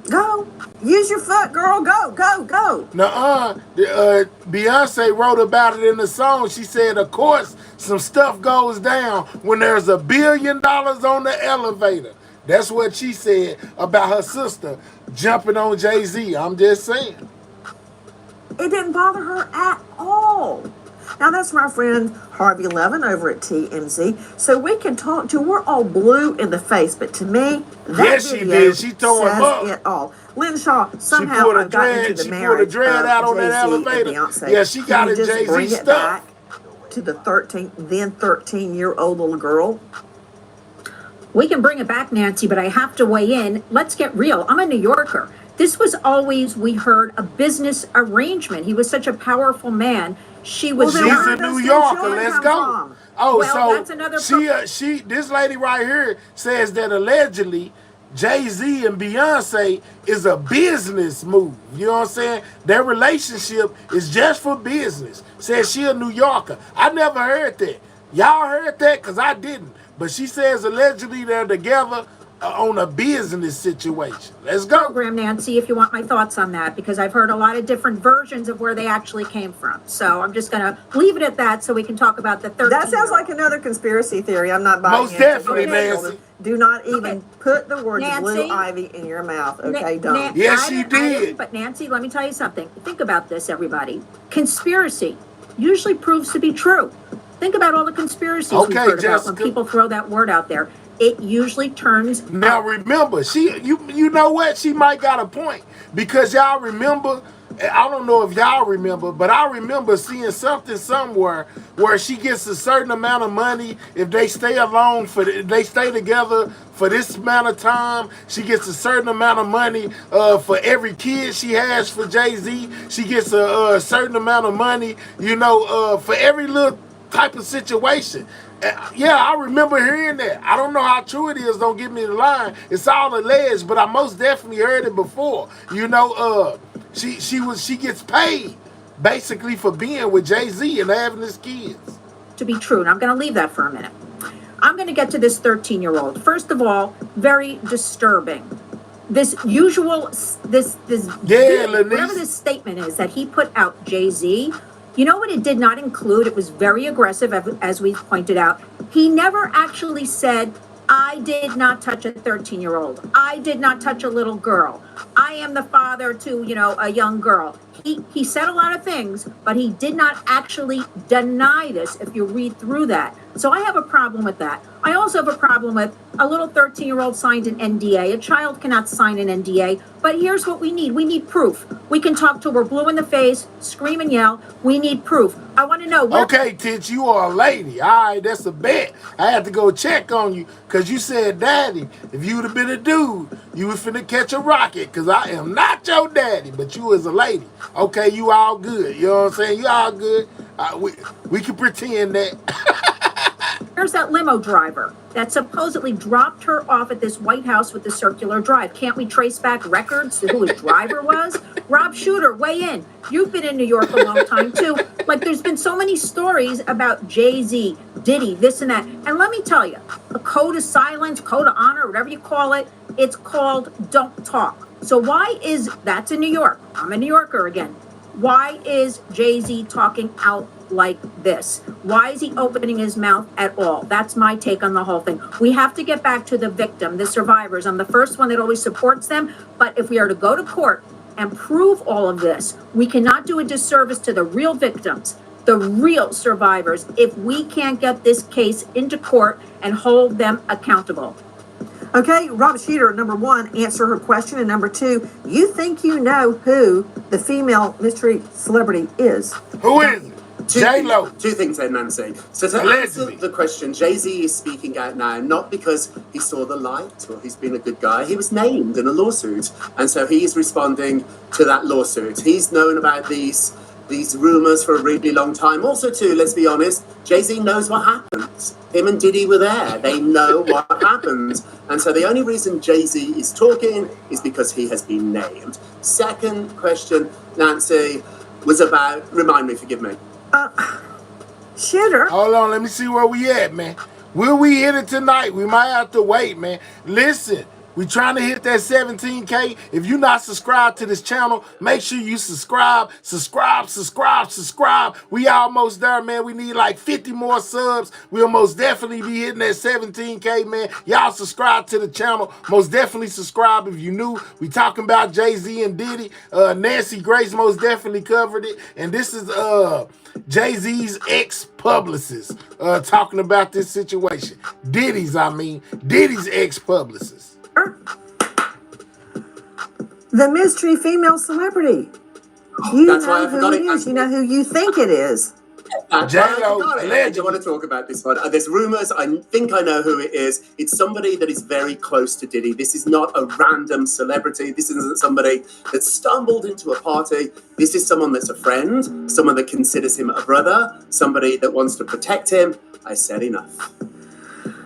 go. Use your foot, girl. Go, go, go. Nuh-uh. Beyonce wrote about it in the song. She said, of course, some stuff goes down when there's $1 billion on the elevator. That's what she said about her sister jumping on Jay-Z. I'm just saying. It didn't bother her at all. Now, that's my friend Harvey Levin over at TMZ. So we can talk to, we're all blue in the face. But to me, that she did. She tore him up. It all. Lynn Shaw, somehow I got into the marriage. She pulled a dread out on that elevator. Yeah, she got it Jay-Z stuff. Back to the 13-year-old little girl. We can bring it back, Nancy, but I have to weigh in. Let's get real. I'm a New Yorker. This was always, we heard, a business arrangement. He was such a powerful man. She was she's a New Yorker. Let's go. Oh, well, so that's another this lady right here says that allegedly Jay-Z and Beyonce is a business move. You know what I'm saying? Their relationship is just for business. Says she a New Yorker. I never heard that. Y'all heard that? Because I didn't. But she says allegedly they're together on a business situation. Let's go. Program, Nancy, if you want my thoughts on that, because I've heard a lot of different versions of where they actually came from. So I'm just going to leave it at that so we can talk about the 13. That sounds like another conspiracy theory. I'm not buying it. Most definitely, Nancy. Do not even put the words Blue Ivy in your mouth, okay? Don't. Yes, she did. But Nancy, let me tell you something. Think about this, everybody. Conspiracy usually proves to be true. Think about all the conspiracies we've heard about when people throw that word out there. It usually turns. Now remember, you know what? She might got a point because y'all remember. I don't know if y'all remember, but I remember seeing something somewhere where she gets a certain amount of money if they stay alone they stay together for this amount of time. She gets a certain amount of money for every kid she has for Jay-Z. She gets a certain amount of money, for every little type of situation. Yeah, I remember hearing that. I don't know how true it is. Don't give me the line. It's all alleged, but I most definitely heard it before. She gets paid basically for being with Jay-Z and having his kids. To be true, and I'm going to leave that for a minute. I'm going to get to this 13-year-old. First of all, very disturbing. Whatever this statement is that he put out, Jay-Z. You know what it did not include? It was very aggressive, as we pointed out. He never actually said, I did not touch a 13-year-old. I did not touch a little girl. I am the father to, a young girl. He said a lot of things, but he did not actually deny this if you read through that. So I have a problem with that. I also have a problem with a little 13-year-old signed an NDA. A child cannot sign an NDA. But here's what we need. We need proof. We can talk till we're blue in the face, scream and yell. We need proof. I want to know. Okay, Titch, you are a lady. All right, that's a bet. I had to go check on you because you said, Daddy, if you would have been a dude, you was finna catch a rocket because I am not your daddy, but you is a lady. Okay, you all good. You know what I'm saying? You all good. We can pretend that. There's that limo driver that supposedly dropped her off at this White House with the circular drive. Can't we trace back records to who his driver was? Rob Shooter, weigh in. You've been in New York a long time, too. There's been so many stories about Jay-Z, Diddy, this and that. And let me tell you, a code of silence, code of honor, whatever you call it, it's called don't talk. So that's in New York. I'm a New Yorker again. Why is Jay-Z talking out like this? Why is he opening his mouth at all? That's my take on the whole thing. We have to get back to the victim, the survivors. I'm the first one that always supports them. But if we are to go to court and prove all of this, we cannot do a disservice to the real victims, the real survivors, if we can't get this case into court and hold them accountable. Okay, Rob Sheeter, number one, answer her question. And number two, you think you know who the female mystery celebrity is? Who is it? J-Lo. Two things then, Nancy. So to answer the question, Jay-Z is speaking out now, not because he saw the light or he's been a good guy. He was named in a lawsuit. And so he is responding to that lawsuit. He's known about these rumors for a really long time. Also, too, let's be honest, Jay-Z knows what happens. Him and Diddy were there. They know what happens. And so the only reason Jay-Z is talking is because he has been named. Second question, Nancy, was about, remind me, forgive me. Shooter. Hold on, let me see where we at, man. Will we hit it tonight? We might have to wait, man. Listen, we trying to hit that 17K. If you're not subscribed to this channel, make sure you subscribe. We almost there, man. We need like 50 more subs. We'll most definitely be hitting that 17K, man. Y'all subscribe to the channel. Most definitely subscribe if you new. We talking about Jay-Z and Diddy. Nancy Grace most definitely covered it. And this is Jay-Z's ex-publicist talking about this situation. Diddy's ex-publicist. The mystery female celebrity. You know who it is. You know who you think it is. J-Lo, I don't want to talk about this one. There's rumors. I think I know who it is. It's somebody that is very close to Diddy. This is not a random celebrity. This isn't somebody that stumbled into a party. This is someone that's a friend, someone that considers him a brother, somebody that wants to protect him. I said enough.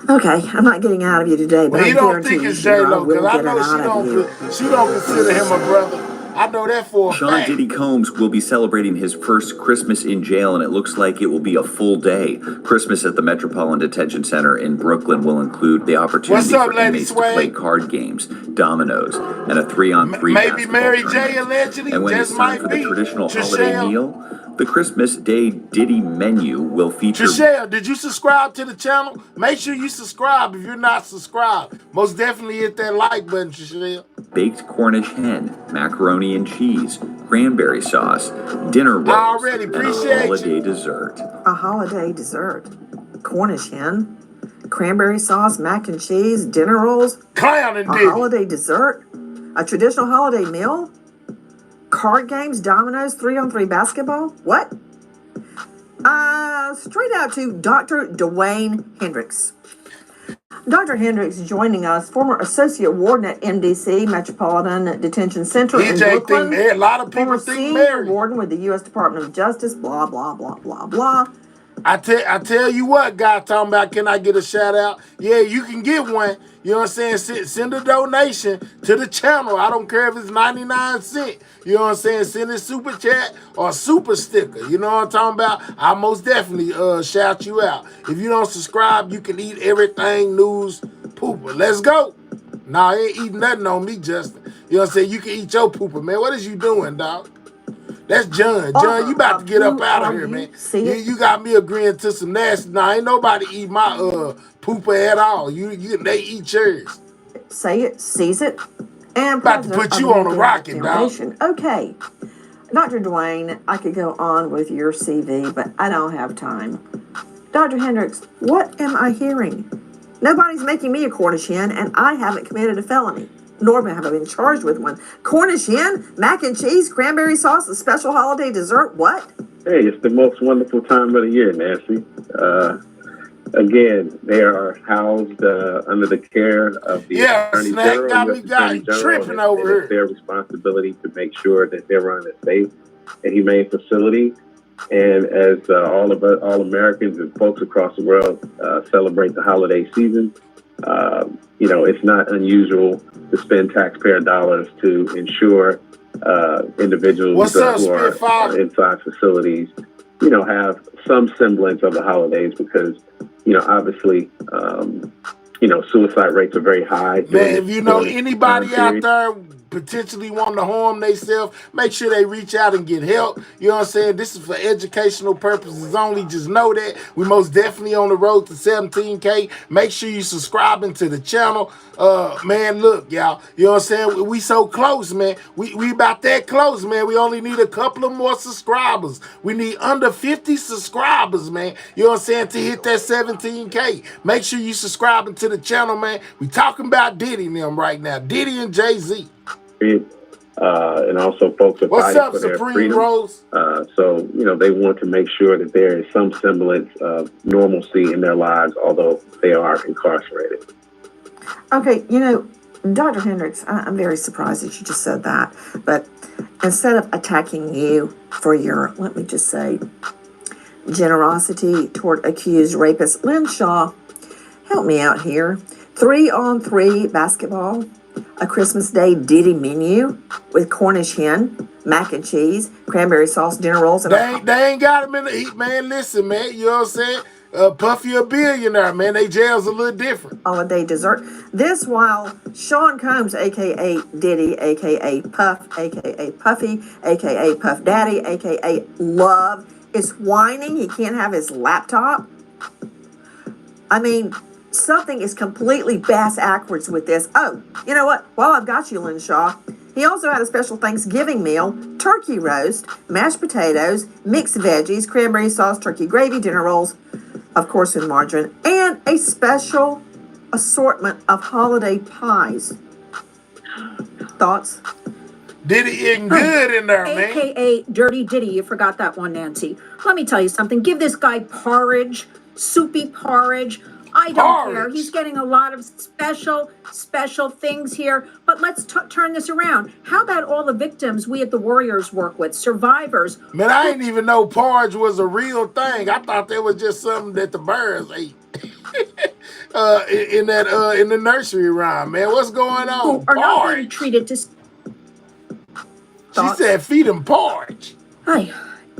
Okay, I'm not getting out of you today, but Well, you I don't guarantee think you, it's J-Lo, because I know out she don't consider him a brother. I know that for a Sean fact. Diddy Combs will be celebrating his first Christmas in jail, and it looks like it will be a full day. Christmas at the Metropolitan Detention Center in Brooklyn will include the opportunity for inmates to play card games, dominoes, and a 3-on-3 Maybe basketball Mary tournament. J allegedly And when just it's time might for the be. traditional holiday meal, the Christmas Day Diddy menu will feature... Trishelle, did you subscribe to the channel? Make sure you subscribe if you're not subscribed. Most definitely hit that like button, Trishelle. Baked Cornish hen, macaroni and cheese, cranberry sauce, dinner rolls, and a holiday dessert. A holiday dessert. Cornish hen, cranberry sauce, mac and cheese, dinner rolls. Clown and Diddy. A holiday dessert. A traditional holiday meal. Card games, dominoes, 3-on-3 basketball. What? Straight out to Dr. Dwayne Hendricks. Dr. Hendricks joining us, former associate warden at MDC, Metropolitan Detention Center in Brooklyn. A lot of people think Mary. Warden with the U.S. Department of Justice, blah, blah, blah, blah, blah. I tell you what, guy talking about, can I get a shout out? Yeah, you can get one. You know what I'm saying? Send a donation to the channel. I don't care if it's 99 cents. You know what I'm saying? Send a super chat or super sticker. You know what I'm talking about? I'll most definitely shout you out. If you don't subscribe, you can eat everything news pooper. Let's go. Nah, I ain't eating nothing on me, Justin. You know what I'm saying? You can eat your pooper, man. What is you doing, dog? That's John. John, you about to get up out of here, man. You got me agreeing to some nasty. Nah, ain't nobody eat my pooper at all. They eat yours. Say it, seize it, and about to put you on a rocket, dog. Okay. Dr. Dwayne, I could go on with your CV, but I don't have time. Dr. Hendricks, what am I hearing? Nobody's making me a Cornish hen, and I haven't committed a felony. Nor have I been charged with one. Cornish hen, mac and cheese, cranberry sauce, a special holiday dessert. What? Hey, it's the most wonderful time of the year, Nancy. Again, they are housed under the care of the Attorney General. Tripping over here. It's their responsibility to make sure that they're running a safe and humane facility. And as all Americans and folks across the world celebrate the holiday season, it's not unusual to spend taxpayer dollars to ensure individuals who are inside facilities, have some semblance of the holidays because, obviously, suicide rates are very high. Man, if you know anybody out there potentially want to harm themselves, make sure they reach out and get help. You know what I'm saying? This is for educational purposes only. Just know that we most definitely on the road to 17K. Make sure you subscribing to the channel. Man, look, y'all. You know what I'm saying? We so close, man. We about that close, man. We only need a couple of more subscribers. We need under 50 subscribers, man. You know what I'm saying? To hit that 17K. Make sure you subscribing to the channel, man. We talking about Diddy and them right now. Diddy and Jay-Z. And also folks are What's fighting up, for their Supreme freedom. Rose? So, you know, they want to make sure that there is some semblance of normalcy in their lives, although they are incarcerated. Okay, you know, Dr. Hendricks, I'm very surprised that you just said that. But instead of attacking you for your, let me just say, generosity toward accused rapist Lynn Shaw, help me out here. 3-on-3 basketball, a Christmas Day Diddy menu with Cornish hen, mac and cheese, cranberry sauce, dinner rolls, and they ain't got him in the heat, man. Listen, man, you know what I'm saying? Puffy a billionaire, man. They jail's a little different. Holiday dessert. This while Sean Combs, a.k.a. Diddy, a.k.a. Puff, a.k.a. Puffy, a.k.a. Puff Daddy, a.k.a. Love, is whining he can't have his laptop. I mean, something is completely bass-ackwards with this. Oh, you know what? While I've got you, Lynn Shaw, he also had a special Thanksgiving meal, turkey roast, mashed potatoes, mixed veggies, cranberry sauce, turkey gravy, dinner rolls, of course with margarine, and a special assortment of holiday pies. Thoughts? Diddy eating good in there, man. AKA Dirty Diddy, you forgot that one, Nancy. Let me tell you something. Give this guy porridge, soupy porridge. I don't care. He's getting a lot of special things here. But let's turn this around. How about all the victims we at the Warriors work with, survivors? Man, I didn't even know porridge was a real thing. I thought that was just something that the birds ate. in the nursery rhyme, man. What's going on? Who are not being treated to. She said, feed him porridge. Hi.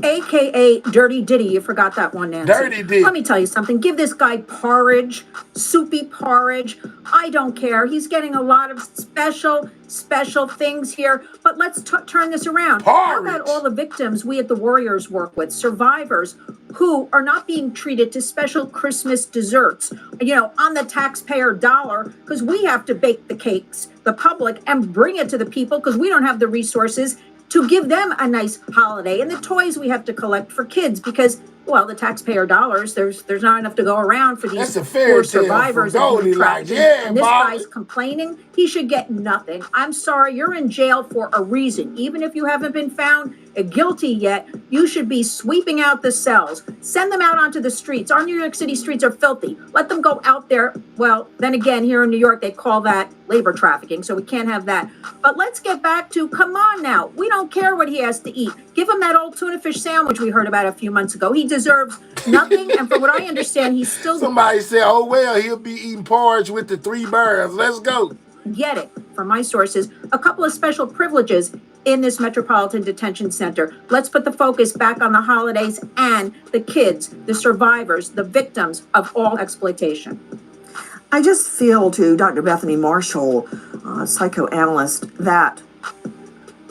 AKA Dirty Diddy, you forgot that one, Nancy. Dirty Diddy. Let me tell you something. Give this guy porridge, soupy porridge. I don't care. He's getting a lot of special things here. But let's turn this around. How about all the victims we at the Warriors work with, survivors who are not being treated to special Christmas desserts, you know, on the taxpayer dollar, because we have to bake the cakes, the public, and bring it to the people because we don't have the resources to give them a nice holiday, and the toys we have to collect for kids because, well, the taxpayer dollars, there's not enough to go around for these poor survivors. And this guy's complaining. He should get nothing. I'm sorry, you're in jail for a reason. Even if you haven't been found guilty yet, you should be sweeping out the cells. Send them out onto the streets. Our New York City streets are filthy. Let them go out there. Well, then again, here in New York, they call that labor trafficking, so we can't have that. But let's get back to, come on now. We don't care what he has to eat. Give him that old tuna fish sandwich we heard about a few months ago. He deserves nothing, and from what I understand, he's still... Somebody said, oh, well, he'll be eating porridge with the 3 birds. Let's go. Get it, from my sources, a couple of special privileges in this Metropolitan Detention Center. Let's put the focus back on the holidays and the kids, the survivors, the victims of all exploitation. I just feel to Dr. Bethany Marshall, psychoanalyst, that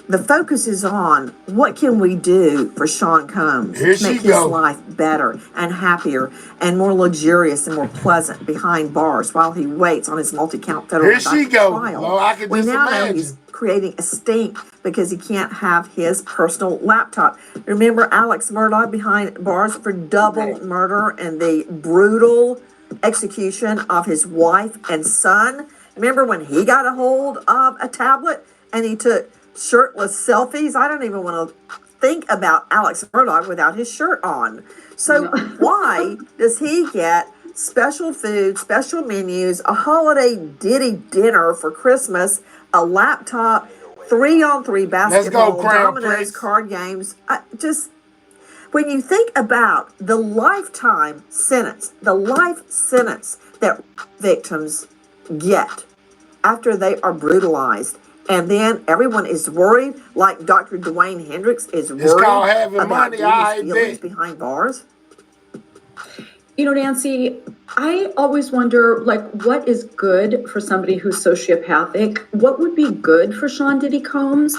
the focus is on what can we do for Sean Combs to make his life better and happier and more luxurious and more pleasant behind bars while he waits on his multi-count federal trial. Oh, I can we just now imagine. know he's creating a stink because he can't have his personal laptop. Remember Alex Murdaugh behind bars for double murder and the brutal execution of his wife and son? Remember when he got a hold of a tablet and he took shirtless selfies? I don't even want to think about Alex Murdaugh without his shirt on. So why does he get special food, special menus, a holiday Diddy dinner for Christmas, a laptop, 3-on-3 basketball, dominoes, card games? When you think about the lifetime sentence, the life sentence that victims get after they are brutalized, and then everyone is worried, like Dr. Dwayne Hendricks is worried about Diddy's feelings behind bars. You know, Nancy, I always wonder, like, what is good for somebody who's sociopathic? What would be good for Sean Diddy Combs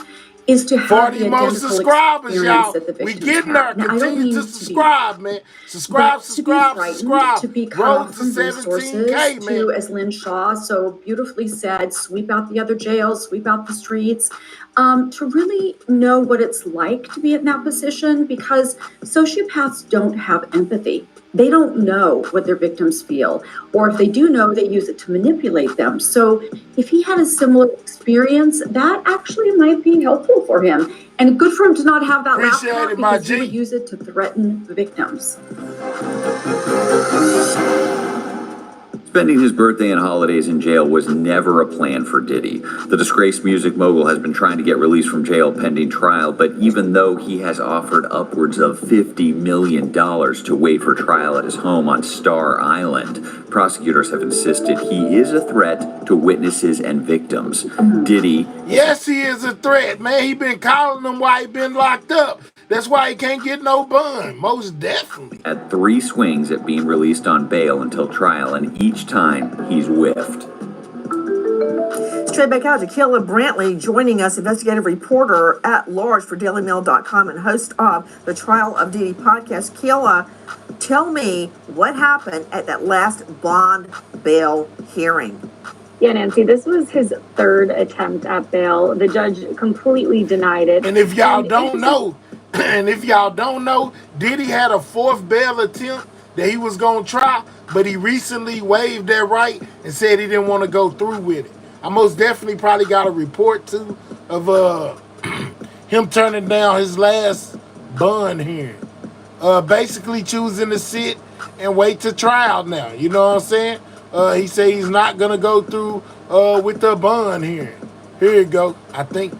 is to have 40 the more identical subscribers, experience y'all. that the We victims getting there. have. Now, I don't Continue mean to to subscribe, man. be Subscribe, to be subscribe, frightened, subscribe. to be cut Road off to from resources, 17K, man. to, as Lynn Shaw so beautifully said, sweep out the other jails, sweep out the streets, to really know what it's like to be in that position, because sociopaths don't have empathy. They don't know what their victims feel, or if they do know, they use it to manipulate them. So if he had a similar experience, that actually might be helpful for him, and good for him to not have that Appreciate laptop, it, my because he would G. use it to threaten the victims. Spending his birthday and holidays in jail was never a plan for Diddy. The disgraced music mogul has been trying to get released from jail pending trial, but even though he has offered upwards of $50 million to wait for trial at his home on Star Island, prosecutors have insisted he is a threat to witnesses and victims. Diddy... Yes, he is a threat, man. He been calling them while he been locked up. That's why he can't get no bond, most definitely. Had 3 swings at being released on bail until trial, and each time he's whiffed. Straight back out to Kayla Brantley joining us, investigative reporter at large for DailyMail.com and host of the Trial of Diddy podcast. Kayla, tell me what happened at that last bond bail hearing. Yeah, Nancy, this was his third attempt at bail. The judge completely denied it. And if y'all don't know, Diddy had a 4th bail attempt that he was going to try, but he recently waived that right and said he didn't want to go through with it. I most definitely probably got a report, too, of him turning down his last bond hearing. Basically choosing to sit and wait to trial now. You know what I'm saying? He said he's not going to go through with the bond hearing. Here you go, I think.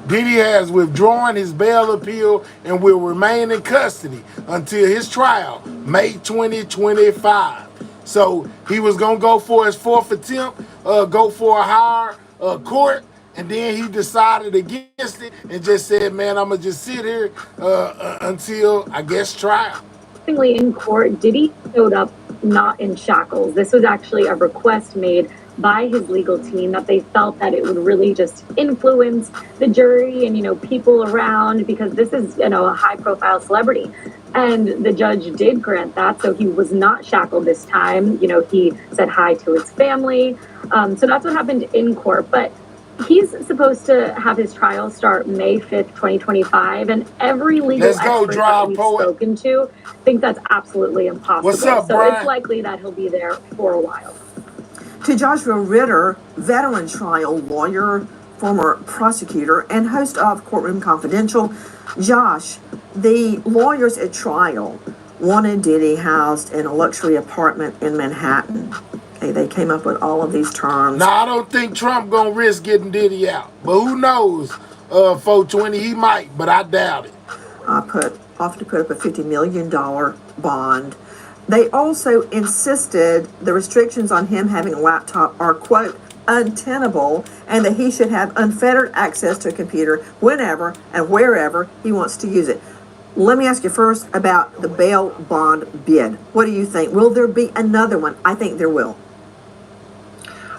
Diddy has withdrawn his bail appeal and will remain in custody until his trial, May 2025. So he was going to go for his 4th attempt, go for a higher court, and then he decided against it and just said, man, I'm going to just sit here until, I guess, trial. In court, Diddy showed up not in shackles. This was actually a request made by his legal team that they felt that it would really just influence the jury and, people around, because this is, a high profile celebrity. And the judge did grant that. So he was not shackled this time. He said hi to his family. So that's what happened in court. But he's supposed to have his trial start May 5th, 2025. And every legal expert that we've spoken to thinks that's absolutely impossible. What's up, so Brian? It's likely that he'll be there for a while. To Joshua Ritter, veteran trial lawyer, former prosecutor, and host of Courtroom Confidential. Josh, the lawyers at trial wanted Diddy housed in a luxury apartment in Manhattan. Okay, they came up with all of these terms. Now, I don't think Trump gonna risk getting Diddy out, but who knows? 420, he might, but I doubt it. Offered to put up a $50 million bond. They also insisted the restrictions on him having a laptop are, quote, untenable, and that he should have unfettered access to a computer whenever and wherever he wants to use it. Let me ask you first about the bail bond bid. What do you think? Will there be another one? I think there will.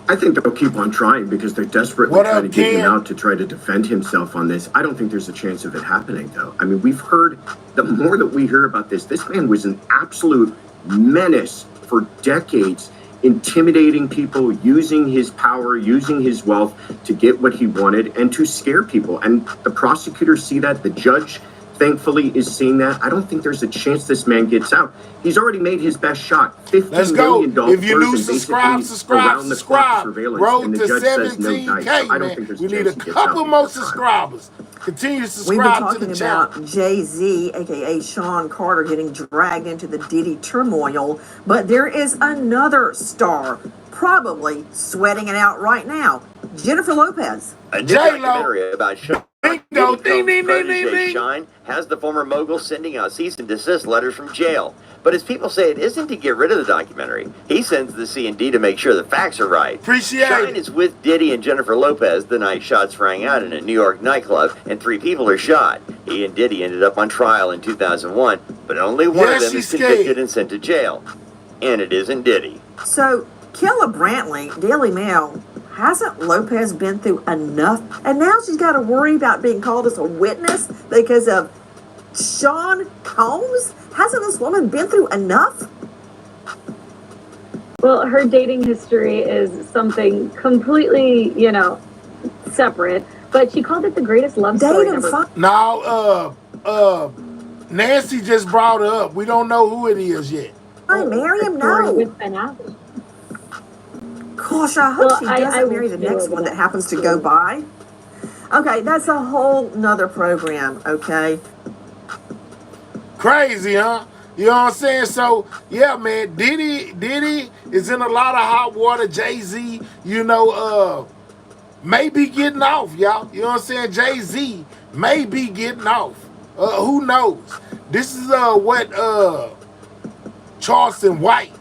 I think they'll keep on trying because they're desperately trying to get him out to try to defend himself on this. I don't think there's a chance of it happening, though. I mean, we've heard, the more that we hear about this man was an absolute menace for decades, intimidating people, using his power, using his wealth to get what he wanted and to scare people. And the prosecutors see that. The judge, thankfully, is seeing that. I don't think there's a chance this man gets out. He's already made his best shot. $15 million. If you lose, subscribe. Road to 17K, man. We need a couple more subscribers. Continue to subscribe to the channel. We've been talking about Jay-Z, a.k.a. Sean Carter, getting dragged into the Diddy turmoil. But there is another star probably sweating it out right now. Jennifer Lopez. A new documentary about Sean protege Shine has the former mogul sending out cease and desist letters from jail. But as people say, it isn't to get rid of the documentary. He sends the C&D to make sure the facts are right. Shine is with Diddy and Jennifer Lopez the night shots rang out in a New York nightclub and 3 people are shot. He and Diddy ended up on trial in 2001. but only one of them is convicted and sent to jail. And it isn't Diddy. So, Killa Brantley, Daily Mail, hasn't Lopez been through enough? And now she's got to worry about being called as a witness because of Sean Combs? Hasn't this woman been through enough? Well, her dating history is something completely, separate. But she called it the greatest love story ever. Now, Nancy just brought her up. We don't know who it is yet. I marry him now. Gosh, I hope she doesn't marry the next one that happens to go by. Okay, that's a whole nother program, okay? Crazy, huh? You know what I'm saying? So, yeah, man, Diddy is in a lot of hot water. Jay-Z, may be getting off, y'all. You know what I'm saying? Jay-Z may be getting off. Who knows? This is what Charleston White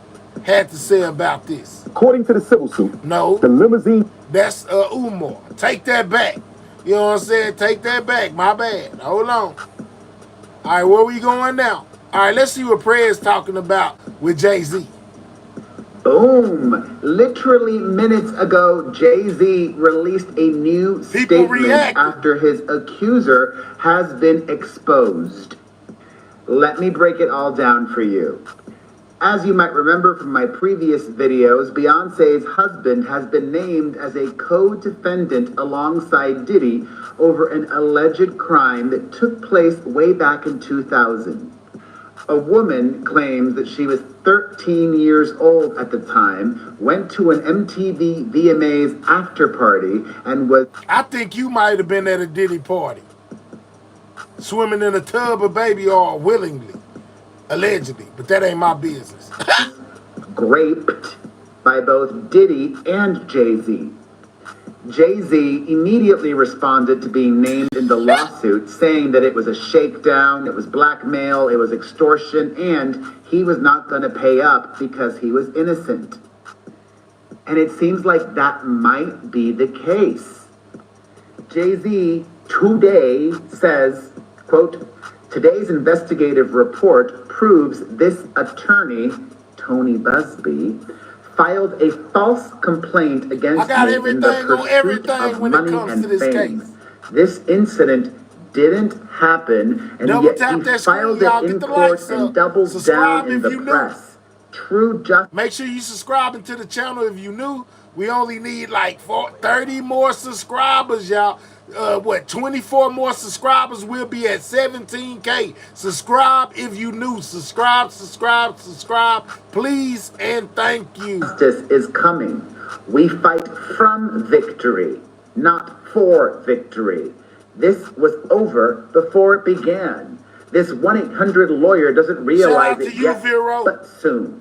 had to say about this. According to the civil suit, no, the limousine. That's Umar. Take that back. You know what I'm saying? Take that back. My bad. Hold on. All right, where we going now? All right, let's see what Prayer's talking about with Jay-Z. Boom. Literally minutes ago, Jay-Z released a new statement after his accuser has been exposed. Let me break it all down for you. As you might remember from my previous videos, Beyonce's husband has been named as a co-defendant alongside Diddy over an alleged crime that took place way back in 2000. A woman claims that she was 13 years old at the time, went to an MTV VMAs after party, and was... I think you might have been at a Diddy party. Swimming in a tub of baby oil willingly. Allegedly. But that ain't my business. Raped by both Diddy and Jay-Z. Jay-Z immediately responded to being named in the lawsuit, saying that it was a shakedown, it was blackmail, it was extortion, and he was not going to pay up because he was innocent. And it seems like that might be the case. Jay-Z today says, quote, "Today's investigative report proves this attorney, Tony Busby, filed a false complaint against me in the pursuit of money and fame. This incident didn't happen, and yet he filed it in court and doubled down in the press. True justice." Make sure you subscribe to the channel if you new. We only need like 30 more subscribers, y'all. 24 more subscribers, we'll be at 17K. Subscribe if you new. Subscribe, please and thank you. Justice is coming. We fight from victory, not for victory. This was over before it began. This 1-800 lawyer doesn't realize it yet, but soon.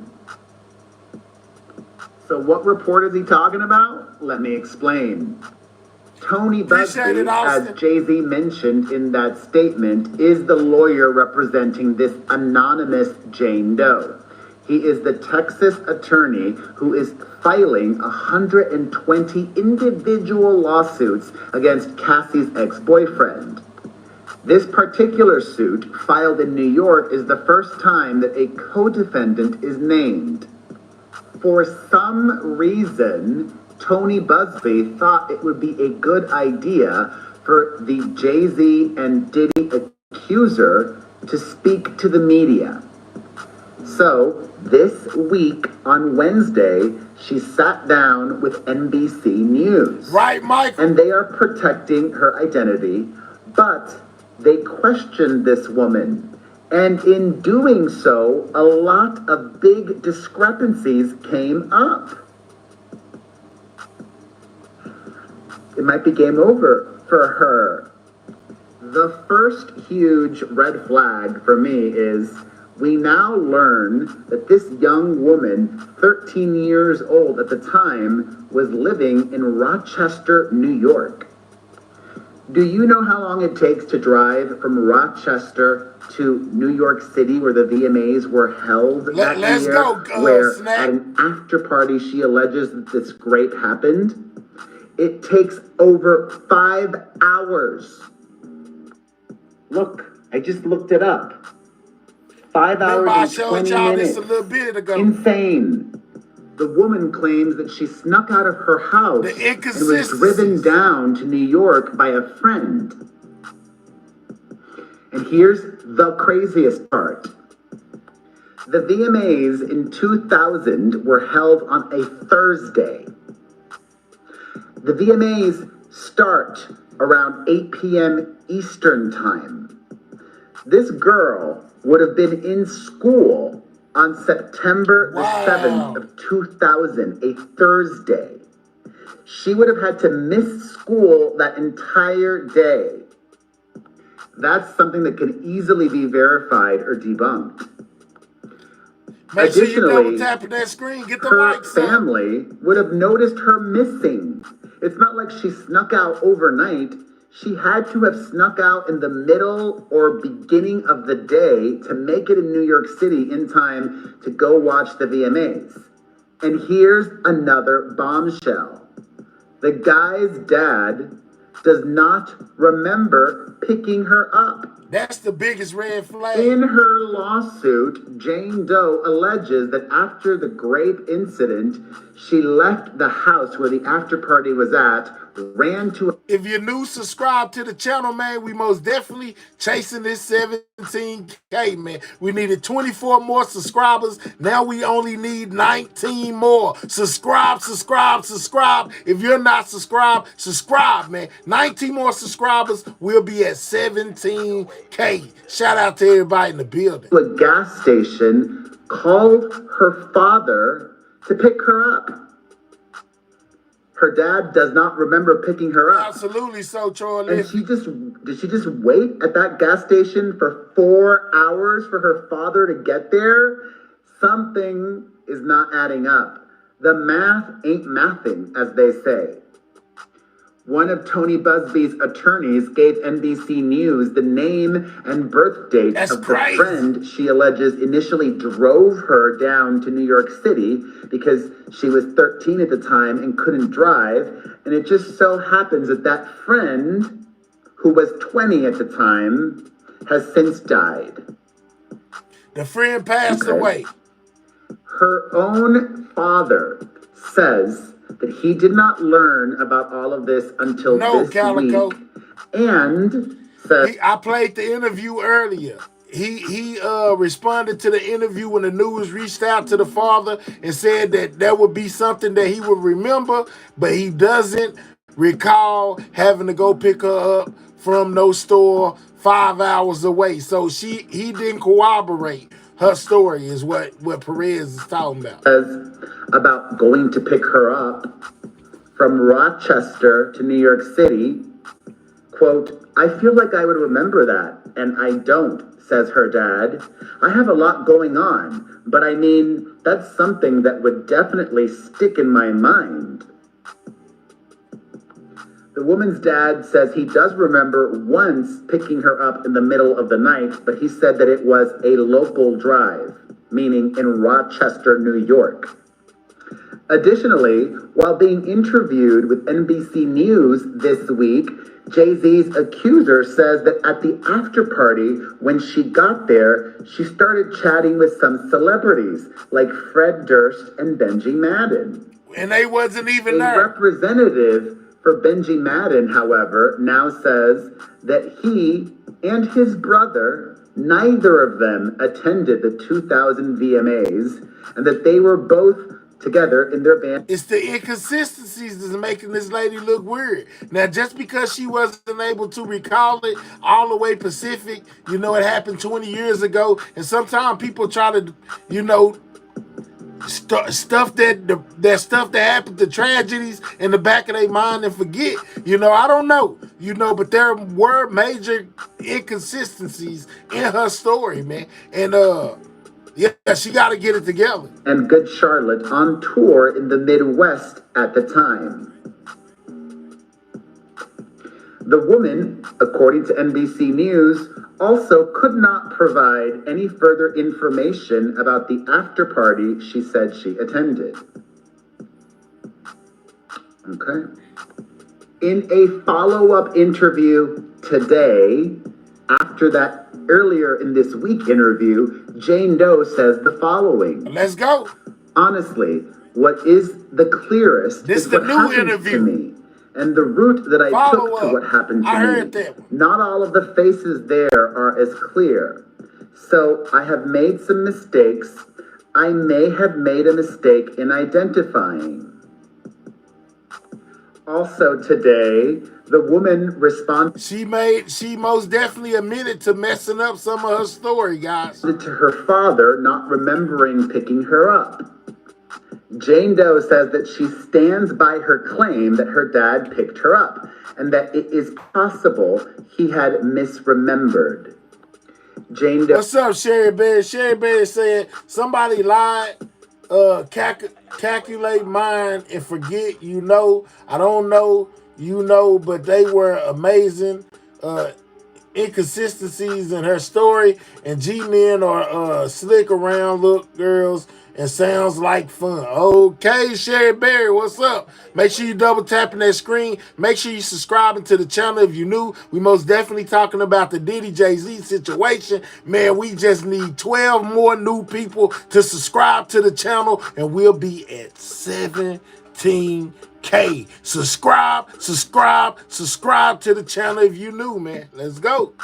So what report is he talking about? Let me explain. Tony Busby, as Jay-Z mentioned in that statement, is the lawyer representing this anonymous Jane Doe. He is the Texas attorney who is filing 120 individual lawsuits against Cassie's ex-boyfriend. This particular suit, filed in New York, is the first time that a co-defendant is named. For some reason, Tony Busby thought it would be a good idea for the Jay-Z and Diddy accuser to speak to the media. So, this week on Wednesday, she sat down with NBC News. Right, Mike. And they are protecting her identity, but they questioned this woman. And in doing so, a lot of big discrepancies came up. It might be game over for her. The first huge red flag for me is we now learn that this young woman, 13 years old at the time, was living in Rochester, New York. Do you know how long it takes to drive from Rochester to New York City, where the VMAs were held that year, where at an after party she alleges that this rape happened? It takes over 5 hours. Look, I just looked it up. 5 hours Remember, I and showed 20 y'all minutes. this a little bit ago. Insane. The woman claims that she snuck out of her house and was driven down to New York by a friend. And here's the craziest part. The VMAs in 2000 were held on a Thursday. The VMAs start around 8 p.m. Eastern time. This girl would have been in school on September the 7th of 2000, a Thursday. She would have had to miss school that entire day. That's something that can easily be verified or debunked. Make sure you double tap that screen. Get the likes up. Her family would have noticed her missing. It's not like she snuck out overnight. She had to have snuck out in the middle or beginning of the day to make it in New York City in time to go watch the VMAs. And here's another bombshell. The guy's dad does not remember picking her up. That's the biggest red flag. In her lawsuit, Jane Doe alleges that after the grape incident, she left the house where the after party was at, ran to... If you're new, subscribe to the channel, man. We most definitely chasing this 17K, man. We needed 24 more subscribers. Now we only need 19 more. Subscribe, subscribe, subscribe. If you're not subscribed, subscribe, man. 19 more subscribers, we'll be at 17K. Shout out to everybody in the building. ...to a gas station, called her father to pick her up. Her dad does not remember picking her up. Absolutely so, Charlie. And did she just wait at that gas station for 4 hours for her father to get there? Something is not adding up. The math ain't mathing, as they say. One of Tony Busby's attorneys gave NBC News the name and birth date of the friend she alleges initially drove her down to New York City because she was 13 at the time and couldn't drive. And it just so happens that that friend, who was 20 at the time, has since died. The friend passed away. Her own father says that he did not learn about all of this until this week, and I played the interview earlier. He responded to the interview when the news reached out to the father and said that there would be something that he would remember, but he doesn't recall having to go pick her up from no store 5 hours away. So he didn't corroborate her story, is what Perez is talking about. About going to pick her up from Rochester to New York City. Quote, I feel like I would remember that, and I don't, says her dad. I have a lot going on, but I mean, that's something that would definitely stick in my mind. The woman's dad says he does remember once picking her up in the middle of the night, but he said that it was a local drive, meaning in Rochester, New York. Additionally, while being interviewed with NBC News this week, Jay-Z's accuser says that at the after party, when she got there, she started chatting with some celebrities like Fred Durst and Benji Madden. And they wasn't even there. A representative for Benji Madden, however, now says that he and his brother, neither of them attended the 2000 VMAs, and that they were both together in their band. It's the inconsistencies that's making this lady look weird. Now, just because she wasn't able to recall it all the way Pacific, you know, it happened 20 years ago, and sometimes people try to, you know, stuff that happened, the tragedies in the back of their mind and forget. You know, I don't know. You know, but there were major inconsistencies in her story, man. And yeah, she got to get it together. And Good Charlotte on tour in the Midwest at the time. The woman, according to NBC News, also could not provide any further information about the after party she said she attended. Okay. In a follow-up interview today, After that earlier in this week interview, Jane Doe says the following. Let's go. Honestly, what is the clearest this is the what new happened interview. to me. And the route that I took to what happened to me. Heard that. Not all of the faces there are as clear. So I have made some mistakes. I may have made a mistake in identifying. Also today, the woman responded. She most definitely admitted to messing up some of her story, guys. To her father not remembering picking her up. Jane Doe says that she stands by her claim that her dad picked her up and that it is possible he had misremembered. Jane Doe. What's up, Sherry Berry? Sherry Berry said somebody lied, calculate mine and forget, you know. I don't know, you know, but they were amazing inconsistencies in her story, and G-men are slick around look girls and sounds like fun. Okay, Sherry Berry, what's up? Make sure you double tapping that screen. Make sure you subscribing to the channel if you're new. We most definitely talking about the Diddy Jay-Z situation. Man, we just need 12 more new people to subscribe to the channel, and we'll be at 17K. Subscribe to the channel if you're new, man. Let's go.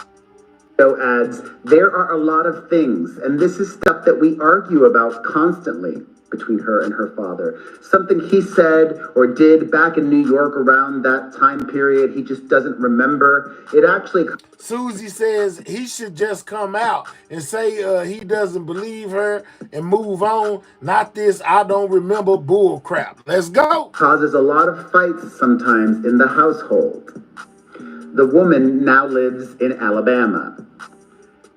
Adds, there are a lot of things, and this is stuff that we argue about constantly between her and her father. Something he said or did back in New York around that time period, he just doesn't remember. It actually... Susie says he should just come out and say he doesn't believe her and move on. Not this I don't remember bull crap. Let's go. Causes a lot of fights sometimes in the household. The woman now lives in Alabama.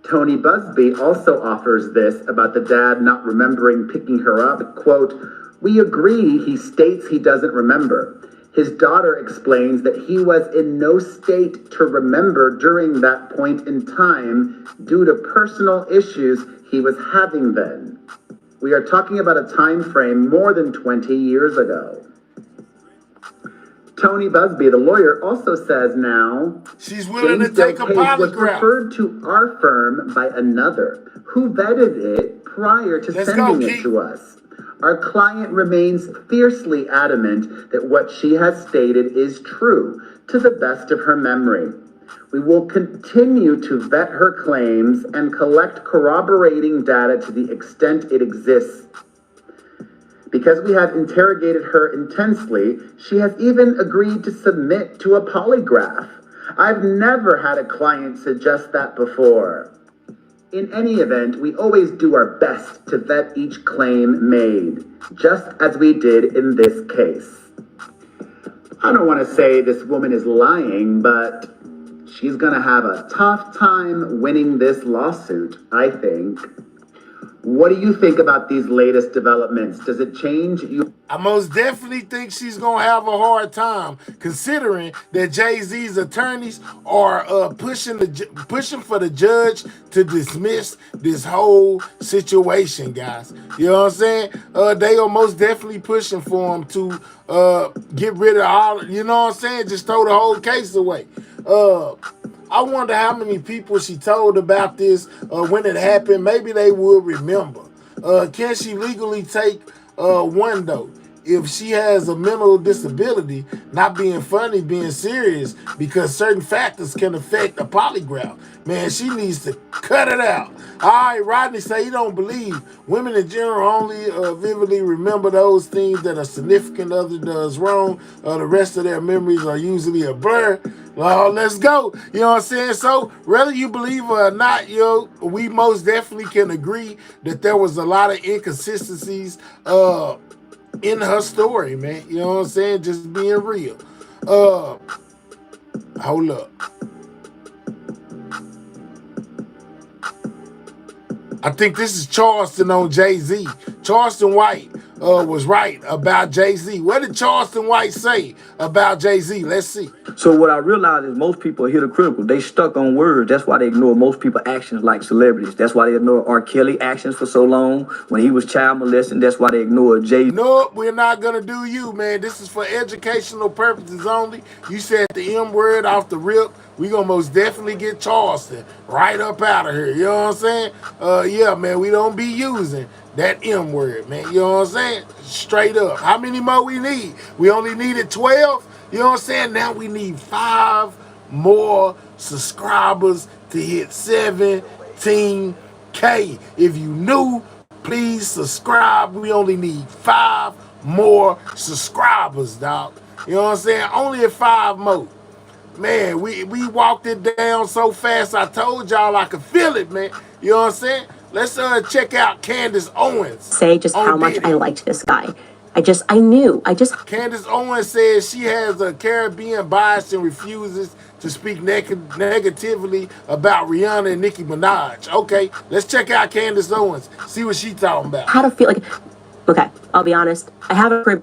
Tony Busby also offers this about the dad not remembering picking her up. Quote, we agree he states he doesn't remember. His daughter explains that he was in no state to remember during that point in time due to personal issues he was having then. We are talking about a time frame more than 20 years ago. Tony Busby, the lawyer, also says now she's willing to take a polygraph. Was referred to our firm by another who vetted it prior to sending it to us. Our client remains fiercely adamant that what she has stated is true to the best of her memory. We will continue to vet her claims and collect corroborating data to the extent it exists. Because we have interrogated her intensely, she has even agreed to submit to a polygraph. I've never had a client suggest that before. In any event, we always do our best to vet each claim made, just as we did in this case. I don't want to say this woman is lying, but she's going to have a tough time winning this lawsuit, I think. What do you think about these latest developments? Does it change you? I most definitely think she's going to have a hard time, considering that Jay-Z's attorneys are pushing for the judge to dismiss this whole situation, guys. You know what I'm saying? They are most definitely pushing for him to get rid of all, you know what I'm saying? Just throw the whole case away. I wonder how many people she told about this when it happened. Maybe they will remember. Can she legally take one, though? If she has a mental disability, not being funny, being serious, because certain factors can affect a polygraph. Man, she needs to cut it out. All right, Rodney say he don't believe women in general only vividly remember those things that a significant other does wrong. The rest of their memories are usually a blur. Well, let's go. You know what I'm saying? So, whether you believe it or not, we most definitely can agree that there was a lot of inconsistencies in her story, man. You know what I'm saying? Just being real. Hold up. I think this is Charleston on Jay-Z. Charleston White was right about Jay-Z. What did Charleston White say about Jay-Z? Let's see. So what I realized is most people are hypocritical. They stuck on words. That's why they ignore most people's actions like celebrities. That's why they ignore R. Kelly actions for so long when he was child molesting. That's why they ignore Jay. Nope, we're not gonna do you, man. This is for educational purposes only. You said the M word off the rip. We gonna most definitely get Charleston right up out of here. You know what I'm saying? Yeah, man, we don't be using that M word, man. You know what I'm saying? Straight up. How many more we need? We only needed 12. You know what I'm saying? Now we need 5 more subscribers to hit 17K. If you new, please subscribe. We only need 5 more subscribers, dog. You know what I'm saying? Only at 5 more. Man, we walked it down so fast. I told y'all I could feel it, man. You know what I'm saying? Let's check out Candace Owens. Say just how much I liked this guy. I knew. Candace Owens says she has a Caribbean bias and refuses to speak negatively about Rihanna and Nicki Minaj. Okay, let's check out Candace Owens. See what she talking about. How to feel like, okay, I'll be honest. I have a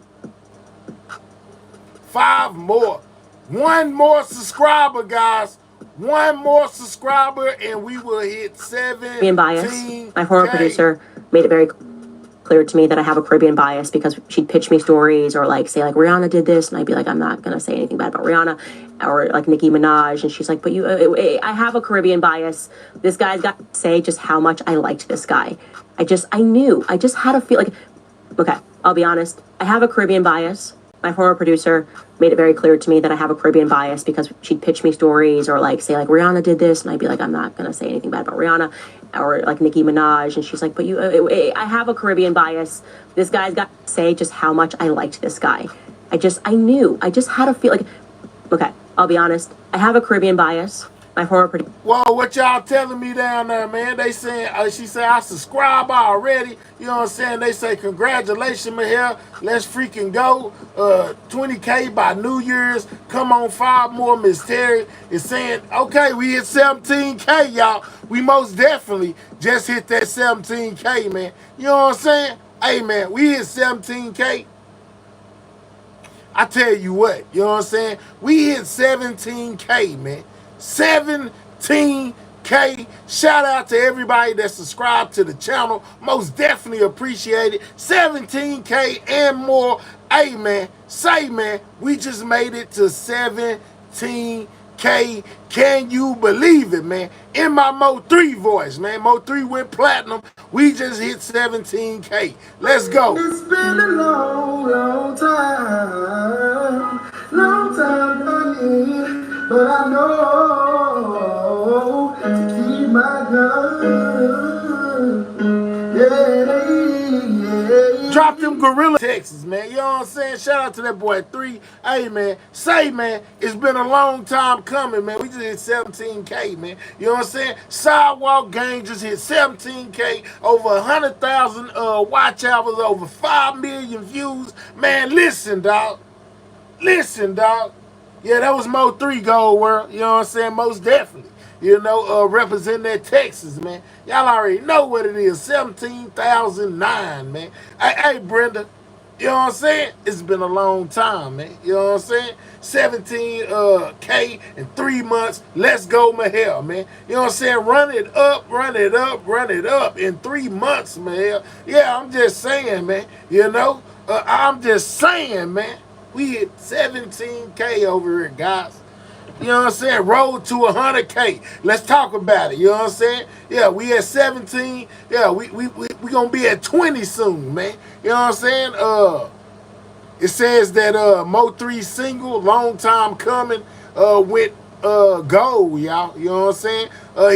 5 more. 1 more subscriber, guys. 1 more subscriber and we will hit 17. bias. My former producer made it very clear to me that I have a Caribbean bias because she'd pitch me stories or like say like Rihanna did this and I'd be like, I'm not gonna say anything bad about Rihanna, or like Nicki Minaj, and she's like, but you I have a Caribbean bias. This guy's got to say just how much I liked this guy. I knew. I just had a feel like, okay, I'll be honest. I have a Caribbean bias. My former producer made it very clear to me that I have a Caribbean bias because she'd pitch me stories or like say like Rihanna did this and I'd be like, I'm not gonna say anything bad about Rihanna, or like Nicki Minaj, and she's like, but you I have a Caribbean bias. This guy's got to say just how much I liked this guy. I knew. I just had a feel like, okay, I'll be honest. I have a Caribbean bias. My former producer. Whoa, what y'all telling me down there, man? They saying, she said, I subscribe already. You know what I'm saying? They say, congratulations, Mahel. Let's freaking go. 20K by New Year's. Come on, 5 more. Miss Terry is saying, okay, we hit 17K, y'all. We most definitely just hit that 17K, man. You know what I'm saying? Hey, man, we hit 17K. I tell you what, you know what I'm saying? We hit 17K, man. 17K. Shout out to everybody that subscribed to the channel. Most definitely appreciate it. 17K and more. Hey, man, say, man, we just made it to 17K. Can you believe it, man? In my Mo3 voice, man. Mo3 went platinum. We just hit 17K. Let's go. It's been a long, long time. Long time coming. But I know to keep my gun. Yeah. Drop them gorilla Texas, man. You know what I'm saying? Shout out to that boy 3. Hey, man. Say, man, it's been a long time coming, man. We just hit 17K, man. You know what I'm saying? Sidewalk Gang just hit 17K. Over 100,000 watch hours. Over 5 million views. Man, listen, dog. Listen, dog. Yeah, that was Mo3 Gold World. You know what I'm saying? Most definitely. You know, representing that Texas, man. Y'all already know what it is. 17,009, man. Hey, Brenda. You know what I'm saying? It's been a long time, man. You know what I'm saying? 17K in 3 months. Let's go, Mahel, man. You know what I'm saying? Run it up, run it up, run it up in 3 months, Mahel. Yeah, I'm just saying, man. You know? I'm just saying, man. We hit 17K over here, guys. You know what I'm saying? Road to 100K. Let's talk about it. You know what I'm saying? Yeah, we at 17. Yeah, we gonna be at 20 soon, man. You know what I'm saying? It says that Mo3 single, long time coming, went gold, y'all. You know what I'm saying?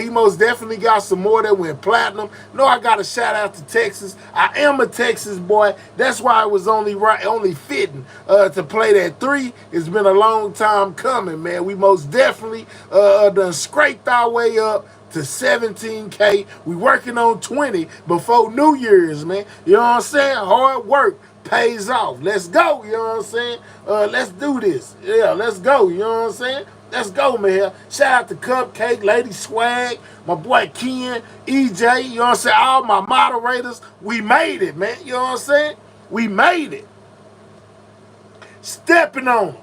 He most definitely got some more that went platinum. No, I got a shout out to Texas. I am a Texas boy. That's why it was only fitting to play that 3. It's been a long time coming, man. We most definitely done scraped our way up to 17K. We working on 20 before New Year's, man. You know what I'm saying? Hard work pays off. Let's go. You know what I'm saying? Let's do this. Yeah, let's go. You know what I'm saying? Let's go, man. Shout out to Cupcake, Lady Swag, my boy Ken, EJ, you know what I'm saying? All my moderators. We made it, man. You know what I'm saying? We made it. Stepping on them.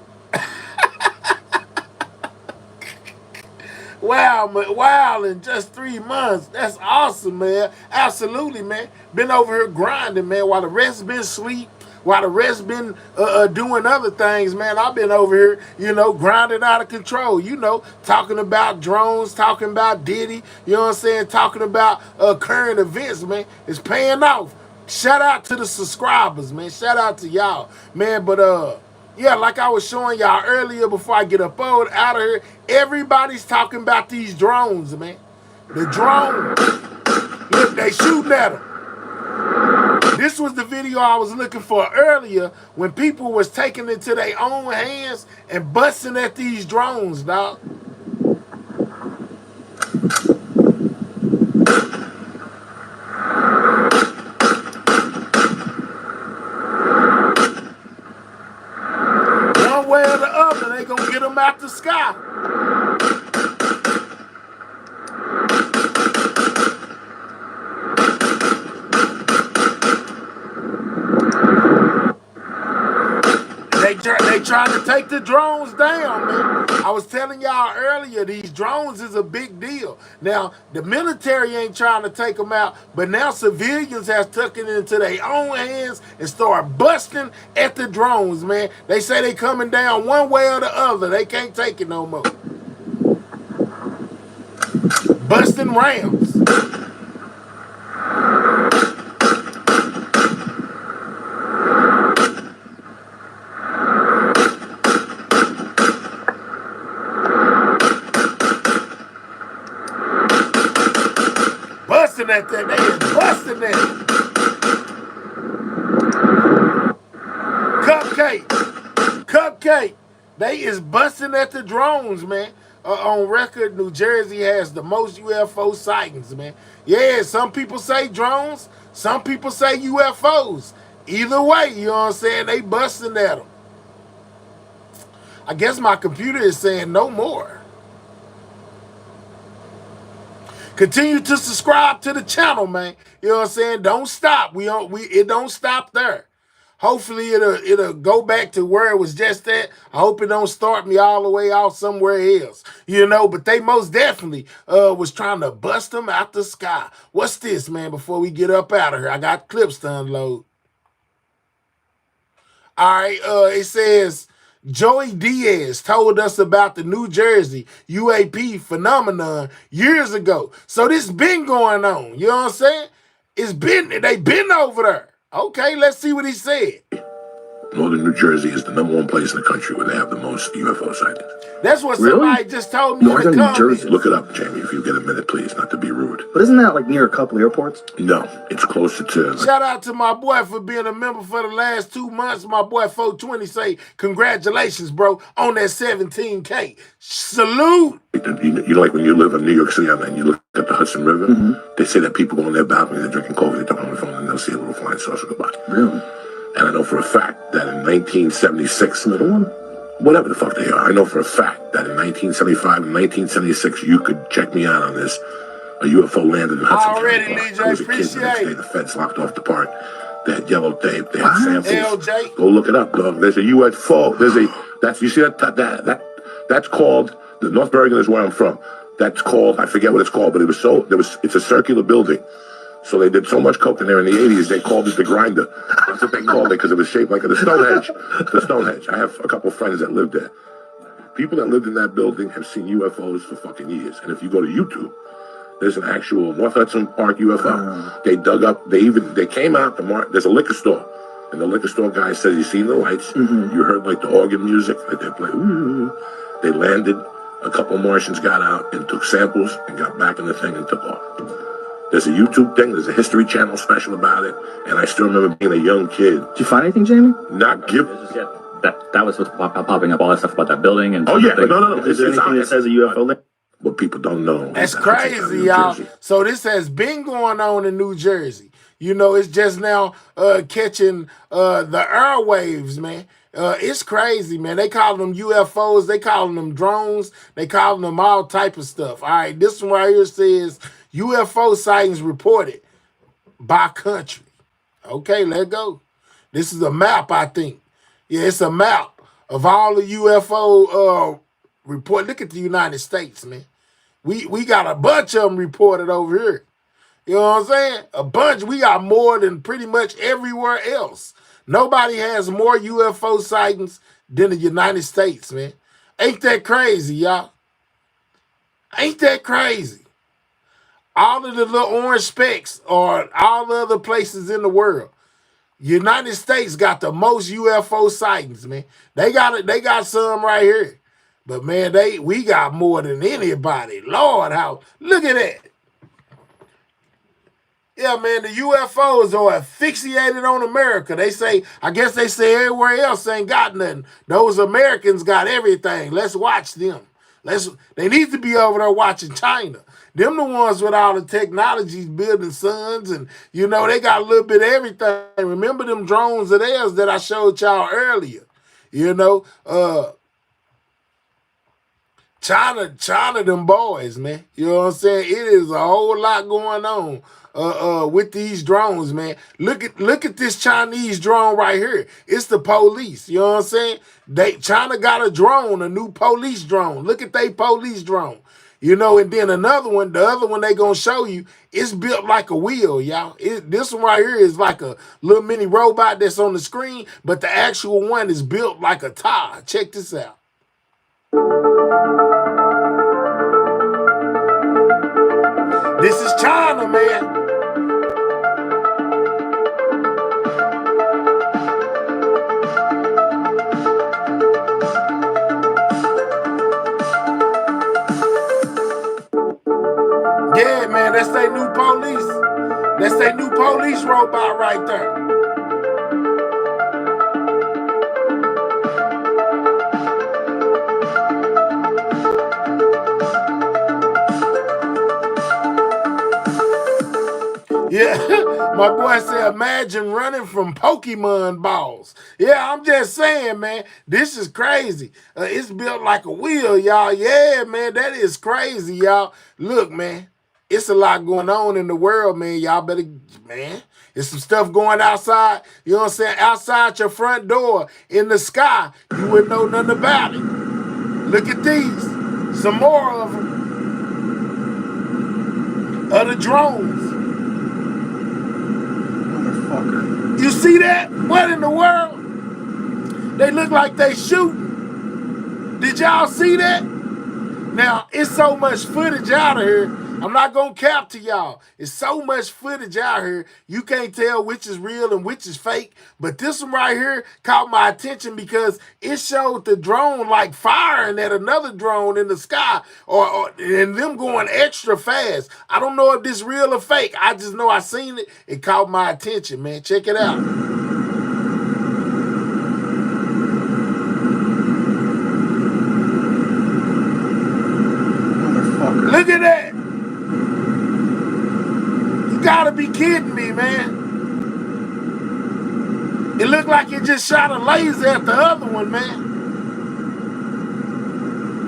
Wow, in just 3 months. That's awesome, man. Absolutely, man. Been over here grinding, man, while the rest been asleep, while the rest been doing other things, man. I've been over here, grinding out of control, talking about drones, talking about Diddy, you know what I'm saying, talking about current events, man. It's paying off. Shout out to the subscribers, man. Shout out to y'all, man. But yeah, like I was showing y'all earlier before I get up out of here, everybody's talking about these drones, man. The drones. Look, they shooting at them. This was the video I was looking for earlier when people was taking it to their own hands and busting at these drones, dog. One way or the other, they gonna get them out the sky. They trying to take the drones down, man. I was telling y'all earlier, these drones is a big deal. Now, the military ain't trying to take them out, but now civilians have taken it into their own hands and start busting at the drones, man. They say they coming down one way or the other. They can't take it no more. Busting rams. At that, they is busting at it. Cupcake. They is busting at the drones, man. On record, New Jersey has the most UFO sightings, man. Yeah, some people say drones, some people say UFOs. Either way, you know what I'm saying? They busting at them. I guess my computer is saying no more. Continue to subscribe to the channel, man. You know what I'm saying? Don't stop. It don't stop there. Hopefully it'll go back to where it was just at. I hope it don't start me all the way out somewhere else. But they most definitely was trying to bust them out the sky. What's this, man, before we get up out of here? I got clips to unload. All right, it says Joey Diaz told us about the New Jersey UAP phenomenon years ago. So this been going on. You know what I'm saying? They been over there. Okay, let's see what he said. Northern New Jersey is the #1 place in the country where they have the most UFO sightings. That's what somebody just told me. Northern New Jersey. Look it up, Jamie, if you get a minute, please, not to be rude. But isn't that like near a couple airports? No, it's closer to... Shout out to my boy for being a member for the last 2 months. My boy 420 say, congratulations, bro, on that 17K. Salute. You know, like when you live in New York City and you look at the Hudson River, they say that people go on their balcony, they're drinking coffee, they talk on the phone, and they'll see a little flying saucer go by. Really? And I know for a fact that in 1976, little one, whatever the fuck they are, I know for a fact that in 1975 and 1976, you could check me out on this, a UFO landed in Hudson Already, County Park. LJ, I was a kid the next day, the feds locked off the park. They had yellow tape, they had samples. LJ. Go look it up, dog. There's a UFO. You see that's called, the North Bergen is where I'm from. That's called, I forget what it's called, but it's a circular building. So they did so much coke in there in the 80s, they called it the grinder. That's what they called it, because it was shaped like the Stonehenge. The Stonehenge. I have a couple of friends that lived there. People that lived in that building have seen UFOs for fucking years. And if you go to YouTube, there's an actual North Hudson Park UFO. They dug up, they came out, there's a liquor store. And the liquor store guy says, you seen the lights, you heard like the organ music that they play. They landed, a couple Martians got out and took samples and got back in the thing and took off. There's a YouTube thing, there's a History Channel special about it, and I still remember being a young kid. Did you find anything, Jamie? That was what's popping up, all that stuff about that building. And no. Is there anything that says a UFO link? What people don't know. That's crazy, y'all. So this has been going on in New Jersey. It's just now catching the airwaves, man. It's crazy, man. They call them UFOs. They call them drones. They call them all type of stuff. All right, this one right here says UFO sightings reported by country. Okay, let's go. This is a map, I think. Yeah, it's a map of all the UFO report. Look at the United States, man. We got a bunch of them reported over here. You know what I'm saying? A bunch. We got more than pretty much everywhere else. Nobody has more UFO sightings than the United States, man. Ain't that crazy, y'all? Ain't that crazy? All of the little orange specks are all the other places in the world. United States got the most UFO sightings, man. They got some right here. But man, we got more than anybody. Lord, how look at that. Yeah, man, the UFOs are asphyxiated on America. I guess they say everywhere else ain't got nothing. Those Americans got everything. Let's watch them. They need to be over there watching China. Them the ones with all the technologies building suns and, they got a little bit of everything. Remember them drones of theirs that I showed y'all earlier? China, them boys, man. You know what I'm saying? It is a whole lot going on with these drones, man. Look at this Chinese drone right here. It's the police. You know what I'm saying? China got a drone, a new police drone. Look at they police drone. And then another one, the other one they gonna show you, it's built like a wheel, y'all. This one right here is like a little mini robot that's on the screen, but the actual one is built like a tire. Check this out. This is China, man. Yeah, man, that's their new police. That's their new police robot right there. Yeah, my boy said, imagine running from Pokemon balls. Yeah, I'm just saying, man, this is crazy. It's built like a wheel, y'all. Yeah, man, that is crazy, y'all. Look, man, it's a lot going on in the world, man. Y'all better, man, there's some stuff going outside, you know what I'm saying, outside your front door in the sky. You wouldn't know nothing about it. Look at these. Some more of them. Other drones. You see that? What in the world? They look like they shooting. Did y'all see that? Now, it's so much footage out of here. I'm not going to cap to y'all. It's so much footage out here. You can't tell which is real and which is fake. But this one right here caught my attention because it showed the drone like firing at another drone in the sky and them going extra fast. I don't know if this real or fake. I just know I seen it. It caught my attention, man. Check it out. Look at that. You gotta be kidding me, man. It looked like it just shot a laser at the other one, man.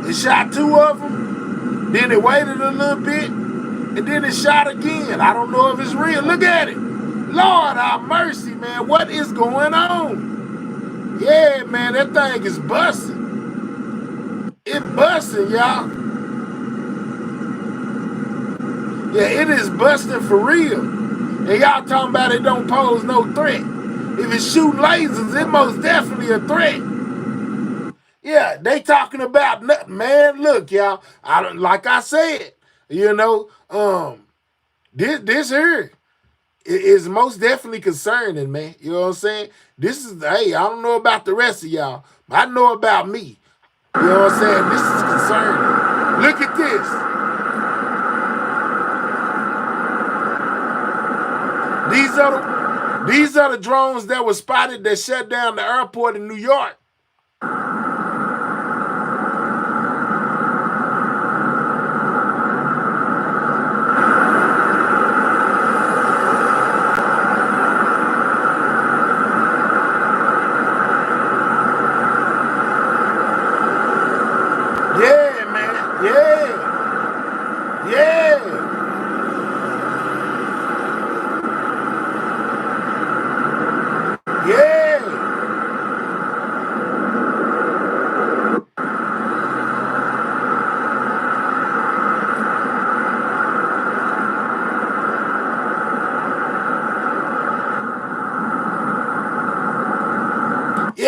It shot two of them, then it waited a little bit, and then it shot again. I don't know if it's real. Look at it. Lord have mercy, man. What is going on? Yeah, man, that thing is busting. It busting, y'all. Yeah, it is busting for real. And y'all talking about it don't pose no threat. If it's shooting lasers, it most definitely a threat. Yeah, they talking about nothing, man. Look, y'all, like I said, this here is most definitely concerning, man. You know what I'm saying? I don't know about the rest of y'all, but I know about me. You know what I'm saying? This is concerning. Look at this. These are the drones that were spotted that shut down the airport in New York. Yeah, man. Yeah. Yeah. Yeah.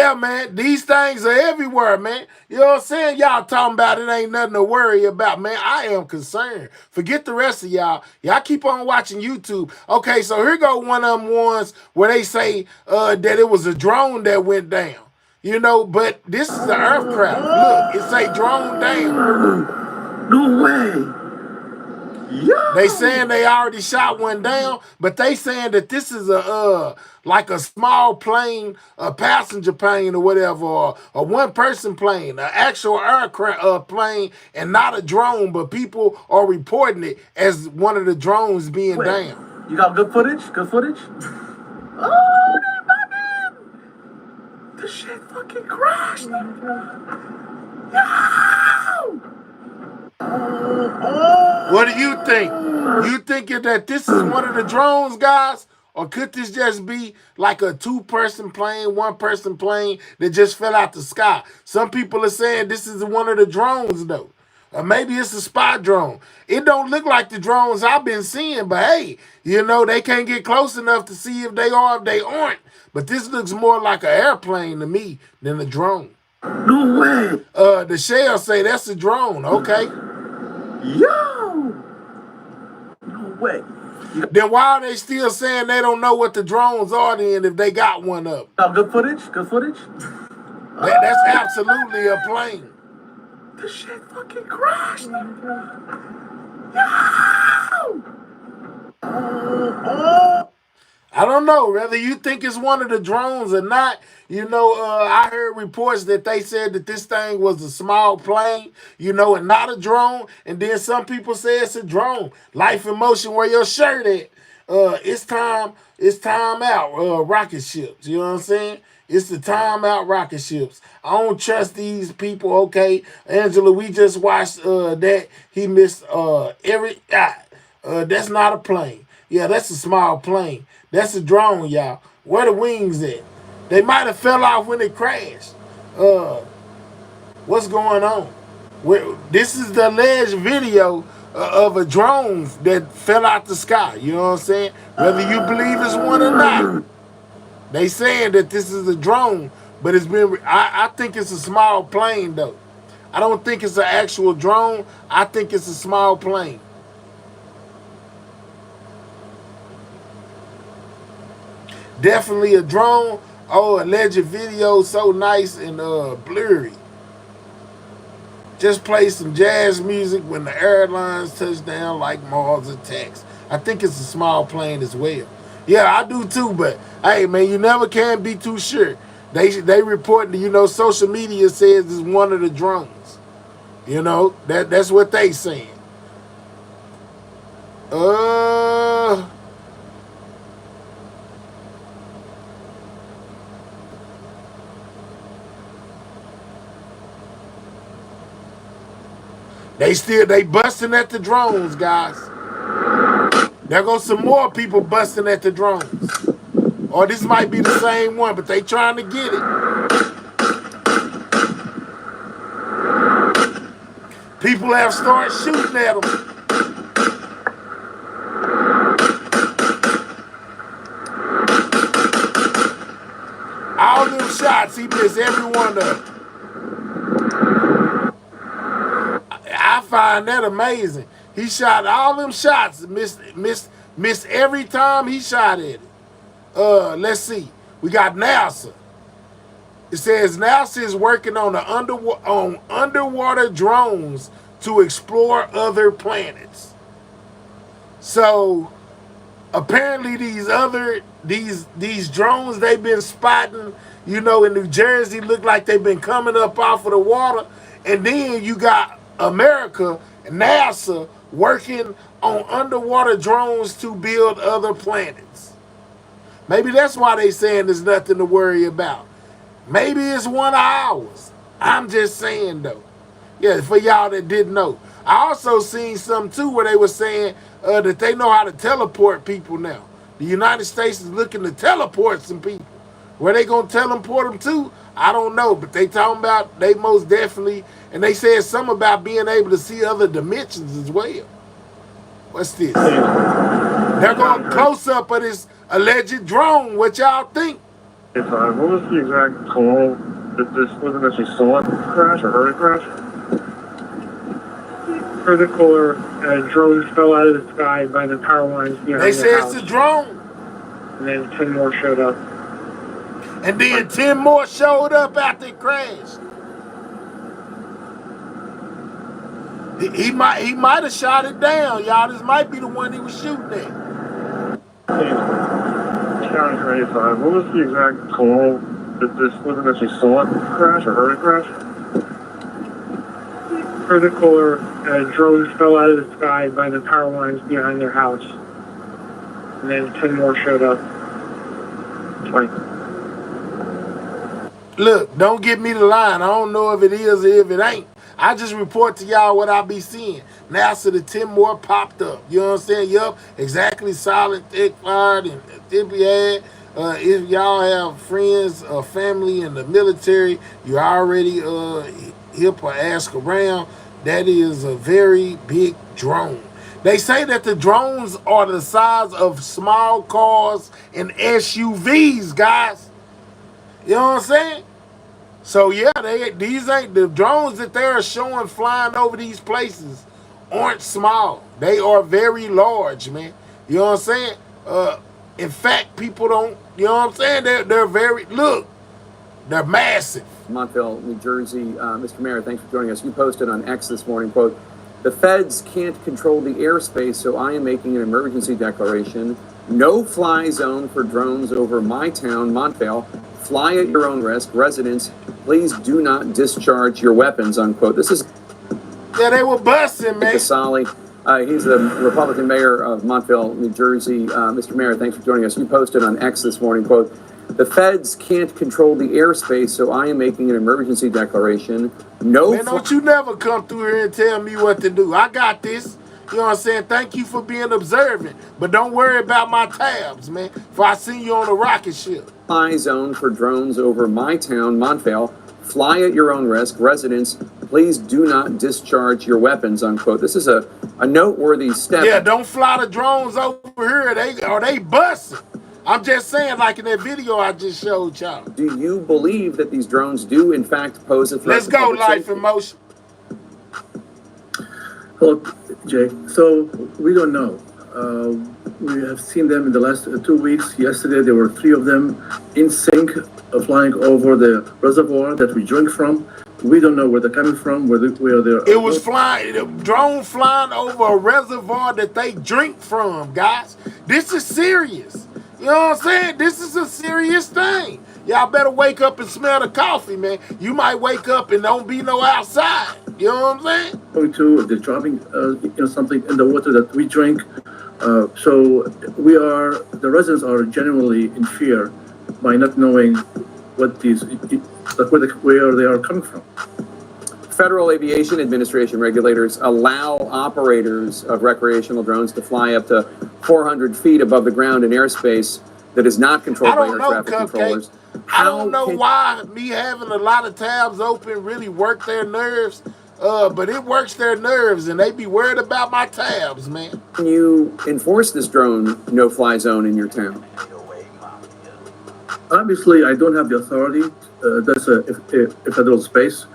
Yeah, man, these things are everywhere, man. You know what I'm saying? Y'all talking about it ain't nothing to worry about, man. I am concerned. Forget the rest of y'all. Y'all keep on watching YouTube. Okay, so here go one of them ones where they say that it was a drone that went down. You know, but this is the aircraft. Look, it say drone down. No way. Yeah. They saying they already shot one down, but they saying that this is a like a small plane, a passenger plane or whatever, or a one-person plane, an actual aircraft plane, and not a drone. But people are reporting it as one of the drones being down. You got good footage? Good footage? Oh, man. The shit fucking crashed. Yo! What do you think? You thinking that this is one of the drones, guys? Or could this just be like a two-person plane, one-person plane that just fell out the sky? Some people are saying this is one of the drones, though. Or maybe it's a spy drone. It don't look like the drones I've been seeing, but hey, you know, they can't get close enough to see if they are, if they aren't. But this looks more like an airplane to me than a drone. No way. The shell say that's a drone. Okay. Yo! No way. Then why are they still saying they don't know what the drones are then if they got one up? Good footage? Good footage? That's absolutely a plane. The shit fucking crashed. Yo! I don't know whether you think it's one of the drones or not. You know, I heard reports that they said that this thing was a small plane, you know, and not a drone. And then some people say it's a drone. Life in Motion, where your shirt at? It's time out, rocket ships. You know what I'm saying? It's the time out rocket ships. I don't trust these people, okay? Angela, we just watched that. He missed every... that's not a plane. Yeah, that's a small plane. That's a drone, y'all. Where the wings at? They might have fell off when it crashed. What's going on? This is the alleged video of a drone that fell out the sky. You know what I'm saying? Whether you believe it's one or not. They saying that this is a drone, but it's been... I think it's a small plane, though. I don't think it's an actual drone. I think it's a small plane. Definitely a drone. Oh, alleged video, so nice and blurry. Just play some jazz music when the airlines touch down like Mars attacks. I think it's a small plane as well. Yeah, I do too, but hey, man, you never can be too sure. They reporting, you know, social media says it's one of the drones. You know, that's what they saying. They busting at the drones, guys. There goes some more people busting at the drones. Or this might be the same one, but they trying to get it. People have started shooting at them. All them shots, he missed every one of them. I find that amazing. He shot all them shots, missed every time he shot at it. Let's see. We got NASA. It says NASA is working on underwater drones to explore other planets. So apparently these drones they've been spotting, you know, in New Jersey, look like they've been coming up off of the water. And then you got America, NASA, working on underwater drones to build other planets. Maybe that's why they saying there's nothing to worry about. Maybe it's one of ours. I'm just saying, though. Yeah, for y'all that didn't know. I also seen some, too, where they were saying that they know how to teleport people now. The United States is looking to teleport some people. Where they going to teleport them to, I don't know. But they talking about they most definitely... And they said something about being able to see other dimensions as well. What's this? They're going close up of this alleged drone. What y'all think? What was the exact call? This wasn't actually saw it crash or heard it crash? Heard the caller, and drones fell out of the sky by the power lines behind They the said house. it's a drone. And then 10 more showed up. And then 10 more showed up after it crashed. He might have shot it down, y'all. This might be the one he was shooting at. County 35. What was the exact call? This wasn't actually saw it crash or heard it crash? Heard the caller, and drones fell out of the sky by the power lines behind their house. And then 10 more showed up. Look, don't give me the line. I don't know if it is or if it ain't. I just report to y'all what I be seeing. Now, so the 10 more popped up. You know what I'm saying? Yup, exactly. Silent, thick, fired, and if we had. If y'all have friends or family in the military, you already hip or ask around. That is a very big drone. They say that the drones are the size of small cars and SUVs, guys. You know what I'm saying? So yeah, these ain't the drones that they're showing flying over these places aren't small. They are very large, man. You know what I'm saying? In fact, people don't, you know what I'm saying? They're very, look, they're massive. Montville, New Jersey. Mr. Mayor, thanks for joining us. You posted on X this morning, quote, "The feds can't control the airspace, so I am making an emergency declaration. No fly zone for drones over my town, Montville. Fly at your own risk. Residents, please do not discharge your weapons," unquote. This is... Yeah, they were busting, man. Casale. He's the Republican mayor of Montville, New Jersey. Mr. Mayor, thanks for joining us. You posted on X this morning, quote, "The feds can't control the airspace, so I am making an emergency declaration. No... Man, don't you never come through here and tell me what to do. I got this. You know what I'm saying? Thank you for being observant. But don't worry about my tabs, man. If I see you on a rocket ship. Fly zone for drones over my town, Montville. Fly at your own risk. Residents, please do not discharge your weapons," unquote. This is a noteworthy step. Yeah, don't fly the drones over here. They busting. I'm just saying, like in that video I just showed y'all. Do you believe that these drones do, in fact, pose a threat? Let's go, Life in Motion. Hello, Jay. So we don't know. We have seen them in the last 2 weeks. Yesterday, there were 3 of them in sync, flying over the reservoir that we drink from. We don't know where they're coming from, where they're... It was flying, the drone flying over a reservoir that they drink from, guys. This is serious. You know what I'm saying? This is a serious thing. Y'all better wake up and smell the coffee, man. You might wake up and don't be no outside. You know what I'm saying? Going to, they're dropping something in the water that we drink. So the residents are generally in fear by not knowing what where they are coming from. Federal Aviation Administration regulators allow operators of recreational drones to fly up to 400 feet above the ground in airspace that is not controlled by air traffic controllers. I don't know why me having a lot of tabs open really work their nerves, but it works their nerves, and they be worried about my tabs, man. Can you enforce this drone no-fly zone in your town? Obviously, I don't have the authority. That's a federal space.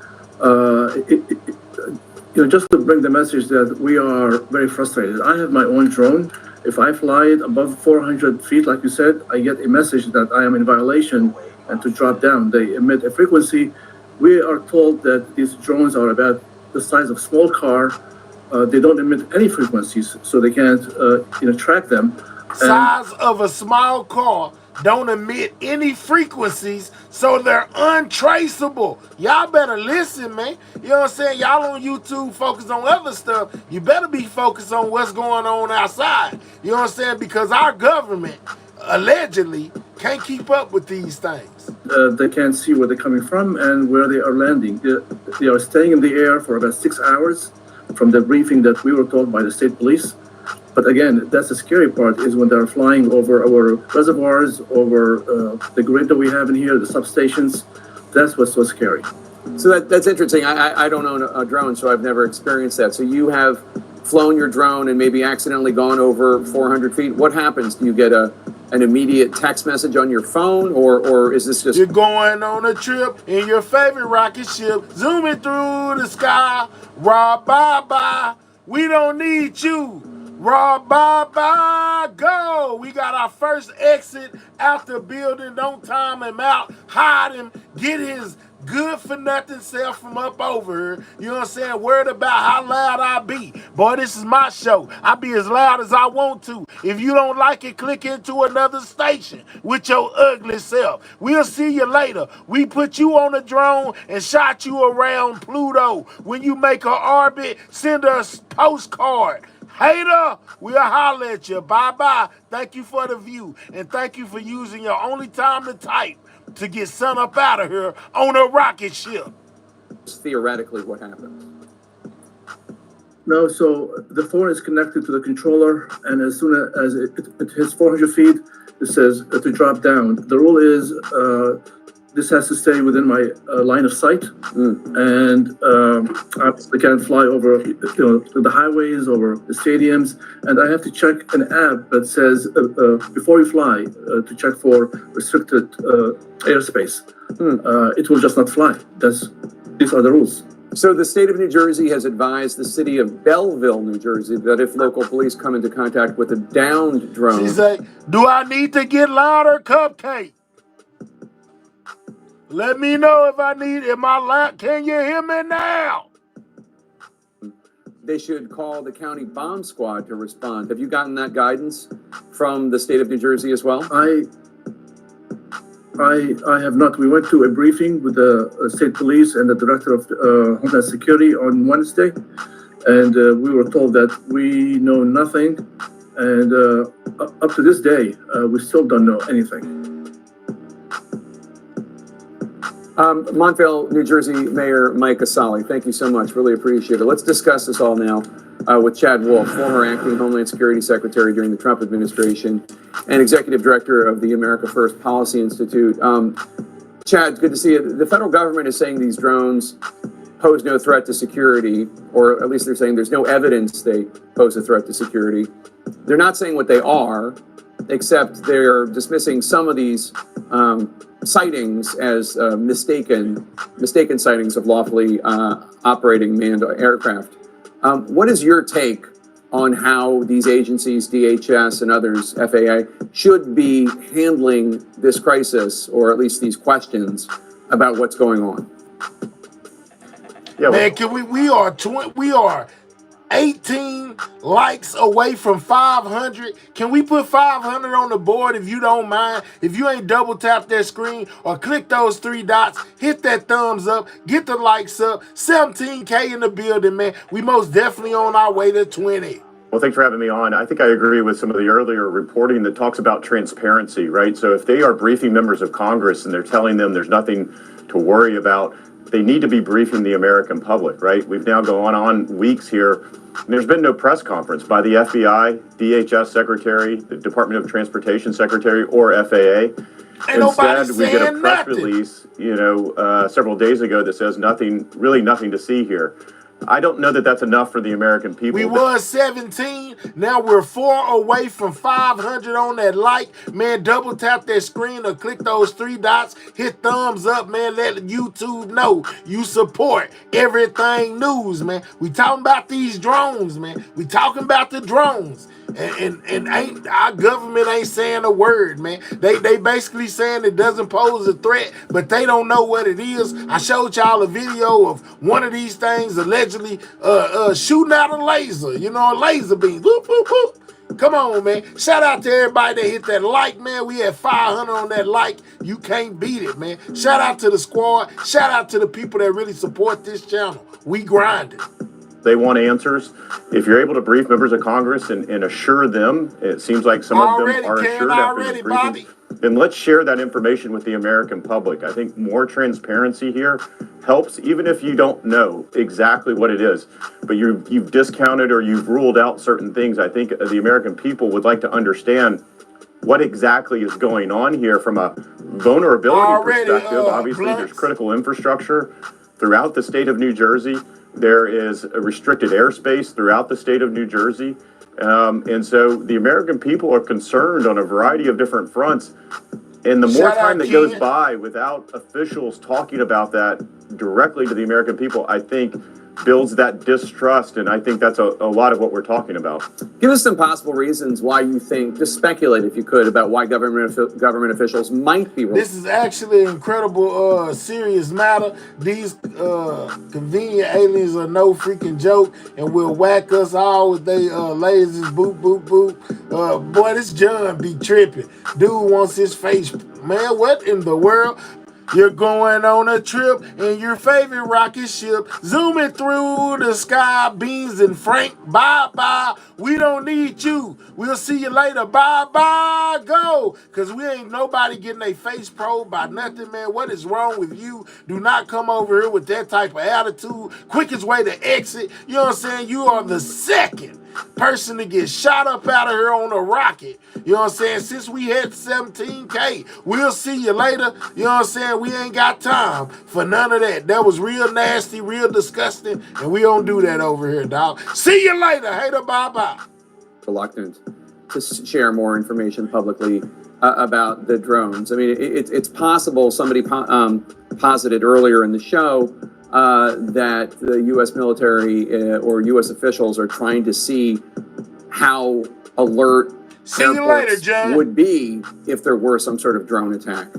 Just to bring the message that we are very frustrated. I have my own drone. If I fly it above 400 feet, like you said, I get a message that I am in violation and to drop down. They emit a frequency. We are told that these drones are about the size of a small car. They don't emit any frequencies, so they can't track them. Size of a small car, don't emit any frequencies, so they're untraceable. Y'all better listen, man. You know what I'm saying? Y'all on YouTube focus on other stuff. You better be focused on what's going on outside. You know what I'm saying? Because our government, allegedly, can't keep up with these things. They can't see where they're coming from and where they are landing. They are staying in the air for about 6 hours from the briefing that we were told by the state police. But again, that's the scary part, is when they're flying over our reservoirs, over the grid that we have in here, the substations. That's what's so scary. So that's interesting. I don't own a drone, so I've never experienced that. So you have flown your drone and maybe accidentally gone over 400 feet. What happens? Do you get a an immediate text message on your phone, or is this just... You're going on a trip in your favorite rocket ship, zooming through the sky. Rob, bye-bye. We don't need you. Rob, bye-bye. Go. We got our first exit out the building. Don't time him out. Hide him. Get his good-for-nothing self from up over here. You know what I'm saying? Worried about how loud I be. Boy, this is my show. I be as loud as I want to. If you don't like it, click into another station with your ugly self. We'll see you later. We put you on a drone and shot you around Pluto. When you make an orbit, send us postcard. Hater, we'll holler at you. Bye-bye. Thank you for the view. And thank you for using your only time to type to get sun up out of here on a rocket ship. Theoretically, what happens? No, so the phone is connected to the controller, and as soon as it hits 400 feet, it says to drop down. The rule is this has to stay within my line of sight, and I can't fly over the highways, over the stadiums, and I have to check an app that says before you fly to check for restricted airspace. It will just not fly. These are the rules. So the state of New Jersey has advised the city of Belleville, New Jersey, that if local police come into contact with a downed drone... She say, do I need to get louder, Cupcake? Let me know if I need, am I loud? Can you hear me now? They should call the county bomb squad to respond. Have you gotten that guidance from the state of New Jersey as well? I have not. We went to a briefing with the state police and the director of Homeland Security on Wednesday, and we were told that we know nothing, and up to this day, we still don't know anything. Montvale, New Jersey Mayor Mike Asali, thank you so much. Really appreciate it. Let's discuss this all now with Chad Wolf, former acting Homeland Security Secretary during the Trump administration and Executive Director of the America First Policy Institute. Chad, good to see you. The federal government is saying these drones pose no threat to security, or at least they're saying there's no evidence they pose a threat to security. They're not saying what they are, except they're dismissing some of these sightings as mistaken sightings of lawfully operating manned aircraft. What is your take on how these agencies, DHS and others, FAA, should be handling this crisis, or at least these questions about what's going on? Yeah, man, can we are 18 likes away from 500. Can we put 500 on the board if you don't mind? If you ain't double tap that screen or click those 3 dots, hit that thumbs up, get the likes up. 17K in the building, man. We most definitely on our way to 20. Well, thanks for having me on. I think I agree with some of the earlier reporting that talks about transparency, right? So if they are briefing members of Congress and they're telling them there's nothing to worry about, they need to be briefing the American public, right? We've now gone on weeks here, and there's been no press conference by the FBI, DHS Secretary, the Department of Transportation Secretary, or FAA. Instead, we get a press release, several days ago that says really nothing to see here. I don't know that that's enough for the American people. We was 17. Now we're 4 away from 500 on that like. Man, double tap that screen or click those 3 dots. Hit thumbs up, man. Let YouTube know you support everything news, man. We talking about these drones, man. We talking about the drones. And ain't our government ain't saying a word, man. They basically saying it doesn't pose a threat, but they don't know what it is. I showed y'all a video of one of these things allegedly shooting out a laser, a laser beam. Whoop, whoop, whoop. Come on, man. Shout out to everybody that hit that like, man. We had 500 on that like. You can't beat it, man. Shout out to the squad. Shout out to the people that really support this channel. We grinding. They want answers. If you're able to brief members of Congress and assure them, it seems like some of them are assured after this briefing, then let's share that information with the American public. I think more transparency here helps, even if you don't know exactly what it is, but you've discounted or you've ruled out certain things. I think the American people would like to understand what exactly is going on here from a vulnerability perspective. Obviously, there's critical infrastructure throughout the state of New Jersey. There is a restricted airspace throughout the state of New Jersey. And so the American people are concerned on a variety of different fronts. And the more time that goes by without officials talking about that directly to the American people, I think builds that distrust. And I think that's a lot of what we're talking about. Give us some possible reasons why you think, just speculate if you could, about why government officials might be. This is actually an incredible, serious matter. These convenient aliens are no freaking joke and will whack us all with they lasers, boop, boop, boop. Boy, this John be tripping. Dude wants his face. Man, what in the world? You're going on a trip in your favorite rocket ship, zooming through the sky, Beans and Frank, bye-bye. We don't need you. We'll see you later. Bye-bye. Go. Because we ain't nobody getting a face probed by nothing, man. What is wrong with you? Do not come over here with that type of attitude. Quickest way to exit. You know what I'm saying? You are the second person to get shot up out of here on a rocket. You know what I'm saying? Since we hit 17K, we'll see you later. You know what I'm saying? We ain't got time for none of that. That was real nasty, real disgusting, and we don't do that over here, dog. See you later. Hater, bye-bye. Reluctant to share more information publicly about the drones. I mean, it's possible somebody posited earlier in the show that the U.S. military or U.S. officials are trying to see how alert airports would be if there were some sort of drone attack.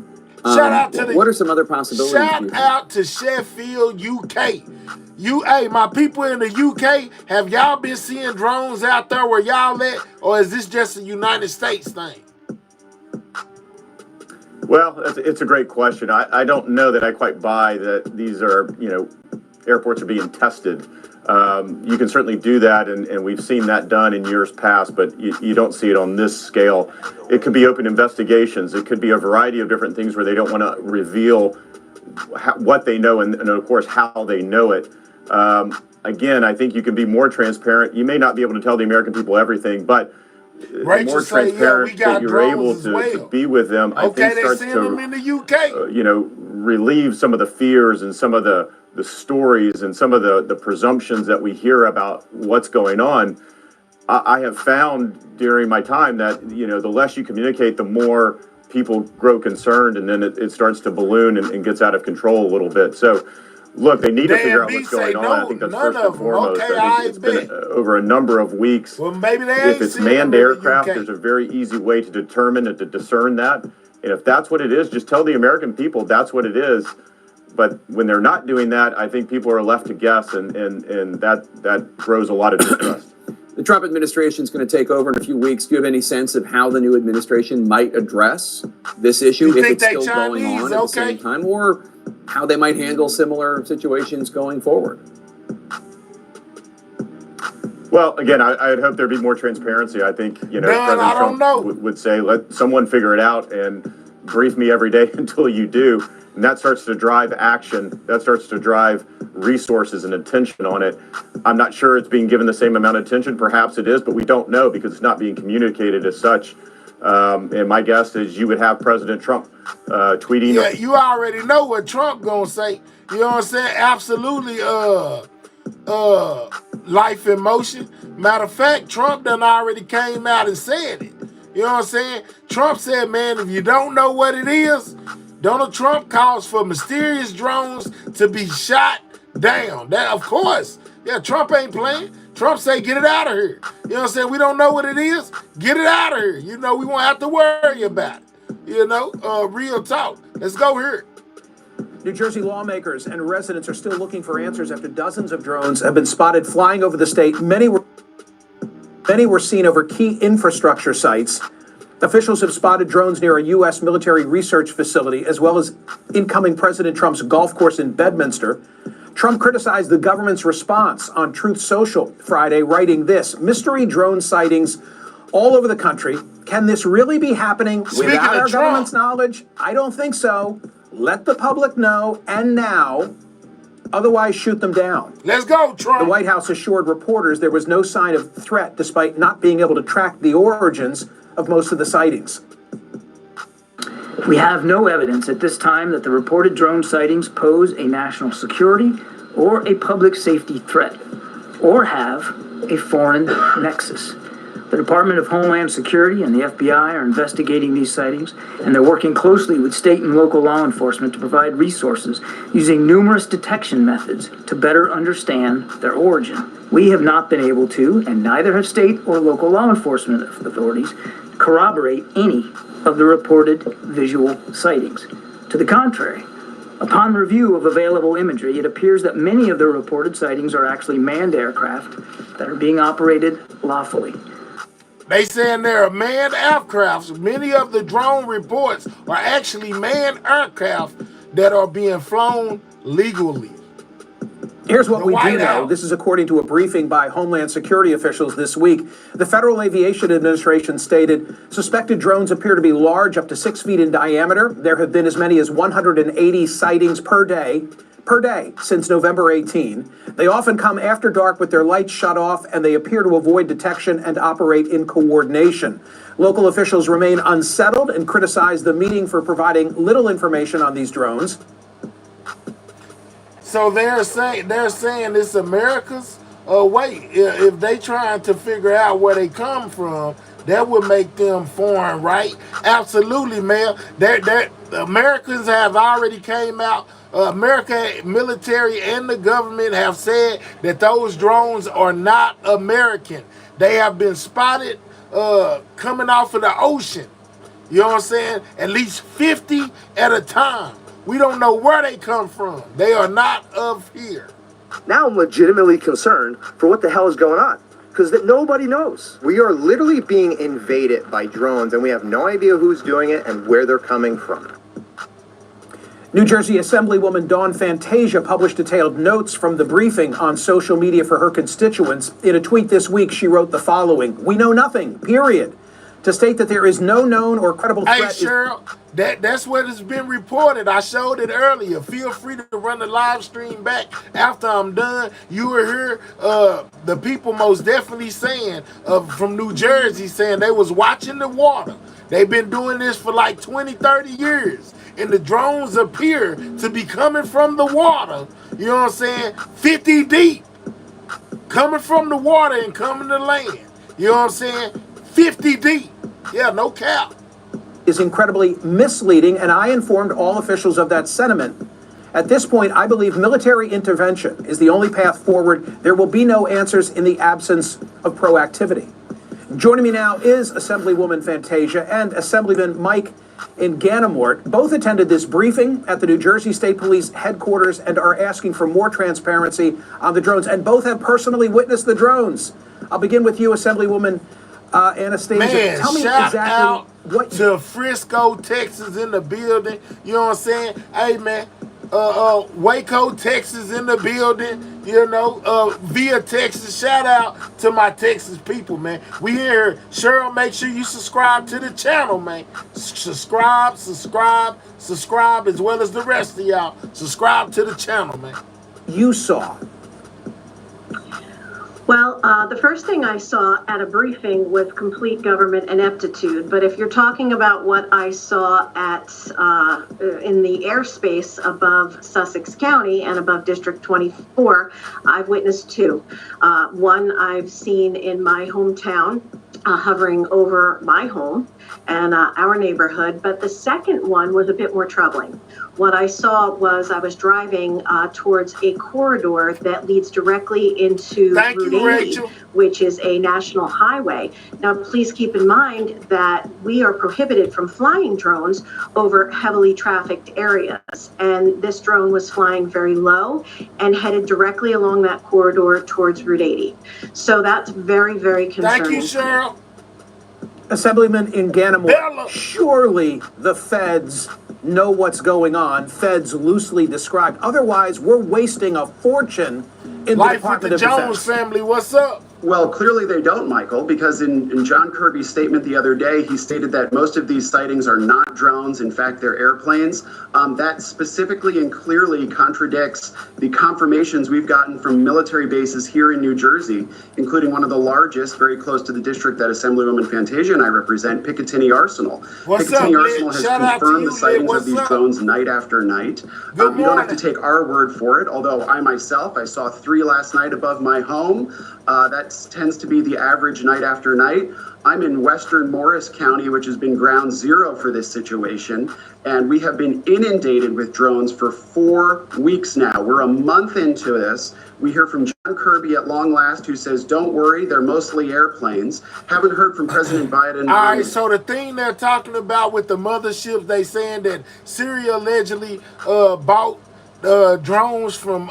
Shout out to what are some other possibilities? Shout out to Sheffield, UK. Hey, my people in the UK, have y'all been seeing drones out there where y'all at, or is this just a United States thing? Well, it's a great question. I don't know that I quite buy that these are, airports are being tested. You can certainly do that, and we've seen that done in years past, but you don't see it on this scale. It could be open investigations. It could be a variety of different things where they don't want to reveal what they know and, of course, how they know it. Again, I think you can be more transparent. You may not be able to tell the American people everything, but the more transparent that you're able to be with them, I think starts to, in the UK. Relieve some of the fears and some of the stories and some of the presumptions that we hear about what's going on. I have found during my time that, the less you communicate, the more people grow concerned, and then it starts to balloon and gets out of control a little bit. So, look, they need to figure out what's going on. I think that's first and foremost. I think it's been over a number of weeks. Well, maybe if it's manned aircraft, there's a very easy way to determine and to discern that. And if that's what it is, just tell the American people that's what it is. But when they're not doing that, I think people are left to guess, and that grows a lot of distrust. The Trump administration is going to take over in a few weeks. Do you have any sense of how the new administration might address this issue, if it's still going on at the same time, or how they might handle similar situations going forward? Well, again, I'd hope there'd be more transparency. I think, President Trump would say, let someone figure it out and brief me every day until you do. And that starts to drive action. That starts to drive resources and attention on it. I'm not sure it's being given the same amount of attention. Perhaps it is, but we don't know because it's not being communicated as such. And my guess is you would have President Trump tweeting. Yeah, you already know what Trump gonna say. You know what I'm saying? Absolutely. Life in motion. Matter of fact, Trump done already came out and said it. You know what I'm saying? Trump said, man, if you don't know what it is, Donald Trump calls for mysterious drones to be shot down. That, of course. Yeah, Trump ain't playing. Trump say, get it out of here. You know what I'm saying? We don't know what it is. Get it out of here. We won't have to worry about it. Real talk. Let's go here. New Jersey lawmakers and residents are still looking for answers after dozens of drones have been spotted flying over the state. Many were seen over key infrastructure sites. Officials have spotted drones near a U.S. military research facility, as well as incoming President Trump's golf course in Bedminster. Trump criticized the government's response on Truth Social Friday, writing this: mystery drone sightings all over the country. Can this really be happening without our government's knowledge? I don't think so. Let the public know, and now. Otherwise, shoot them down. Let's go, Trump. The White House assured reporters there was no sign of threat, despite not being able to track the origins of most of the sightings. We have no evidence at this time that the reported drone sightings pose a national security or a public safety threat, or have a foreign nexus. The Department of Homeland Security and the FBI are investigating these sightings, and they're working closely with state and local law enforcement to provide resources using numerous detection methods to better understand their origin. We have not been able to, and neither have state or local law enforcement authorities, corroborate any of the reported visual sightings. To the contrary, upon review of available imagery, it appears that many of the reported sightings are actually manned aircraft that are being operated lawfully. They saying there are manned aircrafts. Many of the drone reports are actually manned aircraft that are being flown legally. Here's what we do know. This is according to a briefing by Homeland Security officials this week. The Federal Aviation Administration stated suspected drones appear to be large, up to 6 feet in diameter. There have been as many as 180 sightings per day since November 18. They often come after dark with their lights shut off, and they appear to avoid detection and operate in coordination. Local officials remain unsettled and criticize the meeting for providing little information on these drones. So they're saying it's America's way. If they trying to figure out where they come from, that would make them foreign, right? Absolutely, man. The Americans have already came out. America, military, and the government have said that those drones are not American. They have been spotted coming off of the ocean. You know what I'm saying? At least 50 at a time. We don't know where they come from. They are not of here. Now I'm legitimately concerned for what the hell is going on, because nobody knows. We are literally being invaded by drones, and we have no idea who's doing it and where they're coming from. New Jersey Assemblywoman Dawn Fantasia published detailed notes from the briefing on social media for her constituents. In a tweet this week, she wrote the following: "We know nothing, period. To state that there is no known or credible threat." Hey, Cheryl, that's what has been reported. I showed it earlier. Feel free to run the live stream back after I'm done. You will hear the people most definitely saying, from New Jersey, saying they was watching the water. They've been doing this for like 20, 30 years. And the drones appear to be coming from the water, you know what I'm saying, 50 deep. Coming from the water and coming to land. You know what I'm saying? 50 deep. Yeah, no cap. Is incredibly misleading, and I informed all officials of that sentiment. At this point, I believe military intervention is the only path forward. There will be no answers in the absence of proactivity. Joining me now is Assemblywoman Fantasia and Assemblyman Mike in Ganamort. Both attended this briefing at the New Jersey State Police headquarters and are asking for more transparency on the drones, and both have personally witnessed the drones. I'll begin with you, Assemblywoman Anastasia. Man, tell me shout exactly out what to Frisco, Texas in the building. You know what I'm saying? Hey, man, Waco, Texas in the building. You know, via Texas. Shout out to my Texas people, man. We here. Cheryl, make sure you subscribe to the channel, man. Subscribe, as well as the rest of y'all. Subscribe to the channel, man. You saw. Well, the first thing I saw at a briefing was complete government ineptitude. But if you're talking about what I saw at in the airspace above Sussex County and above District 24, I've witnessed two. One I've seen in my hometown, hovering over my home and our neighborhood. But the second one was a bit more troubling. What I saw was I was driving towards a corridor that leads directly into Route 80, which is a national highway. Now, please keep in mind that we are prohibited from flying drones over heavily trafficked areas. And this drone was flying very low and headed directly along that corridor towards Route 80. So that's very, very concerning. Thank you, Cheryl. Assemblyman in Ganamort, surely the feds know what's going on. Feds loosely described. Otherwise, we're wasting a fortune in the Department of Defense. Jones family, what's up? Well, clearly they don't, Michael, because in John Kirby's statement the other day, he stated that most of these sightings are not drones. In fact, they're airplanes. That specifically and clearly contradicts the confirmations we've gotten from military bases here in New Jersey, including one of the largest, very close to the district that Assemblywoman Fantasia and I represent, Picatinny Arsenal. Picatinny Arsenal has confirmed the sightings of these drones night after night. You don't have to take our word for it, although I myself, I saw 3 last night above my home. That tends to be the average night after night. I'm in western Morris County, which has been ground zero for this situation, and we have been inundated with drones for 4 weeks now. We're a month into this. We hear from John Kirby at long last, who says, don't worry, they're mostly airplanes. Haven't heard from President Biden. All right, so the thing they're talking about with the motherships, they saying that Syria allegedly bought drones from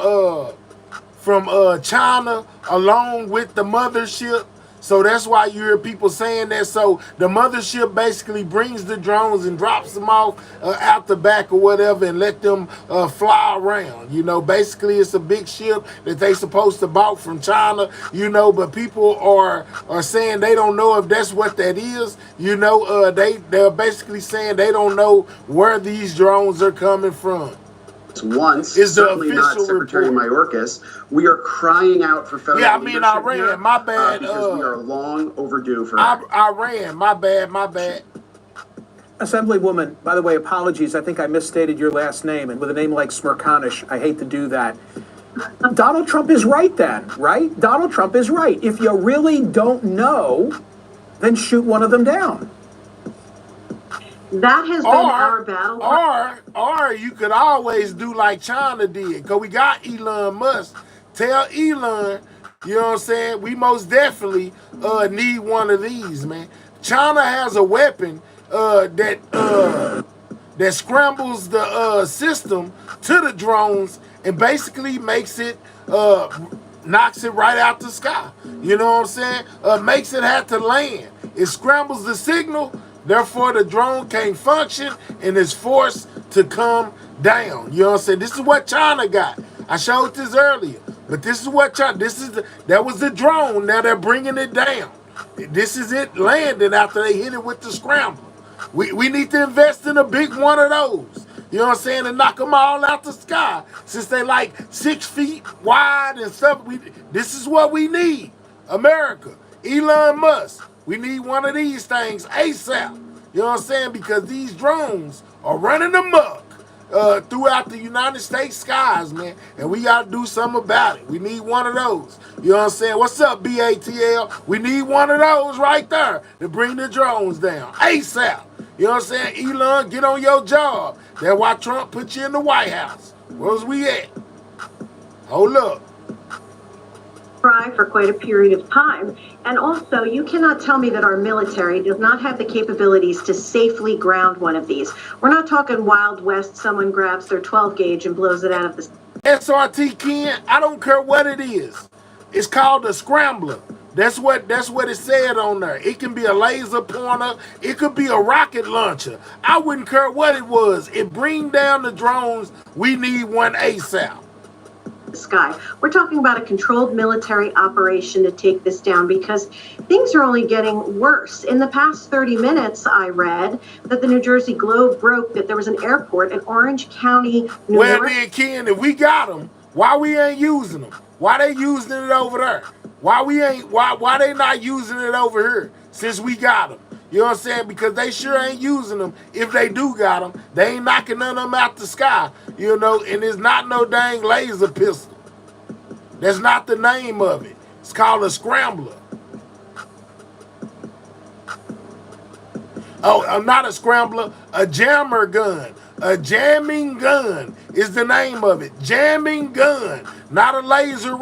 China along with the mothership. So that's why you hear people saying that. So the mothership basically brings the drones and drops them off out the back or whatever and let them fly around. You know, basically it's a big ship that they supposed to bought from China, you know, but people are saying they don't know if that's what that is. You know, they're basically saying they don't know where these drones are coming from. Once, certainly not Secretary Mayorkas. We are crying out for federal leadership here, my bad. Because we are long overdue for Iran, my bad. Assemblywoman, by the way, apologies. I think I misstated your last name. And with a name like Smirkanish, I hate to do that. Donald Trump is right then, right? Donald Trump is right. If you really don't know, then shoot one of them down. That has been our battle. Or you could always do like China did, because we got Elon Musk. Tell Elon, you know what I'm saying, we most definitely need one of these, man. China has a weapon that scrambles the system to the drones and basically makes it, knocks it right out the sky. You know what I'm saying? Makes it have to land. It scrambles the signal. Therefore, the drone can't function and is forced to come down. You know what I'm saying? This is what China got. I showed this earlier, but this is what China. That was the drone. Now they're bringing it down. This is it landing after they hit it with the scramble. We need to invest in a big one of those. You know what I'm saying? And knock them all out the sky. Since they like 6 feet wide and stuff. This is what we need. America. Elon Musk. We need one of these things ASAP. You know what I'm saying? Because these drones are running amok throughout the United States skies, man. And we got to do something about it. We need one of those. You know what I'm saying? What's up, BATL? We need one of those right there to bring the drones down ASAP. You know what I'm saying? Elon, get on your job. That's why Trump put you in the White House. Where's we at? Hold up. For quite a period of time. And also, you cannot tell me that our military does not have the capabilities to safely ground one of these. We're not talking Wild West, someone grabs their 12 gauge and blows it out of the... SRT, Ken, I don't care what it is. It's called a scrambler. That's what it said on there. It can be a laser pointer. It could be a rocket launcher. I wouldn't care what it was. It bring down the drones. We need one ASAP. Sky. We're talking about a controlled military operation to take this down because things are only getting worse. In the past 30 minutes, I read that the New Jersey Globe broke that there was an airport in Orange County, New York. Well, then, Ken, if we got them, why we ain't using them? Why they using it over there? Why they not using it over here since we got them? You know what I'm saying? Because they sure ain't using them. If they do got them, they ain't knocking none of them out the sky. You know, and it's not no dang laser pistol. That's not the name of it. It's called a scrambler. Oh, not a scrambler, a jammer gun. A jamming gun is the name of it. Jamming gun. Not a laser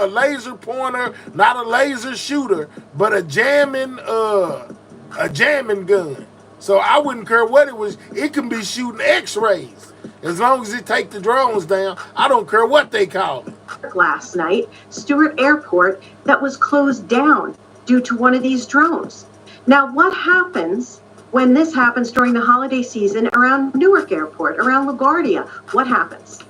laser pointer, not a laser shooter, but a jamming gun. So I wouldn't care what it was. It can be shooting x-rays. As long as it take the drones down, I don't care what they call it. Last night, Stewart Airport that was closed down due to one of these drones. Now, what happens when this happens during the holiday season around Newark Airport, around LaGuardia? What happens?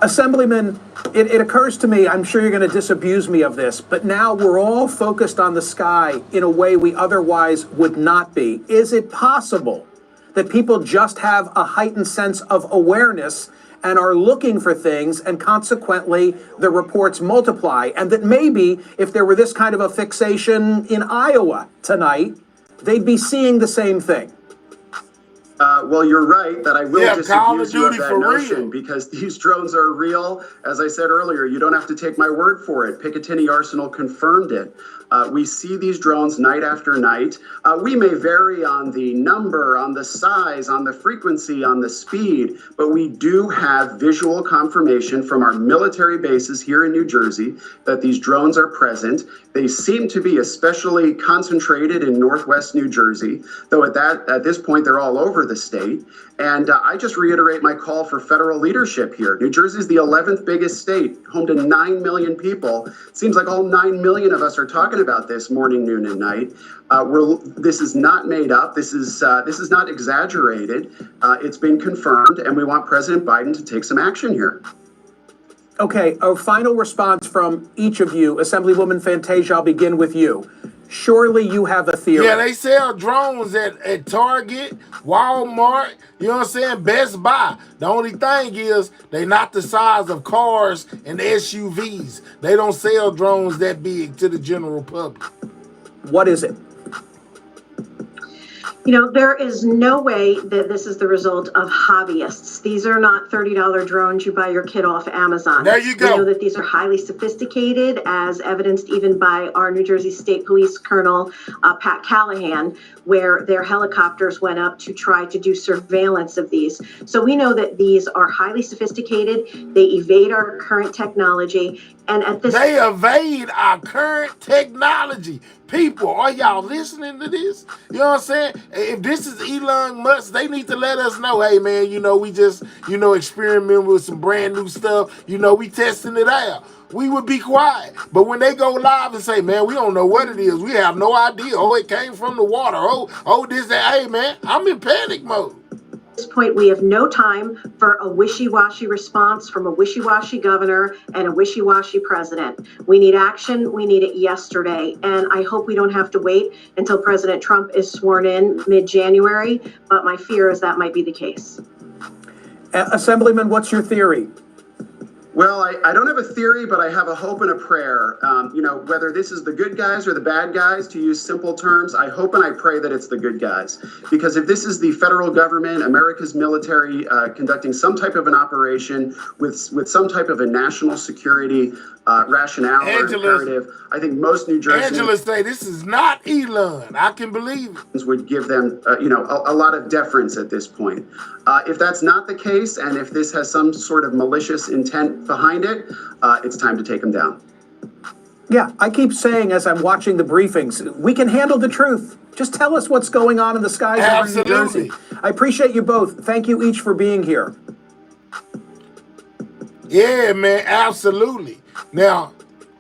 Assemblyman, it occurs to me, I'm sure you're going to disabuse me of this, but now we're all focused on the sky in a way we otherwise would not be. Is it possible that people just have a heightened sense of awareness and are looking for things, and consequently the reports multiply, and that maybe if there were this kind of a fixation in Iowa tonight, they'd be seeing the same thing? Well, you're right that I will Call of disabuse you of Duty that for notion real. because these drones are real. As I said earlier, you don't have to take my word for it. Picatinny Arsenal confirmed it. We see these drones night after night. We may vary on the number, on the size, on the frequency, on the speed, but we do have visual confirmation from our military bases here in New Jersey that these drones are present. They seem to be especially concentrated in northwest New Jersey, though at this point they're all over the state. And I just reiterate my call for federal leadership here. New Jersey is the 11th biggest state, home to 9 million people. It seems like all 9 million of us are talking about this morning, noon, and night. This is not made up. This is not exaggerated. It's been confirmed, and we want President Biden to take some action here. Okay, a final response from each of you. Assemblywoman Fantasia, I'll begin with you. Surely you have a theory. Yeah, they sell drones at Target, Walmart, you know what I'm saying, Best Buy. The only thing is they not the size of cars and SUVs. They don't sell drones that big to the general public. What is it? You know, there is no way that this is the result of hobbyists. These are not $30 drones you buy your kid off Amazon. There you go. We know that these are highly sophisticated, as evidenced even by our New Jersey State Police Colonel, Pat Callahan, where their helicopters went up to try to do surveillance of these. So we know that these are highly sophisticated. They evade our current technology. And at this, they evade our current technology. People, are y'all listening to this? You know what I'm saying? If this is Elon Musk, they need to let us know, hey man, you know, we just, you know, experimenting with some brand new stuff. You know, we testing it out. We would be quiet. But when they go live and say, man, we don't know what it is. We have no idea. Oh, it came from the water. Oh, this, that. Hey man, I'm in panic mode. At this point, we have no time for a wishy-washy response from a wishy-washy governor and a wishy-washy president. We need action. We need it yesterday. And I hope we don't have to wait until President Trump is sworn in mid-January. But my fear is that might be the case. Assemblyman, what's your theory? Well, I don't have a theory, but I have a hope and a prayer. You know, whether this is the good guys or the bad guys, to use simple terms, I hope and I pray that it's the good guys. Because if this is the federal government, America's military, conducting some type of an operation with some type of a national security rationale or imperative, I think most New Jerseyans... Angela say this is not Elon. I can believe it. ...would give them, you know, a lot of deference at this point. If that's not the case, and if this has some sort of malicious intent behind it, it's time to take them down. Yeah, I keep saying as I'm watching the briefings, we can handle the truth. Just tell us what's going on in the skies over New Jersey. I appreciate you both. Thank you each for being here. Yeah, man, absolutely. Now,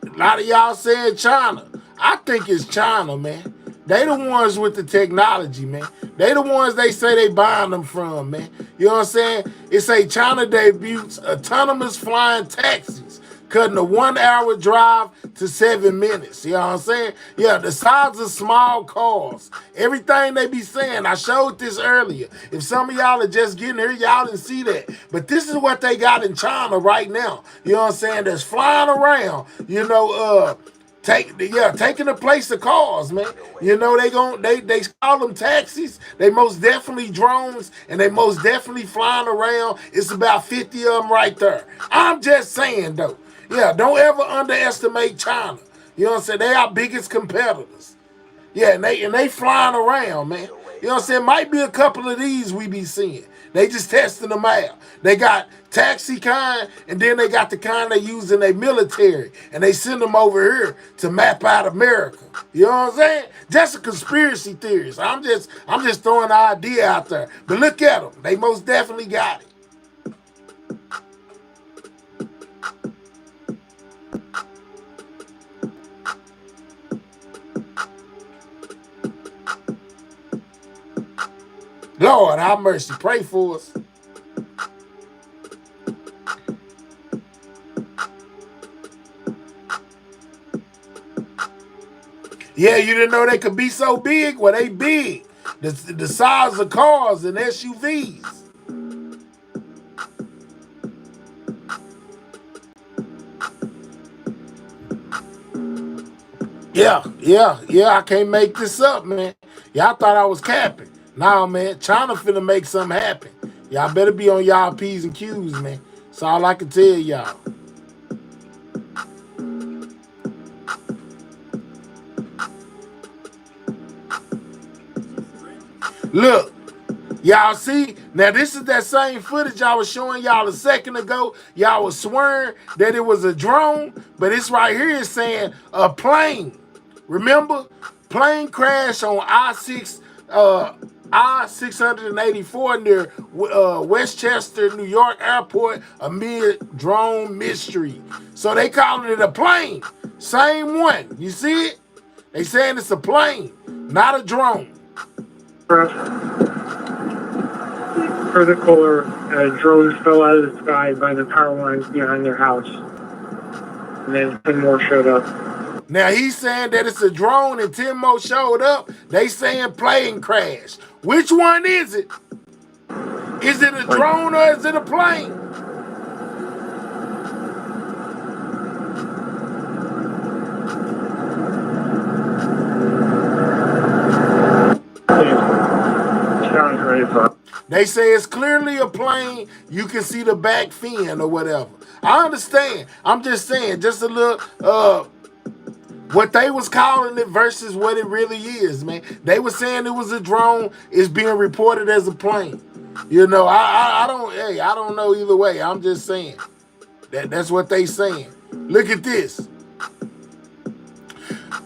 a lot of y'all saying China. I think it's China, man. They the ones with the technology, man. They the ones they say they buying them from, man. You know what I'm saying? It say China debuts autonomous flying taxis, cutting a 1 hour drive to 7 minutes. You know what I'm saying? Yeah, the size of small cars. Everything they be saying. I showed this earlier. If some of y'all are just getting here, y'all didn't see that. But this is what they got in China right now. You know what I'm saying? That's flying around. You know, taking the place of cars, man. You know, they call them taxis. They most definitely drones, and they most definitely flying around. It's about 50 of them right there. I'm just saying, though. Yeah, don't ever underestimate China. You know what I'm saying? They our biggest competitors. Yeah, and they flying around, man. You know what I'm saying? Might be a couple of these we be seeing. They just testing them out. They got taxi kind, and then they got the kind they use in their military, and they send them over here to map out America. You know what I'm saying? Just a conspiracy theorist. I'm just throwing the idea out there. But look at them. They most definitely got it. Lord, have mercy. Pray for us. Yeah, you didn't know they could be so big? Well, they big. The size of cars and SUVs. Yeah, I can't make this up, man. Y'all thought I was capping. Nah, man, China finna make something happen. Y'all better be on y'all P's and Q's, man. That's all I can tell y'all. Look, y'all see? Now, this is that same footage I was showing y'all a second ago. Y'all was swearing that it was a drone, but it's right here is saying a plane. Remember? Plane crash on I-684 near Westchester, New York Airport amid drone mystery. So they calling it a plane. Same one. You see it? They saying it's a plane, not a drone. For the caller, drones fell out of the sky by the power lines behind their house. And then 10 more showed up. Now he's saying that it's a drone and 10 more showed up. They saying plane crash. Which one is it? Is it a drone or is it a plane? They say it's clearly a plane. You can see the back fin or whatever. I understand. I'm just saying, just a little, what they was calling it versus what it really is, man. They were saying it was a drone. It's being reported as a plane. You know, I don't know either way. I'm just saying that's what they saying. Look at this.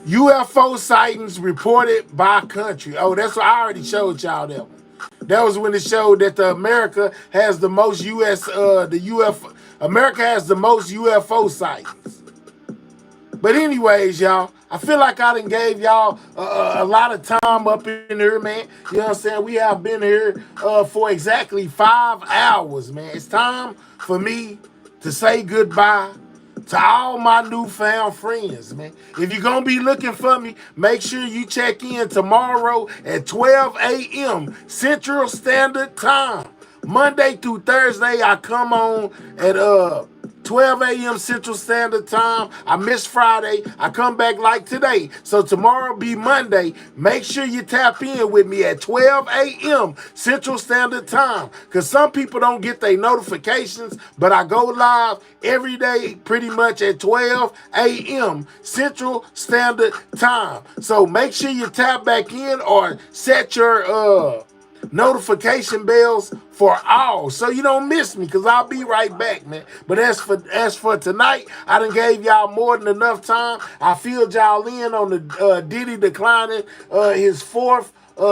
UFO sightings reported by country. Oh, that's what I already showed y'all that one. That was when it showed that America has the most America has the most UFO sightings. But anyways, y'all, I feel like I done gave y'all a lot of time up in here, man. You know what I'm saying? We have been here for exactly 5 hours, man. It's time for me to say goodbye to all my newfound friends, man. If you're going to be looking for me, make sure you check in tomorrow at 12 a.m. Central Standard Time. Monday through Thursday, I come on at 12 a.m. Central Standard Time. I miss Friday. I come back like today. So tomorrow be Monday. Make sure you tap in with me at 12 a.m. Central Standard Time. Because some people don't get their notifications, but I go live every day pretty much at 12 a.m. Central Standard Time. So make sure you tap back in or set your notification bells for all so you don't miss me, because I'll be right back, man. But as for tonight, I done gave y'all more than enough time. I filled y'all in on the Diddy declining his fourth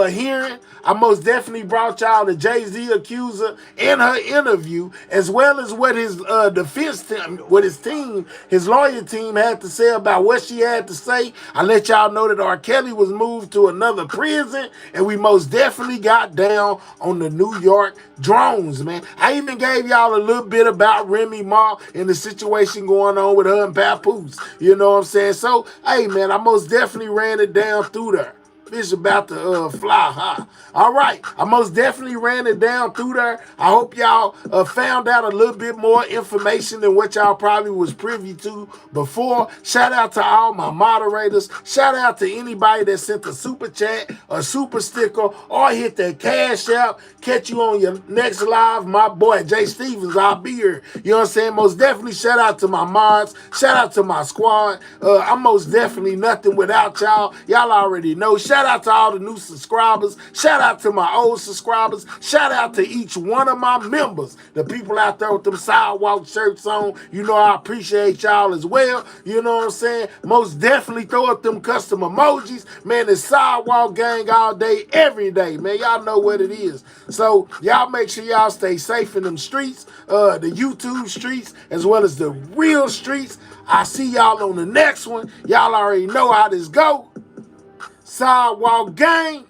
hearing. I most definitely brought y'all the Jay-Z accuser in her interview, as well as what his defense team, what his team, his lawyer team had to say about what she had to say. I let y'all know that R. Kelly was moved to another prison, and we most definitely got down on the New York drones, man. I even gave y'all a little bit about Remy Ma and the situation going on with her and Papoose. You know what I'm saying? So, hey, man, I most definitely ran it down through there. Fish about to fly high. All right, I most definitely ran it down through there. I hope y'all found out a little bit more information than what y'all probably was privy to before. Shout out to all my moderators. Shout out to anybody that sent a super chat, a super sticker, or hit that cash app. Catch you on your next live. My boy, Jay Stevens, I'll be here. You know what I'm saying? Most definitely shout out to my mods. Shout out to my squad. I'm most definitely nothing without y'all. Y'all already know. Shout out to all the new subscribers. Shout out to my old subscribers. Shout out to each one of my members. The people out there with them sidewalk shirts on. You know I appreciate y'all as well. You know what I'm saying? Most definitely throw up them custom emojis. Man, it's sidewalk gang all day, every day. Man, y'all know what it is. So y'all make sure y'all stay safe in them streets, the YouTube streets, as well as the real streets. I see y'all on the next one. Y'all already know how this go. Sidewalk gang,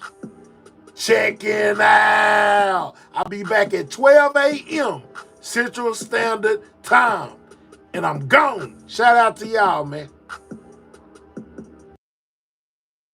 checking out. I'll be back at 12 a.m. Central Standard Time. And I'm gone. Shout out to y'all, man.